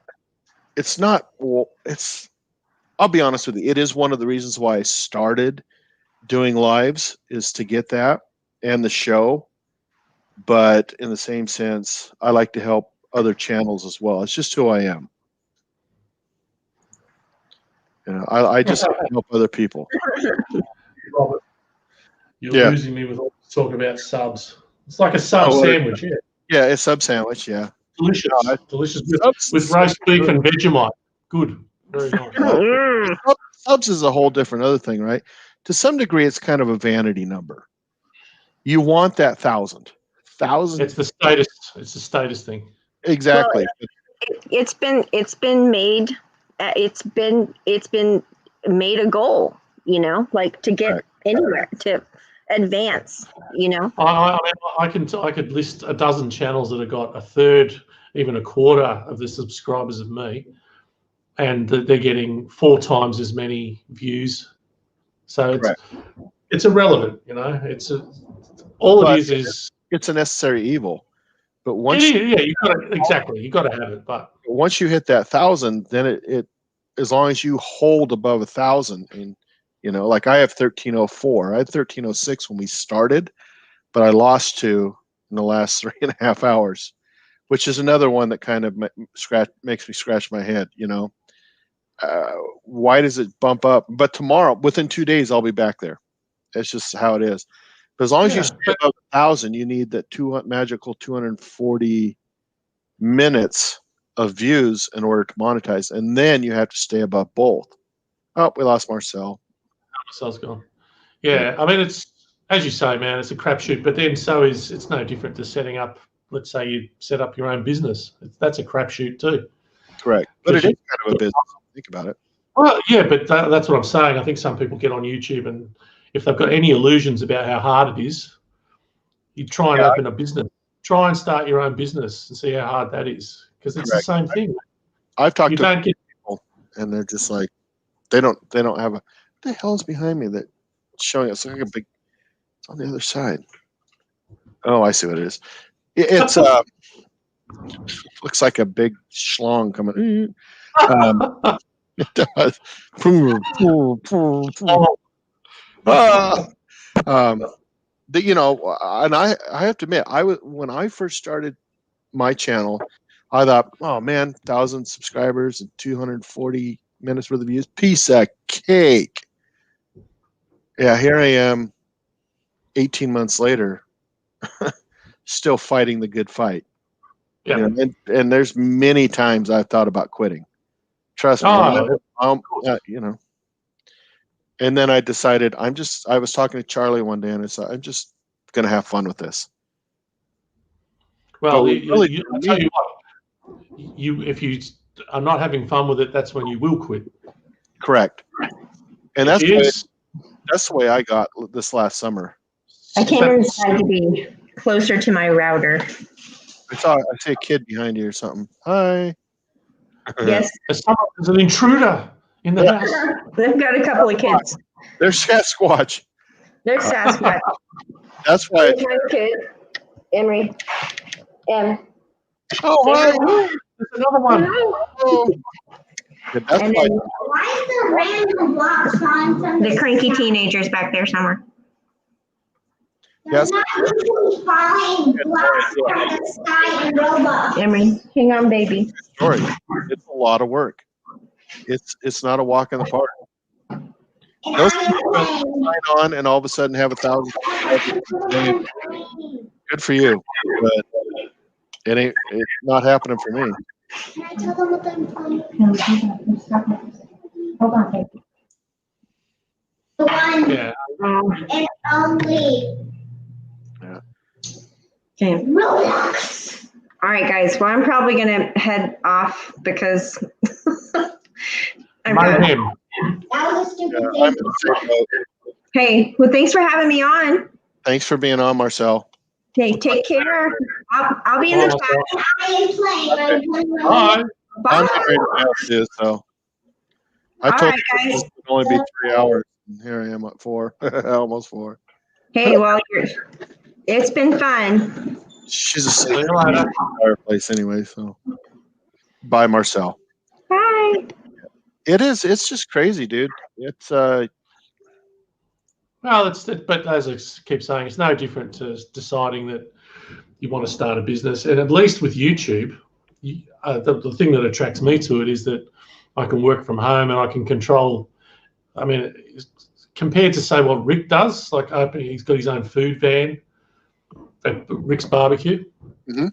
Speaker 1: be honest with you, it is one of the reasons why I started doing lives, is to get that and the show. But in the same sense, I like to help other channels as well. It's just who I am. I just help other people.
Speaker 2: Robert, you're losing me with all this talk about subs. It's like a sub sandwich, yeah.
Speaker 1: Yeah, it's sub sandwich, yeah.
Speaker 2: Delicious. Delicious with roast beef and Vegemite. Good. Very nice.
Speaker 1: Subs is a whole different other thing, right? To some degree, it's kind of a vanity number. You want that 1,000.
Speaker 2: It's the status. It's the status thing.
Speaker 1: Exactly.
Speaker 5: Well, it's been made. It's been made a goal. Like to get anywhere, to advance.
Speaker 2: I could list a dozen channels that have got a third, even a quarter of the subscribers of me, and they're getting 4 times as many views. So it's irrelevant. It's
Speaker 1: it's a necessary evil. But once
Speaker 2: you got to have it. But
Speaker 1: once you hit that 1,000, then it as long as you hold above 1,000, and like I have 1,304. I had 1,306 when we started, but I lost 2 in the last 3.5 hours, which is another one that kind of makes me scratch my head. why does it bump up? But tomorrow, within 2 days, I'll be back there. It's just how it is. But as long as you stay above 1,000, you need that magical 240 minutes of views in order to monetize, and then you have to stay above both. Oh, we lost Marcel.
Speaker 2: Marcel's gone. Yeah, I mean, it's, as you say, man, it's a crapshoot. But then it's no different to setting up. Let's say you set up your own business. That's a crapshoot too.
Speaker 1: Correct, but it is kind of a business. Think about it.
Speaker 2: Well, yeah, but that's what I'm saying. I think some people get on YouTube, and if they've got any illusions about how hard it is, you try and open a business. Try and start your own business and see how hard that is, because it's the same thing.
Speaker 1: I've talked to people, and they're just like, they don't have a. What the hell is behind me that's showing us like a big? It's on the other side. Oh, I see what it is. It's looks like a big schlong coming. It does. And I have to admit, when I first started my channel, I thought, oh man, 1,000 subscribers and 240 minutes worth of views, piece of cake. Yeah, here I am, 18 months later, still fighting the good fight.
Speaker 2: Yeah,
Speaker 1: and there's many times I've thought about quitting. Trust me. And then I decided I was talking to Charlie one day, and I said, I'm just going to have fun with this.
Speaker 2: Well, I'll tell you what, if you are not having fun with it, that's when you will quit.
Speaker 1: Correct. And that's the way I got this last summer.
Speaker 5: I came inside to be closer to my router.
Speaker 1: I see a kid behind you or something. Hi.
Speaker 5: Yes.
Speaker 2: There's an intruder in the house.
Speaker 5: They've got a couple of kids.
Speaker 1: They're Sasquatch.
Speaker 5: They're Sasquatch.
Speaker 1: That's why.
Speaker 5: There's my kid, Emery.
Speaker 1: Oh, hi.
Speaker 2: There's another one.
Speaker 1: Oh. Yeah, that's
Speaker 5: and
Speaker 1: why.
Speaker 5: then,
Speaker 6: Why is the random block sign from
Speaker 5: the cranky teenagers back there somewhere.
Speaker 1: Yes.
Speaker 6: not usually flying blocks from the sky in Roblox?
Speaker 5: Emery, hang on, baby.
Speaker 1: Story. It's a lot of work. It's not a walk in the park.
Speaker 6: And
Speaker 1: Those
Speaker 6: I
Speaker 1: people
Speaker 6: am
Speaker 1: sign on and all of a sudden have 1,000.
Speaker 6: playing.
Speaker 1: Good for you, but it's not happening for me.
Speaker 6: Can I tell them what I'm playing?
Speaker 5: Hold on, baby.
Speaker 6: The one
Speaker 2: Yeah.
Speaker 6: and only
Speaker 5: Okay.
Speaker 6: Roblox.
Speaker 5: All right, guys. Well, I'm probably going to head off because I'm done.
Speaker 2: Mayhem.
Speaker 6: That was a stupid
Speaker 1: I'm
Speaker 6: thing.
Speaker 1: in the same boat.
Speaker 5: Hey, well, thanks for having me on.
Speaker 1: Thanks for being on, Marcel.
Speaker 5: Okay, take care. I'll be in the chat.
Speaker 6: I am playing. I'm playing
Speaker 2: Bye.
Speaker 1: I'm
Speaker 5: Bye.
Speaker 1: sorry to have to, so. I
Speaker 5: All
Speaker 1: told
Speaker 5: right,
Speaker 1: you
Speaker 5: guys.
Speaker 1: this would only be 3 hours, and here I am at 4, almost 4.
Speaker 5: Hey, well, it's been fun.
Speaker 1: She's asleep in the fireplace anyway, so. Bye, Marcel.
Speaker 5: Bye.
Speaker 1: It's just crazy, dude. It's
Speaker 2: Well, but as I keep saying, it's no different to deciding that you want to start a business. And at least with YouTube, the thing that attracts me to it is that I can work from home and I can control. I mean, compared to say what Rick does, like he's got his own food van at Rick's Barbecue, and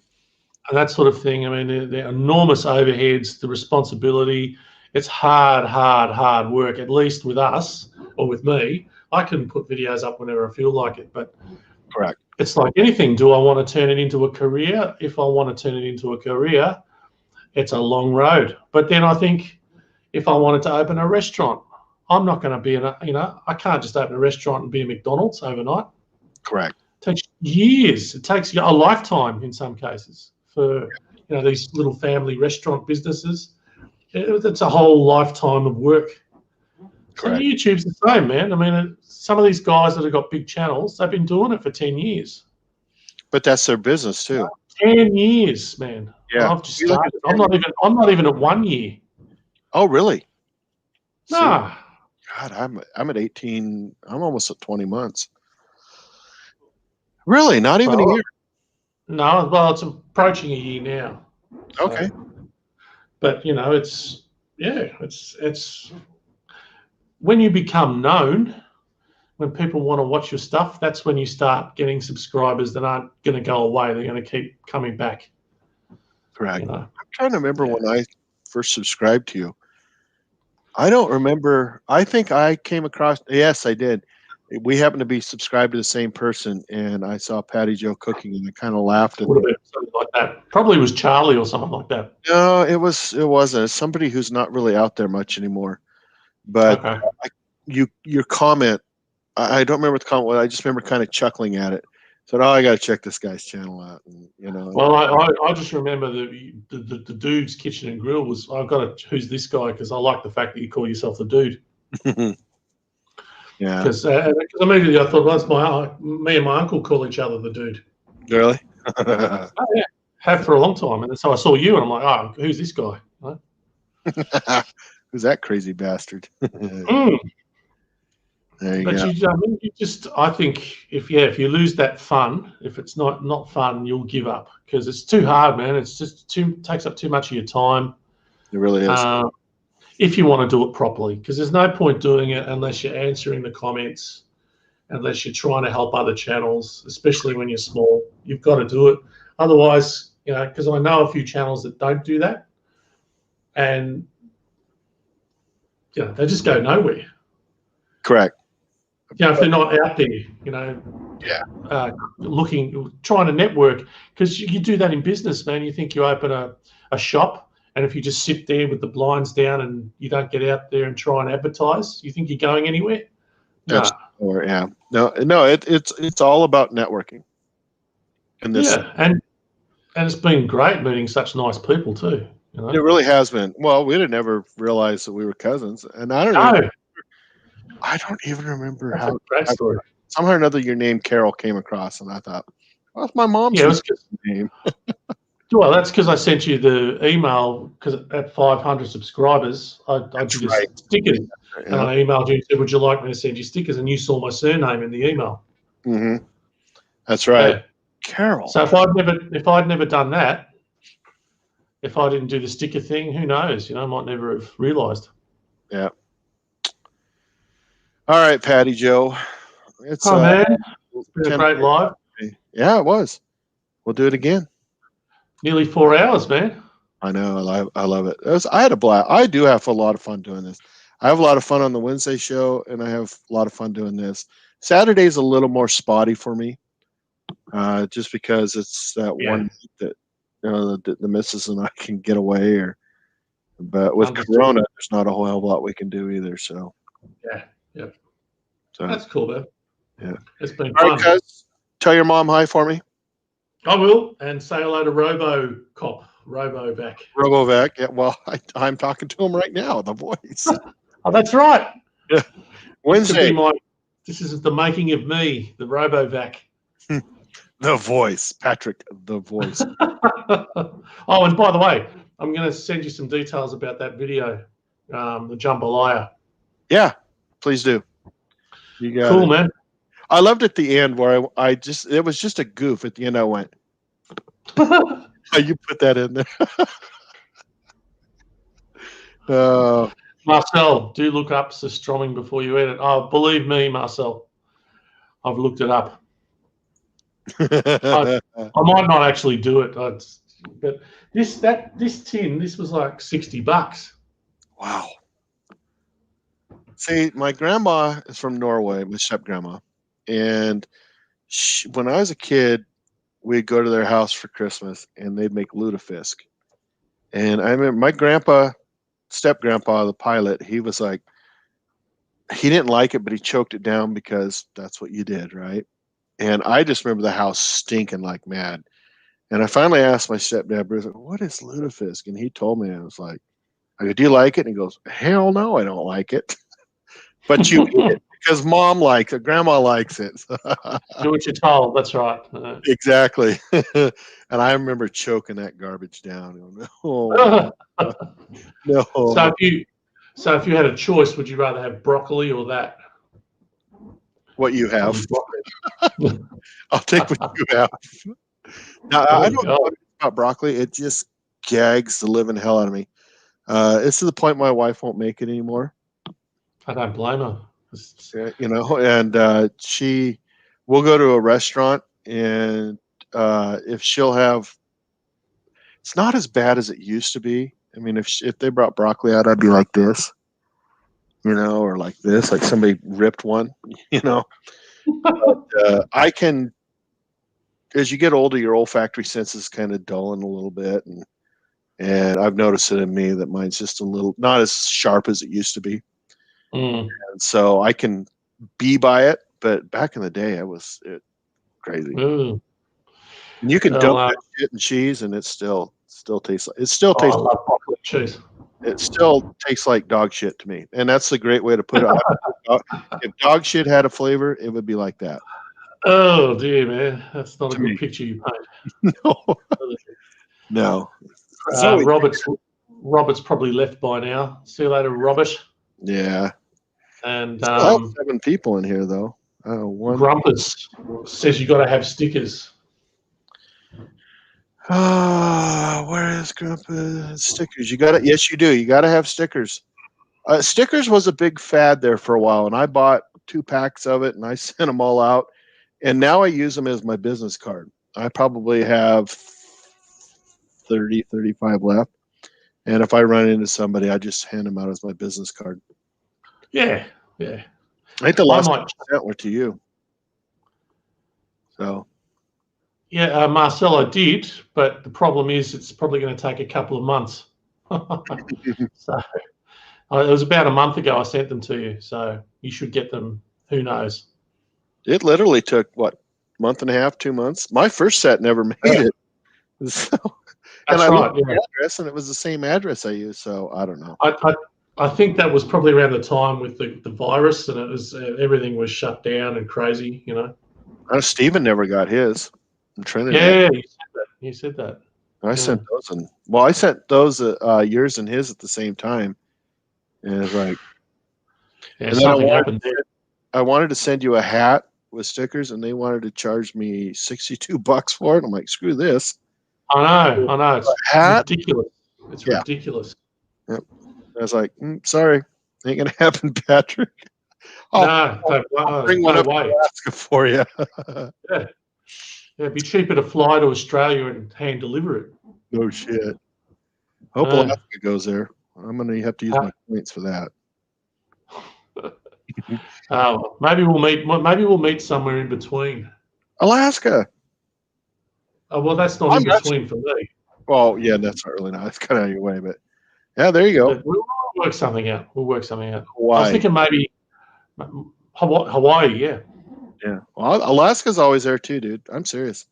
Speaker 2: that sort of thing. I mean, they're enormous overheads, the responsibility. It's hard work. At least with us or with me, I can put videos up whenever I feel like it. But
Speaker 1: correct.
Speaker 2: It's like anything. Do I want to turn it into a career? If I want to turn it into a career, it's a long road. But then I think if I wanted to open a restaurant, I'm not going to be I can't just open a restaurant and be a McDonald's overnight.
Speaker 1: Correct.
Speaker 2: It takes years. It takes a lifetime in some cases for these little family restaurant businesses. It's a whole lifetime of work.
Speaker 1: Correct.
Speaker 2: So YouTube's the same, man. I mean, some of these guys that have got big channels, they've been doing it for 10 years.
Speaker 1: But that's their business too.
Speaker 2: 10 years, man.
Speaker 1: Yeah.
Speaker 2: I've just started. I'm not even at 1 year.
Speaker 1: Oh, really?
Speaker 2: Nah.
Speaker 1: God, I'm at 18. I'm almost at 20 months. Really? Not even a year?
Speaker 2: No, well, it's approaching a year now.
Speaker 1: Okay.
Speaker 2: But, it's Yeah, it's when you become known, when people want to watch your stuff, that's when you start getting subscribers that aren't going to go away. They're going to keep coming back.
Speaker 1: Correct.
Speaker 2: You know?
Speaker 1: I'm trying to remember when I first subscribed to you. I don't remember. I think I came across. Yes, I did. We happened to be subscribed to the same person, and I saw Paddy Joe cooking, and I kind of laughed at
Speaker 2: Would have been something like that. Probably was Charlie or something like that.
Speaker 1: No, it wasn't. It's somebody who's not really out there much anymore. But
Speaker 2: Okay.
Speaker 1: your comment, I don't remember what the comment was. I just remember kind of chuckling at it. Said, "Oh, I got to check this guy's channel out." And,
Speaker 2: Well, I just remember the dude's kitchen and grill was. I've got to. Who's this guy? Because I like the fact that you call yourself the dude.
Speaker 1: Yeah.
Speaker 2: Because immediately I thought, well, me and my uncle call each other the dude.
Speaker 1: Really?
Speaker 2: Oh, yeah. Have for a long time, and so I saw you, and I'm like, oh, who's this guy? Right?
Speaker 1: Who's that crazy bastard?
Speaker 2: Mm.
Speaker 1: There you
Speaker 2: But
Speaker 1: go.
Speaker 2: I think if you lose that fun, if it's not fun, you'll give up because it's too hard, man. It's just takes up too much of your time.
Speaker 1: It really is.
Speaker 2: If you want to do it properly, because there's no point doing it unless you're answering the comments, unless you're trying to help other channels, especially when you're small. You've got to do it. Otherwise, because I know a few channels that don't do that, and they just go nowhere.
Speaker 1: Correct.
Speaker 2: If they're not out there, trying to network, because you do that in business, man. You think you open a shop, and if you just sit there with the blinds down and you don't get out there and try and advertise, you think you're going anywhere? No.
Speaker 1: Yeah. No. It's all about networking. And
Speaker 2: and it's been great meeting such nice people too.
Speaker 1: It really has been. Well, we'd have never realized that we were cousins, and I don't even remember
Speaker 2: That's
Speaker 1: how.
Speaker 2: a great story.
Speaker 1: Somehow or another, your name Carol came across, and I thought, well, that's my mom's name.
Speaker 2: Well, that's because I sent you the email because at 500 subscribers, I did stickers, and I emailed you and said, "Would you like me to send you stickers?" And you saw my surname in the email.
Speaker 1: Mm-hmm. That's right,
Speaker 2: yeah.
Speaker 1: Carol.
Speaker 2: So if I'd never done that, if I didn't do the sticker thing, who knows? I might never have realised.
Speaker 1: Yeah. All right, Paddy Joe. It's
Speaker 2: man. It's been a great live.
Speaker 1: Yeah, it was. We'll do it again.
Speaker 2: Nearly 4 hours, man.
Speaker 1: I know. I love it. I had a blast. I do have a lot of fun doing this. I have a lot of fun on the Wednesday show, and I have a lot of fun doing this. Saturday's a little more spotty for me, just because it's that one that the missus and I can get away. But with Corona, there's not a whole hell of a lot we can do either. So
Speaker 2: yeah.
Speaker 1: So
Speaker 2: that's cool, man.
Speaker 1: Yeah,
Speaker 2: it's been
Speaker 1: all
Speaker 2: fun.
Speaker 1: right, guys, tell your mom hi for me.
Speaker 2: I will, and say hello to Robovac.
Speaker 1: Robovac. Yeah, well, I'm talking to him right now. The voice.
Speaker 2: Oh, that's right.
Speaker 1: Yeah, Wednesday.
Speaker 2: This is the making of me, the Robovac.
Speaker 1: The voice, Patrick. The voice.
Speaker 2: Oh, and by the way, I'm going to send you some details about that video, the jambalaya.
Speaker 1: Yeah, please do. You got
Speaker 2: cool,
Speaker 1: it.
Speaker 2: Man.
Speaker 1: I loved at the end where it was just a goof. At the end, I went, you put that in there.
Speaker 2: Marcel, do look up surströmming before you eat it. Oh, believe me, Marcel, I've looked it up. I might not actually do it, but this tin, this was like $60.
Speaker 1: Wow. See, my grandma is from Norway, my step grandma, and when I was a kid, we'd go to their house for Christmas, and they'd make lutefisk. And I remember my grandpa, step grandpa, the pilot, he was like, he didn't like it, but he choked it down because that's what you did, right? And I just remember the house stinking like mad. And I finally asked my stepdad, Bruce, what is lutefisk? And he told me, I was like, I go, do you like it? And he goes, hell no, I don't like it. But you eat it because mom likes it, grandma likes it.
Speaker 2: Do what you're told. That's right.
Speaker 1: Exactly. And I remember choking that garbage down. No.
Speaker 2: So if you had a choice, would you rather have broccoli or that?
Speaker 1: What you have. I'll take what you have. Now, I don't know about broccoli. It just gags the living hell out of me. It's to the point my wife won't make it anymore.
Speaker 2: I don't blame her.
Speaker 1: You know, and she will go to a restaurant, and if she'll have, it's not as bad as it used to be. I mean, if they brought broccoli out, I'd be like this, you know, or like this, like somebody ripped one, you know. But, I can, as you get older, your olfactory senses kind of dulling a little bit, and I've noticed it in me that mine's just a little not as sharp as it used to be.
Speaker 2: Mm.
Speaker 1: And so I can be by it, but back in the day, it was crazy.
Speaker 2: Ooh.
Speaker 1: And you can dump that shit in cheese, and it still tastes like
Speaker 2: I love broccoli cheese.
Speaker 1: It still tastes like dog shit to me, and that's a great way to put it. If dog shit had a flavor, it would be like that.
Speaker 2: Oh dear, man, that's not a good picture you paint.
Speaker 1: No.
Speaker 2: Robert's probably left by now. See you later, Robert.
Speaker 1: Yeah.
Speaker 2: And
Speaker 1: 7 people in here though.
Speaker 2: Grumpus says you got to have stickers.
Speaker 1: Where is Grumpus? Stickers. You got it. Yes, you do. You got to have stickers. Stickers was a big fad there for a while, and I bought 2 packs of it, and I sent them all out. And now I use them as my business card. I probably have 30, 35 left. And if I run into somebody, I just hand them out as my business card.
Speaker 2: Yeah.
Speaker 1: I think the last one I sent were to you. So.
Speaker 2: Yeah, Marcelo did, but the problem is it's probably going to take a couple of months. So it was about a month ago I sent them to you, so you should get them. Who knows?
Speaker 1: It literally took, what, month and a half, 2 months? My first set never made it. So,
Speaker 2: That's
Speaker 1: I
Speaker 2: right.
Speaker 1: looked at the address, and it was the same address I used, so I don't know.
Speaker 2: I think that was probably around the time with the virus, and it was everything was shut down and crazy, you know.
Speaker 1: Stephen never got his. Trinity.
Speaker 2: Yeah, you said that.
Speaker 1: I sent those in. Well, I sent those yours and his at the same time, and it's like,
Speaker 2: yeah, and something happened.
Speaker 1: I wanted to send you a hat with stickers, and they wanted to charge me $62 for it. I'm like, screw this.
Speaker 2: I know. It's ridiculous. It's ridiculous.
Speaker 1: Yep. I was like, sorry, ain't gonna happen, Patrick.
Speaker 2: I'll
Speaker 1: bring one up to Alaska for you.
Speaker 2: Yeah, it'd be cheaper to fly to Australia and hand deliver it.
Speaker 1: No shit. Hope Alaska goes there. I'm gonna have to use my points for that.
Speaker 2: Maybe we'll meet somewhere in between.
Speaker 1: Alaska.
Speaker 2: Oh well, that's not in between for me.
Speaker 1: Well, yeah, that's not really not. It's kind of out of your way, but yeah, there you go.
Speaker 2: But we'll work something out. Hawaii.
Speaker 1: I
Speaker 2: was thinking maybe Hawaii. Yeah.
Speaker 1: Yeah. Well, Alaska's always there too, dude. I'm serious.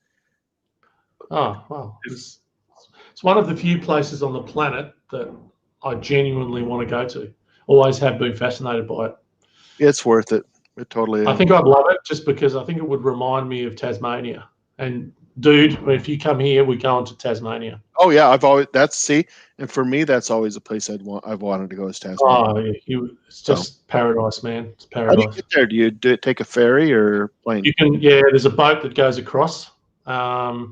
Speaker 2: Oh well, it's one of the few places on the planet that I genuinely want to go to. Always have been fascinated by it.
Speaker 1: It's worth it. It totally is.
Speaker 2: I think I'd love it just because I think it would remind me of Tasmania. And dude, if you come here, we're going to Tasmania.
Speaker 1: Oh yeah, and for me, that's always a place I've wanted to go is Tasmania.
Speaker 2: Oh, yeah, it's just paradise, man. It's paradise.
Speaker 1: How do you get there? Do you take a ferry or plane?
Speaker 2: You can, there's a boat that goes across twice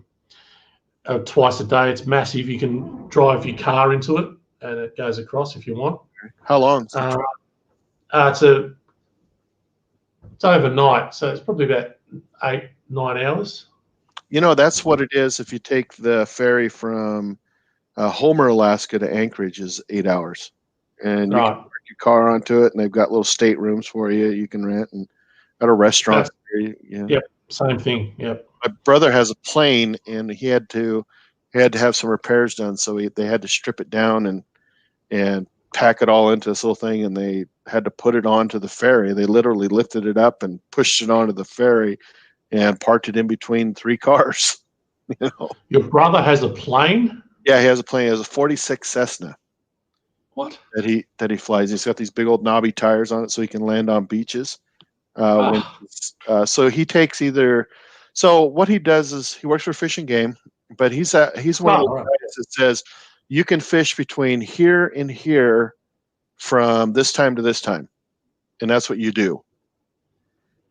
Speaker 2: a day. It's massive. You can drive your car into it, and it goes across if you want.
Speaker 1: How long?
Speaker 2: It's overnight, so it's probably about 8-9 hours.
Speaker 1: You know, that's what it is. If you take the ferry from Homer, Alaska to Anchorage is 8 hours. And you can park your car onto it, and they've got little staterooms for you can rent, and at a restaurant.
Speaker 2: Yep, same thing. Yep.
Speaker 1: My brother has a plane, and he had to have some repairs done, so they had to strip it down and pack it all into this little thing, and they had to put it onto the ferry. They literally lifted it up and pushed it onto the ferry and parked it in between 3 cars. You know?
Speaker 2: Your brother has a plane?
Speaker 1: Yeah, he has a plane. He has a 46 Cessna.
Speaker 2: What?
Speaker 1: That he flies. He's got these big old knobby tires on it so he can land on beaches. So he takes so what he does is he works for Fish and Game, but he's one of the guys that says you can fish between here and here from this time to this time, and that's what you do.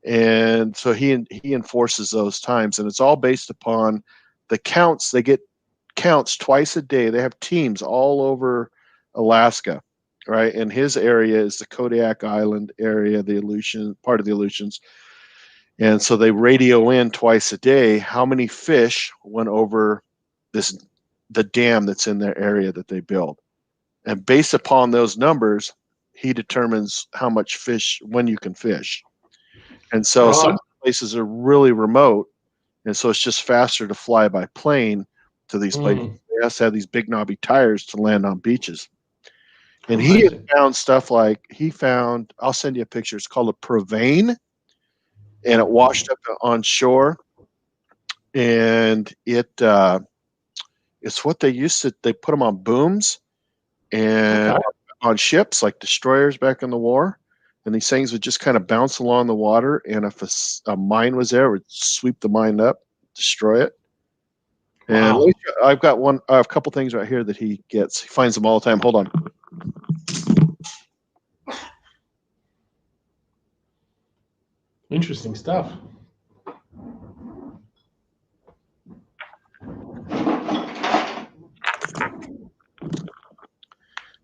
Speaker 1: And so he enforces those times, and it's all based upon the counts. They get counts twice a day. They have teams all over Alaska, right? And his area is the Kodiak Island area, the Aleutian part of the Aleutians. And so they radio in twice a day how many fish went over the dam that's in their area that they build. And based upon those numbers, he determines how much fish, when you can fish. And so some places are really remote, and so it's just faster to fly by plane to these places. They have to have these big knobby tires to land on beaches. And he has found stuff like, I'll send you a picture, it's called a provane, and it washed up on shore. And it's what they put them on booms and on ships like destroyers back in the war. And these things would just kind of bounce along the water. And if a mine was there, it would sweep the mine up, destroy it. And I've got a couple things right here that he gets. He finds them all the time. Hold on.
Speaker 2: Interesting stuff.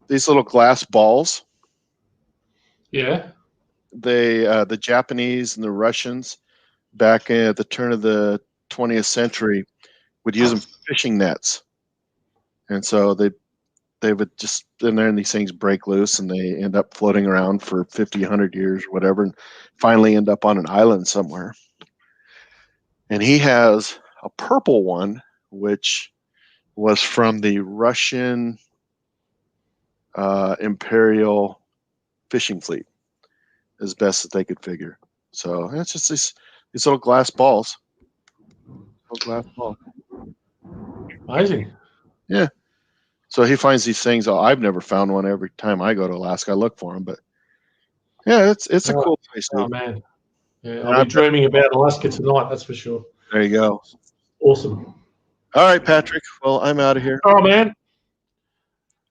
Speaker 1: These little glass balls.
Speaker 2: Yeah.
Speaker 1: The Japanese and the Russians back at the turn of the 20th century would use them for fishing nets. And so they would just in there and these things break loose and they end up floating around for 50, 100 years or whatever, and finally end up on an island somewhere. And he has a purple one, which was from the Russian Imperial fishing fleet, as best that they could figure. So it's just these little glass balls. Little glass ball.
Speaker 2: Amazing.
Speaker 1: Yeah. So he finds these things. I've never found one. Every time I go to Alaska, I look for them. But yeah, it's a cool place.
Speaker 2: Oh man, yeah, I'll be dreaming about Alaska tonight. That's for sure.
Speaker 1: There you go.
Speaker 2: Awesome.
Speaker 1: All right, Patrick. Well, I'm out of here.
Speaker 2: All right, man.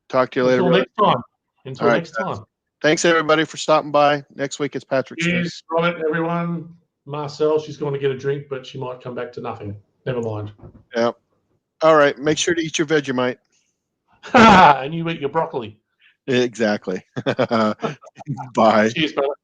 Speaker 1: Talk to you later.
Speaker 2: Until next time. Until next time.
Speaker 1: Thanks everybody for stopping by. Next week it's Patrick's turn.
Speaker 2: Cheers, Robert, everyone. Marcel, she's going to get a drink, but she might come back to nothing. Never mind.
Speaker 1: Yeah. All right. Make sure to eat your Vegemite.
Speaker 2: And you eat your broccoli.
Speaker 1: Exactly. Bye.
Speaker 2: Cheers, brother.